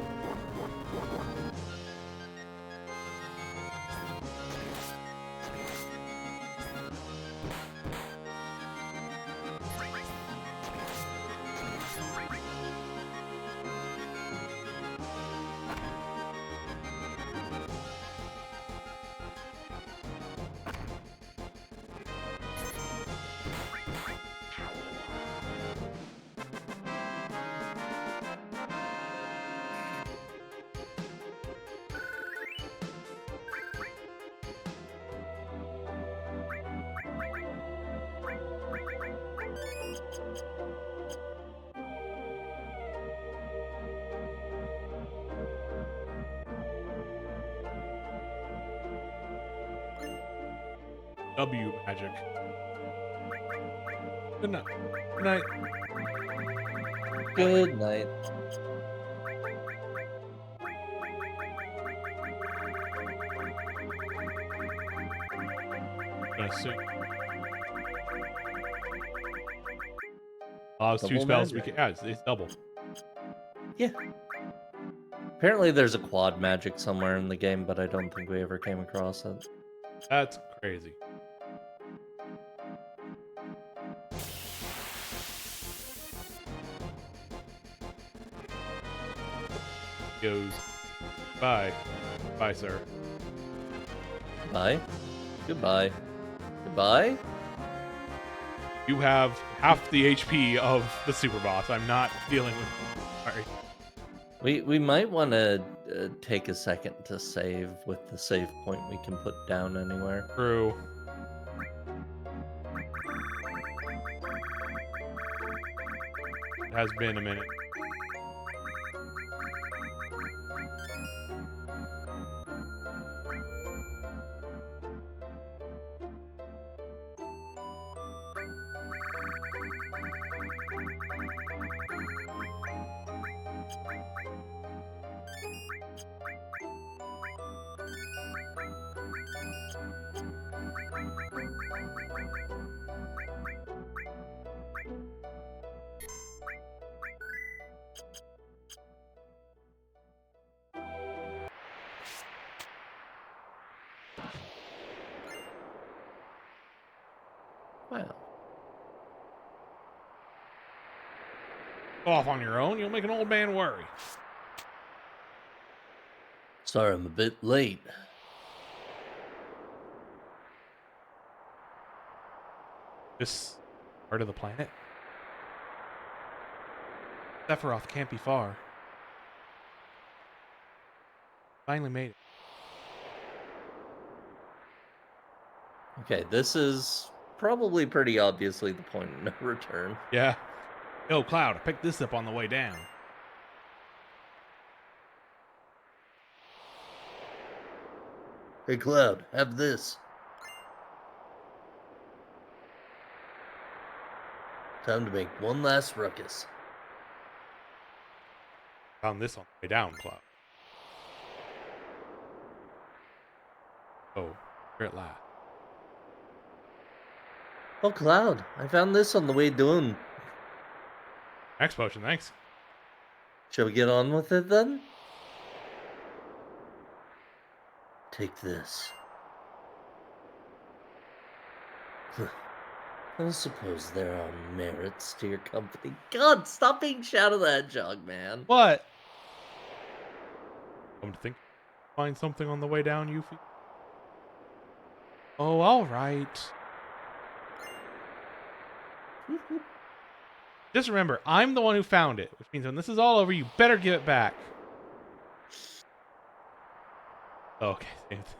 W magic. Good night. Good night. Good night. Assume. Allows two Double spells. magic. It's double. Yeah. Apparently there's a quad magic somewhere in the game, but I don't think we ever came across it. That's crazy. Goes. Bye. Bye, sir. Bye. Goodbye. Goodbye. You have half the HP of the super boss. I'm not dealing with. Sorry. We might want to take a second to save with the save point we can put down anywhere. True. It has been a minute. Wow. Go off on your own. You'll make an old man worry. Sorry I'm a bit late. This part of the planet? Sephiroth can't be far. Finally made it. Okay, this is probably pretty obviously the point of no return. Yeah. Yo, Cloud, I picked this up on the way down. Hey Cloud, have this. Time to make one last ruckus. Found this on the way down, Cloud. Oh, here at last. Oh Cloud, I found this on the way down. Max potion, thanks. Shall we get on with it then? Take this. I suppose there are merits to your company. God, stop being Shadow the Hedgehog, man. What? Come to think, find something on the way down, Yuffie? Oh, all right. Just remember, I'm the one who found it, which means when this is all over, you better give it back. Okay, same thing.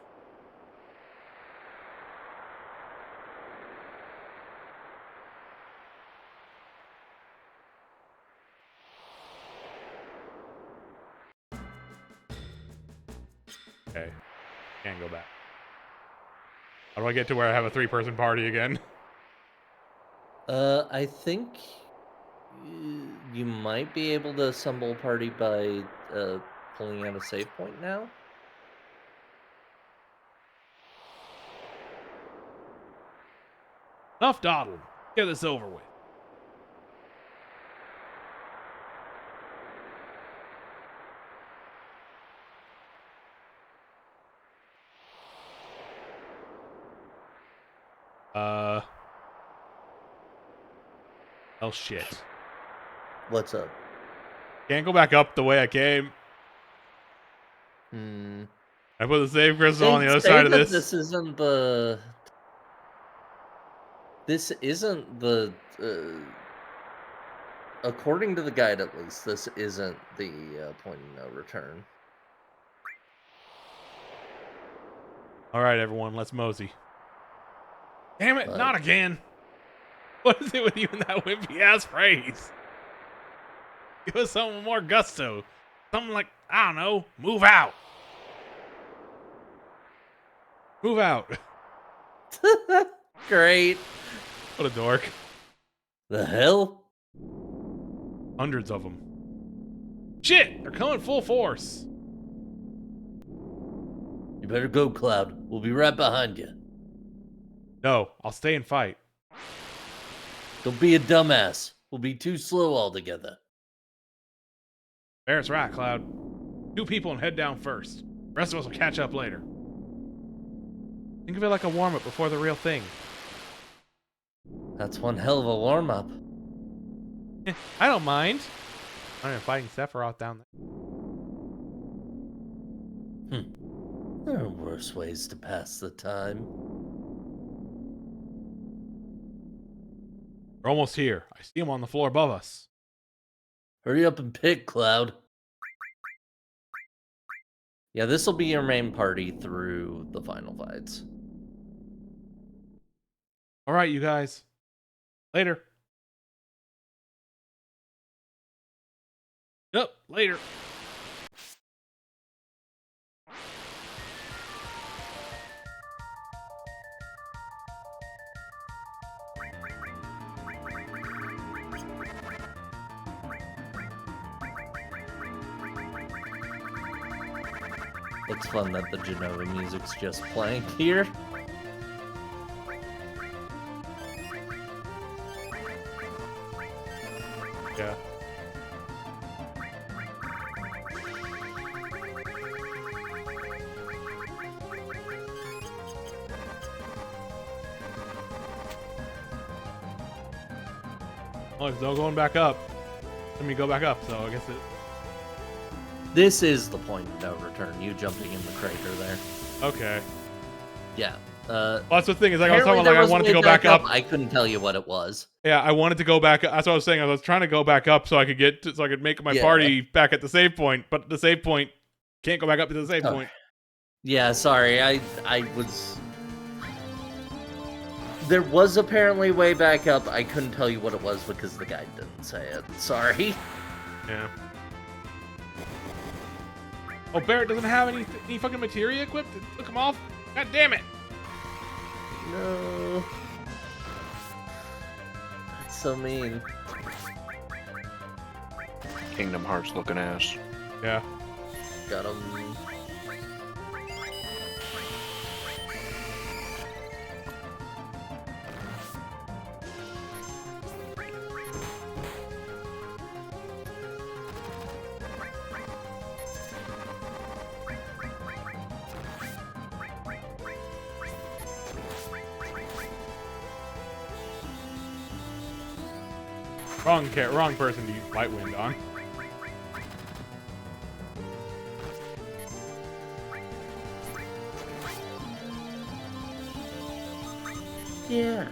Okay. Can't go back. How do I get to where I have a 3-person party again? I think you might be able to assemble a party by pulling out a save point now. Enough dawdling. Get this over with. Oh shit. What's up? Can't go back up the way I came. I put the save crystal on the other side of this. This isn't the. This isn't the. According to the guide, at least, this isn't the point of no return. All right, everyone, let's mosey. Damn it, not again. What is it with you and that wimpy ass phrase? Give us something more gusto. Something like, I don't know, move out. Move out. Great. What a dork. The hell? Hundreds of them. Shit, they're coming full force. You better go, Cloud. We'll be right behind you. No, I'll stay and fight. Don't be a dumbass. We'll be too slow altogether. Barrett's right, Cloud. 2 people and head down first. The rest of us will catch up later. Think of it like a warm-up before the real thing. That's one hell of a warm-up. I don't mind. I'm fighting Sephiroth down there. There are worse ways to pass the time. We're almost here. I see him on the floor above us. Hurry up and pick, Cloud. Yeah, this will be your main party through the final fights. All right, you guys. Later. Yep, later. It's fun that the Genova music's just playing here. Yeah. Well, there's no going back up. Let me go back up, so I guess it... This is the point of no return, you jumping in the crater there. Okay. Yeah. Well, that's the thing, is like I was talking Apparently about, like, I wanted to go back up. I couldn't tell you what it was. Yeah, I wanted to go back. That's what I was saying. I was trying to go back up so I could get to, so I could make my party back at the save point, but the save point can't go back up to the save point. Yeah, sorry. I was... There was apparently way back up. I couldn't tell you what it was because the guide didn't say it. Sorry. Yeah. Oh, Barrett doesn't have any fucking materia equipped? It took him off? God damn it! No. That's so mean. Kingdom Hearts looking ass. Yeah. Got him. Wrong person to use Light Wind on. Yeah.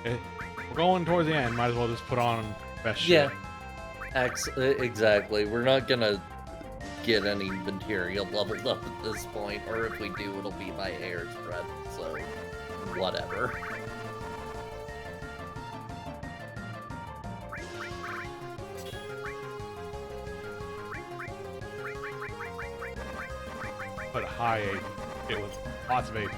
We're going towards the end. Might as well just put on best Yeah. shit. Exactly. We're not gonna get any material leveled up at this point, or if we do, it'll be by hair's breadth, so whatever. But high AP. It was lots of AP.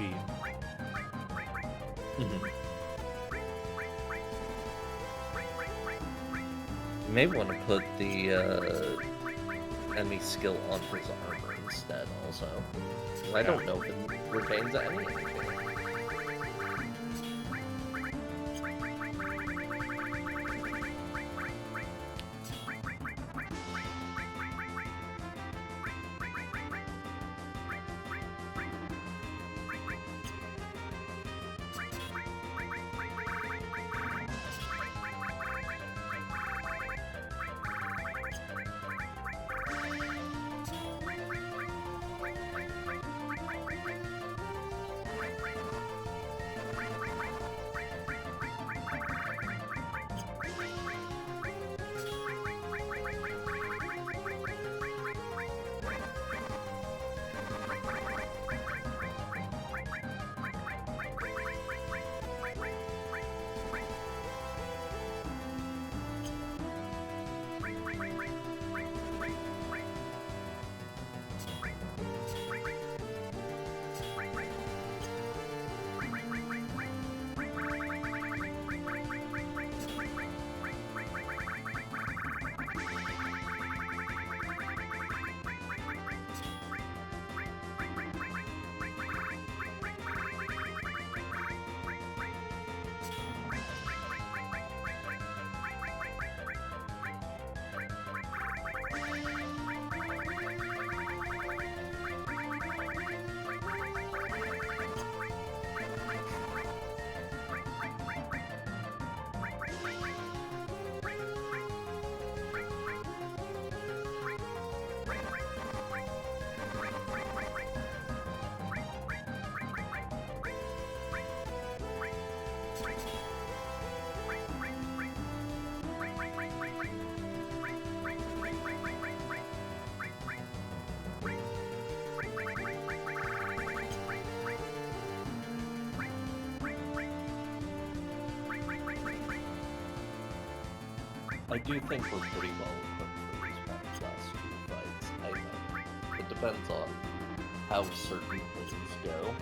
You may want to put the enemy skill on his armor instead, also. 'Cause I don't know if it retains any. I do think we're pretty well equipped for these last few fights. I think it depends on how certain things go.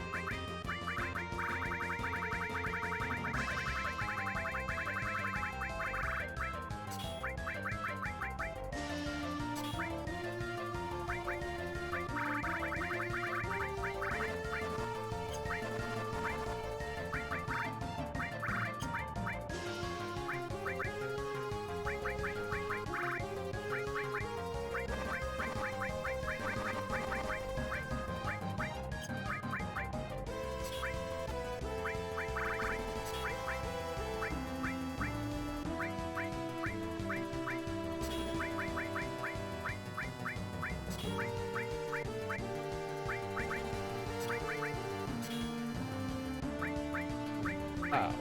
Wow.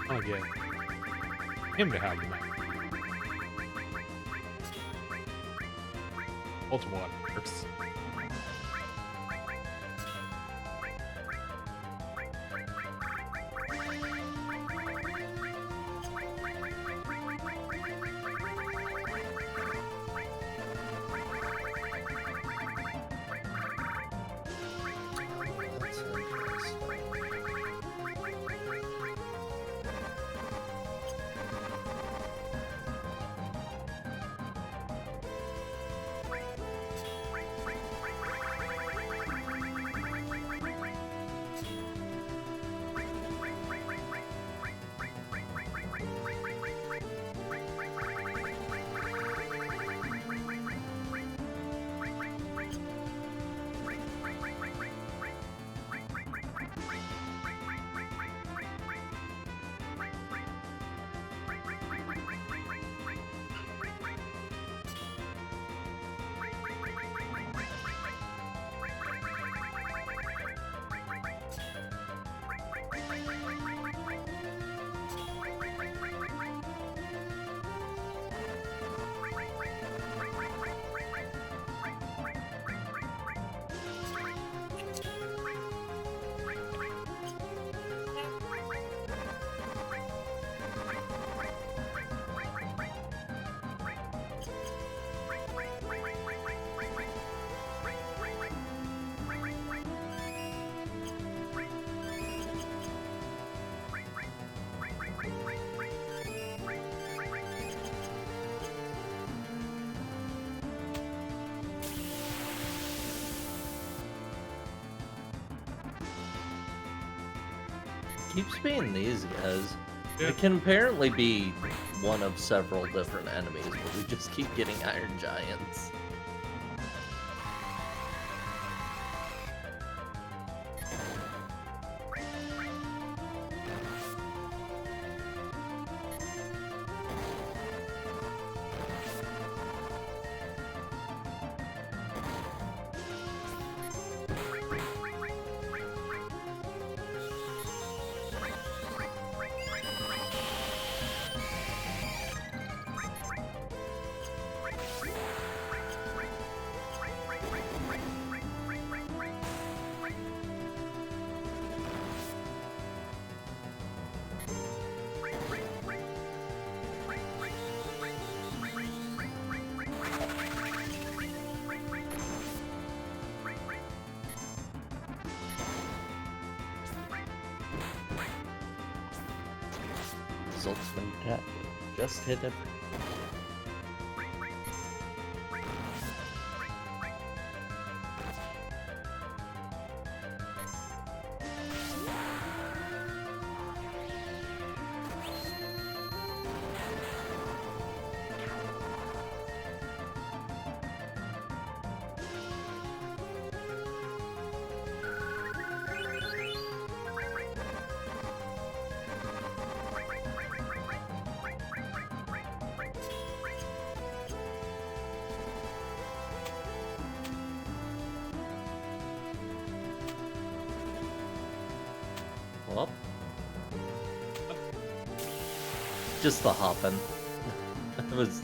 I'll get him to have the map. Ultimate works. That's interesting. keeps being these guys. Yeah. It can apparently be one of several different enemies, but we just keep getting Iron Giants. Ultimate attack. Just hit everything. Well, just the hopping. I was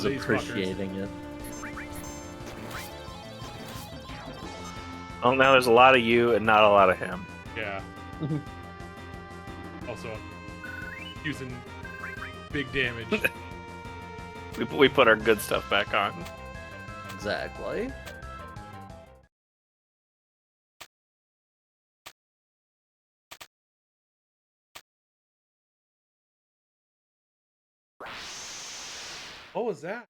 these appreciating it. Well, now there's a lot of you and not a lot of him. Yeah. Also, using big damage. We put our good stuff back on. Exactly. What was that?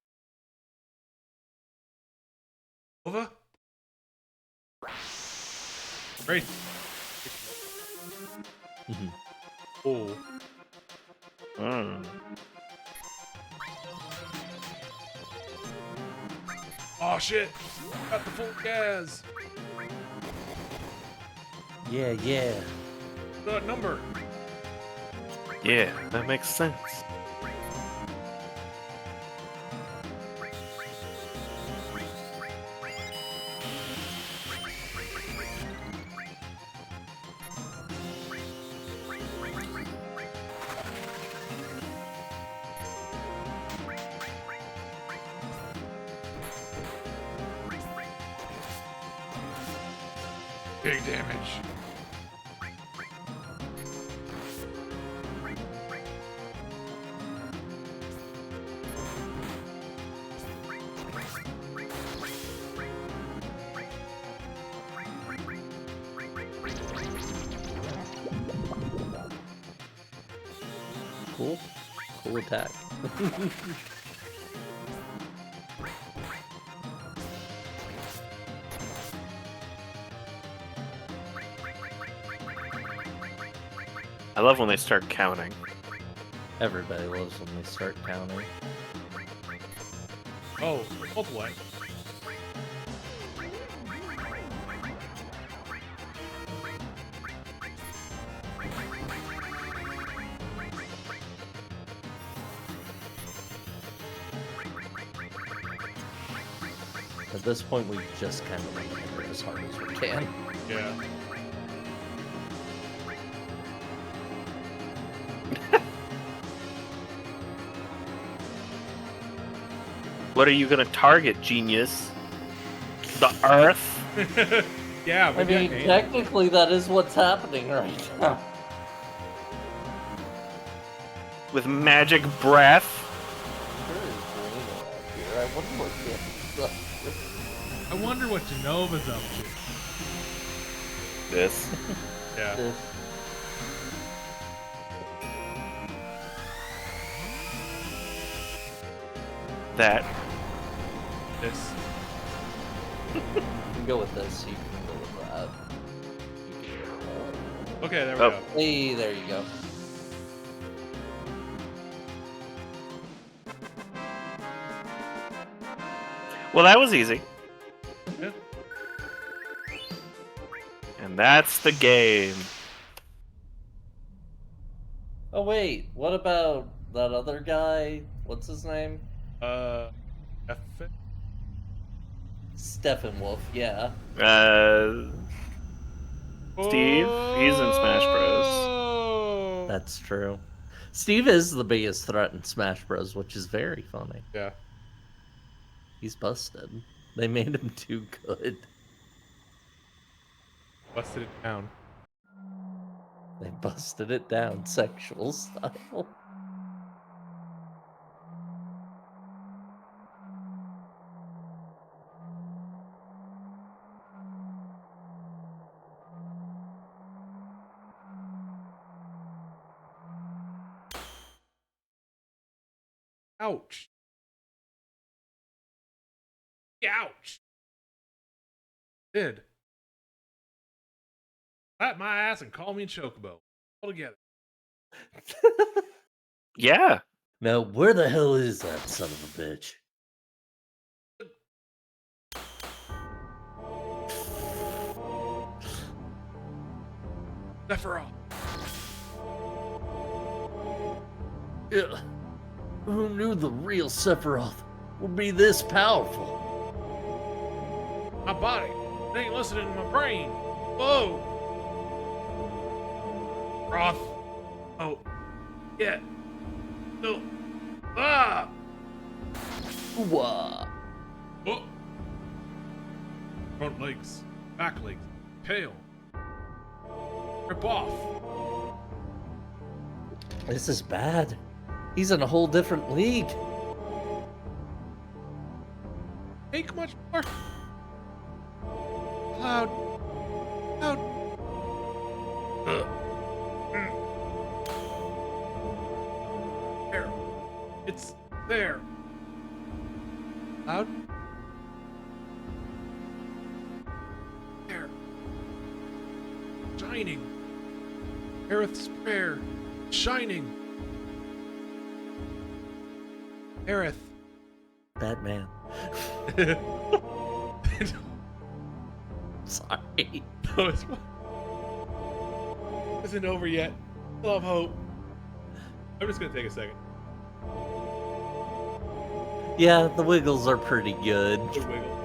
Over? Great. Oh. Oh shit! Got the full gas. Yeah, yeah. The number. Yeah, that makes sense. Big damage. Cool. Cool attack. I love when they start counting. Everybody loves when they start counting. Oh, multiply. At this point, we just kind of make it as hard as we can. Yeah. What are you gonna target, genius? The Earth? Yeah, I mean, technically that is what's happening right now. With magic breath? I wonder what Genova's up to. This. Yeah. That. This. You can go with this, you can go with that. You can go with that. Okay, there we Oh. go. Hey, there you go. Well, that was easy. Yeah. And that's the game. Oh wait, what about that other guy? What's his name? F- Steppenwolf, yeah. Steve, he's in Smash Bros. Oh! That's true. Steve is the biggest threat in Smash Bros, which is very funny. Yeah. He's busted. They made him too good. Busted it down. They busted it down sexual style. Ouch. Ouch. Did. Slap my ass and call me a chocobo. All together. Yeah. Now, where the hell is that son of a bitch? Sephiroth. Yeah. Who knew the real Sephiroth would be this powerful? My body. It ain't listening to my brain. Whoa. Roth. Oh. Yeah. No. Ah. Ooh-wah. Oh. Front legs. Back legs. Tail. Rip off. This is bad. He's in a whole different league. Ain't much more. Cloud. Cloud. There. It's there. Cloud. There. Shining. Aerith's prayer. Shining. Aerith. Batman. Sorry. No, it's isn't over yet. Still have hope. I'm just gonna take a second. Yeah, the Wiggles are pretty good. Good wiggle.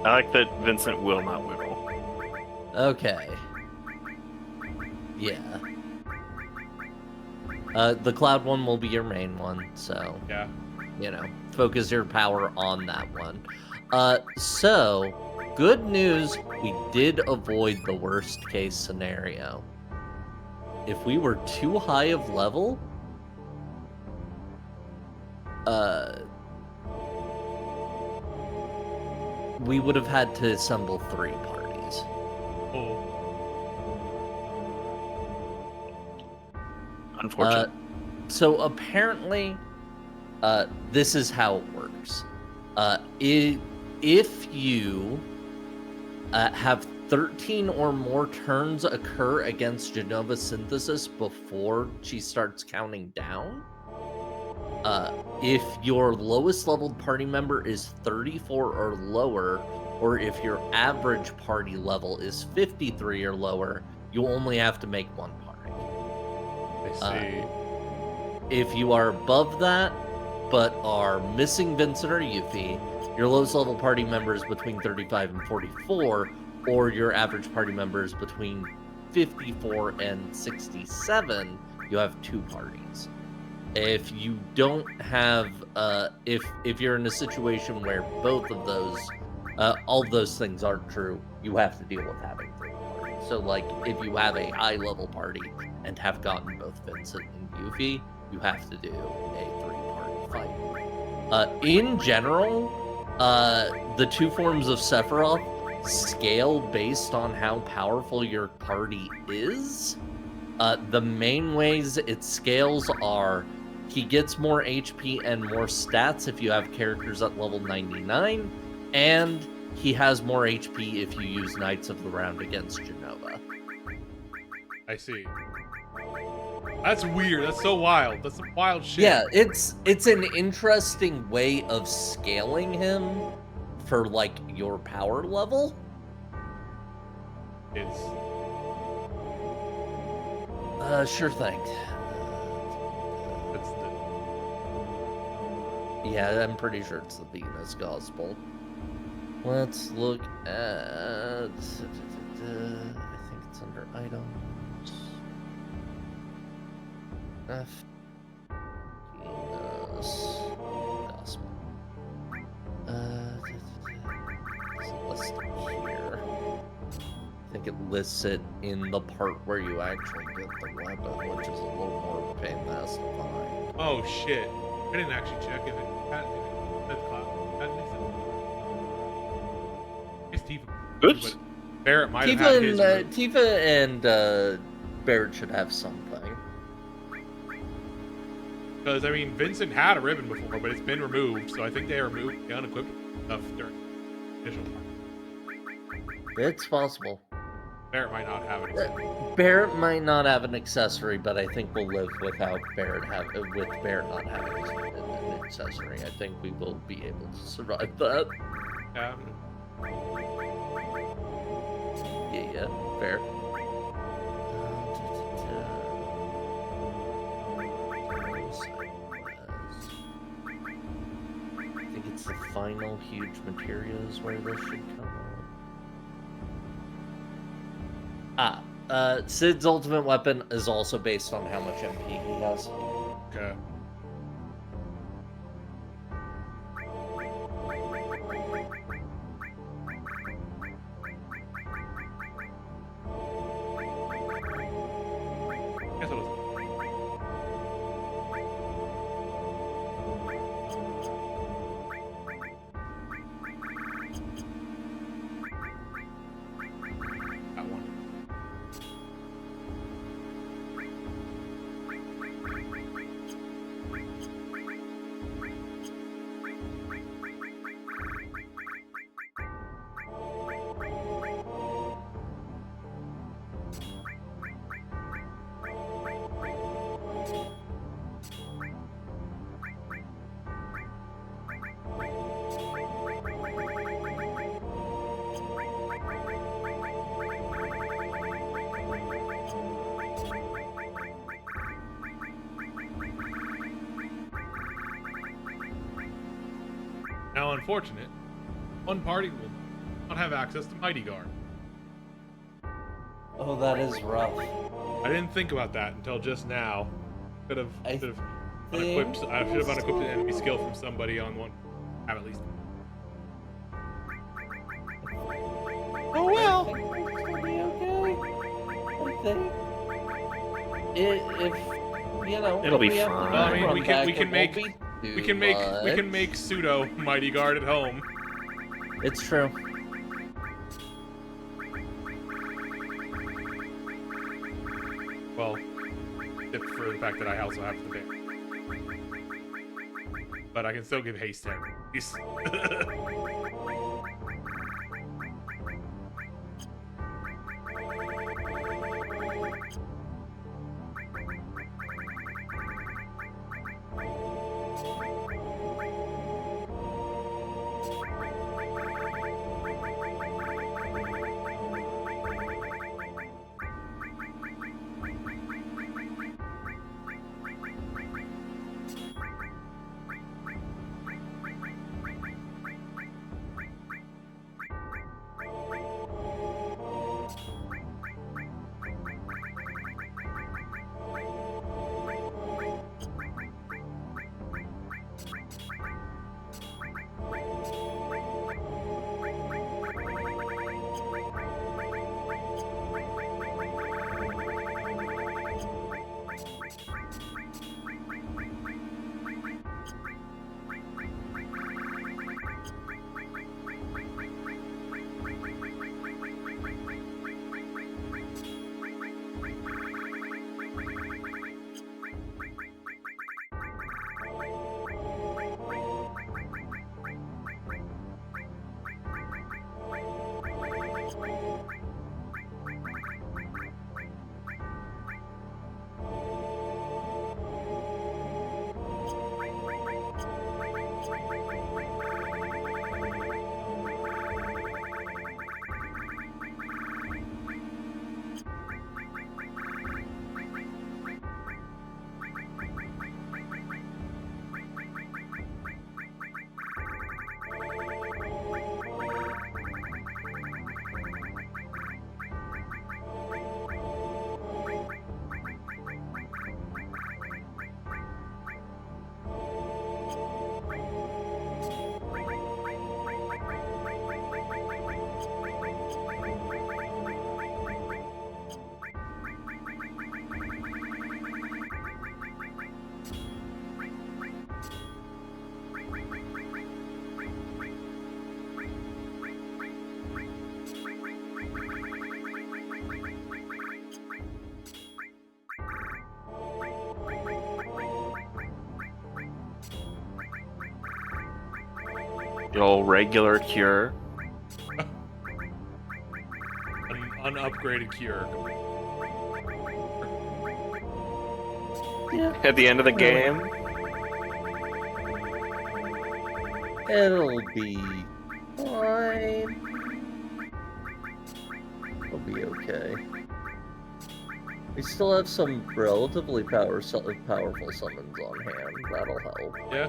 I like that Vincent will not wiggle. Okay. Yeah. The cloud one will be your main one, so, Yeah. you know, focus your power on that one. So, good news, we did avoid the worst case scenario. If we were too high of level, we would have had to assemble 3 parties. Oh. Unfortunate. So apparently, this is how it works. If you have 13 or more turns occur against Genova Synthesis before she starts counting down, if your lowest leveled party member is 34 or lower, or if your average party level is 53 or lower, you only have to make 1 party. I see. If you are above that, but are missing Vincent or Yuffie, your lowest level party members between 35 and 44, or your average party members between 54 and 67, you have 2 parties. If you don't have, if you're in a situation where both of those, all of those things aren't true, you have to deal with having 3 parties. So, like, if you have a high level party and have gotten both Vincent and Yuffie, you have to do a 3-party fight. In general, the 2 forms of Sephiroth scale based on how powerful your party is. The main ways it scales are he gets more HP and more stats if you have characters at level 99, and he has more HP if you use Knights of the Round against Genova. I see. That's weird. That's so wild. That's some wild shit. Yeah, it's an interesting way of scaling him for like your power level. It's Sure thing. that's the Yeah, I'm pretty sure it's the Venus Gospel. Let's look at. I think it's under items. Venus Gospel. There's a list here. I think it lists it in the part where you actually get the weapon, which is a little more of a pain in the ass to find. oh shit. I didn't actually check if it had cloud. It's Tifa. Oops. But Barrett might have had his. Tifa and Barrett should have something. Because I mean, Vincent had a ribbon before, but it's been removed, so I think they removed the unequipped stuff during the initial part. It's possible. Barrett might not have it. Barrett might not have an accessory, but I think we'll live without Barrett with Barrett not having an accessory. I think we will be able to survive that. Yeah, fair. I think it's the final huge materials where this should come up. Sid's ultimate weapon is also based on how much MP he has. Okay. Guess what else? That one. Now, unfortunate, one party will not have access to Mighty Guard. Oh, that is rough. I didn't think about that until just now. Should have unequipped. I should have unequipped an enemy skill from somebody on one. Have at least. Oh well. I think if you know, It'll be we have to fine. Well, I mean, run we can back, we it can make won't be we too can make we much. can make pseudo Mighty Guard at home. It's true. Well, except for the fact that I also have the bear. But I can still give haste to everyone. The old regular cure. An unupgraded cure. Yeah, At the end of the game, it'll be fine. It'll be okay. We still have some relatively powerful summons on hand. That'll help. Yeah.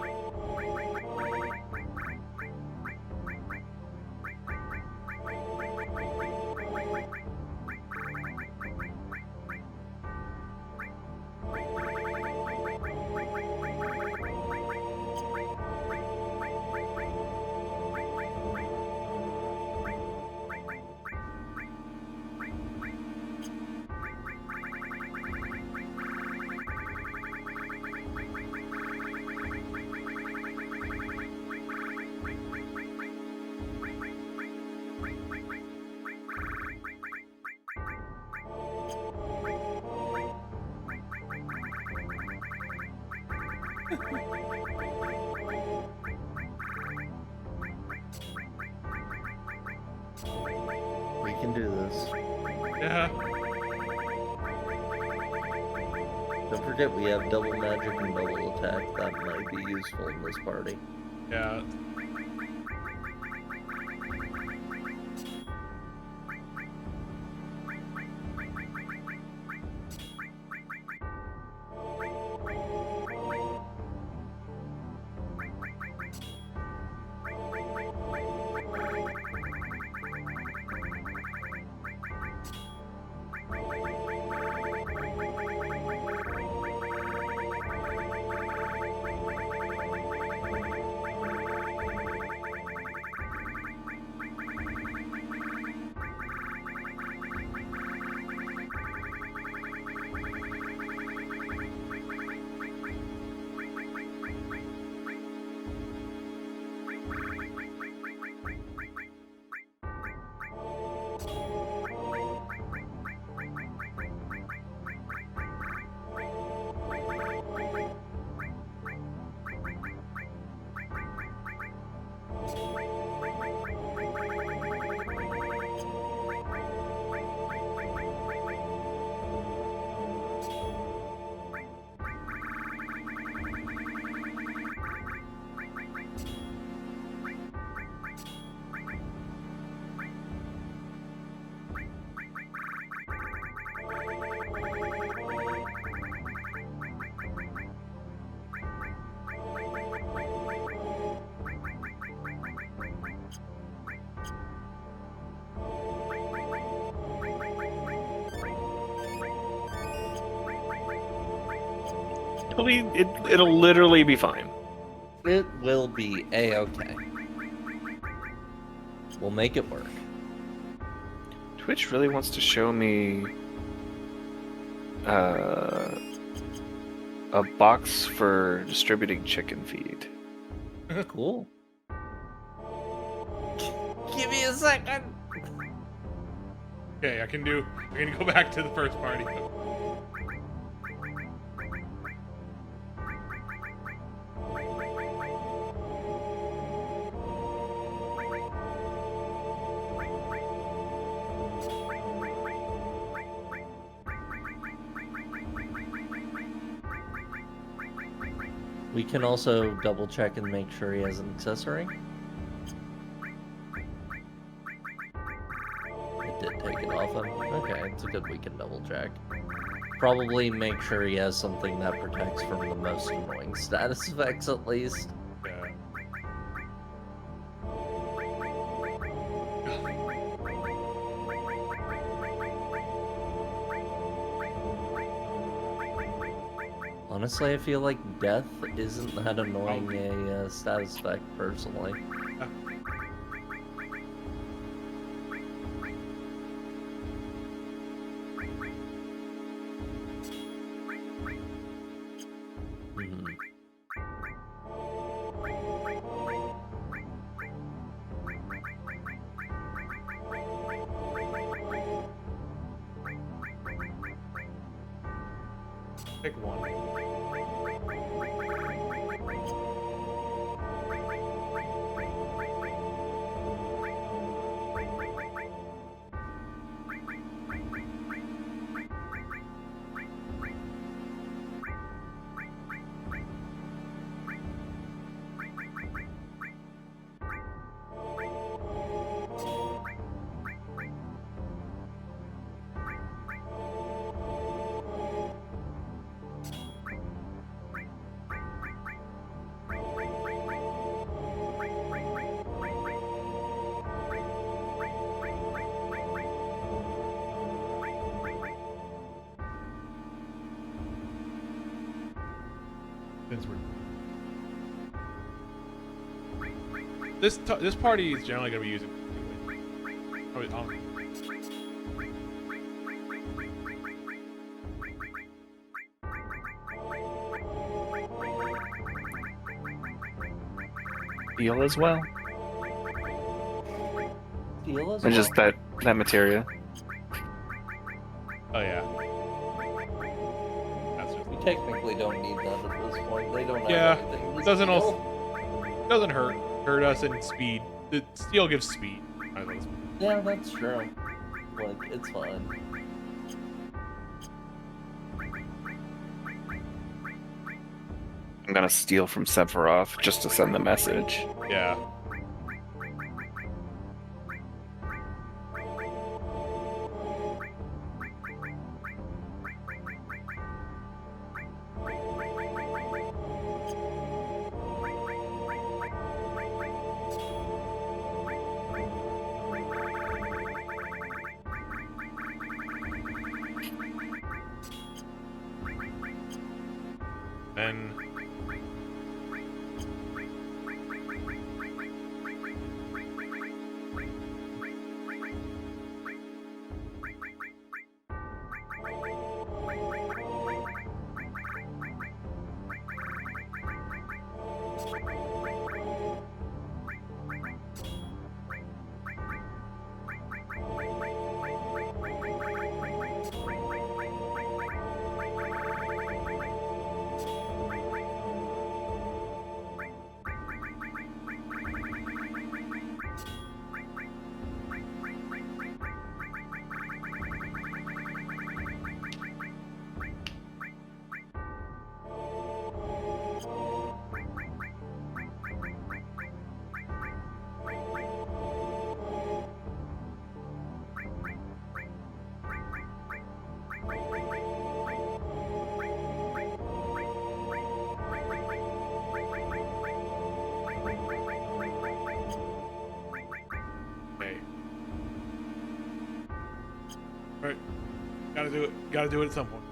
We can do this. Yeah. Don't forget we have double magic and double attack. That might be useful in this party. Yeah. it'll literally be fine. It will be a-okay. We'll make it work. Twitch really wants to show me a box for distributing chicken feed. Cool. Give me a second. Okay, I can go back to the first party. We can also double check and make sure he has an accessory. It did take it off him. Okay, it's a good we can double check. Probably make sure he has something that protects from the most annoying status effects at least. Yeah. Honestly, I feel like death isn't that annoying a status effect, personally. Mhm. Pick one. Since we're this party is generally gonna be using. Probably, Steel as well. Steel as And well. just that materia. oh yeah. That's just, We technically don't need that at this point. They don't have Yeah, anything. it doesn't doesn't hurt us in speed. The steel gives speed. Yeah, that's true. Like, it's fine. I'm gonna steal from Sephiroth just to send the message. Yeah. Then okay. Alright. Gotta do it at some point.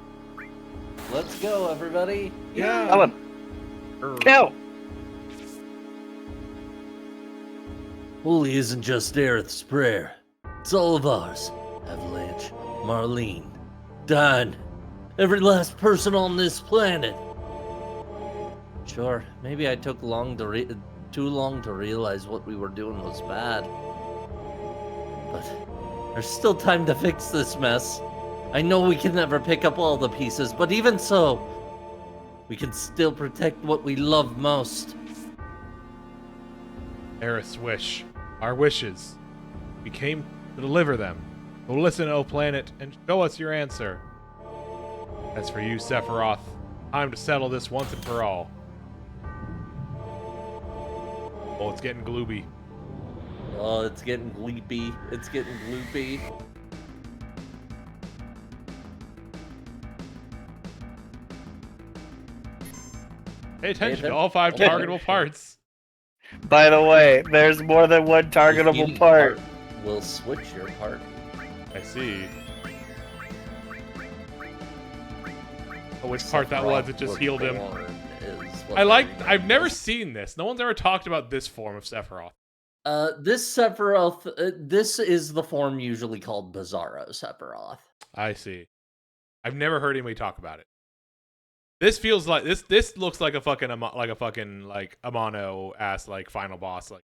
Let's go, everybody. Yeah. Ellen! No! Holy isn't just Aerith's prayer. It's all of ours. Avalanche, Marlene, Dan, every last person on this planet. Sure, maybe I took too long to realize what we were doing was bad. But there's still time to fix this mess. I know we can never pick up all the pieces, but even so, we can still protect what we love most. Aerith's wish. Our wishes. We came to deliver them. So listen, O planet, and show us your answer. As for you, Sephiroth, time to settle this once and for all. Oh, it's getting glooby. Oh, it's getting gleepy. It's getting gloopy. Pay attention to all 5 targetable parts. By the way, there's more than one targetable Healing part. will switch your part. I see. Oh, which part that was? It just healed him. I've never seen this. No one's ever talked about this form of Sephiroth. This Sephiroth, this is the form usually called Bizarro Sephiroth. I see. I've never heard anybody talk about it. This feels like this looks like a fucking Amano ass like final boss. Like,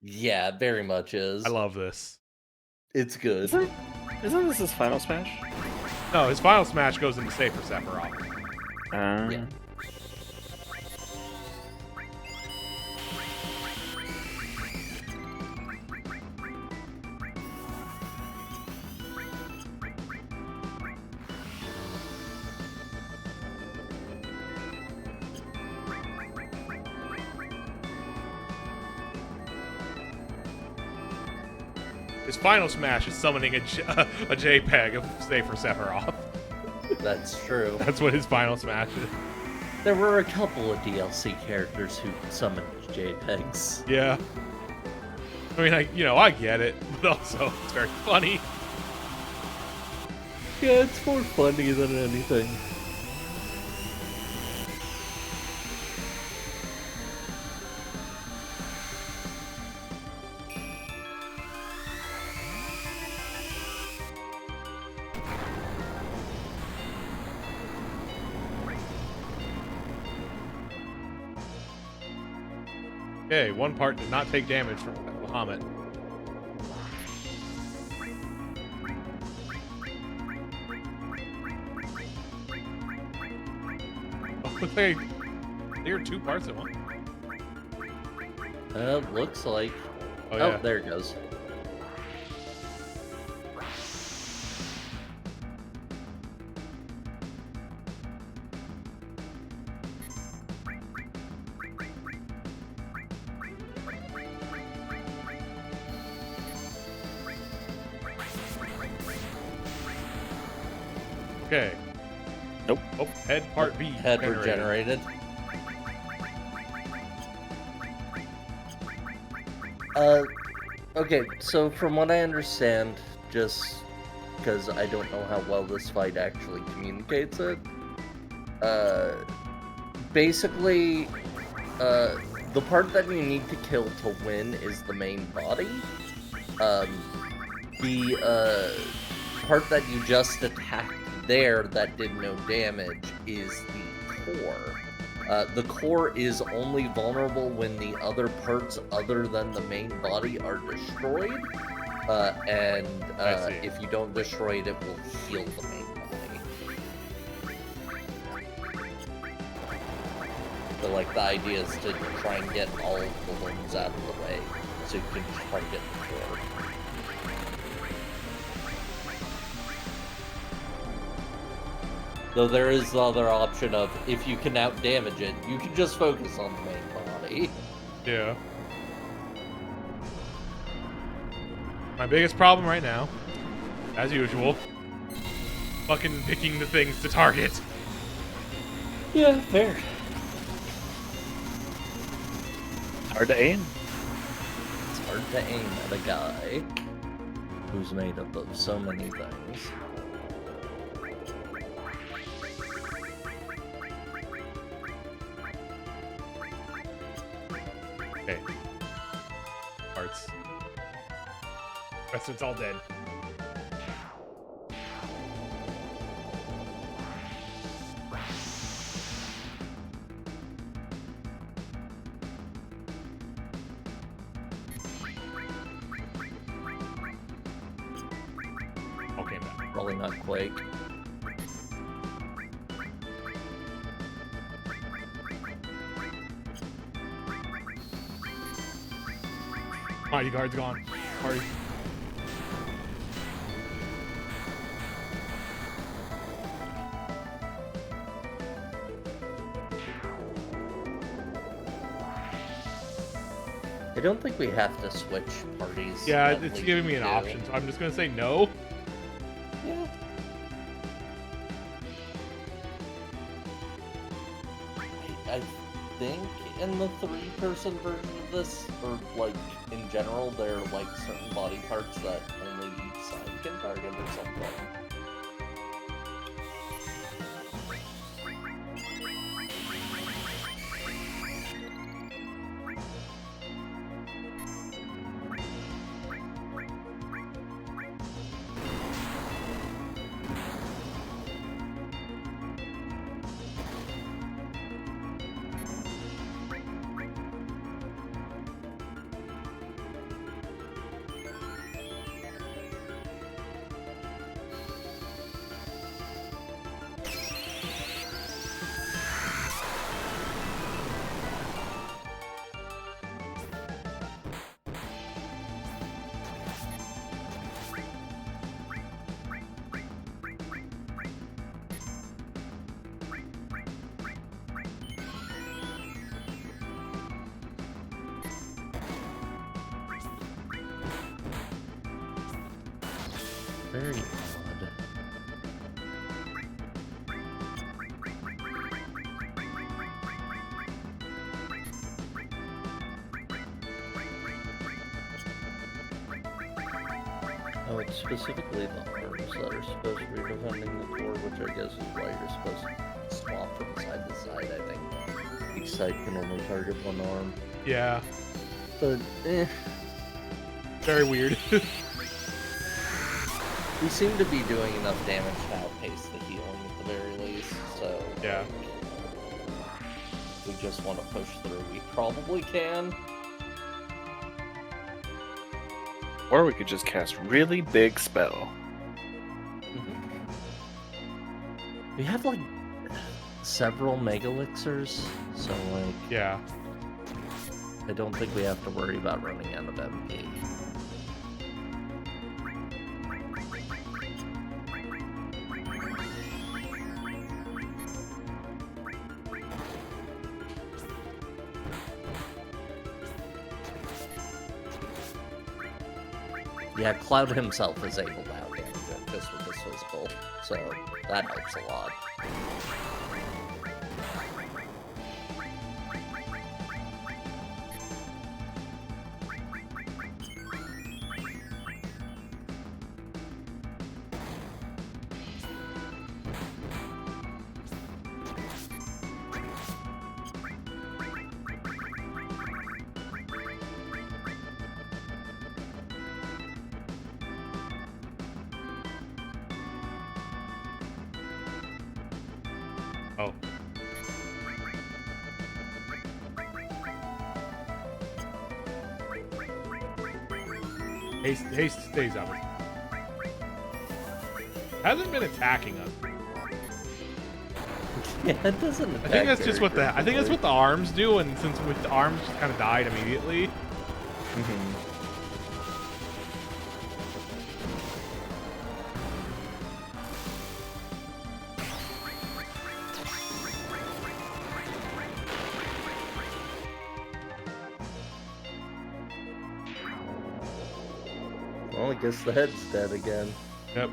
yeah, it very much is. I love this. It's good. Isn't this his final smash? No, his final smash goes into safe for Sephiroth. Yeah. His final smash is summoning a JPEG of safe for Sephiroth. That's true. That's what his final smash is. There were a couple of DLC characters who summoned JPEGs. Yeah. I mean, I get it, but also it's very funny. Yeah, it's more funny than anything. Okay, one part did not take damage from Bahamut. Oh, they are 2 parts at once. Looks like. Oh, yeah. Oh, there it goes. Okay. Nope. Oh, head part B. Head regenerated. Okay, so from what I understand, just because I don't know how well this fight actually communicates it, basically, the part that you need to kill to win is the main body. The part that you just attacked there that did no damage is the core. The core is only vulnerable when the other parts other than the main body are destroyed, and if you don't destroy it, it will heal the main body. So, like, the idea is to try and get all of the limbs out of the way, so you can target the core. Though there is the other option of, if you can out-damage it, you can just focus on the main body. Yeah. My biggest problem right now, as usual, fucking picking the things to target. Yeah, fair. It's hard to aim. It's hard to aim at a guy who's made up of so many things. Okay. Parts. Rest of it's all dead. All came back. Probably not Quake. Mighty Guard's gone. Party. I don't think we have to switch parties. Yeah, that it's we giving me an do. option, so I'm just gonna say no. Yeah. I think in the 3-person version of this, or like in general, there are like certain body parts that only each side can target or something. Very odd. Oh, it's specifically the arms that are supposed to be defending the core, which I guess is why you're supposed to swap from side to side, I think. Each side can only target one arm. Yeah. But, Very weird. We seem to be doing enough damage to outpace the healing at the very least, so... Yeah. We just want to push through. We probably can. Or we could just cast really big spell. We have like several mega elixirs, so like Yeah. I don't think we have to worry about running out of MP. Yeah, Cloud himself is able to outgame it just with his physical, so that helps a lot. Oh. Haste stays up. Hasn't been attacking us. Yeah, it doesn't. I think that's just what the arms do, and since with the arms just kind of died immediately. Well, I guess the head's dead again. Yep.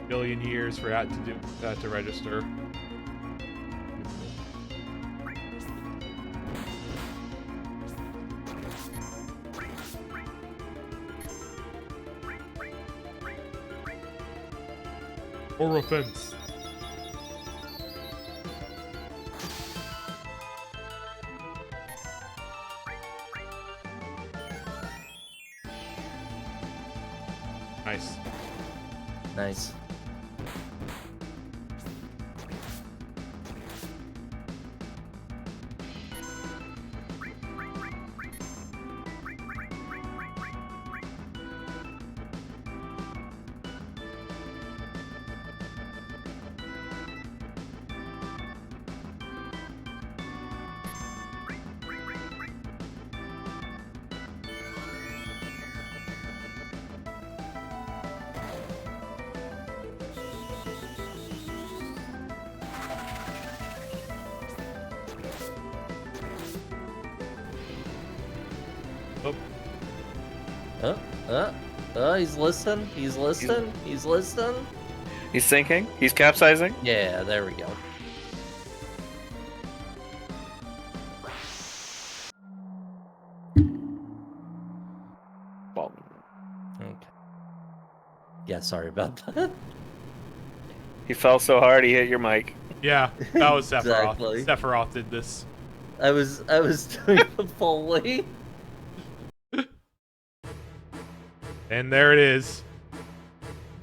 Billion years for that to register. Or offense. Nice. Nice. He's listening. He's listening. He's listening. He's sinking. He's capsizing. Yeah, there we go. Well, Okay. Yeah, sorry about that. he fell so hard he hit your mic. Yeah, that was Sephiroth. Exactly. Sephiroth did this. I was doing the Foley. And there it is.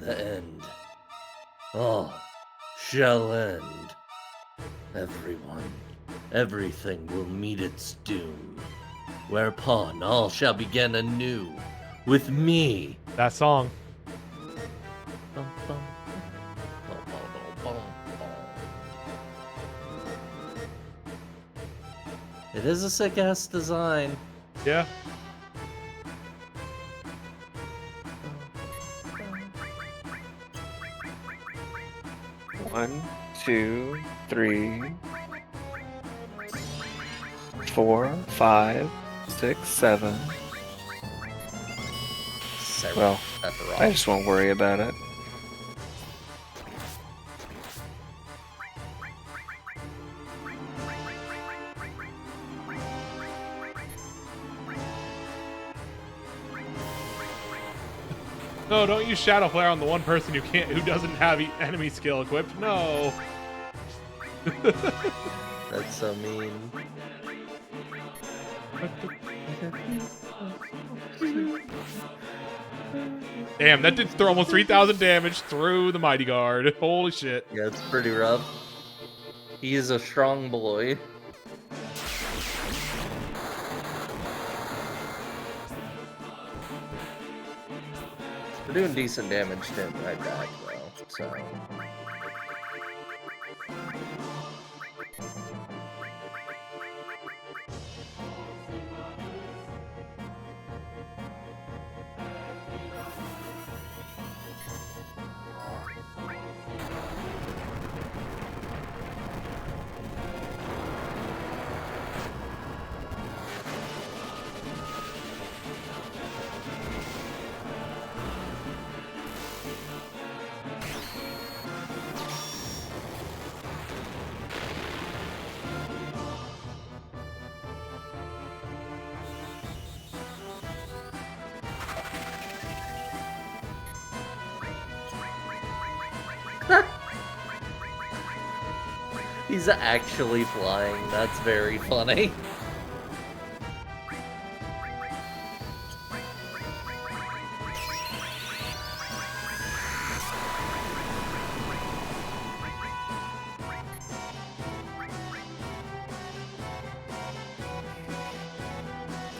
The end. All shall end. Everyone, everything will meet its doom. Whereupon all shall begin anew with me. That song. Bum, bum, bum, bum, bum, bum. It is a sick ass design. Yeah. One, 2, 3, 4, 5, 6, 7. Well, I just won't worry about it. No, don't use Shadow Flare on the one person who doesn't have enemy skill equipped. No. That's so mean. Damn, that did throw almost 3,000 damage through the Mighty Guard. Holy shit. Yeah, it's pretty rough. He is a strong boy. We're doing decent damage to him right back, though, so... He's actually flying. That's very funny.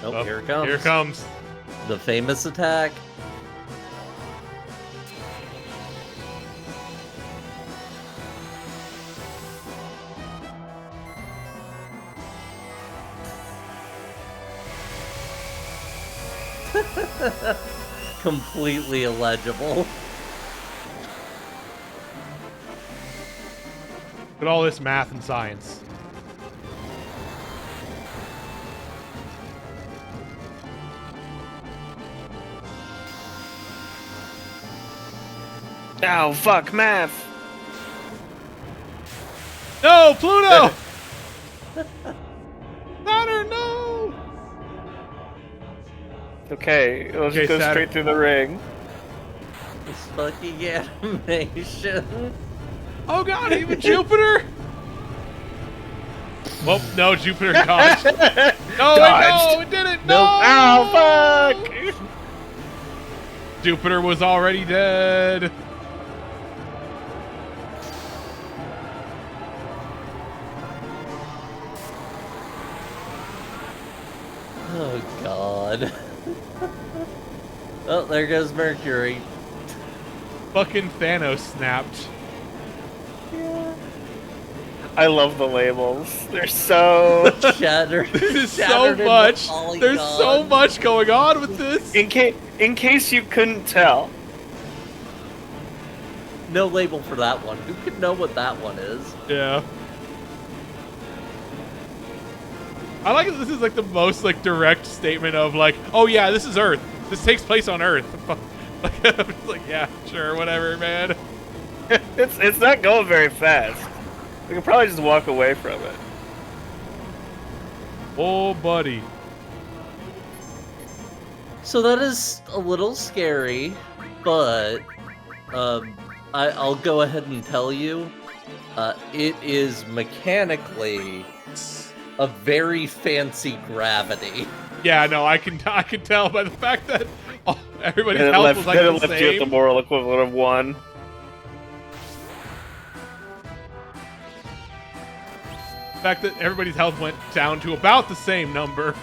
Oh, here it comes. Here it comes. The famous attack. Completely illegible. Look at all this math and science. Oh, fuck, math! No, Pluto! Saturn, no! Okay, let's Okay, go Saturn. straight through the ring. This fucking animation. Oh god, even Jupiter? Well, no, Jupiter dodged. No, wait, no, it didn't. No! Oh, fuck! Jupiter was already dead. Oh god. Oh, there goes Mercury. Fucking Thanos snapped. Yeah. I love the labels. They're so... Shattered. This is so Shattered into much. polygon. There's so much going on with this. In case you couldn't tell. No label for that one. Who could know what that one is? Yeah. I like that this is like the most like direct statement of like, oh yeah, this is Earth. This takes place on Earth. It's like, yeah, sure, whatever, man. It's not going very fast. We can probably just walk away from it. Oh, buddy. So that is a little scary, but I'll go ahead and tell you, it is mechanically a very fancy gravity. Yeah, no, I can tell by the fact that everybody's Then it health left, was like then it the left you at the same. moral equivalent of 1. The fact that everybody's health went down to about the same number.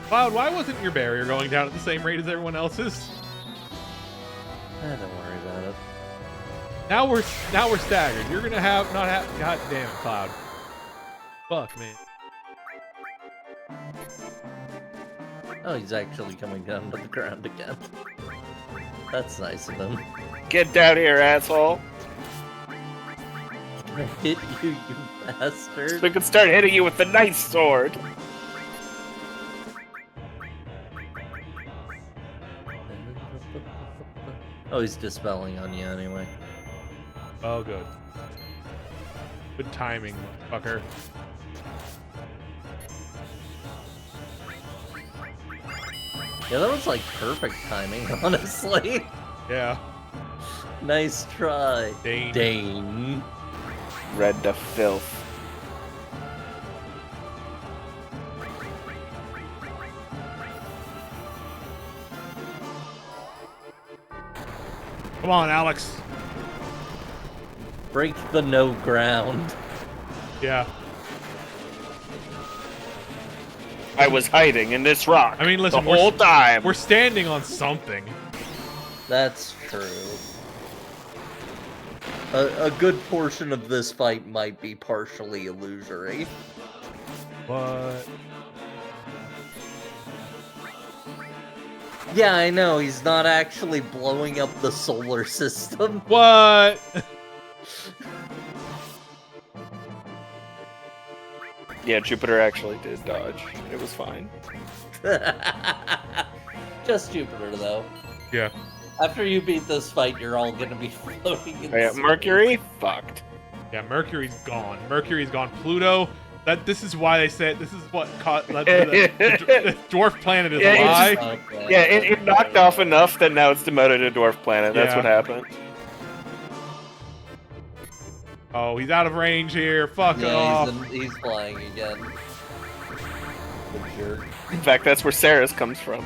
Cloud, why wasn't your barrier going down at the same rate as everyone else's? Don't worry about it. Now we're staggered. You're gonna have not have. God damn it, Cloud. Fuck, man. Oh, he's actually coming down to the ground again. That's nice of him. Get down here, asshole. I hit you, you bastard. We can start hitting you with the nice sword. Oh, he's dispelling on you anyway. Oh, good. Good timing, fucker. Yeah, that was like perfect timing, honestly. Yeah. Nice try. Dane. Dane. Red to filth. Come on, Alex. Break the no ground. Yeah. I was hiding in this rock. I mean, listen, the whole time. We're standing on something. That's true. A good portion of this fight might be partially illusory. What? Yeah, I know, he's not actually blowing up the solar system. What? Yeah, Jupiter actually did dodge. It was fine. Just Jupiter, though. Yeah. After you beat this fight, you're all gonna be floating in space. Mercury? Fucked. Yeah, Mercury's gone. Mercury's gone. Pluto. This is why they said this is what caught the dwarf planet is a lie. It knocked off enough that now it's demoted to dwarf planet. That's what happened. Oh, he's out of range here. Fuck off. He's flying again. The jerk. In fact, that's where Ceres comes from.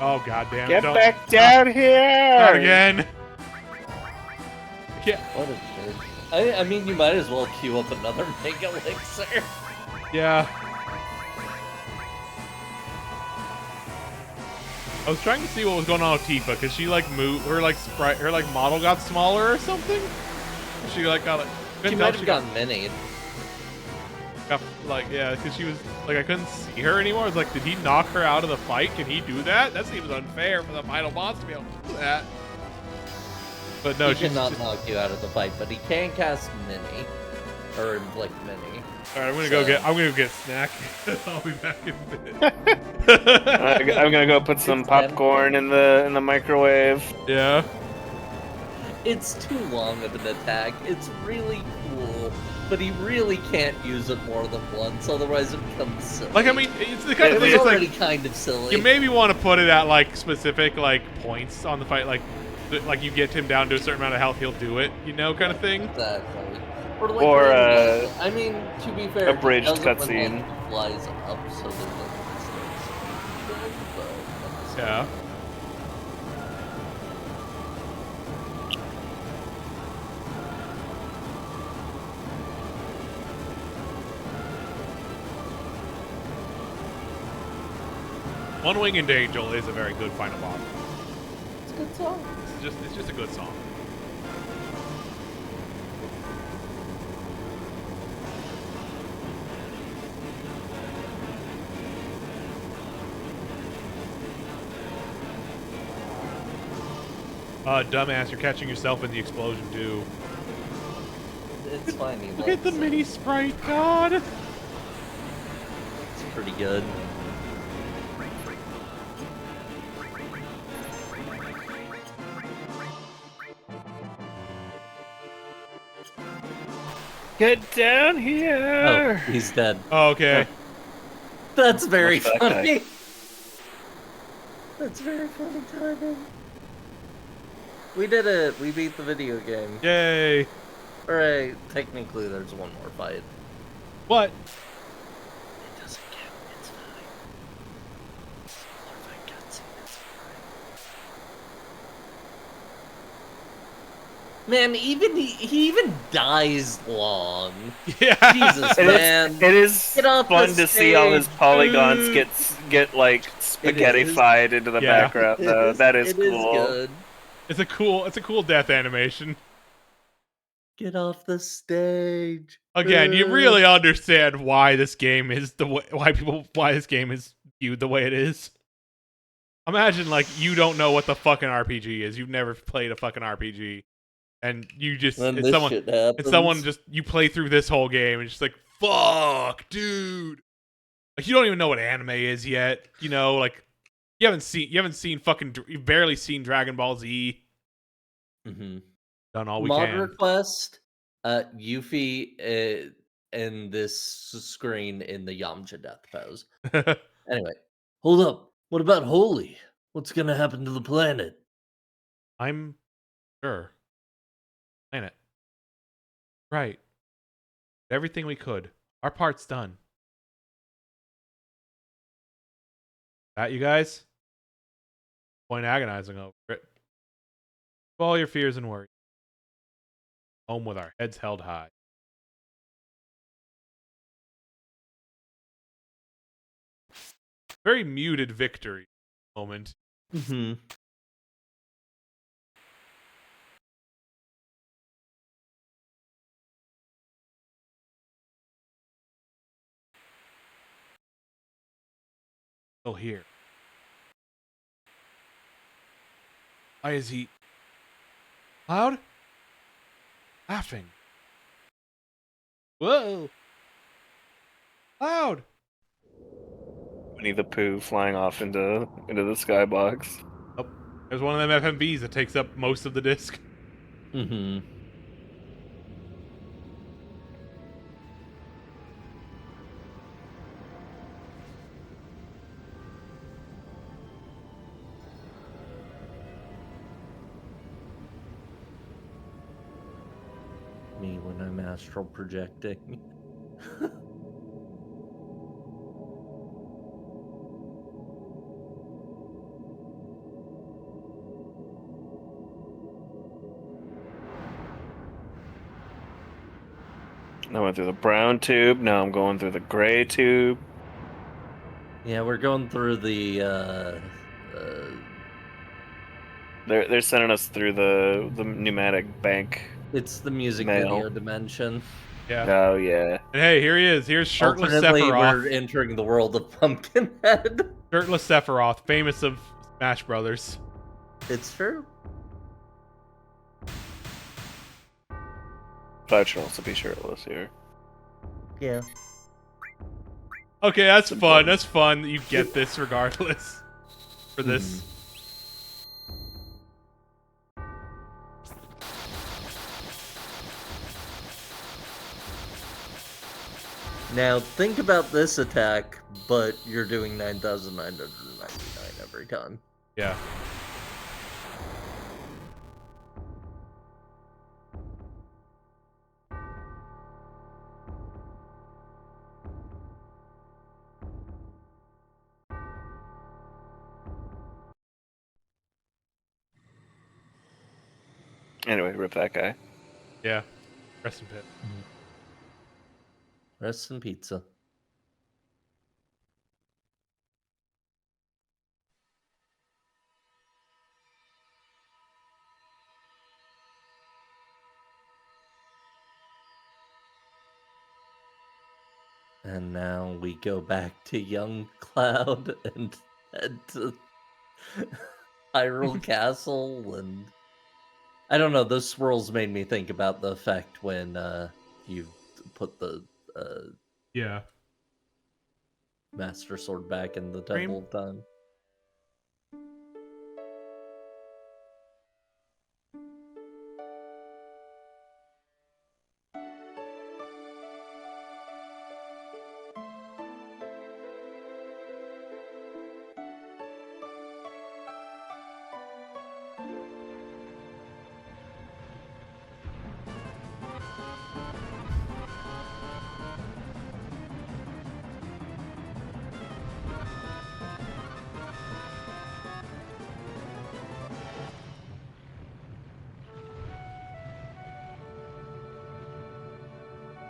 Oh goddamn! Get back down here! Not again. Yeah. What a jerk. I mean, you might as well queue up another Mega Elixir. Yeah. I was trying to see what was going on with Tifa, because she like moved, her like model got smaller or something. She like got like. She might have gotten minied. Like, yeah, because she was like, I couldn't see her anymore. I was like, did he knock her out of the fight? Can he do that? That seems unfair for the final boss to be able to do that. But no, he cannot knock you out of the fight, but he can cast mini or inflict mini. All right, I'm gonna go get a snack. I'll be back in a bit. I'm gonna go put some popcorn in the microwave. Yeah. It's too long of an attack. It's really cool. But he really can't use it more than once, otherwise it becomes silly. Like, I mean, it's the kind of thing. It's It's already like kind of silly. You maybe want to put it at like specific like points on the fight, like you get him down to a certain amount of health, he'll do it, you know, kind of thing. Exactly. Or I mean, to be fair, abridged cutscene. Flies up so that it Yeah. One Winged Angel is a very good final boss. It's a good song. It's just a good song. Dumbass, you're catching yourself in the explosion too. It's fine. Look at the mini sprite, God. It's pretty good. Get down here! Oh, he's dead. Oh, okay. That's very What's that funny. guy? That's very funny timing. We did it. We beat the video game. Yay. Alright, technically there's one more fight. What? It doesn't count. It's fine. Solar fight cutscene, it's fine. Man, he even dies long. Yeah. Jesus, man. It is fun to see all his polygons get like spaghettified into the background. Though that is cool. Is good. It's a cool death animation. Get off the stage. Again, you really understand why this game is why this game is viewed the way it is. Imagine like you don't know what the fucking RPG is. You've never played a fucking RPG. And you just it's someone just you play through this whole game and just like, fuck, dude. Like you don't even know what anime is yet, you know, like you've barely seen Dragon Ball Z. Mm-hmm. Done all we Mod can. request. Yuffie in this screen in the Yamcha death pose. Anyway, hold up. What about Holy? What's gonna happen to the planet? I'm sure. Planet. Right. Everything we could. Our part's done. That you guys? Point agonizing over it. All your fears and worries. Home with our heads held high. Very muted victory moment. Mm-hmm. Still here. Why is he loud? Laughing. Whoa. Loud. Winnie the Pooh flying off into the skybox. Oh, there's one of them FMVs that takes up most of the disc. Mm-hmm. Me when I'm astral projecting. I went through the brown tube. Now I'm going through the gray tube. Yeah, we're going through the They're sending us through the pneumatic bank it's the music mail. video dimension. Yeah. Oh yeah. And hey, here he is. Here's shirtless Alternately, we're Sephiroth. entering the world of Pumpkinhead. Shirtless Sephiroth, famous of Smash Brothers. It's true. Cloud should also be shirtless here. Yeah. Okay, that's It's fun. important. That's fun that you get this regardless. For this. Now think about this attack, but you're doing 9,999 every time. Yeah. Anyway, rip that guy. Yeah. Rest in peace. Rest in pizza. And now we go back to young Cloud and head to Hyrule Castle, and I don't know, those swirls made me think about the effect when you put the Yeah. Master Sword back in the Cream? Temple of Time.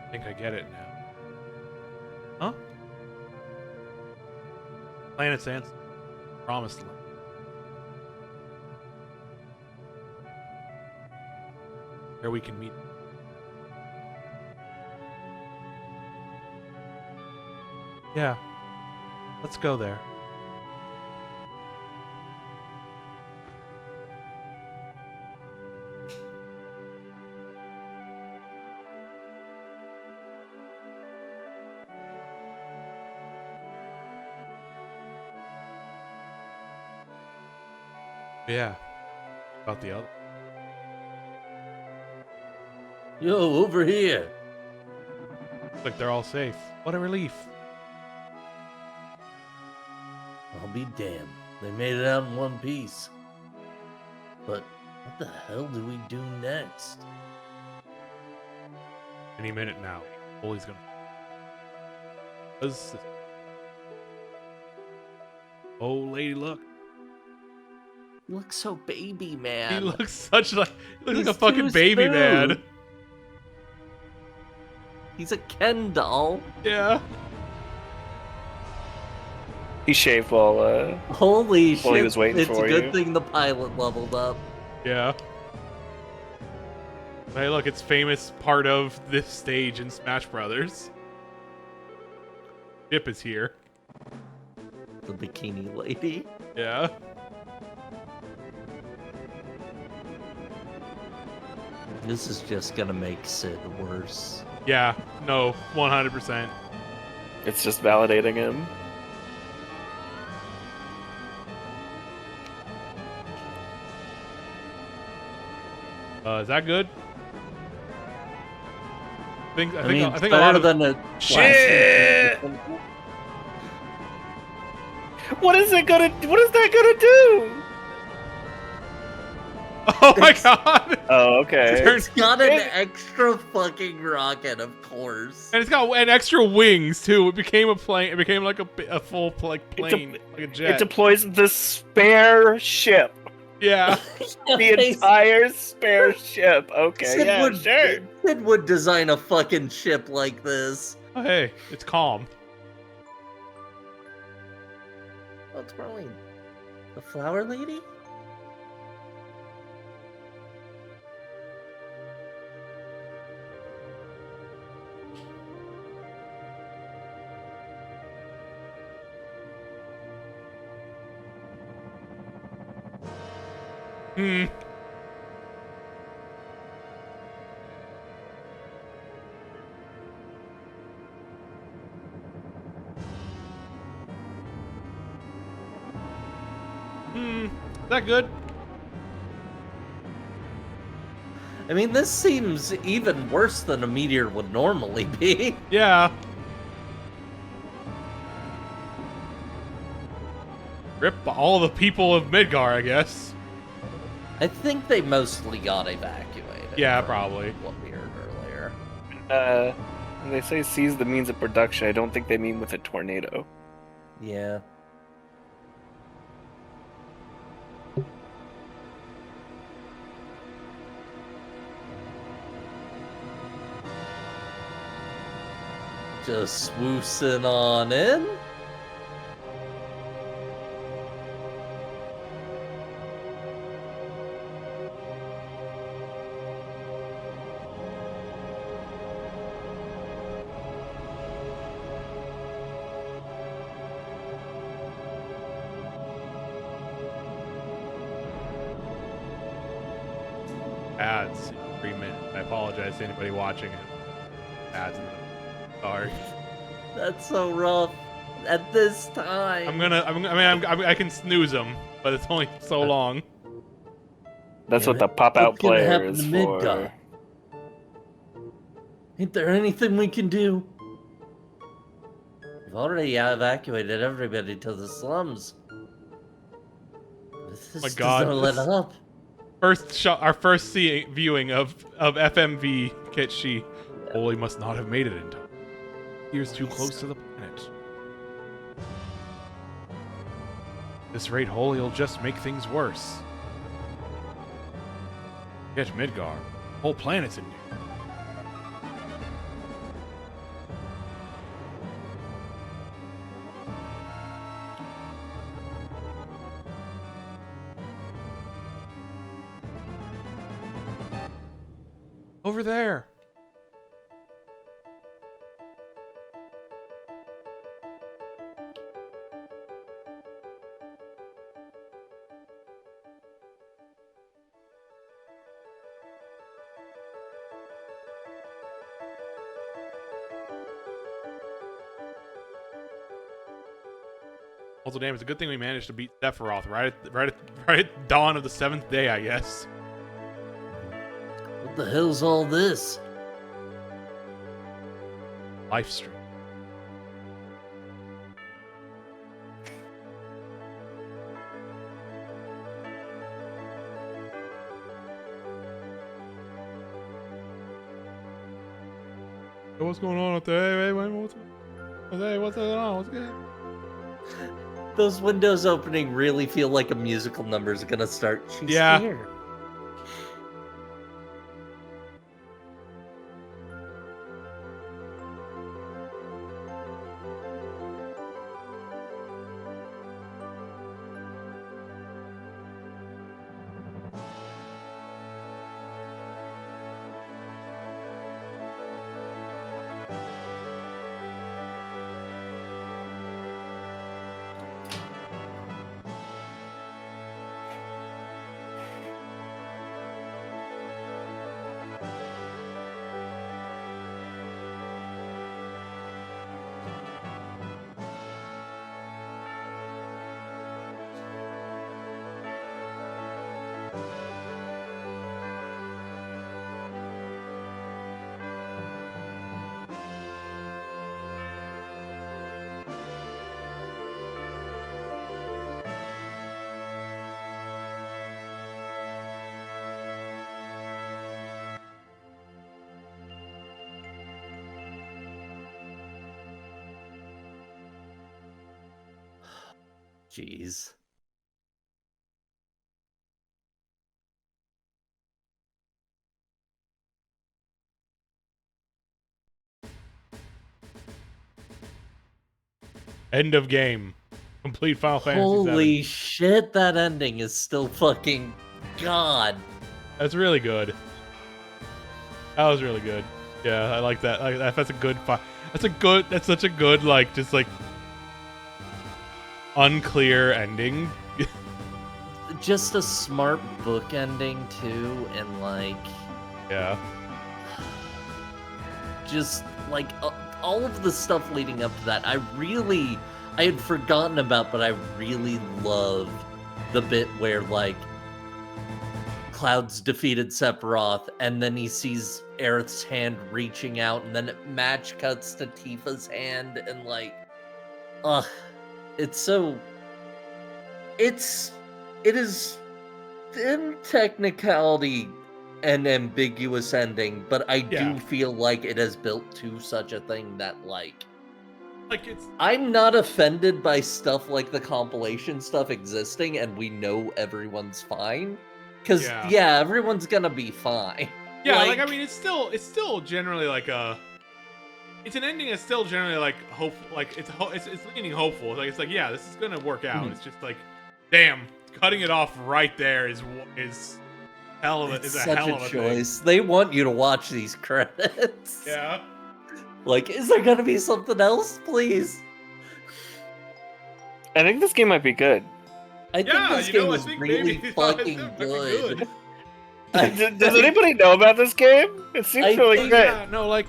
I think I get it now. Huh? Planet's answer. Promised land. Where we can meet. Yeah. Let's go there. Yeah. About the other. Yo, over here. Looks like they're all safe. What a relief. I'll be damned. They made it out in one piece. But what the hell do we do next? Any minute now. Bully's gonna. Oh, lady, look. You look so baby, He man. looks such like he looks like He's a fucking too baby smooth. man. He's a Ken doll. Yeah. He shaved while Holy shit. Well, he was waiting it's for a good you. thing the pilot leveled up. Yeah. Hey, look, it's famous part of this stage in Smash Brothers. Chip is here. The bikini lady. Yeah. This is just gonna make Sid worse. Yeah. No. 100%. it's just validating him. Is that good? I think I mean, a it's lot better of than a Shit! What is that gonna do? Oh my It's- god! Oh, okay. It's got an extra fucking rocket, of course. And it's got extra wings too. It became a plane. It became like a full like plane, like a It jet. deploys the spare ship. Yeah. The entire spare ship. Okay, Sid yeah, would, sure. Sid would design a fucking ship like this. Oh, hey, it's calm. Oh, it's probably the flower lady? Hmm. Is that good? I mean, this seems even worse than a meteor would normally be. Yeah. Rip all the people of Midgar, I guess. I think they mostly got evacuated. Yeah, from probably. What we heard earlier. When they say seize the means of production, I don't think they mean with a tornado. Yeah. Just swoosing on in. Ads in 3 minutes. I apologize to anybody watching it. Ads in the sorry. That's so rough. At this time. I can snooze them, but it's only so long. That's Damn what the it. pop out What's gonna player happen is to for. Midgar? Ain't there anything we can do? We've already evacuated everybody to the slums. This My God, doesn't let this- up. Our first viewing of FMV Kitshi. Holy must not have made it in time. He was too close to the planet. This rate, Holy will just make things worse. Get Midgar. Whole planet's in here. Over there. Also, damn, it's a good thing we managed to beat Sephiroth right at dawn of the 7th day, I guess. What the hell's all this? live stream. Hey, what's going on out there? Hey, what's going on? What's good? Those windows opening really feel like a musical number is gonna start. She's Yeah. here. Jeez. End of game. Complete Final Fantasy Holy VII. shit, that ending is still fucking God. That's really good. That was really good. Yeah, I like that. That's a good. That's such a good just like unclear ending. Just a smart book ending too, and like Yeah. just like all of the stuff leading up to that, I had forgotten about, but I really loved the bit where like Cloud's defeated Sephiroth, and then he sees Aerith's hand reaching out, and then it match cuts to Tifa's hand, and like, it is in technicality an ambiguous ending, but I do feel like it has built to such a thing that like it's. I'm not offended by stuff like the compilation stuff existing, and we know everyone's fine, because everyone's gonna be fine. Yeah, I mean, it's still generally like it's an ending that's still generally like hopeful, like it's leaning hopeful. It's like yeah, this is gonna work out. It's just like, damn, cutting it off right there is hell of a choice. Thing. They want you to watch these credits. Yeah. Like, is there gonna be something else, please? I think this game might be good. I think this game is really fucking good. Does anybody know about this game? It seems really good. Yeah, no, like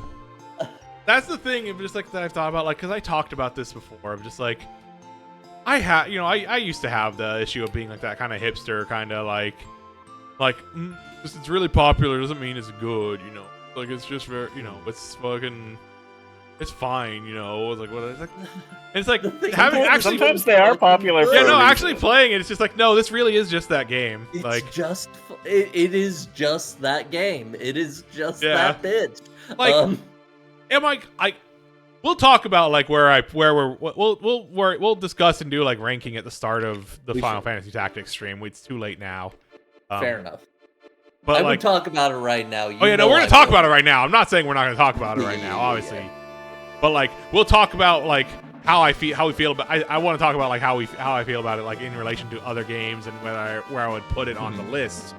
that's the thing. Just like that I've thought about, like, because I talked about this before. I'm just like, I used to have the issue of being like that kind of hipster, kind of like it's really popular doesn't mean it's good, like it's just very, it's fucking. It's fine, It's like what? It's like having actually. Sometimes they are popular. Yeah, no, actually playing it, it's just like no, this really is just that game. It's like just it is just that game. It is just that bitch. Like, am I? We'll talk about like we'll discuss and do like ranking at the start of the Final Fantasy Tactics stream. It's too late now. Fair enough. But I would talk about it right now. We're gonna talk about it right now. I'm not saying we're not gonna talk about it right now, obviously. Yeah. But like, we'll talk about like how we feel about. I want to talk about like how I feel about it, like in relation to other games and where I would put it on the list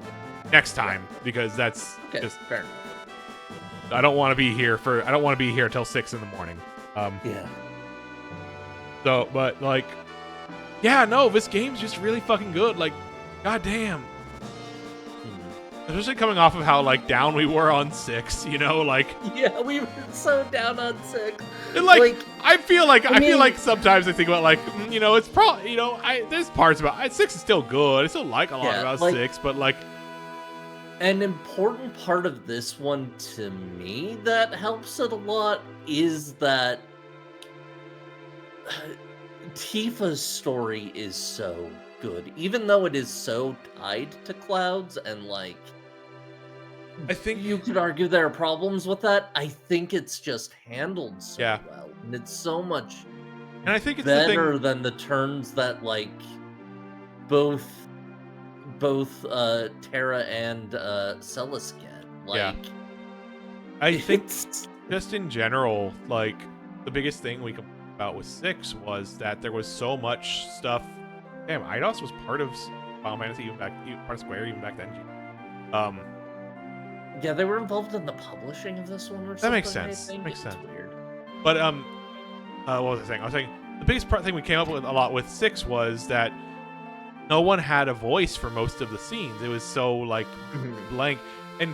next time, because that's just fair enough. I don't want to be here till 6 in the morning. Yeah. So, but like, yeah, no, this game's just really fucking good. Like, goddamn. Especially coming off of how like down we were on 6, like. Yeah, we were so down on 6. And like I feel like sometimes I think about like, it's probably there's parts about 6 is still good. I still like a lot about 6, but like An important part of this one to me that helps it a lot is that Tifa's story is so good, even though it is so tied to Cloud's, and like I think you could argue there are problems with that. I think it's just handled so Yeah. well, and it's so much and I think it's the better thing. than the turns that like both Terra and Celis get. Yeah. Like, I think it's just in general, like the biggest thing we complained about with 6 was that there was so much stuff. Damn, Eidos was part of Final Fantasy part of Square even back then. yeah, they were involved in the publishing of this one or something. That makes sense. I think. Makes It's sense. weird. But what was I saying? I was saying the biggest thing we came up with a lot with 6 was that no one had a voice for most of the scenes. It was so like blank. And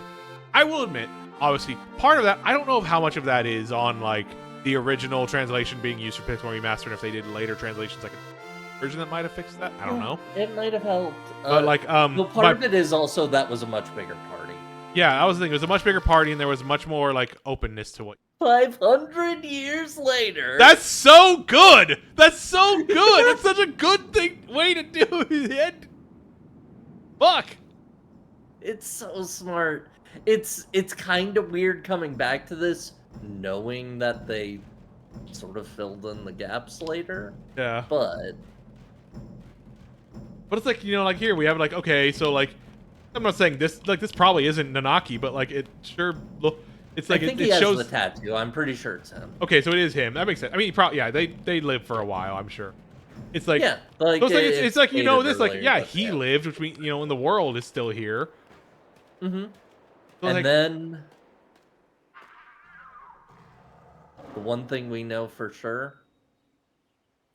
I will admit, obviously, part of that, I don't know how much of that is on like the original translation being used for Pixel Remastered, and if they did later translations, like a version that might have fixed that. I don't know. It might have helped. But like the part of it is also that was a much bigger party. Yeah, I was thinking it was a much bigger party, and there was much more like openness to what. 500 years later. That's so good. That's so good. That's such a good way to do it. Fuck. It's so smart. It's kind of weird coming back to this, knowing that they sort of filled in the gaps later. Yeah. But it's like, like here we have like, okay, so like I'm not saying this probably isn't Nanaki, but like it sure it's like I think it he has shows the tattoo. I'm pretty sure it's him. Okay, so it is him. That makes sense. I mean, he probably they lived for a while, I'm sure. It's like yeah, like so it's like stated this like earlier, yeah, but he yeah. lived, which means in the world is still here. Mm-hmm. So And like, then the one thing we know for sure,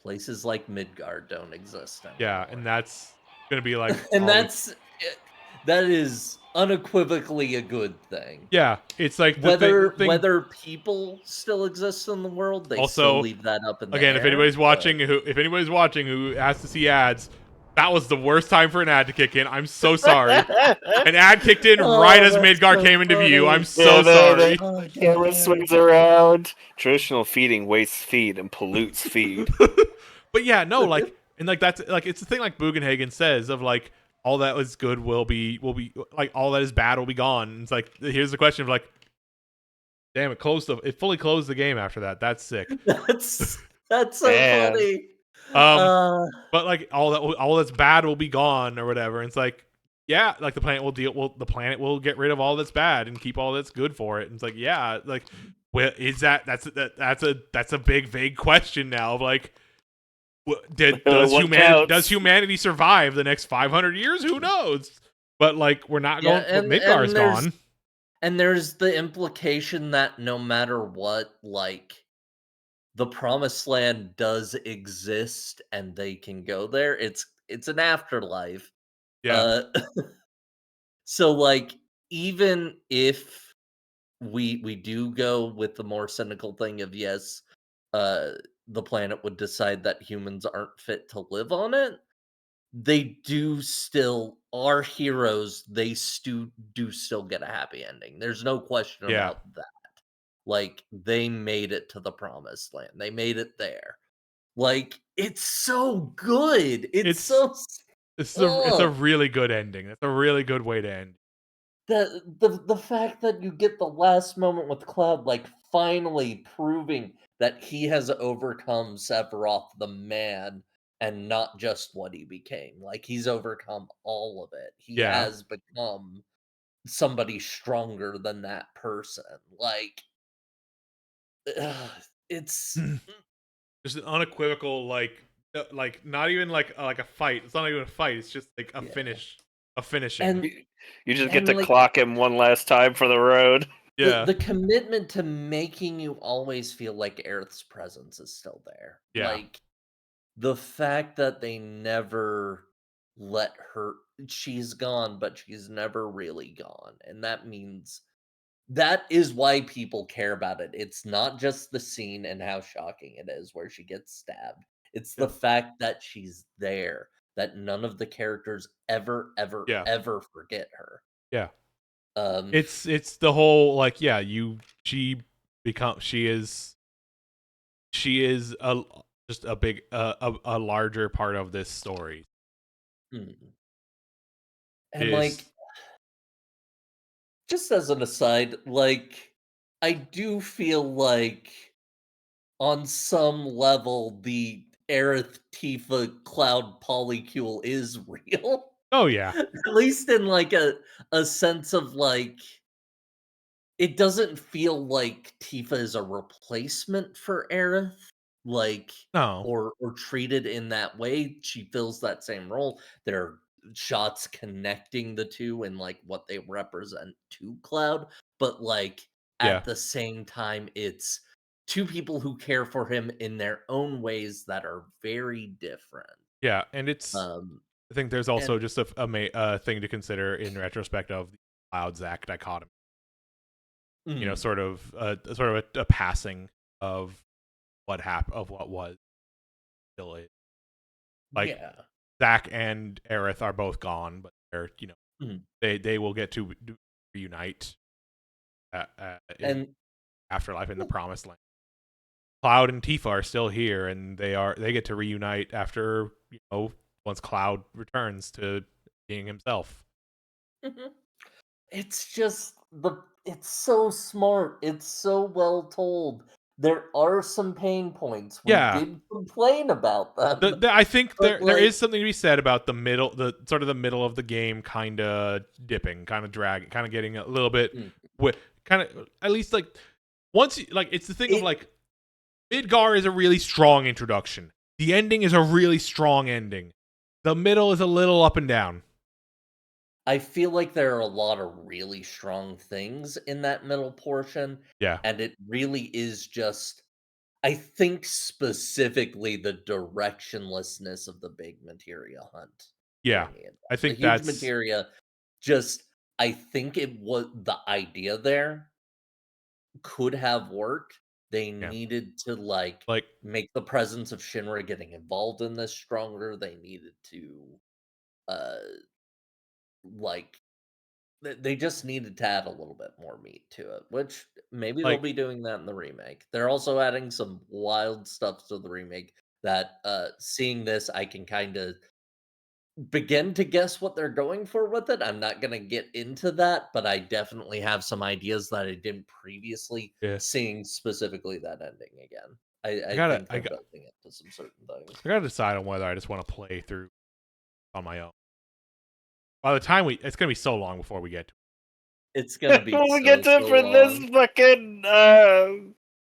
places like Midgar don't exist anymore. yeah, and that's gonna be like and that is unequivocally a good thing. Yeah, it's like whether people still exist in the world, they Also, still leave that up in the again, air. if anybody's watching who has to see ads, that was the worst time for an ad to kick in. I'm so sorry. An ad kicked in right as Midgar came into view. I'm so sorry. The camera swings around. Traditional feeding wastes feed and pollutes feed. But yeah, no, like, and like that's like it's the thing like Bugenhagen says of like all that was good will be like all that is bad will be gone. And it's like here's the question of like, damn, it fully closed the game after that. That's sick. That's so Man. funny. But like all that's bad will be gone or whatever. And it's like, yeah, like the planet will get rid of all that's bad and keep all that's good for it. And it's like, yeah, like, well, is that's a big vague question now of like, does humanity survive the next 500 years? Who knows? But like, we're not going. Midgar's gone. And there's the implication that no matter what, like, the Promised Land does exist and they can go there. It's an afterlife. Yeah. So like, even if we do go with the more cynical thing of yes, the planet would decide that humans aren't fit to live on it, they do still are heroes. They do still get a happy ending. There's no question about that. Like, they made it to the Promised Land. They made it there. Like, it's so good. It's a really good ending. It's a really good way to end. The fact that you get the last moment with Cloud, like, finally proving that he has overcome Sephiroth the man and not just what he became. Like, he's overcome all of it. He has become somebody stronger than that person. Like, it's just an unequivocal like not even like a fight. It's not even a fight. It's just like a finishing. And you just get to like, clock him one last time for the road. Yeah. The commitment to making you always feel like Aerith's presence is still there. Yeah. Like, the fact that they never let her, she's gone, but she's never really gone. And that means that is why people care about it. It's not just the scene and how shocking it is where she gets stabbed. It's the fact that she's there, that none of the characters ever forget her. Yeah. It's the whole like she is a just a big a larger part of this story. And like, just as an aside, like, I do feel like on some level the Aerith Tifa Cloud polycule is real. Oh yeah. At least in like a sense of like, it doesn't feel like Tifa is a replacement for Aerith, like, No. or treated in that way. She fills that same role. There are shots connecting the two and like what they represent to Cloud, but like Yeah. at the same time, it's two people who care for him in their own ways that are very different. Yeah, and it's I think there's also and just a thing to consider in retrospect of the Cloud Zack dichotomy. You know, sort of a passing of what was still is. Like yeah. Zack and Aerith are both gone, but they're Mhm. they will get to reunite in And Afterlife in the Promised Land. Cloud and Tifa are still here, and they get to reunite after once Cloud returns to being himself. It's just it's so smart. It's so well told. There are some pain points. We Yeah. did complain about them. I think but, there is like, something to be said about the middle of the game kind of dipping, kind of dragging, kind of getting a little bit kind of at least like once like it's the thing of like Midgar is a really strong introduction. The ending is a really strong ending. The middle is a little up and down. I feel like there are a lot of really strong things in that middle portion. Yeah. And it really is just, I think specifically the directionlessness of the big materia hunt. Yeah. I The think huge that's materia just, I think it was the idea there could have worked. They yeah. needed to like make the presence of Shinra getting involved in this stronger. They needed to uh like they just needed to add a little bit more meat to it, which maybe they'll like be doing that in the remake. They're also adding some wild stuff to the remake that seeing this I can kind of begin to guess what they're going for with it. I'm not going to get into that, but I definitely have some ideas that I didn't previously, yeah. seeing specifically that ending again. I gotta think they're building it to some certain things. I gotta decide on whether I just want to play through on my own. By the time it's gonna be so long before we get to it. It's gonna be when we get to so for long. this fucking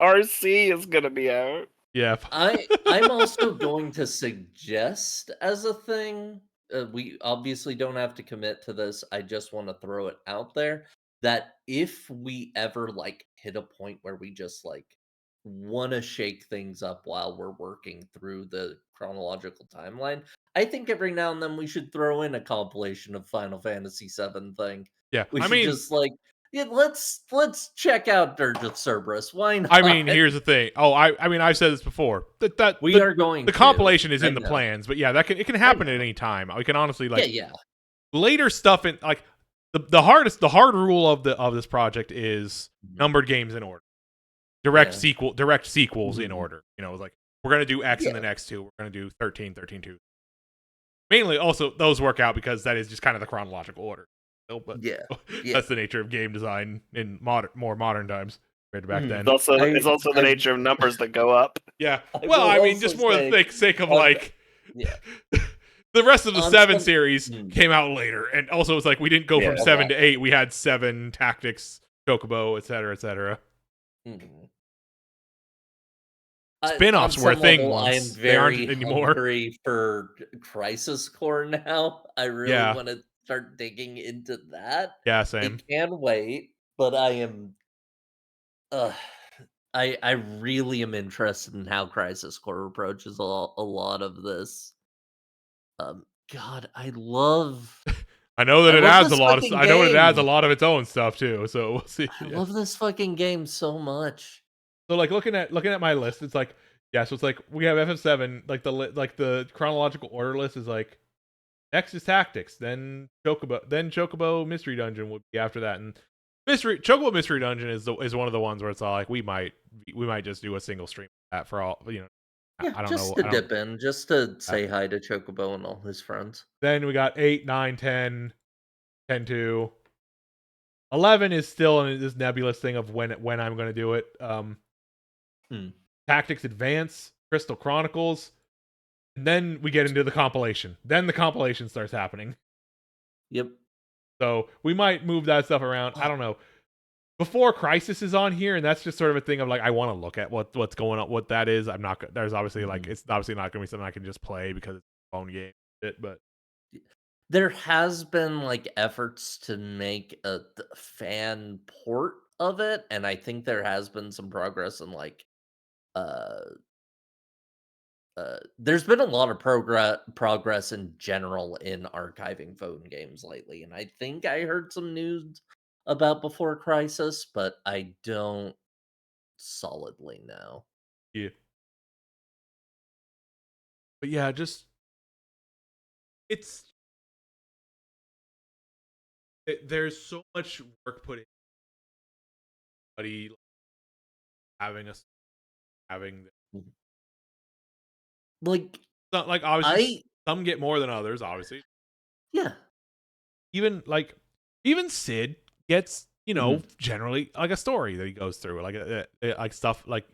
RC is gonna be out. Yeah. I'm also going to suggest as a thing, we obviously don't have to commit to this. I just want to throw it out there that if we ever like hit a point where we just like want to shake things up while we're working through the chronological timeline, I think every now and then we should throw in a compilation of Final Fantasy VII thing. Yeah. We I should mean, just like let's check out Dirge of Cerberus. Why not? I mean, here's the thing. Oh, I mean, I've said this before. We are going the to. compilation is I in the know. plans, but yeah, it can happen at any time. We can honestly like yeah. later stuff in like the hard rule of this project is numbered games in order. Direct sequels in order. You know, like we're gonna do X in the next two. We're gonna do 13, 2. Mainly, also those work out because that is just kind of the chronological order. But that's the nature of game design in more modern times compared to back then. It's also the nature of numbers that go up. Yeah. Well, I mean, just more the sake of like, yeah. The rest of the 7 series came out later, and also it's like we didn't go from 7 to 8. We had 7 Tactics, Chocobo, etc., etc. Spin-offs were a thing once. I am very anymore. hungry for Crisis Core now. I really want to start digging into that. Yeah, same. It can wait, but I am. I really am interested in how Crisis Core approaches a lot of this. God, I love. I know that it adds a lot of. I know it adds a lot of its own stuff too. So we'll see. I love this fucking game so much. So like looking at my list, it's like so it's like we have FF7. Like the chronological order list is like Next is Tactics, then Chocobo Mystery Dungeon would be after that, and Chocobo Mystery Dungeon is one of the ones where it's all like we might just do a single stream of that for all, you know. Yeah, I don't just know. to dip in, just to say hi to Chocobo and all his friends. Then we got 8, 9, 10, 10-2. 11 is still in this nebulous thing of when I'm going to do it. Tactics Advance, Crystal Chronicles, and then we get into the compilation. Then the compilation starts happening. Yep. So we might move that stuff around. I don't know. Before Crisis is on here, and that's just sort of a thing of like I want to look at what's going on, what that is. I'm not. There's obviously like it's obviously not going to be something I can just play because it's a phone game. But there has been like efforts to make a fan port of it, and I think there has been some progress in like there's been a lot of progress in general in archiving phone games lately, and I think I heard some news about Before Crisis, but I don't solidly know. yeah. But yeah, just there's so much work put in. Buddy, having like not like obviously some get more than others. Obviously, yeah. Even Sid gets generally like a story that he goes through, like stuff like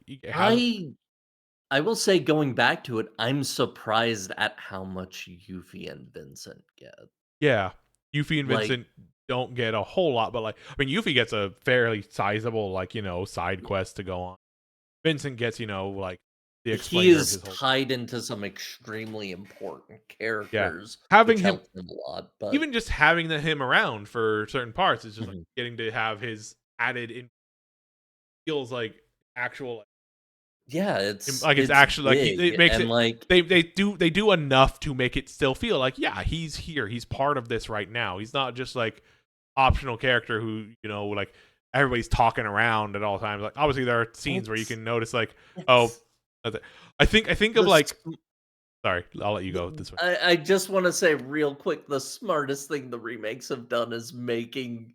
I will say, going back to it, I'm surprised at how much Yuffie and Vincent get. Yeah, Yuffie and Vincent don't get a whole lot, but Yuffie gets a fairly sizable side quest to go on. Vincent gets the explainer. He is tied into some extremely important characters. Yeah. Having him a lot, but even just having him around for certain parts is just like getting to have his added in feels like actual. Yeah, it's actually big, it makes and it they do enough to make it still feel like he's here, he's part of this right now. He's not just like optional character who like everybody's talking around at all times. Like obviously there are scenes where you can notice like I think of like sorry, I'll let you go this way. I just want to say real quick, the smartest thing the remakes have done is making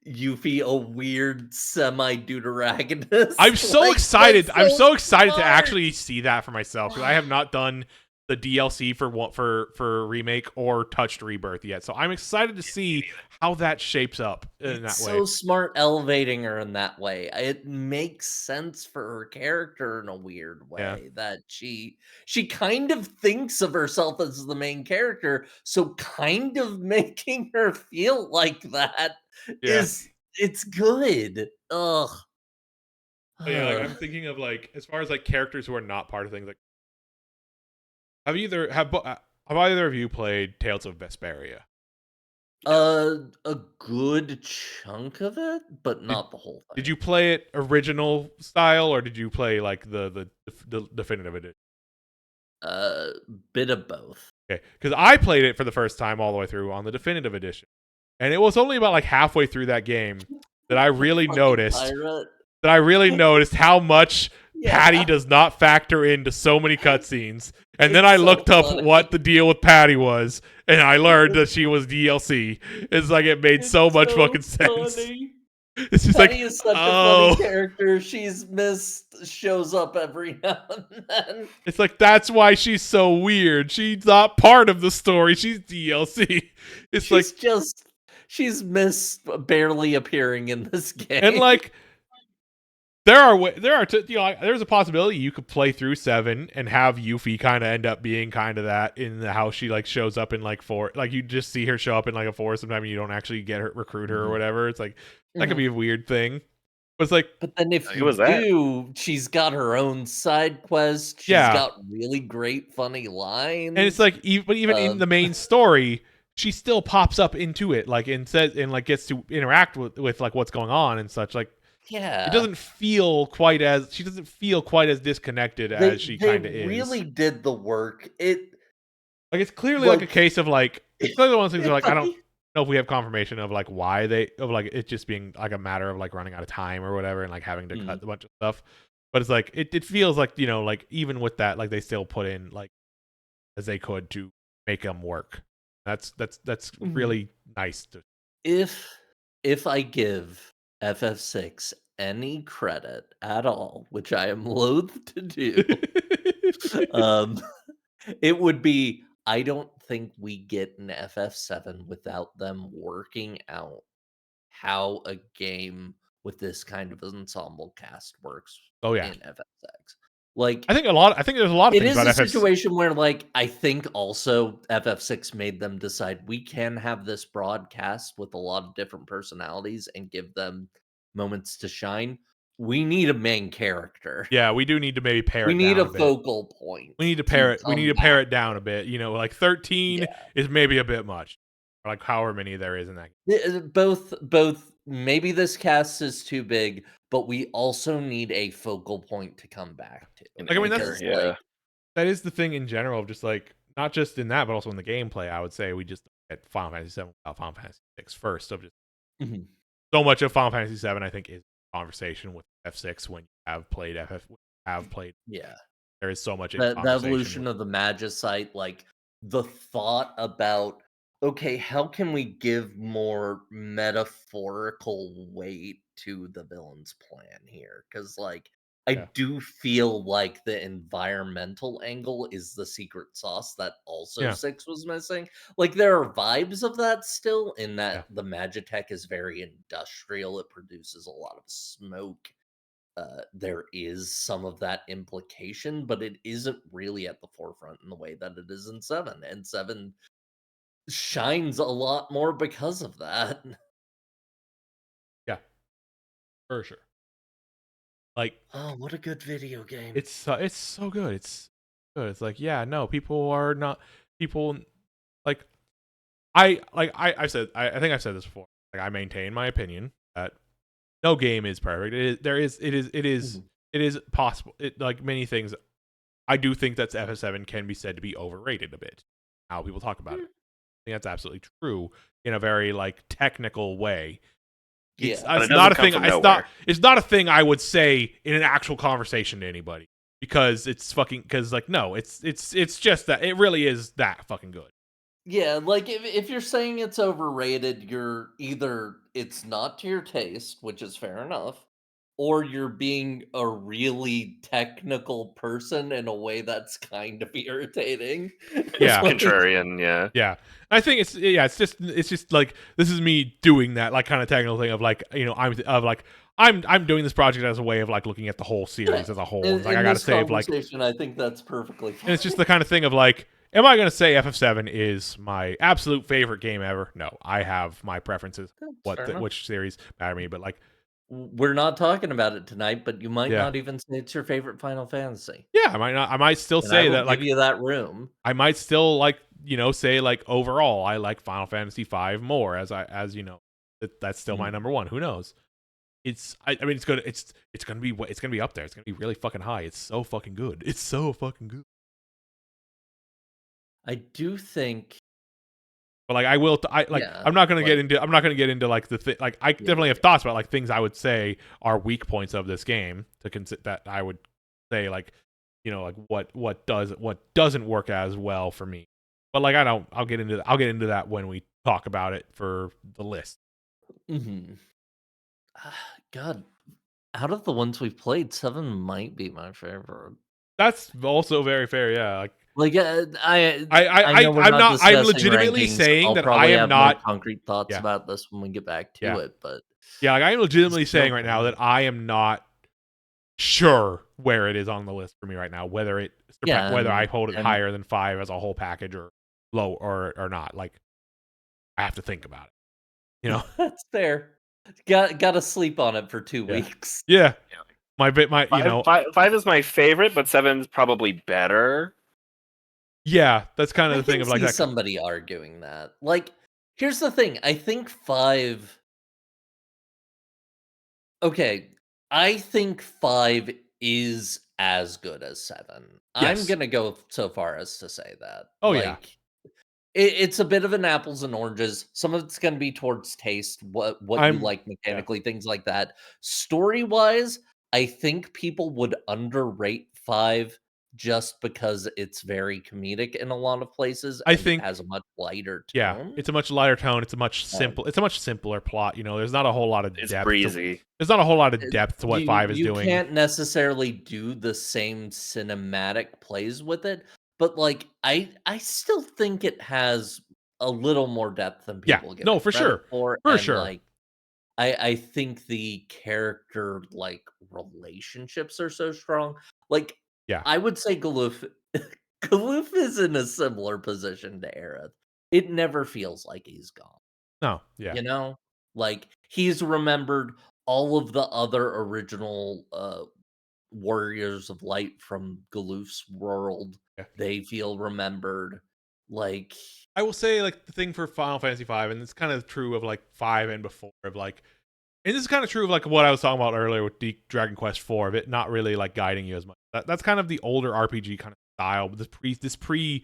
Yuffie a weird semi-deuteragonist. I'm so excited. I'm so excited to actually see that for myself because I have not done the DLC for remake or touched Rebirth yet. So I'm excited to see how that shapes up in that way. So smart elevating her in that way. It makes sense for her character in a weird way that she kind of thinks of herself as the main character, so kind of making her feel like that it's good. Ugh. Yeah, like I'm thinking of like as far as like characters who are not part of things. Like, have either of you played Tales of Vesperia? A good chunk of it, but not the whole thing. Did you play it original style or did you play like the definitive edition? Bit of both. Okay, because I played it for the first time all the way through on the definitive edition, and it was only about like halfway through that game that I really noticed how much Patty does not factor into so many cutscenes. And then I looked up what the deal with Patty was, and I learned that she was DLC. It's like it made so much fucking sense. It's just Patty is such a funny character. She's shows up every now and then. It's like that's why she's so weird. She's not part of the story. She's DLC. She's barely appearing in this game. And like there's a possibility you could play through 7 and have Yuffie kind of end up being kind of that in how she like shows up in like 4. Like you just see her show up in like a 4 sometime and you don't actually get her recruit her or whatever. It's like that could be a weird thing. But it's like, but then if you do, she's got her own side quest. She's got really great funny lines. And it's like even in the main story, she still pops up into it like and says and like gets to interact with like what's going on and such. Like it doesn't feel quite as disconnected as she kind of is. They really did the work. It's clearly like a case of like it's one of those things where like I don't know if we have confirmation of like why it just being like a matter of like running out of time or whatever and like having to cut a bunch of stuff. But it's like it feels like like even with that like they still put in like as they could to make them work. That's Mhm. really nice to. If I give FF6 any credit at all, which I am loath to do, um, it would be I don't think we get an FF7 without them working out how a game with this kind of ensemble cast works Oh yeah, in FF6. Like, I think there's a lot of it things is about a FS. situation where, like, I think also FF6 made them decide we can have this broadcast with a lot of different personalities and give them moments to shine. We need a main character. Yeah, we do need to maybe pare We it need down a a bit. focal point We need to to pare it. We need come to pare back it down to. a bit. Like 13 Yeah. is maybe a bit much. Or like however many there is in that. Both maybe this cast is too big, but we also need a focal point to come back to. An Like I mean anchor, Because, yeah. that is the thing in general of just like not just in that, but also in the gameplay. I would say we just at Final Fantasy 7 without Final Fantasy 6 first. Of just Mhm. so much of Final Fantasy 7, I think, is conversation with F6 when you have played Yeah. There is so much in The conversation evolution with. of the Magicite, like, the thought about, "Okay, how can we give more metaphorical weight to the villain's plan here?" Because, like, I Yeah, do feel like the environmental angle is the secret sauce that also yeah, 6 was missing. Like, there are vibes of that still in yeah, that the Magitech is very industrial, it produces a lot of smoke. There is some of that implication, but it isn't really at the forefront in the way that it is in 7. And 7 shines a lot more because of that. yeah, for sure. Like Oh, what a good video game. it's so good. It's good. It's like yeah, no, people are not people like I said I think I've said this before. Like I maintain my opinion that no game is perfect. Mhm. It is possible. It like many things. I do think that FF7 can be said to be overrated a bit. How people talk about it. Mm. I think that's absolutely true in a very like technical way. Yeah. But it It's not doesn't a come thing. from nowhere. It's not a thing I would say in an actual conversation to anybody because it's fucking because like no, it's just that it really is that fucking good. Yeah, like if you're saying it's overrated, you're either it's not to your taste, which is fair enough, or you're being a really technical person in a way that's kind of irritating. It's Yeah, Like, contrarian, yeah. yeah. I think it's just like this is me doing that like kind of technical thing of like I'm doing this project as a way of like looking at the whole yeah, series as a whole. It's like I in got to this save like conversation, I think that's perfectly and fine. it's just the kind of thing of like, am I going to say FF7 is my absolute favorite game ever? No, I have my preferences. That's fair enough. Which series matter to me? But like, We're not talking about it tonight, but you might yeah, not even say it's your favorite Final Fantasy, yeah, I might not. I might still and I say will that give like you that room. I might still like say like overall I like Final Fantasy 5 more as that's still my Mhm. number one. Who knows? I mean it's gonna be it's gonna be up there. It's gonna be really fucking high. It's so fucking good. It's so fucking good. I do think, But like I will, yeah, I'm not gonna like, get into. I'm not gonna get into like the thing. Like I yeah, yeah, definitely have yeah. thoughts about like things I would say are weak points of this game to consider that I would say like like what doesn't work as well for me. But like I don't. I'll get into that when we talk about it for the list. Mhm. God, out of the ones we've played, 7 might be my favorite. That's also very fair. Yeah. Like Like, I know we're I'm not not. I'm discussing legitimately rankings. saying I'll that I probably am have more not. concrete thoughts Yeah. about this when we get back to Yeah. it, but Yeah. Like I am legitimately still saying right now that I am not sure where it is on the list for me right now, yeah, whether I hold it and higher than 5 as a whole package or low or not. Like I have to think about it. You know? that's fair. Gotta sleep on it for 2 Yeah. weeks. Yeah. Yeah. My Five is my favorite, but seven's probably better. yeah, that's kind of I the thing can of like see that. somebody arguing that. Like, here's the thing, I think 5 okay, I think 5 is as good as 7. I'm Yes. gonna go so far as to say that. Oh yeah. Like, it's a bit of an apples and oranges. Some of it's gonna be towards taste, what you I'm like yeah. mechanically, things like that. Story-wise, I think people would underrate 5 just because it's very comedic in a lot of places I and think has a much lighter yeah, tone. it's a much lighter tone. It's a much simpler plot. There's not a whole lot of It's depth. breezy. There's not a whole lot of It- depth to what 5 is you doing. can't necessarily do the same cinematic plays with it, but like I still think it has a little more depth than Yeah, people give no, it for credit sure, for, for and sure. like I think the character relationships are so strong. Like Yeah, I would say Galoof Galoof is in a similar position to Aerith. It never feels like he's gone. no, yeah, You know? Like he's remembered all of the other original warriors of light from Galoof's world. yeah. They feel remembered. Like I will say like the thing for Final Fantasy 5, and it's kind of true of like 5 and before of like, and this is kind of true of like what I was talking about earlier with Dragon Quest 4 of it not really like guiding you as much. That's kind of the older RPG kind of style, but this pre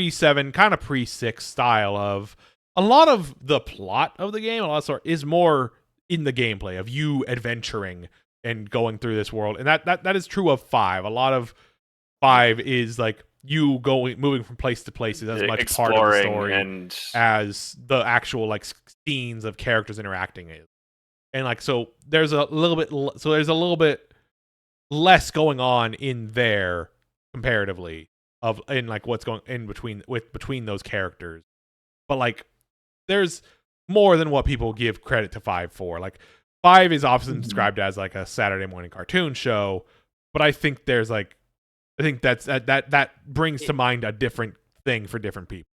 7 kind of pre 6 style of a lot of the plot of the game, a lot of sort is more in the gameplay of you adventuring and going through this world, and that is true of 5. A lot of 5 is like you moving from place to place is as much part of the Exploring story and as the actual like scenes of characters interacting is. And like so there's a little bit less going on in there comparatively of in like what's going in between those characters. But like there's more than what people give credit to 5 for. Like 5 is often described as like a Saturday morning cartoon show, but I think that brings to mind a different thing for different people.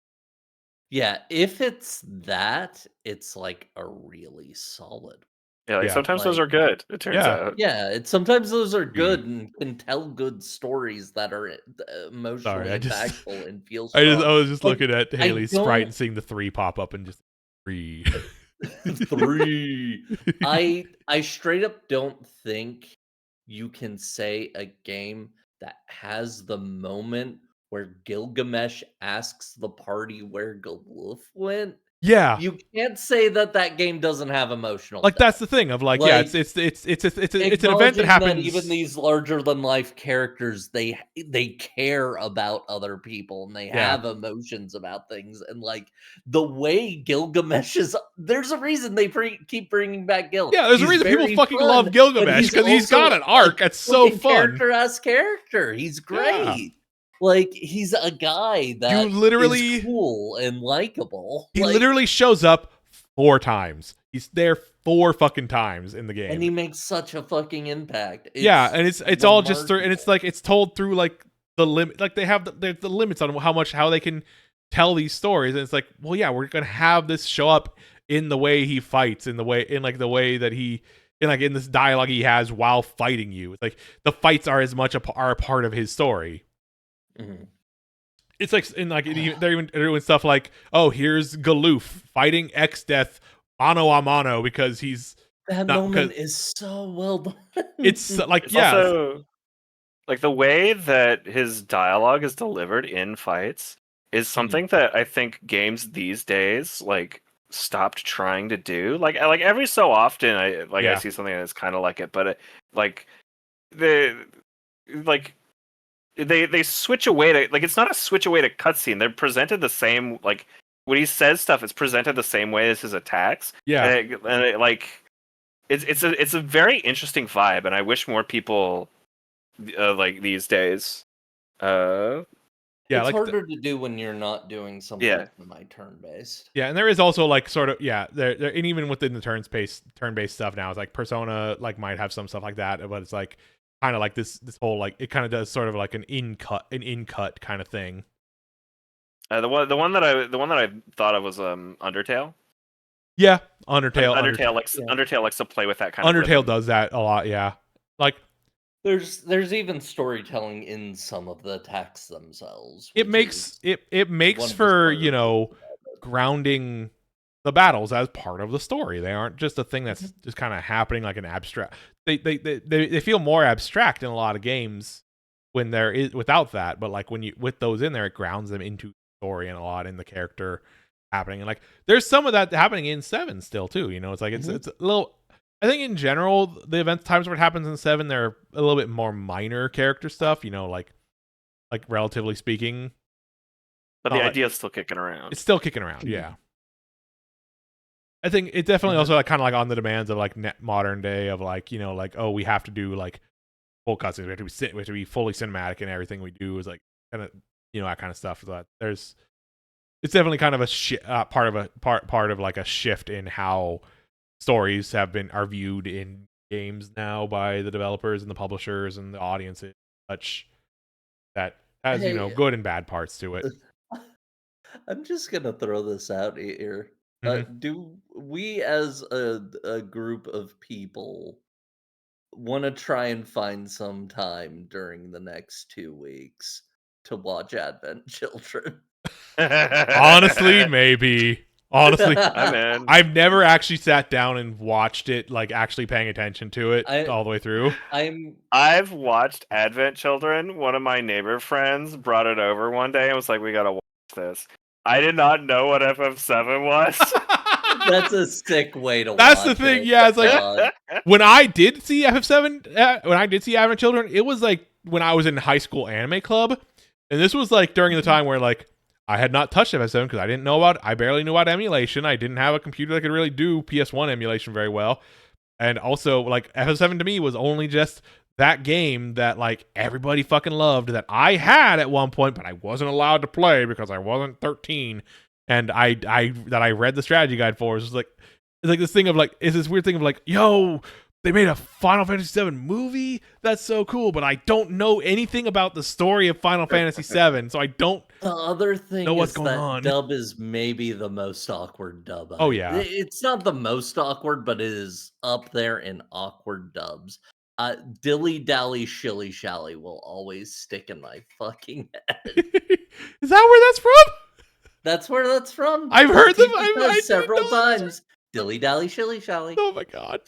yeah, if it's that, it's like a really solid. yeah, like Yeah. sometimes those Like are good. It turns Yeah. out. yeah, sometimes those are good and can tell good stories that are emotionally Sorry, I impactful and feel I strong. was just Like, looking at I Haley's sprite don't and seeing the 3 pop up and just 3. 3. I straight up don't think you can say a game that has the moment where Gilgamesh asks the party where Galuf went. Yeah. You can't say that game doesn't have emotional Like that's depth. the thing of like yeah, Like, it's an event that acknowledging that even happens. these larger than life characters, they care about other people and they Yeah. have emotions about things, and like the way Gilgamesh is, there's a reason they keep bringing back Gil. Yeah, there's a He's reason people very fucking fun, love but Gilgamesh because he's also got an arc that's so fucking fun. character. He's great. Yeah. Like he's a guy that literally- is cool and likable. He Like, literally shows up 4 times. He's there 4 fucking times in the game. and he makes such a fucking impact. Yeah, and it's all just through, and remarkable. it's like it's told through like the limit, like they have the limits on how they can tell these stories, and it's like, well, yeah, we're gonna have this show up in the way he fights, in the way that he in this dialogue he has while fighting you. It's like the fights are as much are a part of his story. Mhm. It's like they're even doing stuff like, oh, here's Galoof fighting X-Death mano a mano because he's That not- moment because- is so well done. it's like It's yeah, also like the way that his dialogue is delivered in fights is something that I think games these days like stopped trying to do. Like every so often, I Yeah. see something that's kind of like it, but like the like they switch away to like it's not a switch away to cutscene. They're presented the same like when he says stuff, it's presented the same way as his attacks. yeah. And it, like it's a very interesting vibe, and I wish more people like these days. Yeah, It's like harder to do when you're not doing something Yeah. turn based. yeah, and there is also like sort of there and even within the turn based stuff now, it's like Persona like might have some stuff like that, but it's like kind of like this whole like it kind of does sort of like an in cut kind of thing. The one that I thought of was Undertale. Yeah, Undertale Undertale likes to play with that kind of Undertale rhythm. does that a lot. Yeah, like There's even storytelling in some of the attacks themselves. it which makes is it makes one of the for smarter grounding the battles as part of the story. They aren't just a thing that's Mm-hmm. just kind of happening like an abstract. They feel more abstract in a lot of games when there is without that, but like when you with those in there, it grounds them into the story and a lot in the character happening. And like there's some of that happening in 7 still too. It's like Mhm. it's a little. I think in general the event times where it happens in 7, they're a little bit more minor character stuff. Like like relatively speaking. But the idea's still kicking around. It's still kicking around, yeah. I think it definitely also like kind of like on the demands of like modern day of like, you know, like, oh, we have to do like full cutscenes, we have to be fully cinematic, and everything we do is like kind of, you know, that kind of stuff. So it's definitely kind of a part of like a shift in how stories are viewed in games now by the developers and the publishers and the audiences, such that has, you know, good and bad parts to it. I'm just gonna throw this out here. Mhm. Do we, as a group of people, want to try and find some time during the next 2 weeks to watch Advent Children? Honestly, maybe. Honestly, I'm in. I've never actually sat down and watched it, like actually paying attention to it all the way through. I've watched Advent Children. One of my neighbor friends brought it over one day and was like, "We gotta watch this." I did not know what FF7 was. That's a sick way to That's watch the thing. it. Yeah, it's like when I did see FF7, when I did see Advent Children, it was like when I was in high school anime club, and this was like during the time where like I had not touched FF7 because I barely knew about emulation. I didn't have a computer that could really do PS1 emulation very well. And also, like, FF7 to me was only just that game that, like, everybody fucking loved that I had at one point, but I wasn't allowed to play because I wasn't 13. And I read the strategy guide for. It's like this thing of, like, is this weird thing of, like, yo, they made a Final Fantasy VII movie? That's so cool, but I don't know anything about the story of Final Fantasy VII, so I don't The other thing know what's is going that on. dub is maybe the most awkward dub. Oh, yeah. It's not the most awkward, but it is up there in awkward dubs. Dilly Dally Shilly Shally will always stick in my fucking head. Is that where that's from? That's where that's from. I've heard them I several times. Dilly Dally Shilly Shally. Oh my god.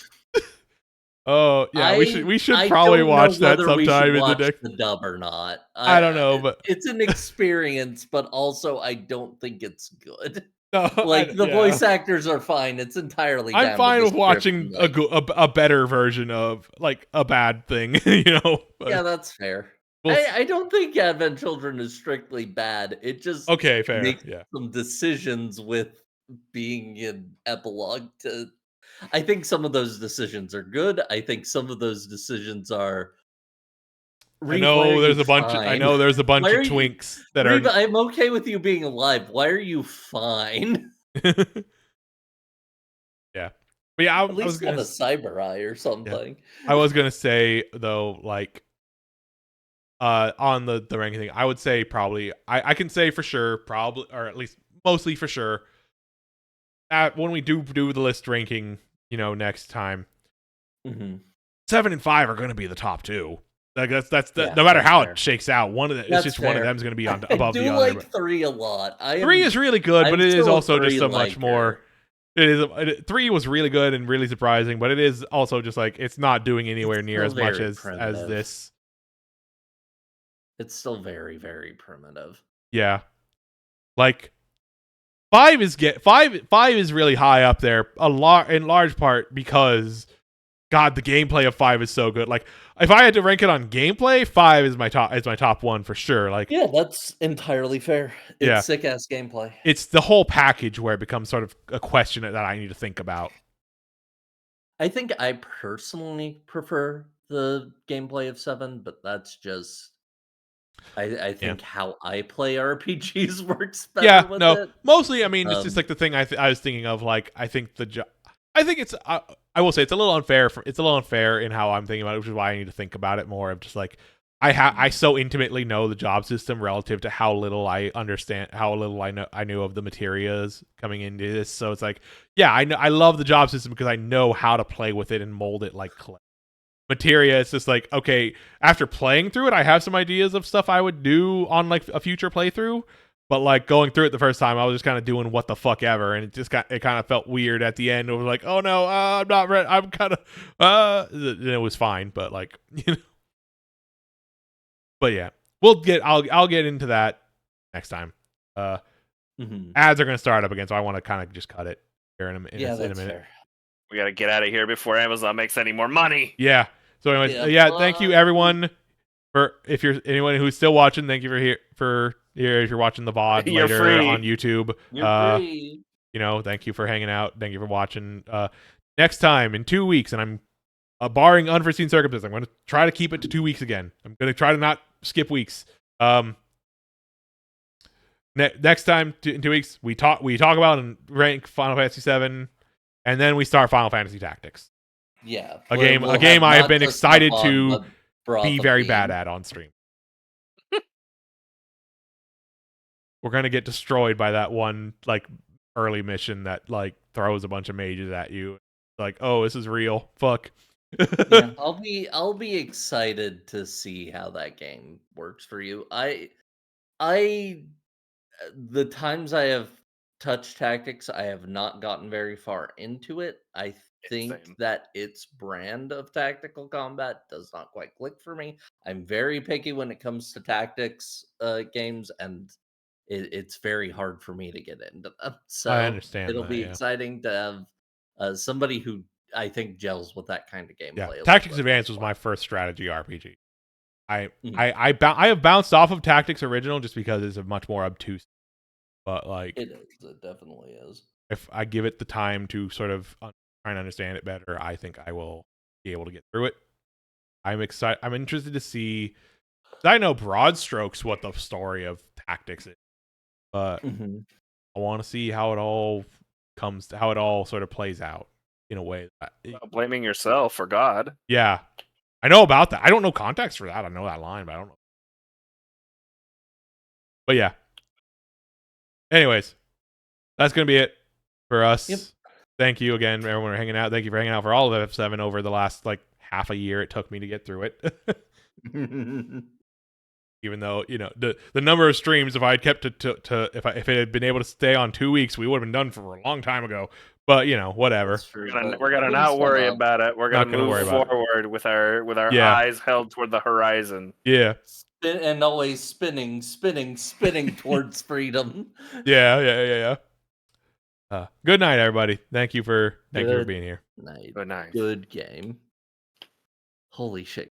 Oh yeah, we should I probably don't watch know that whether we sometime should in the watch next. the dub or not. I don't know, but it's an experience, but also I don't think it's good. no, Like the voice actors are fine. It's entirely. I'm down fine to the with watching script and, a better version of like a bad thing, you know. But, yeah, that's fair. we'll I don't think Advent Children is strictly bad. It just okay, fair. makes Yeah. some decisions with being an epilogue to. I think some of those decisions are good. I think some of those decisions are. I know there's a bunch. I know there's a bunch of twinks that Reba, are. I'm okay with you being alive. Why are you fine? Yeah, but yeah, At least have a cyber eye or something. Yeah. I was gonna say though, like, on the ranking thing, I would say probably I can say for sure, probably, or at least mostly for sure. When we do the list ranking, you know, next time, 7 and 5 are going to be the top two. Like no matter how it shakes out, one of it's just one of them is going to be on above the other. I do like 3 a lot. 3 is really good, but it is also just so much more. It is 3 was really good and really surprising, but it is also just like it's not doing anywhere near as much as this. It's still very, very primitive. Yeah, like 5 is really high up there in large part because God, the gameplay of 5 is so good. Like if I had to rank it on gameplay, 5 is my top one for sure. Like yeah, that's entirely fair. It's sick ass gameplay. It's the whole package where it becomes sort of a question that I need to think about. I think I personally prefer the gameplay of 7, but that's just I think how I play RPGs works better with it. Mostly, I mean, it's just like the thing I was thinking of. Like, I think it's. I will say it's a little unfair. It's a little unfair in how I'm thinking about it, which is why I need to think about it more. Of just like I so intimately know the job system relative to how little I understand, how little I knew of the materias coming into this. So it's like, yeah, I love the job system because I know how to play with it and mold it like clay. Materia, it's just like, okay, after playing through it, I have some ideas of stuff I would do on like a future playthrough, but like going through it the first time, I was just kind of doing what the fuck ever, and it kind of felt weird at the end. It was like, oh no, I'm not ready. I'm kind of it was fine, but like, you know. But yeah, I'll get into that next time. Ads are gonna start up again, so I want to kind of just cut it here in a minute. Fair. We gotta get out of here before Amazon makes any more money. Yeah. So anyways, thank you everyone if you're anyone who's still watching, thank you for here. If you're watching the VOD You're later free. on YouTube, You're free. Thank you for hanging out. Thank you for watching. Next time in 2 weeks, and I'm barring unforeseen circumstances, I'm going to try to keep it to 2 weeks again. I'm going to try to not skip weeks. Next time in 2 weeks, we talk about and rank Final Fantasy VII, and then we start Final Fantasy Tactics. Yeah, A game I have been excited to be very theme. bad at on stream. We're gonna get destroyed by that one like early mission that like throws a bunch of mages at you. Like, oh, this is real. Fuck. Yeah, I'll be excited to see how that game works for you. The times I have touched Tactics, I have not gotten very far into it. I think Same. that its brand of tactical combat does not quite click for me. I'm very picky when it comes to tactics games, and it's very hard for me to get into them. So I understand it'll that, be yeah. exciting to have somebody who I think gels with that kind of gameplay. Yeah, a little Tactics bit Advance as was well. my first strategy RPG. I Mhm. I have bounced off of Tactics Original just because it's a much more obtuse. But like, It is. It definitely is. if I give it the time to sort of try and understand it better, I think I will be able to get through it. I'm excited. I'm interested to see. I know broad strokes what the story of Tactics is, but Mhm. I want to see how it all how it all sort of plays out in a way that, Without blaming yourself or God. yeah, I know about that. I don't know context for that. I know that line, but I don't know. But yeah. Anyways, that's gonna be it for us. Yep. Thank you again, everyone, for hanging out. Thank you for hanging out for all of F7 over the last like half a year it took me to get through it. Even though the number of streams, if I had kept it to if it had been able to stay on 2 weeks, we would have been done for a long time ago. But whatever. That's true, We're gonna but not worry some, about it. We're Not gonna gonna move worry about it. forward with our Yeah. eyes held toward the horizon. Yeah. and always spinning towards freedom. Yeah. Good night, everybody. Thank you for being here. Night. Good night. Good game. Holy shit.